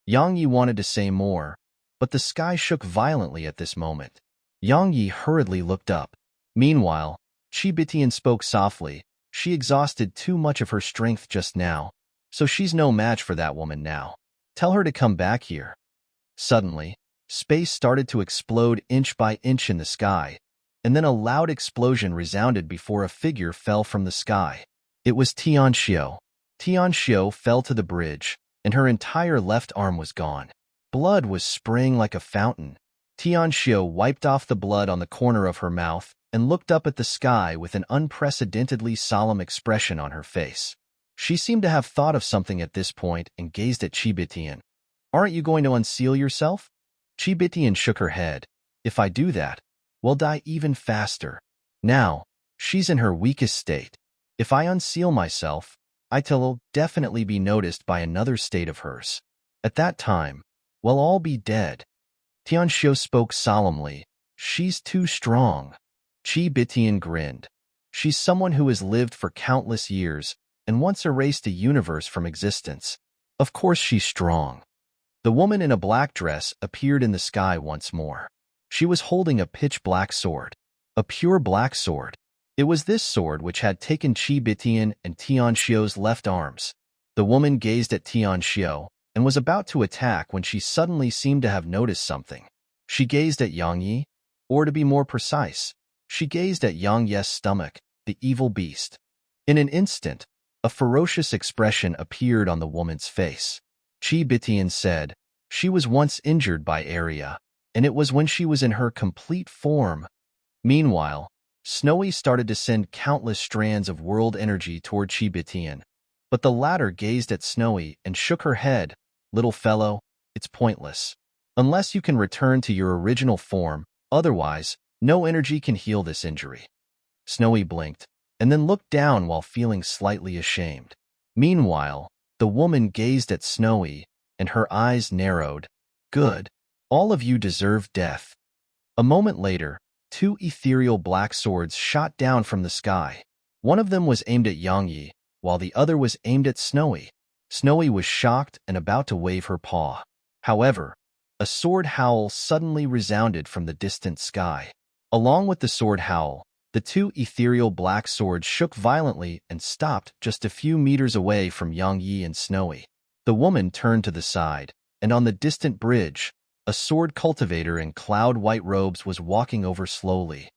A: Yang Yi wanted to say more, but the sky shook violently at this moment. Yang Yi hurriedly looked up. Meanwhile, Chi-Bitian spoke softly. "She exhausted too much of her strength just now, so she's no match for that woman now. Tell her to come back here." Suddenly, space started to explode inch by inch in the sky, and then a loud explosion resounded before a figure fell from the sky. It was Tianxiu. Tianxiu fell to the bridge, and her entire left arm was gone. Blood was spraying like a fountain. Tianxiu wiped off the blood on the corner of her mouth and looked up at the sky with an unprecedentedly solemn expression on her face. She seemed to have thought of something at this point and gazed at Chi-Bitian. "Aren't you going to unseal yourself?" Chi-Bitian shook her head. "If I do that, we'll die even faster. Now, she's in her weakest state. If I unseal myself, I'll definitely be noticed by another state of hers. At that time, we'll all be dead." Tianxiu spoke solemnly. "She's too strong." Chi-Bitian grinned. "She's someone who has lived for countless years and once erased a universe from existence. Of course she's strong." The woman in a black dress appeared in the sky once more. She was holding a pitch-black sword. A pure black sword. It was this sword which had taken Chi-Bitian and Tianxiu's left arms. The woman gazed at Tianxiu and was about to attack when she suddenly seemed to have noticed something. She gazed at Yang Yi, or to be more precise, she gazed at Yang Ye's stomach, the evil beast. In an instant, a ferocious expression appeared on the woman's face. Chi-Bitian said, "She was once injured by Arya, and it was when she was in her complete form." Meanwhile, Snowy started to send countless strands of world energy toward Chi-Bitian, but the latter gazed at Snowy and shook her head. "Little fellow, it's pointless. Unless you can return to your original form, otherwise, no energy can heal this injury." Snowy blinked, and then looked down while feeling slightly ashamed. Meanwhile, the woman gazed at Snowy, and her eyes narrowed. "Good. All of you deserve death." A moment later, two ethereal black swords shot down from the sky. One of them was aimed at Yang Yi, while the other was aimed at Snowy. Snowy was shocked and about to wave her paw. However, a sword howl suddenly resounded from the distant sky. Along with the sword howl, The two ethereal black swords shook violently and stopped just a few meters away from Yang Yi and Snowy. The woman turned to the side, and on the distant bridge, a sword cultivator in cloud-white robes was walking over slowly.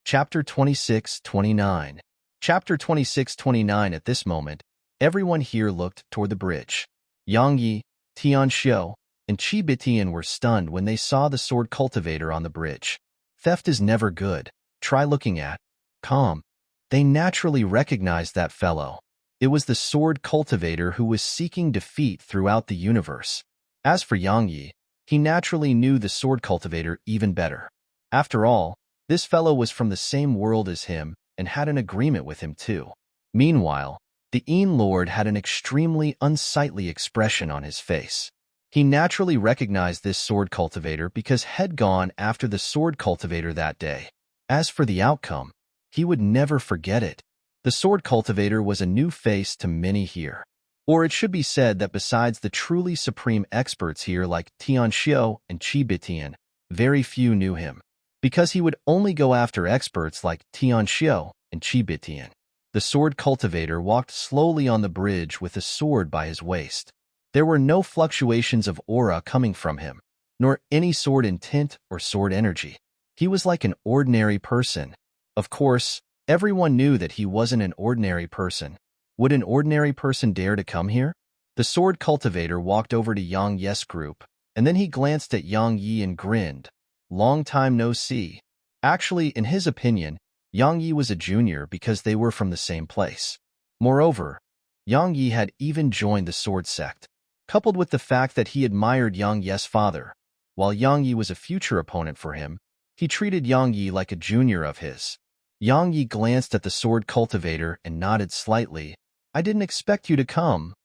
A: Chapter 26-29. Chapter 26-29. At this moment, everyone here looked toward the bridge. Yang Yi, Tianxiu, and Qi Bitian were stunned when they saw the sword cultivator on the bridge. Theft is never good. Try looking at. Calm. They naturally recognized that fellow. It was the sword cultivator who was seeking defeat throughout the universe. As for Yang Yi, he naturally knew the sword cultivator even better. After all, this fellow was from the same world as him and had an agreement with him too. Meanwhile, the Yin Lord had an extremely unsightly expression on his face. He naturally recognized this sword cultivator because had gone after the sword cultivator that day. As for the outcome, he would never forget it. The sword cultivator was a new face to many here. Or it should be said that besides the truly supreme experts here like Tianxiu and Qi Bitian, very few knew him. Because he would only go after experts like Tianxiu and Qi Bitian. The sword cultivator walked slowly on the bridge with a sword by his waist. There were no fluctuations of aura coming from him, nor any sword intent or sword energy. He was like an ordinary person. Of course, everyone knew that he wasn't an ordinary person. Would an ordinary person dare to come here? The sword cultivator walked over to Yang Yi's group, and then he glanced at Yang Yi and grinned. Long time no see. Actually, in his opinion, Yang Yi was a junior because they were from the same place. Moreover, Yang Yi had even joined the sword sect. Coupled with the fact that he admired Yang Yi's father, while Yang Yi was a future opponent for him, he treated Yang Yi like a junior of his. Yang Yi glanced at the sword cultivator and nodded slightly. I didn't expect you to come.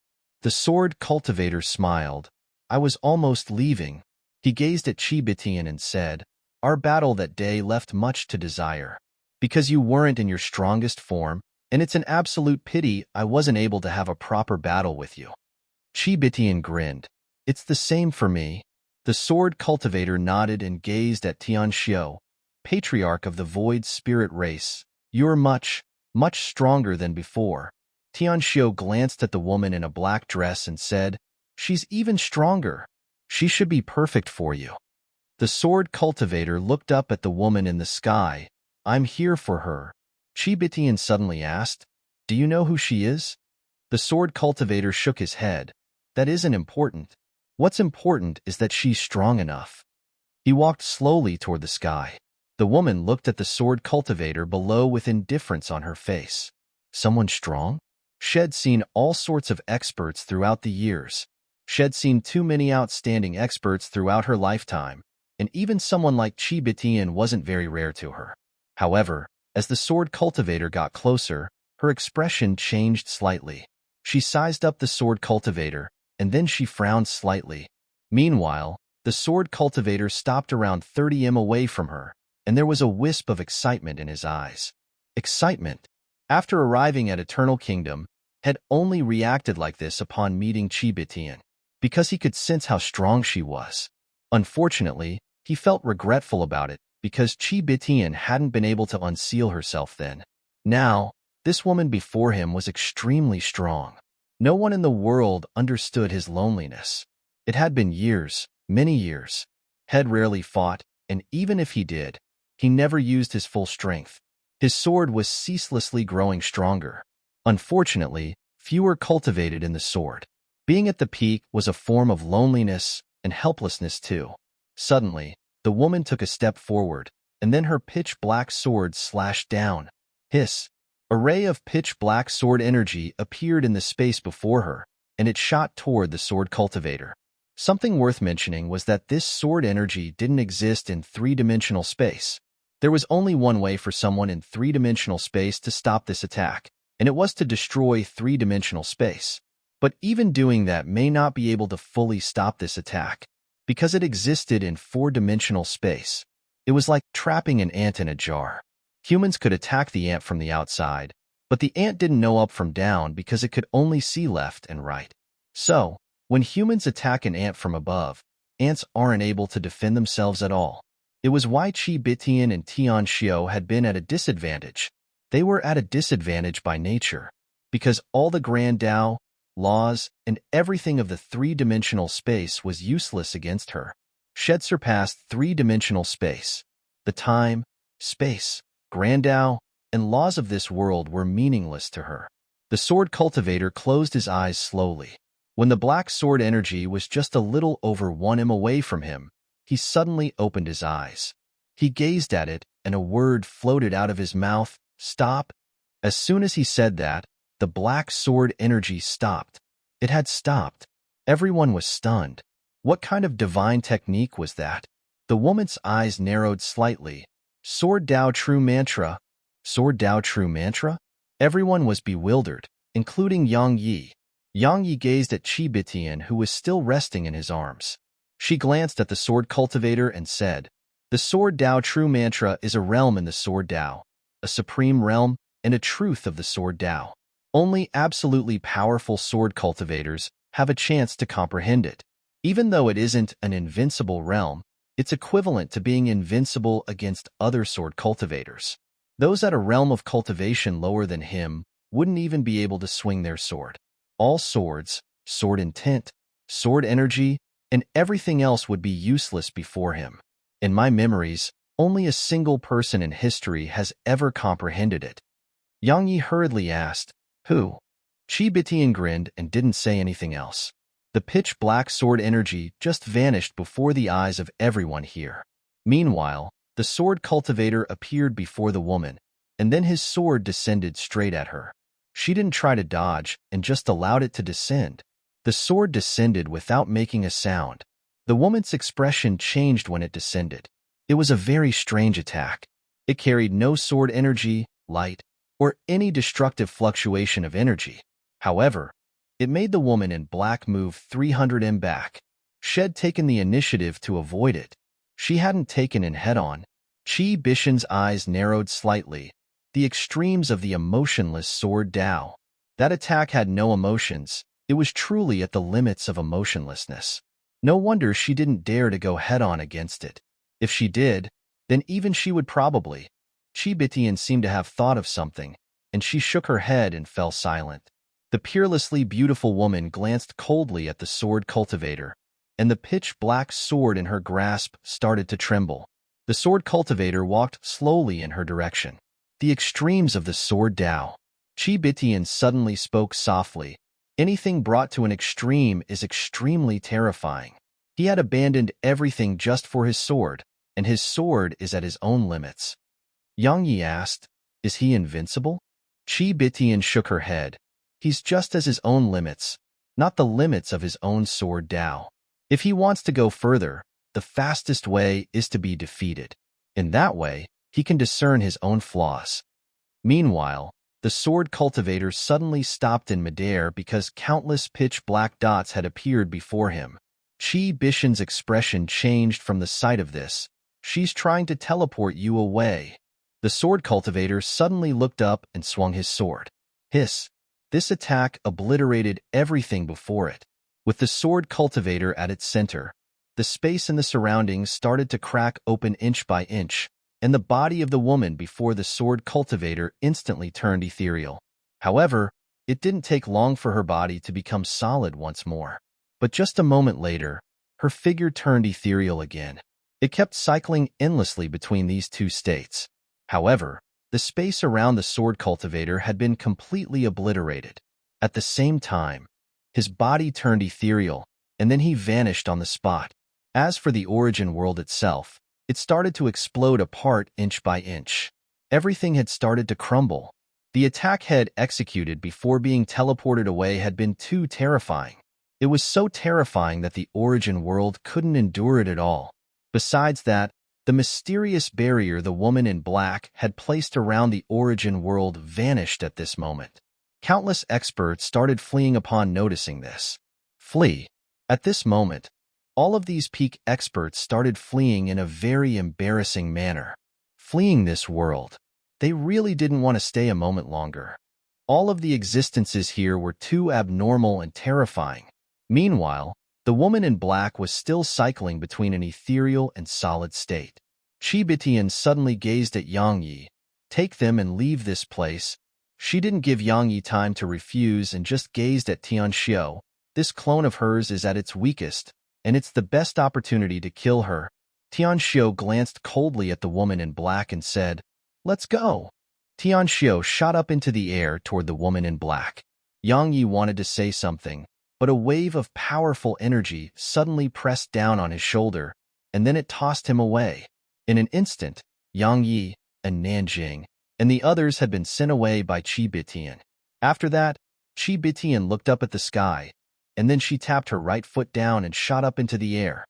A: The sword cultivator smiled. I was almost leaving. He gazed at Qi Bitian and said, our battle that day left much to desire. Because you weren't in your strongest form, and it's an absolute pity I wasn't able to have a proper battle with you. Qi Bitian grinned. It's the same for me. The sword cultivator nodded and gazed at Tianxiu, patriarch of the void spirit race. You're much, much stronger than before. Tianxiu glanced at the woman in a black dress and said, she's even stronger. She should be perfect for you. The sword cultivator looked up at the woman in the sky. I'm here for her. Qi Bitian suddenly asked, do you know who she is? The sword cultivator shook his head. That isn't important. What's important is that she's strong enough. He walked slowly toward the sky. The woman looked at the sword cultivator below with indifference on her face. Someone strong? She'd seen all sorts of experts throughout the years. She'd seen too many outstanding experts throughout her lifetime, and even someone like Qi Bitian wasn't very rare to her. However, as the sword cultivator got closer, her expression changed slightly. She sized up the sword cultivator, and then she frowned slightly. Meanwhile, the sword cultivator stopped around 30 m away from her, and there was a wisp of excitement in his eyes. Excitement. After arriving at Eternal Kingdom, had only reacted like this upon meeting Qi Bitian, because he could sense how strong she was. Unfortunately, he felt regretful about it because Qi Bitian hadn't been able to unseal herself then. Now, this woman before him was extremely strong. No one in the world understood his loneliness. It had been years, many years. Had rarely fought, and even if he did, he never used his full strength. His sword was ceaselessly growing stronger. Unfortunately, few were cultivated in the sword. Being at the peak was a form of loneliness and helplessness too. Suddenly, the woman took a step forward, and then her pitch-black sword slashed down. Hiss! A ray of pitch-black sword energy appeared in the space before her, and it shot toward the sword cultivator. Something worth mentioning was that this sword energy didn't exist in three-dimensional space. There was only one way for someone in three-dimensional space to stop this attack, and it was to destroy three-dimensional space. But even doing that may not be able to fully stop this attack, because it existed in four-dimensional space. It was like trapping an ant in a jar. Humans could attack the ant from the outside, but the ant didn't know up from down because it could only see left and right. So, when humans attack an ant from above, ants aren't able to defend themselves at all. It was why Qi Bitian and Tian Xiao had been at a disadvantage. They were at a disadvantage by nature, because all the grand Tao, laws, and everything of the three-dimensional space was useless against her. She had surpassed three-dimensional space. The time, space, grand Tao, and laws of this world were meaningless to her. The sword cultivator closed his eyes slowly. When the black sword energy was just a little over 1 m away from him, he suddenly opened his eyes. He gazed at it, and a word floated out of his mouth, "Stop." As soon as he said that, the black sword energy stopped. It had stopped. Everyone was stunned. What kind of divine technique was that? The woman's eyes narrowed slightly. Sword Tao True Mantra? Sword Tao True Mantra? Everyone was bewildered, including Yang Yi. Yang Yi gazed at Qi Bitian, who was still resting in his arms. She glanced at the sword cultivator and said, "The Sword Tao True Mantra is a realm in the Sword Tao, a supreme realm and a truth of the Sword Tao. Only absolutely powerful sword cultivators have a chance to comprehend it. Even though it isn't an invincible realm, it's equivalent to being invincible against other sword cultivators. Those at a realm of cultivation lower than him wouldn't even be able to swing their sword. All swords, sword intent, sword energy, and everything else would be useless before him. In my memories, only a single person in history has ever comprehended it." Yang Yi hurriedly asked, "Who?" Qi Bitian grinned and didn't say anything else. The pitch-black sword energy just vanished before the eyes of everyone here. Meanwhile, the sword cultivator appeared before the woman, and then his sword descended straight at her. She didn't try to dodge and just allowed it to descend. The sword descended without making a sound. The woman's expression changed when it descended. It was a very strange attack. It carried no sword energy, light, or any destructive fluctuation of energy. However, it made the woman in black move 300 m back. She had taken the initiative to avoid it. She hadn't taken it head-on. Qi Bitian's eyes narrowed slightly. The extremes of the emotionless sword Tao. That attack had no emotions. It was truly at the limits of emotionlessness. No wonder she didn't dare to go head-on against it. If she did, then even she would probably. Qi Bitian seemed to have thought of something, and she shook her head and fell silent. The peerlessly beautiful woman glanced coldly at the sword cultivator, and the pitch-black sword in her grasp started to tremble. The sword cultivator walked slowly in her direction. The extremes of the sword Tao. Qi Bitian suddenly spoke softly. Anything brought to an extreme is extremely terrifying. He had abandoned everything just for his sword, and his sword is at his own limits. Yang Yi asked, "Is he invincible?" Qi Bitian shook her head. He's just as his own limits, not the limits of his own sword Tao. If he wants to go further, the fastest way is to be defeated. In that way, he can discern his own flaws. Meanwhile, the sword cultivator suddenly stopped in midair because countless pitch-black dots had appeared before him. Qi Bitian's expression changed from the sight of this. "She's trying to teleport you away." The sword cultivator suddenly looked up and swung his sword. Hiss! This attack obliterated everything before it. With the sword cultivator at its center, the space in the surroundings started to crack open inch by inch, and the body of the woman before the sword cultivator instantly turned ethereal. However, it didn't take long for her body to become solid once more. But just a moment later, her figure turned ethereal again. It kept cycling endlessly between these two states. However, the space around the sword cultivator had been completely obliterated. At the same time, his body turned ethereal, and then he vanished on the spot. As for the origin world itself, it started to explode apart inch by inch. Everything had started to crumble. The attack head executed before being teleported away had been too terrifying. It was so terrifying that the origin world couldn't endure it at all. Besides that, the mysterious barrier the woman in black had placed around the origin world vanished at this moment. Countless experts started fleeing upon noticing this. Flee. At this moment, all of these peak experts started fleeing in a very embarrassing manner. Fleeing this world. They really didn't want to stay a moment longer. All of the existences here were too abnormal and terrifying. Meanwhile, The woman in black was still cycling between an ethereal and solid state. Qibitian suddenly gazed at Yang Yi. Take them and leave this place. She didn't give Yang Yi time to refuse and just gazed at Tianxiu. This clone of hers is at its weakest, and it's the best opportunity to kill her. Tianxiu glanced coldly at the woman in black and said, "Let's go." Tianxiu shot up into the air toward the woman in black. Yang Yi wanted to say something, but a wave of powerful energy suddenly pressed down on his shoulder, and then it tossed him away. In an instant, Yang Yi and Nanjing and the others had been sent away by Qibitian. After that, Qibitian looked up at the sky, and then she tapped her right foot down and shot up into the air.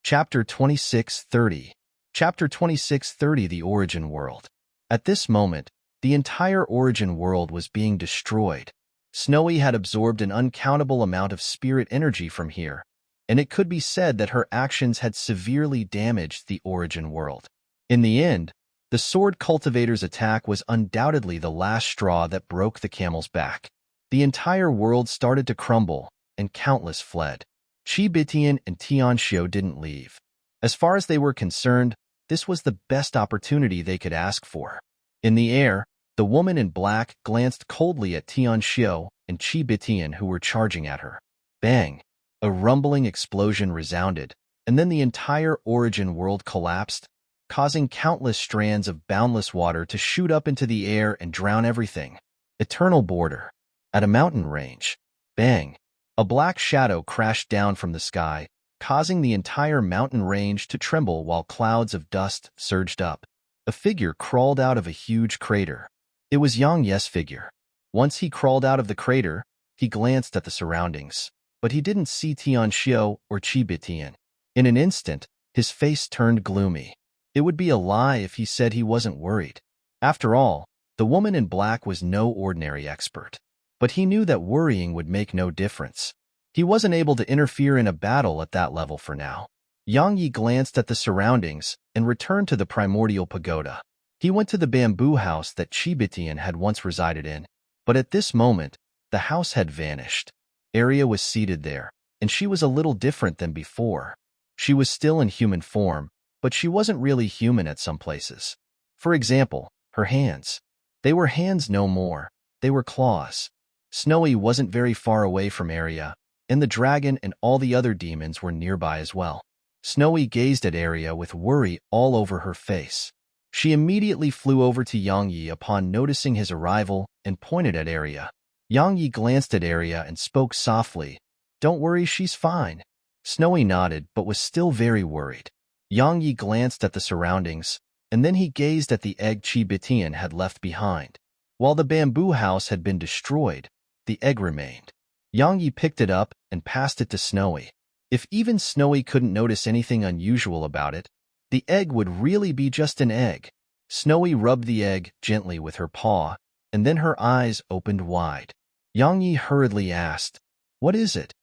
A: Chapter 26:30. Chapter 26:30. The Origin World. At this moment, the entire Origin World was being destroyed. Snowy had absorbed an uncountable amount of spirit energy from here, and it could be said that her actions had severely damaged the Origin World. In the end, the Sword Cultivator's attack was undoubtedly the last straw that broke the camel's back. The entire world started to crumble, and countless fled. Qibitian and Tianxiu didn't leave. As far as they were concerned, this was the best opportunity they could ask for. In the air, the woman in black glanced coldly at Tianxiu and Qibitian who were charging at her. Bang! A rumbling explosion resounded, and then the entire Origin World collapsed, causing countless strands of boundless water to shoot up into the air and drown everything. Eternal border. At a mountain range. Bang! A black shadow crashed down from the sky, causing the entire mountain range to tremble while clouds of dust surged up. A figure crawled out of a huge crater. It was Yang Ye's figure. Once he crawled out of the crater, he glanced at the surroundings, but he didn't see Tianxiu or Qibitian. In an instant, his face turned gloomy. It would be a lie if he said he wasn't worried. After all, the woman in black was no ordinary expert. But he knew that worrying would make no difference. He wasn't able to interfere in a battle at that level for now. Yang Yi glanced at the surroundings and returned to the primordial pagoda. He went to the bamboo house that Qibitian had once resided in, but at this moment, the house had vanished. Arya was seated there, and she was a little different than before. She was still in human form, but she wasn't really human at some places. For example, her hands. They were hands no more. They were claws. Snowy wasn't very far away from Arya, and the dragon and all the other demons were nearby as well. Snowy gazed at Arya with worry all over her face. She immediately flew over to Yang Yi upon noticing his arrival and pointed at Arya. Yang Yi glanced at Arya and spoke softly, "Don't worry, she's fine." Snowy nodded but was still very worried. Yang Yi glanced at the surroundings, and then he gazed at the egg Qibitian had left behind. While the bamboo house had been destroyed, the egg remained. Yang Yi picked it up and passed it to Snowy. If even Snowy couldn't notice anything unusual about it, the egg would really be just an egg. Snowy rubbed the egg gently with her paw, and then her eyes opened wide. Yang Yi hurriedly asked, "What is it?"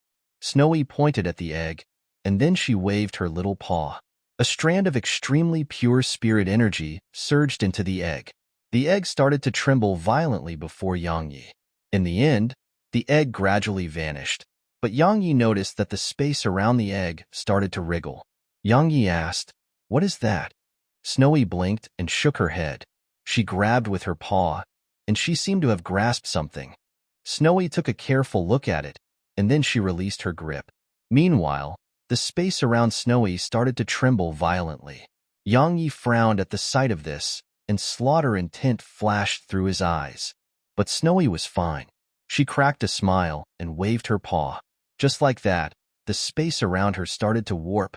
A: Snowy pointed at the egg, and then she waved her little paw. A strand of extremely pure spirit energy surged into the egg. The egg started to tremble violently before Yang Yi. In the end, the egg gradually vanished, but Yang Yi noticed that the space around the egg started to wriggle. Yang Yi asked, "What is that?" Snowy blinked and shook her head. She grabbed with her paw, and she seemed to have grasped something. Snowy took a careful look at it, and then she released her grip. Meanwhile, the space around Snowy started to tremble violently. Yang Yi frowned at the sight of this, and slaughter intent flashed through his eyes. But Snowy was fine. She cracked a smile and waved her paw. Just like that, the space around her started to warp.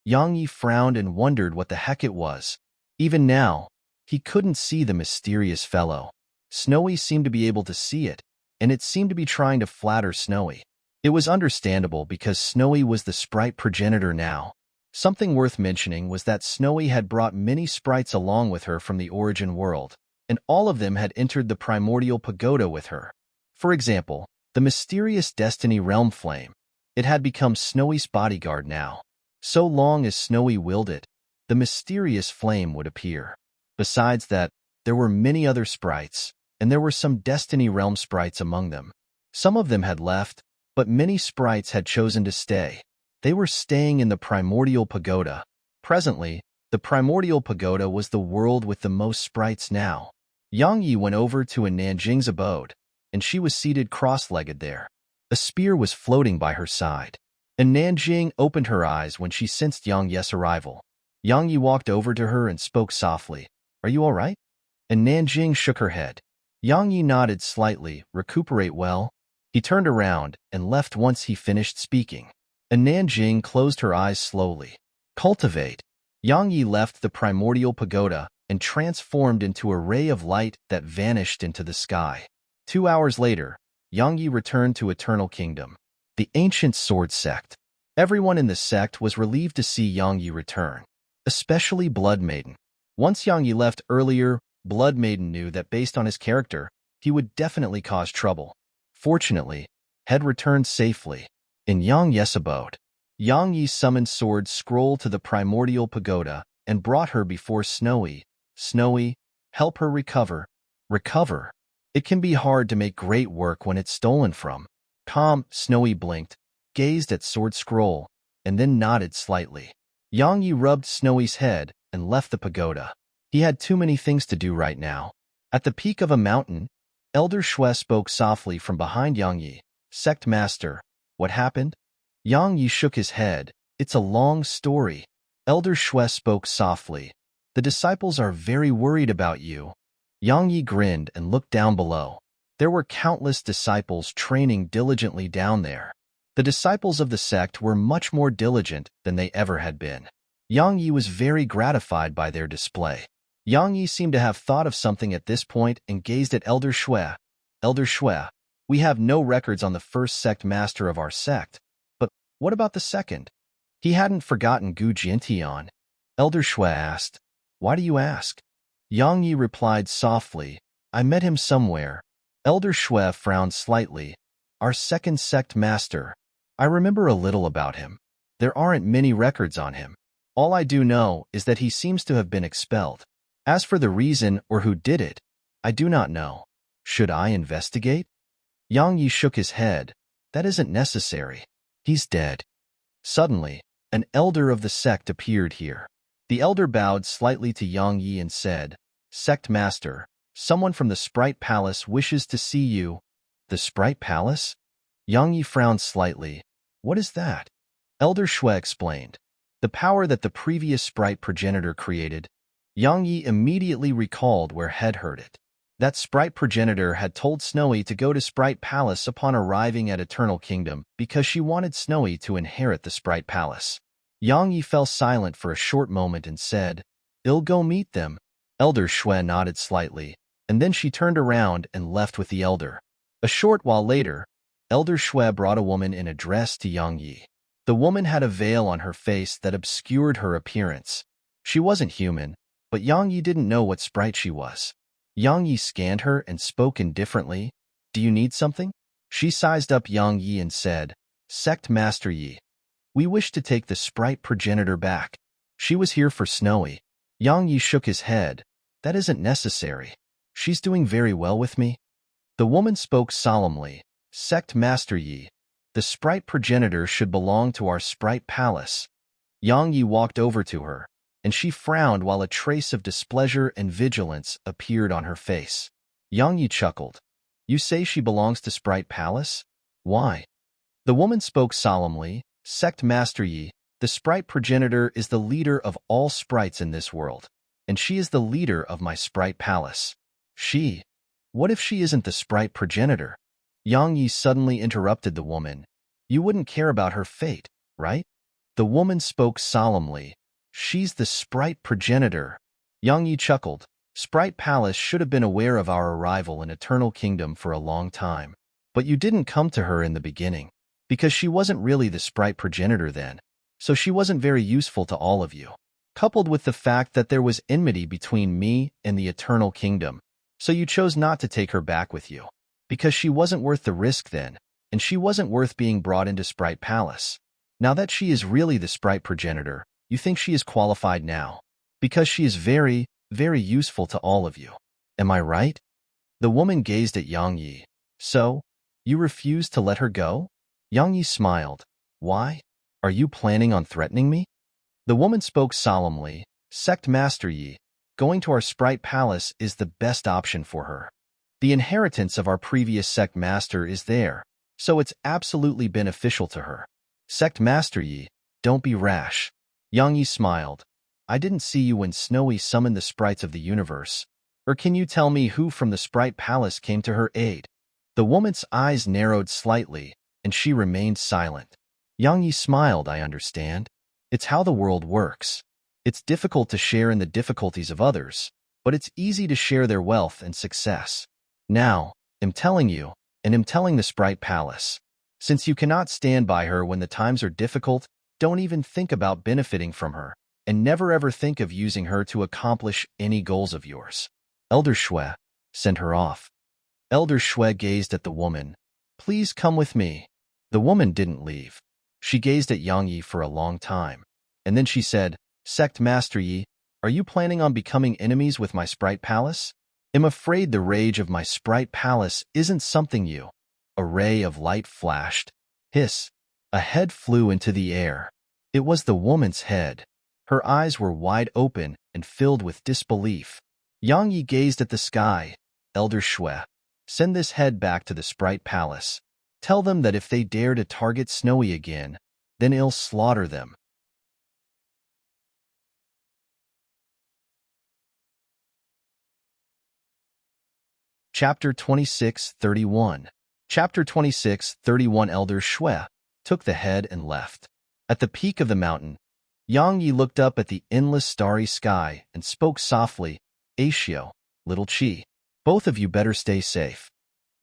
A: Yang Yi frowned and wondered what the heck it was. Even now, he couldn't see the mysterious fellow. Snowy seemed to be able to see it, and it seemed to be trying to flatter Snowy. It was understandable because Snowy was the sprite progenitor now. Something worth mentioning was that Snowy had brought many sprites along with her from the Origin World, and all of them had entered the primordial pagoda with her. For example, the mysterious Destiny Realm Flame. It had become Snowy's bodyguard now. So long as Snowy willed it, the mysterious flame would appear. Besides that, there were many other sprites, and there were some Destiny Realm sprites among them. Some of them had left, but many sprites had chosen to stay. They were staying in the Primordial Pagoda. Presently, the Primordial Pagoda was the world with the most sprites now. Yang Yi went over to Nanjing's abode, and she was seated cross-legged there. A spear was floating by her side. And Nanjing opened her eyes when she sensed Yang Yi's arrival. Yang Yi walked over to her and spoke softly, "Are you all right?" And Nanjing shook her head. Yang Yi nodded slightly, "Recuperate well." He turned around and left once he finished speaking. And Nanjing closed her eyes slowly. Cultivate. Yang Yi left the Primordial Pagoda and transformed into a ray of light that vanished into the sky. 2 hours later, Yang Yi returned to Eternal Kingdom. The Ancient Sword Sect. Everyone in the sect was relieved to see Yang Yi return, especially Blood Maiden. Once Yang Yi left earlier, Blood Maiden knew that based on his character, he would definitely cause trouble. Fortunately, had returned safely. In Yang Yi's abode, Yang Yi summoned Sword Scroll to the Primordial Pagoda and brought her before Snowy. Snowy, help her recover. Recover? It can be hard to make great work when it's stolen from. Snowy blinked, gazed at Sword Scroll, and then nodded slightly. Yang Yi rubbed Snowy's head and left the pagoda. He had too many things to do right now. At the peak of a mountain, Elder Shui spoke softly from behind Yang Yi. "Sect Master, what happened?" Yang Yi shook his head. "It's a long story." Elder Shui spoke softly. "The disciples are very worried about you." Yang Yi grinned and looked down below. There were countless disciples training diligently down there. The disciples of the sect were much more diligent than they ever had been. Yang Yi was very gratified by their display. Yang Yi seemed to have thought of something at this point and gazed at Elder Shui. "Elder Shui, we have no records on the first sect master of our sect, but what about the second?" He hadn't forgotten Gu Jiantian. Elder Shui asked, "Why do you ask?" Yang Yi replied softly, "I met him somewhere." Elder Shui frowned slightly. "Our second sect master. I remember a little about him. There aren't many records on him. All I do know is that he seems to have been expelled. As for the reason or who did it, I do not know. Should I investigate?" Yang Yi shook his head. "That isn't necessary. He's dead." Suddenly, an elder of the sect appeared here. The elder bowed slightly to Yang Yi and said, "Sect Master, someone from the Sprite Palace wishes to see you." "The Sprite Palace?" Yang Yi frowned slightly. "What is that?" Elder Shui explained. "The power that the previous Sprite progenitor created." Yang Yi immediately recalled where had heard it. That Sprite progenitor had told Snowy to go to Sprite Palace upon arriving at Eternal Kingdom because she wanted Snowy to inherit the Sprite Palace. Yang Yi fell silent for a short moment and said, "I'll go meet them." Elder Shui nodded slightly, and then she turned around and left with the elder. A short while later, Elder Shui brought a woman in a dress to Yang Yi. The woman had a veil on her face that obscured her appearance. She wasn't human, but Yang Yi didn't know what sprite she was. Yang Yi scanned her and spoke indifferently. "Do you need something?" She sized up Yang Yi and said, "Sect Master Yi, we wish to take the Sprite progenitor back." She was here for Snowy. Yang Yi shook his head. "That isn't necessary. She's doing very well with me." The woman spoke solemnly. "Sect Master Yi, the Sprite progenitor should belong to our Sprite Palace." Yang Yi walked over to her, and she frowned while a trace of displeasure and vigilance appeared on her face. Yang Yi chuckled. "You say she belongs to Sprite Palace? Why?" The woman spoke solemnly. "Sect Master Yi, the Sprite progenitor is the leader of all sprites in this world, and she is the leader of my Sprite Palace." "She? What if she isn't the Sprite progenitor?" Yang Yi suddenly interrupted the woman. "You wouldn't care about her fate, right?" The woman spoke solemnly. "She's the Sprite progenitor." Yang Yi chuckled. "Sprite Palace should have been aware of our arrival in Eternal Kingdom for a long time. But you didn't come to her in the beginning, because she wasn't really the Sprite progenitor then, so she wasn't very useful to all of you. Coupled with the fact that there was enmity between me and the Eternal Kingdom, so you chose not to take her back with you, because she wasn't worth the risk then, and she wasn't worth being brought into Sprite Palace. Now that she is really the Sprite progenitor, you think she is qualified now, because she is very, very useful to all of you. Am I right?" The woman gazed at Yang Yi. So, you refuse to let her go? Yang Yi smiled. Why? Are you planning on threatening me? The woman spoke solemnly. Sect Master Yi, going to our Sprite Palace is the best option for her. The inheritance of our previous sect master is there, so it's absolutely beneficial to her. Sect Master Yi, don't be rash. Yang Yi smiled. I didn't see you when Snowy summoned the sprites of the universe. Or can you tell me who from the Sprite Palace came to her aid? The woman's eyes narrowed slightly, and she remained silent. Yang Yi smiled. I understand. It's how the world works. It's difficult to share in the difficulties of others, but it's easy to share their wealth and success. Now, I'm telling you, and I'm telling the Sprite Palace. Since you cannot stand by her when the times are difficult, don't even think about benefiting from her, and never ever think of using her to accomplish any goals of yours. Elder Shui, send her off. Elder Shui gazed at the woman. Please come with me. The woman didn't leave. She gazed at Yang Yi for a long time, and then she said, Sect Master Yi, are you planning on becoming enemies with my Sprite Palace? I'm afraid the rage of my Sprite Palace isn't something you. A ray of light flashed. Hiss. A head flew into the air. It was the woman's head. Her eyes were wide open and filled with disbelief. Yang Yi gazed at the sky. Elder Shui, send this head back to the Sprite Palace. Tell them that if they dare to target Snowy again, then I'll slaughter them. Chapter 26:31. Chapter 26:31. Elder Shui took the head and left. At the peak of the mountain, Yang Yi looked up at the endless starry sky and spoke softly, Ashio, little Chi, both of you better stay safe.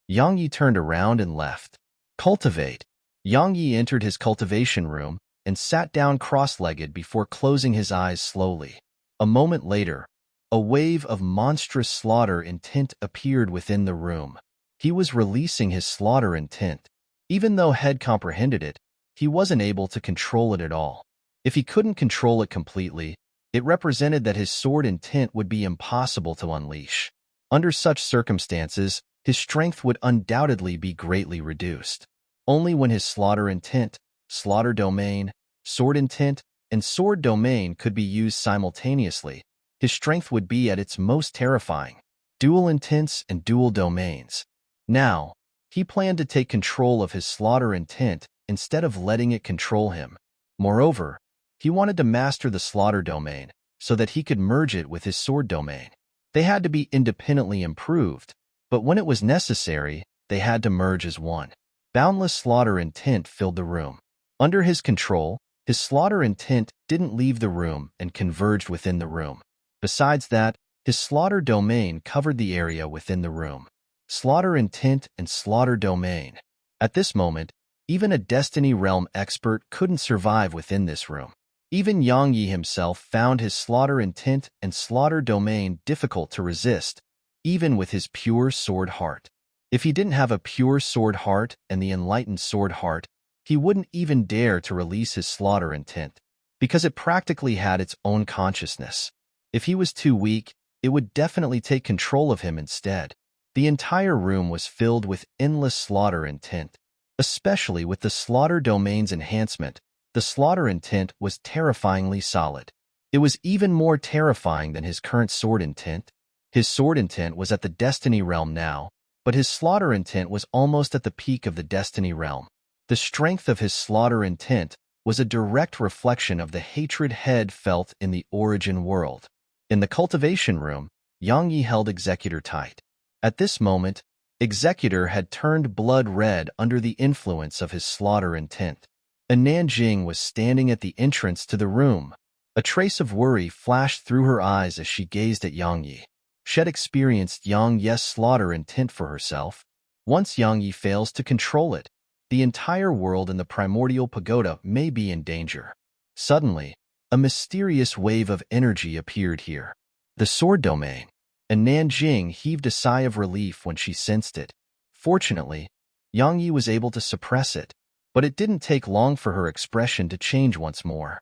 A: Yang Yi turned around and left. Cultivate. Yang Yi entered his cultivation room and sat down cross-legged before closing his eyes slowly. A moment later, a wave of monstrous slaughter intent appeared within the room. He was releasing his slaughter intent. Even though Head comprehended it, he wasn't able to control it at all. If he couldn't control it completely, it represented that his sword intent would be impossible to unleash. Under such circumstances, his strength would undoubtedly be greatly reduced. Only when his slaughter intent, slaughter domain, sword intent, and sword domain could be used simultaneously, his strength would be at its most terrifying. Dual intents and dual domains. Now, he planned to take control of his slaughter intent instead of letting it control him. Moreover, he wanted to master the slaughter domain so that he could merge it with his sword domain. They had to be independently improved, but when it was necessary, they had to merge as one. Boundless slaughter intent filled the room. Under his control, his slaughter intent didn't leave the room and converged within the room. Besides that, his slaughter domain covered the area within the room. Slaughter intent and slaughter domain. At this moment, even a Destiny Realm expert couldn't survive within this room. Even Yang Yi himself found his slaughter intent and slaughter domain difficult to resist, even with his pure sword heart. If he didn't have a pure sword heart and the enlightened sword heart, he wouldn't even dare to release his slaughter intent, because it practically had its own consciousness. If he was too weak, it would definitely take control of him instead. The entire room was filled with endless slaughter intent. Especially with the slaughter domain's enhancement, the slaughter intent was terrifyingly solid. It was even more terrifying than his current sword intent. His sword intent was at the Destiny Realm now, but his slaughter intent was almost at the peak of the Destiny Realm. The strength of his slaughter intent was a direct reflection of the hatred Head felt in the origin world. In the cultivation room, Yang Yi held Executor tight. At this moment, Executor had turned blood red under the influence of his slaughter intent. Nanjing was standing at the entrance to the room. A trace of worry flashed through her eyes as she gazed at Yang Yi. She had experienced Yang Yi's slaughter intent for herself. Once Yang Yi fails to control it, the entire world in the primordial pagoda may be in danger. Suddenly, a mysterious wave of energy appeared here. The sword domain. And Nanjing heaved a sigh of relief when she sensed it. Fortunately, Yang Yi was able to suppress it, but it didn't take long for her expression to change once more.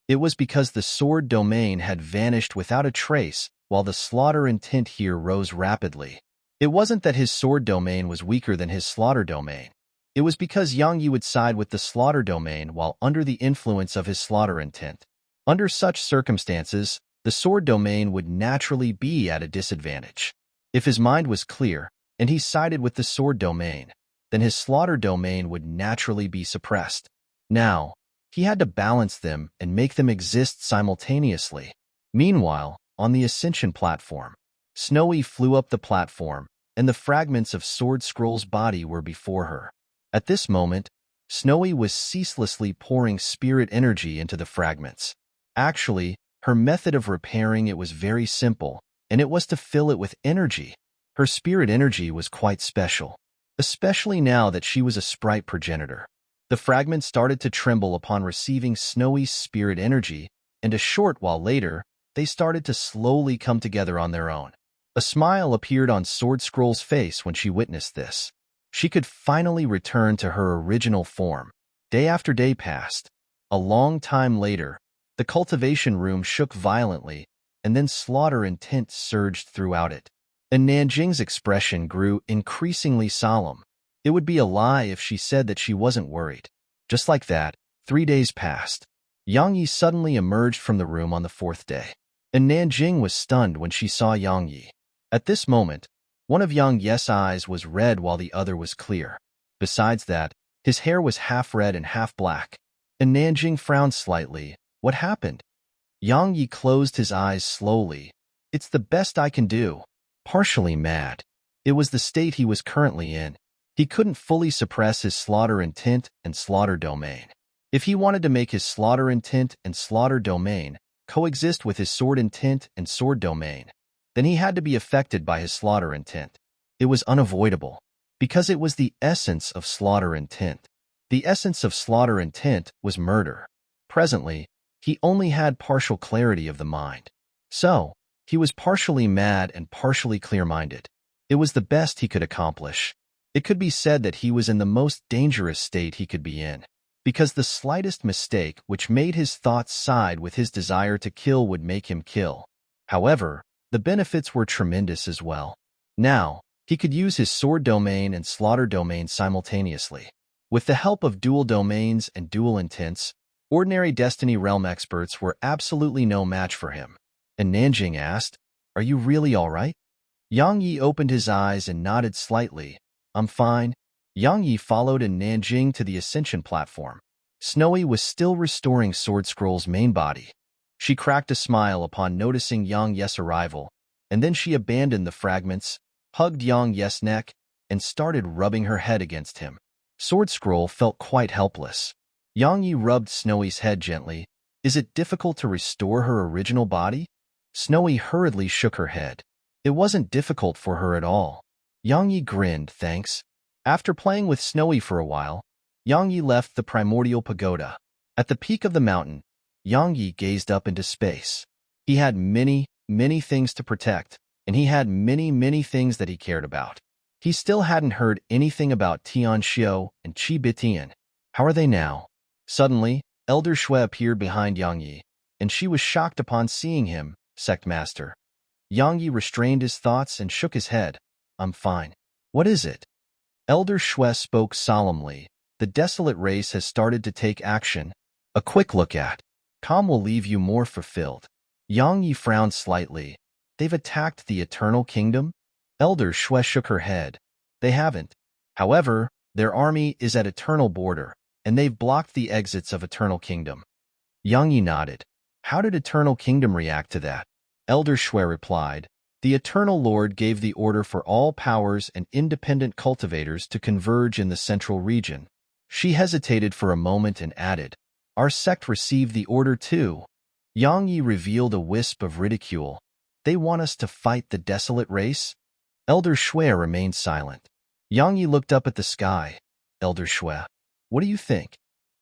A: It was because the sword domain had vanished without a trace, while the slaughter intent here rose rapidly. It wasn't that his sword domain was weaker than his slaughter domain. It was because Yang Yi would side with the slaughter domain while under the influence of his slaughter intent. Under such circumstances, the sword domain would naturally be at a disadvantage. If his mind was clear, and he sided with the sword domain, then his slaughter domain would naturally be suppressed. Now, he had to balance them and make them exist simultaneously. Meanwhile, on the ascension platform, Snowy flew up the platform, and the fragments of Sword Scroll's body were before her. At this moment, Snowy was ceaselessly pouring spirit energy into the fragments. Actually, her method of repairing it was very simple, and it was to fill it with energy. Her spirit energy was quite special, especially now that she was a sprite progenitor. The fragments started to tremble upon receiving Snowy's spirit energy, and a short while later, they started to slowly come together on their own. A smile appeared on Sword Scroll's face when she witnessed this. She could finally return to her original form. Day after day passed. A long time later, the cultivation room shook violently, and then slaughter intent surged throughout it. And Nanjing's expression grew increasingly solemn. It would be a lie if she said that she wasn't worried. Just like that, 3 days passed. Yang Yi suddenly emerged from the room on the 4th day. And Nanjing was stunned when she saw Yang Yi. At this moment, one of Yang Yi's eyes was red while the other was clear. Besides that, his hair was half red and half black. And Nanjing frowned slightly. What happened? Yang Yi closed his eyes slowly. It's the best I can do. Partially mad. It was the state he was currently in. He couldn't fully suppress his slaughter intent and slaughter domain. If he wanted to make his slaughter intent and slaughter domain coexist with his sword intent and sword domain, then he had to be affected by his slaughter intent. It was unavoidable, because it was the essence of slaughter intent. The essence of slaughter intent was murder. Presently, he only had partial clarity of the mind. So, he was partially mad and partially clear-minded. It was the best he could accomplish. It could be said that he was in the most dangerous state he could be in, because the slightest mistake which made his thoughts side with his desire to kill would make him kill. However, the benefits were tremendous as well. Now, he could use his sword domain and slaughter domain simultaneously. With the help of dual domains and dual intents, ordinary Destiny Realm experts were absolutely no match for him. And Nanjing asked, "Are you really all right?" Yang Yi opened his eyes and nodded slightly. "I'm fine." Yang Yi followed in Nanjing to the ascension platform. Snowy was still restoring Sword Scroll's main body. She cracked a smile upon noticing Yang Yi's arrival, and then she abandoned the fragments, hugged Yang Yi's neck, and started rubbing her head against him. Sword Scroll felt quite helpless. Yang Yi rubbed Snowy's head gently. "Is it difficult to restore her original body?" Snowy hurriedly shook her head. It wasn't difficult for her at all. Yang Yi grinned, "Thanks." After playing with Snowy for a while, Yang Yi left the primordial pagoda. At the peak of the mountain, Yang Yi gazed up into space. He had many, many things to protect, and he had many, many things that he cared about. He still hadn't heard anything about Tian Xiu and Qi Bitian. How are they now? Suddenly, Elder Shui appeared behind Yang Yi, and she was shocked upon seeing him, Sect Master. Yang Yi restrained his thoughts and shook his head. "I'm fine." "What is it?" Elder Shui spoke solemnly. "The desolate race has started to take action. A quick look at calm will leave you more fulfilled." Yang Yi frowned slightly. "They've attacked the Eternal Kingdom?" Elder Shui shook her head. "They haven't. However, their army is at Eternal Border, and they've blocked the exits of Eternal Kingdom." Yang Yi nodded. "How did Eternal Kingdom react to that?" Elder Shui replied, "The Eternal Lord gave the order for all powers and independent cultivators to converge in the central region." She hesitated for a moment and added, "Our sect received the order too." Yang Yi revealed a wisp of ridicule. "They want us to fight the desolate race?" Elder Shui remained silent. Yang Yi looked up at the sky. "Elder Shui, what do you think?"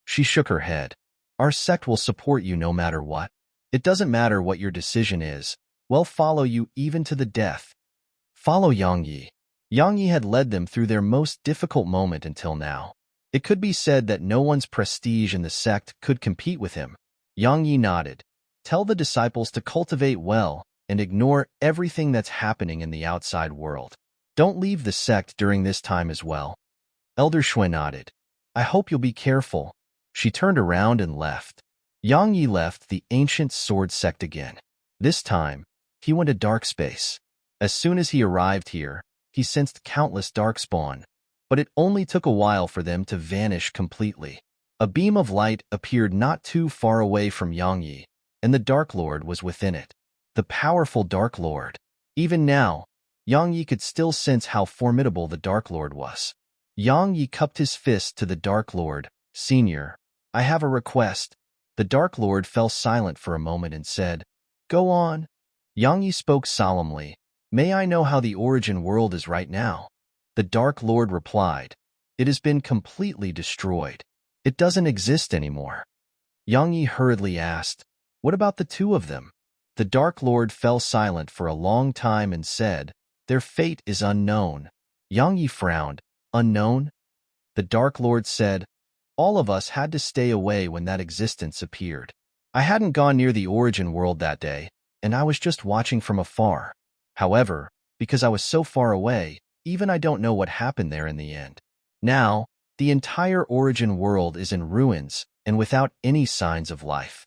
A: She shook her head. "Our sect will support you no matter what. It doesn't matter what your decision is. We'll follow you even to the death." Follow Yang Yi. Yang Yi had led them through their most difficult moment until now. It could be said that no one's prestige in the sect could compete with him. Yang Yi nodded. "Tell the disciples to cultivate well and ignore everything that's happening in the outside world. Don't leave the sect during this time as well. Elder Shui nodded. I hope you'll be careful. She turned around and left. Yang Yi left the ancient sword sect again. This time, he went to dark space. As soon as he arrived here, he sensed countless darkspawn, but it only took a while for them to vanish completely. A beam of light appeared not too far away from Yang Yi, and the Dark Lord was within it. The powerful Dark Lord. Even now, Yang Yi could still sense how formidable the Dark Lord was. Yang Yi cupped his fist to the Dark Lord. Senior, I have a request. The Dark Lord fell silent for a moment and said, Go on. Yang Yi spoke solemnly. May I know how the origin world is right now? The Dark Lord replied, It has been completely destroyed. It doesn't exist anymore. Yang Yi hurriedly asked, What about the two of them? The Dark Lord fell silent for a long time and said, Their fate is unknown. Yang Yi frowned. Unknown? The Dark Lord said, All of us had to stay away when that existence appeared. I hadn't gone near the origin world that day, and I was just watching from afar. However, because I was so far away, even I don't know what happened there in the end. Now, the entire origin world is in ruins and without any signs of life.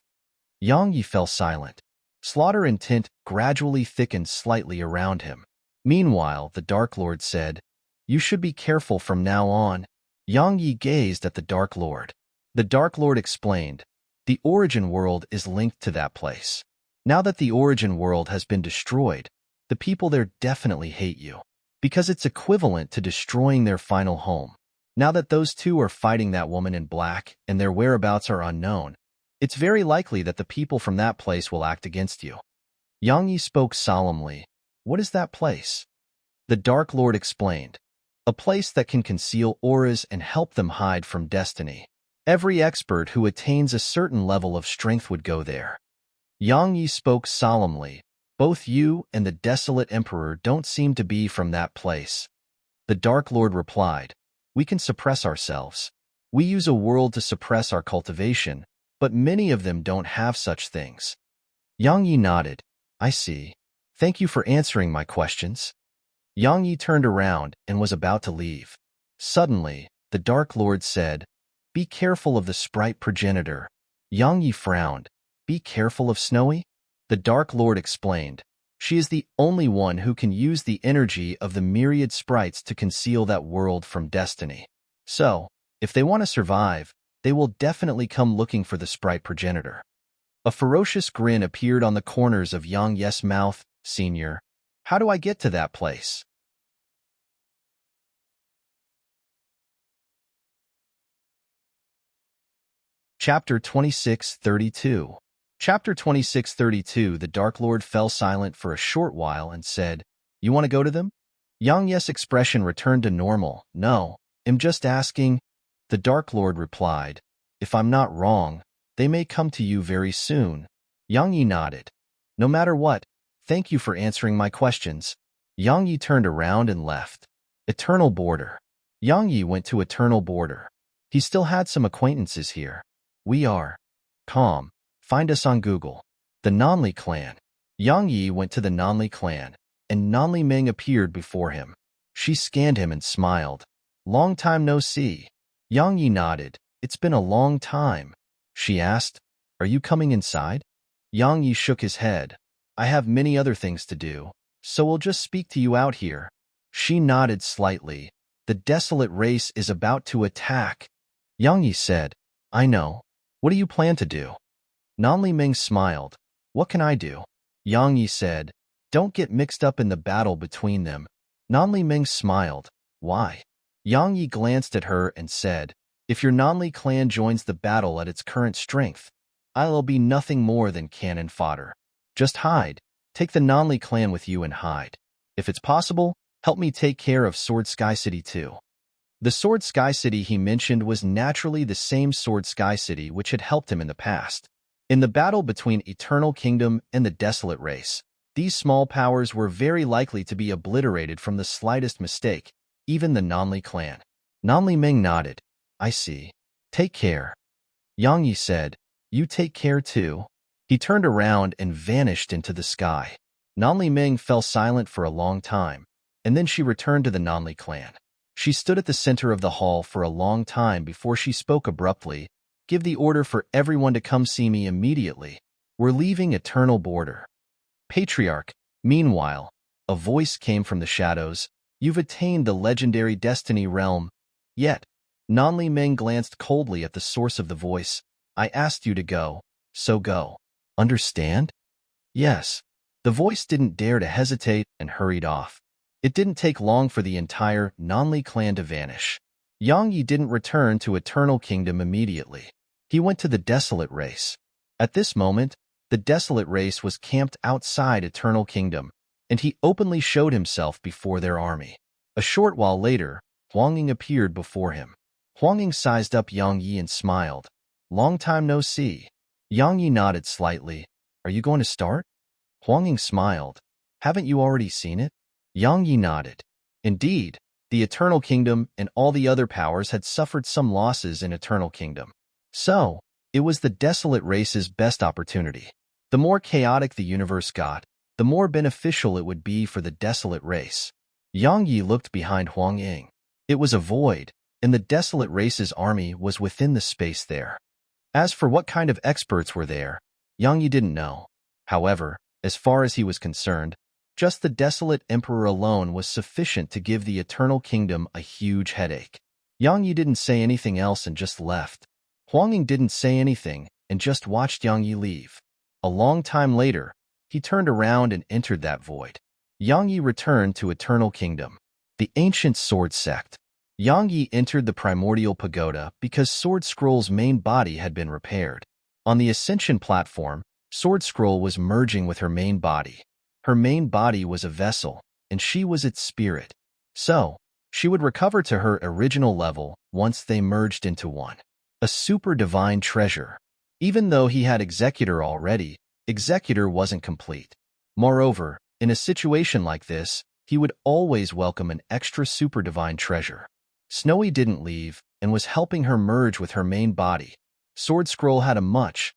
A: Yang Yi fell silent. Slaughter and tint gradually thickened slightly around him. Meanwhile, the Dark Lord said, You should be careful from now on. Yang Yi gazed at the Dark Lord. The Dark Lord explained, The origin world is linked to that place. Now that the origin world has been destroyed, the people there definitely hate you, because it's equivalent to destroying their final home. Now that those two are fighting that woman in black and their whereabouts are unknown, it's very likely that the people from that place will act against you. Yang Yi spoke solemnly. What is that place? The Dark Lord explained. A place that can conceal auras and help them hide from destiny. Every expert who attains a certain level of strength would go there. Yang Yi spoke solemnly. Both you and the Desolate Emperor don't seem to be from that place. The Dark Lord replied, We can suppress ourselves. We use a world to suppress our cultivation, but many of them don't have such things. Yang Yi nodded. I see. Thank you for answering my questions. Yang Yi turned around and was about to leave. Suddenly, the Dark Lord said, Be careful of the sprite progenitor. Yang Yi frowned. Be careful of Snowy? The Dark Lord explained, She is the only one who can use the energy of the myriad sprites to conceal that world from destiny. So, if they want to survive, they will definitely come looking for the sprite progenitor. A ferocious grin appeared on the corners of Yang Yi's mouth. Senior, how do I get to that place? Chapter 2632. Chapter 2632. The Dark Lord fell silent for a short while and said, You want to go to them? Yang Yi's expression returned to normal. No, I'm just asking. The Dark Lord replied, If I'm not wrong, they may come to you very soon. Yang Yi nodded. No matter what, thank you for answering my questions. Yang Yi turned around and left. Eternal Border. Yang Yi went to Eternal Border. He still had some acquaintances here. We are calm. Find us on Google. The Nanli clan. Yang Yi went to the Nanli clan, and Nanli Ming appeared before him. She scanned him and smiled. Long time no see. Yang Yi nodded. It's been a long time. She asked, Are you coming inside? Yang Yi shook his head. I have many other things to do, so we'll just speak to you out here. She nodded slightly. The Desolate race is about to attack. Yang Yi said, I know. What do you plan to do? Nanli Ming smiled. What can I do? Yang Yi said, Don't get mixed up in the battle between them. Nanli Ming smiled. Why? Yang Yi glanced at her and said, If your Nanli clan joins the battle at its current strength, I'll be nothing more than cannon fodder. Just hide. Take the Nanli clan with you and hide. If it's possible, help me take care of Sword Sky City too. The Sword Sky City he mentioned was naturally the same Sword Sky City which had helped him in the past. In the battle between Eternal Kingdom and the Desolate race, these small powers were very likely to be obliterated from the slightest mistake, even the Nanli clan. Nanli Ming nodded. I see. Take care. Yang Yi said, You take care too. He turned around and vanished into the sky. Nanli Ming fell silent for a long time. and then she returned to the Nonly clan. She stood at the center of the hall for a long time before she spoke abruptly. Give the order for everyone to come see me immediately. We're leaving Eternal Border. Patriarch, meanwhile, a voice came from the shadows. You've attained the legendary Destiny realm. Yet, Nonly Meng glanced coldly at the source of the voice. I asked you to go, so go. Understand? Yes. The voice didn't dare to hesitate and hurried off. It didn't take long for the entire Nonly clan to vanish. Yang Yi didn't return to Eternal Kingdom immediately. He went to the Desolate Race. At this moment, the Desolate Race was camped outside Eternal Kingdom, and he openly showed himself before their army. A short while later, Huang Ying appeared before him. Huang Ying sized up Yang Yi and smiled. Long time no see. Yang Yi nodded slightly. Are you going to start? Huang Ying smiled. Haven't you already seen it? Yang Yi nodded. Indeed, the Eternal Kingdom and all the other powers had suffered some losses in Eternal Kingdom. So, it was the Desolate Race's best opportunity. The more chaotic the universe got, the more beneficial it would be for the Desolate Race. Yang Yi looked behind Huang Ying. It was a void, and the Desolate Race's army was within the space there. As for what kind of experts were there, Yang Yi didn't know. However, as far as he was concerned, just the Desolate Emperor alone was sufficient to give the Eternal Kingdom a huge headache. Yang Yi didn't say anything else and just left. Huang Ying didn't say anything and just watched Yang Yi leave. A long time later, he turned around and entered that void. Yang Yi returned to Eternal Kingdom. The Ancient Sword Sect. Yang Yi entered the Primordial Pagoda because Sword Scroll's main body had been repaired. On the Ascension platform, Sword Scroll was merging with her main body. Her main body was a vessel, and she was its spirit. So, she would recover to her original level once they merged into one. A super divine treasure. Even though he had Executor already, Executor wasn't complete. Moreover, in a situation like this, he would always welcome an extra super divine treasure. Snowy didn't leave and was helping her merge with her main body. Sword Scroll had a much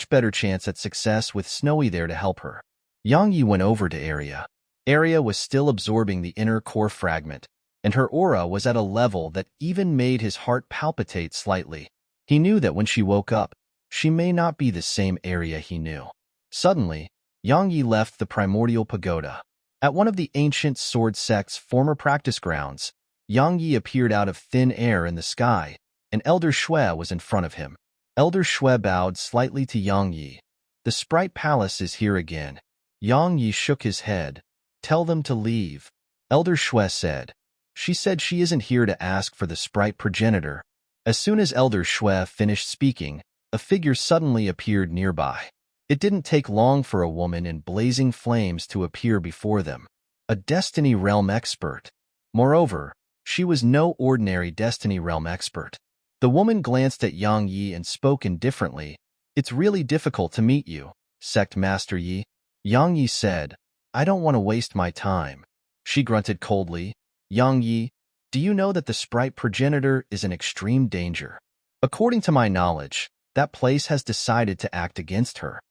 A: better chance at success with Snowy there to help her. Yang Yi went over to Area. Area was still absorbing the inner core fragment, and her aura was at a level that even made his heart palpitate slightly. He knew that when she woke up, she may not be the same Area he knew. Suddenly, Yang Yi left the Primordial Pagoda. At one of the Ancient Sword Sect's former practice grounds, Yang Yi appeared out of thin air in the sky, and Elder Shui was in front of him. Elder Shui bowed slightly to Yang Yi. The Sprite Palace is here again. Yang Yi shook his head. Tell them to leave. Elder Shui said. She said she isn't here to ask for the Sprite Progenitor. As soon as Elder Shui finished speaking, a figure suddenly appeared nearby. It didn't take long for a woman in blazing flames to appear before them. A Destiny Realm expert. Moreover, she was no ordinary Destiny Realm expert. The woman glanced at Yang Yi and spoke indifferently. It's really difficult to meet you, Sect Master Yi. Yang Yi said, I don't want to waste my time. She grunted coldly. Yang Yi, do you know that the Sprite Progenitor is in extreme danger? According to my knowledge, that place has decided to act against her.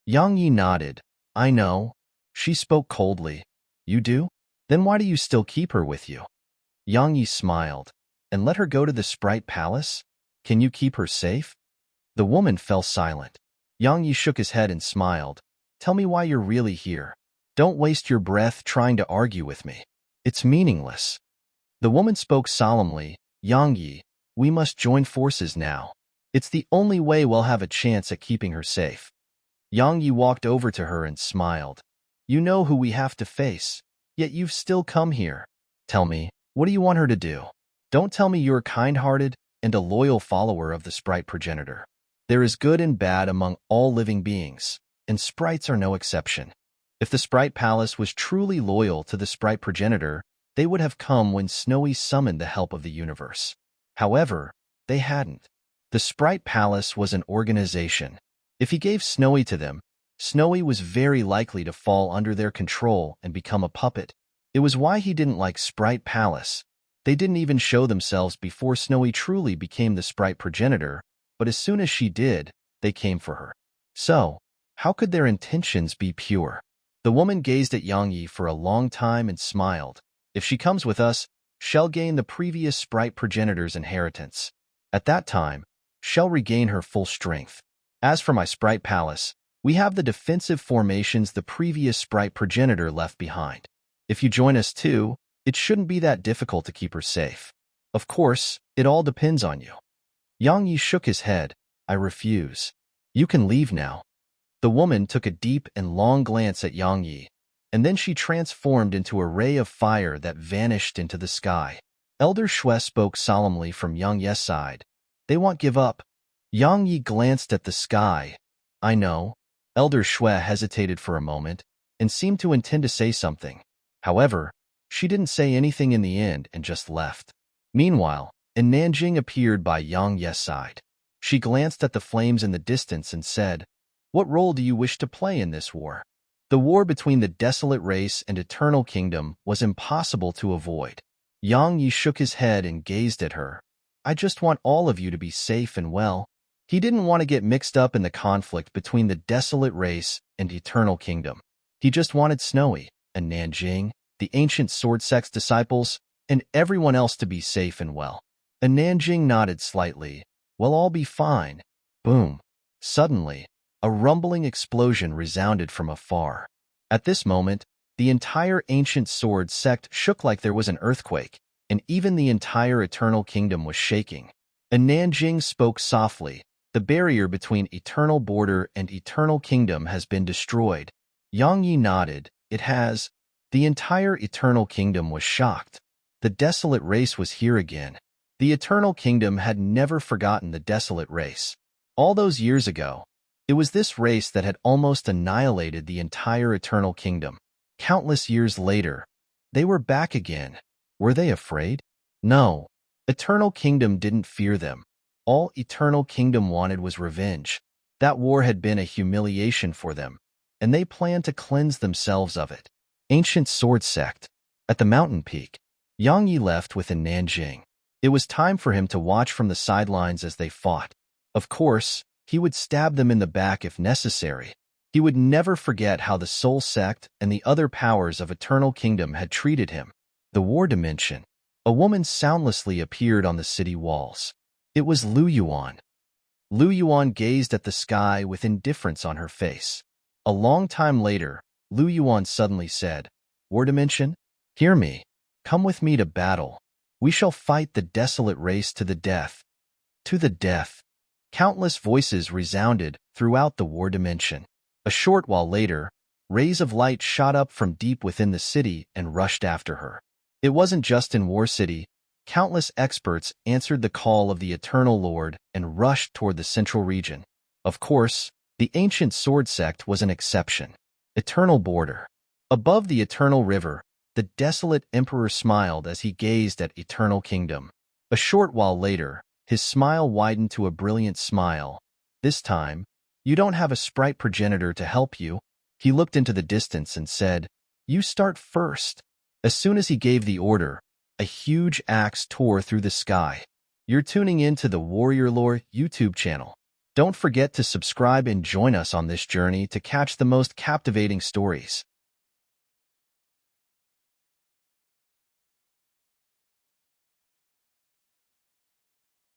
A: Yang Yi nodded. I know. She spoke coldly. You do? Then why do you still keep her with you? Yang Yi smiled. And let her go to the Sprite Palace? Can you keep her safe? The woman fell silent. Yang Yi shook his head and smiled. Tell me why you're really here. Don't waste your breath trying to argue with me. It's meaningless. The woman spoke solemnly. Yang Yi, we must join forces now. It's the only way we'll have a chance at keeping her safe. Yang Yi walked over to her and smiled. You know who we have to face, yet you've still come here. Tell me, what do you want her to do? Don't tell me you're kind-hearted and a loyal follower of the Sprite Progenitor. There is good and bad among all living beings, and sprites are no exception. If the Sprite Palace was truly loyal to the Sprite Progenitor, they would have come when Snowy summoned the help of the universe. However, they hadn't. The Sprite Palace was an organization. If he gave Snowy to them, Snowy was very likely to fall under their control and become a puppet. It was why he didn't like Sprite Palace. They didn't even show themselves before Snowy truly became the Sprite Progenitor, but as soon as she did, they came for her. So, how could their intentions be pure? The woman gazed at Yang Yi for a long time and smiled. If she comes with us, she'll gain the previous sprite progenitor's inheritance. At that time, she'll regain her full strength. As for my sprite palace, we have the defensive formations the previous sprite progenitor left behind. If you join us too, it shouldn't be that difficult to keep her safe. Of course, it all depends on you. Yang Yi shook his head. I refuse. You can leave now. The woman took a deep and long glance at Yang Yi, and then she transformed into a ray of fire that vanished into the sky. Elder Shui spoke solemnly from Yang Yi's side. They won't give up. Yang Yi glanced at the sky. I know. Elder Shui hesitated for a moment and seemed to intend to say something. However, she didn't say anything in the end and just left. Meanwhile, Nanjing appeared by Yang Yi's side. She glanced at the flames in the distance and said, What role do you wish to play in this war? The war between the desolate race and eternal kingdom was impossible to avoid. Yang Yi shook his head and gazed at her. I just want all of you to be safe and well. He didn't want to get mixed up in the conflict between the desolate race and eternal kingdom. He just wanted Snowy and Nanjing, the ancient sword sect's disciples, and everyone else to be safe and well. And Nanjing nodded slightly. We'll all be fine. Boom. Suddenly, a rumbling explosion resounded from afar. At this moment, the entire ancient sword sect shook like there was an earthquake, and even the entire eternal kingdom was shaking. And Nanjing spoke softly. The barrier between eternal border and eternal kingdom has been destroyed. Yang Yi nodded. It has. The entire eternal kingdom was shocked. The desolate race was here again. The eternal kingdom had never forgotten the desolate race. All those years ago, it was this race that had almost annihilated the entire eternal kingdom. Countless years later, they were back again. Were they afraid? No. Eternal kingdom didn't fear them. All eternal kingdom wanted was revenge. That war had been a humiliation for them, and they planned to cleanse themselves of it. Ancient sword sect. At the mountain peak, Yang Yi left with Nanjing. It was time for him to watch from the sidelines as they fought. Of course, he would stab them in the back if necessary. He would never forget how the Soul Sect and the other powers of Eternal Kingdom had treated him. The War Dimension. A woman soundlessly appeared on the city walls. It was Lu Yuan. Lu Yuan gazed at the sky with indifference on her face. A long time later, Lu Yuan suddenly said, War Dimension, hear me. Come with me to battle. We shall fight the desolate race to the death. To the death. Countless voices resounded throughout the War Dimension. A short while later, rays of light shot up from deep within the city and rushed after her. It wasn't just in War City. Countless experts answered the call of the Eternal Lord and rushed toward the central region. Of course, the ancient sword sect was an exception. Eternal border. Above the eternal river, the desolate emperor smiled as he gazed at eternal kingdom. A short while later, his smile widened to a brilliant smile. This time, you don't have a sprite progenitor to help you. He looked into the distance and said, You start first. As soon as he gave the order, a huge axe tore through the sky. You're tuning in to the Warrior Lore YouTube channel. Don't forget to subscribe and join us on this journey to catch the most captivating stories.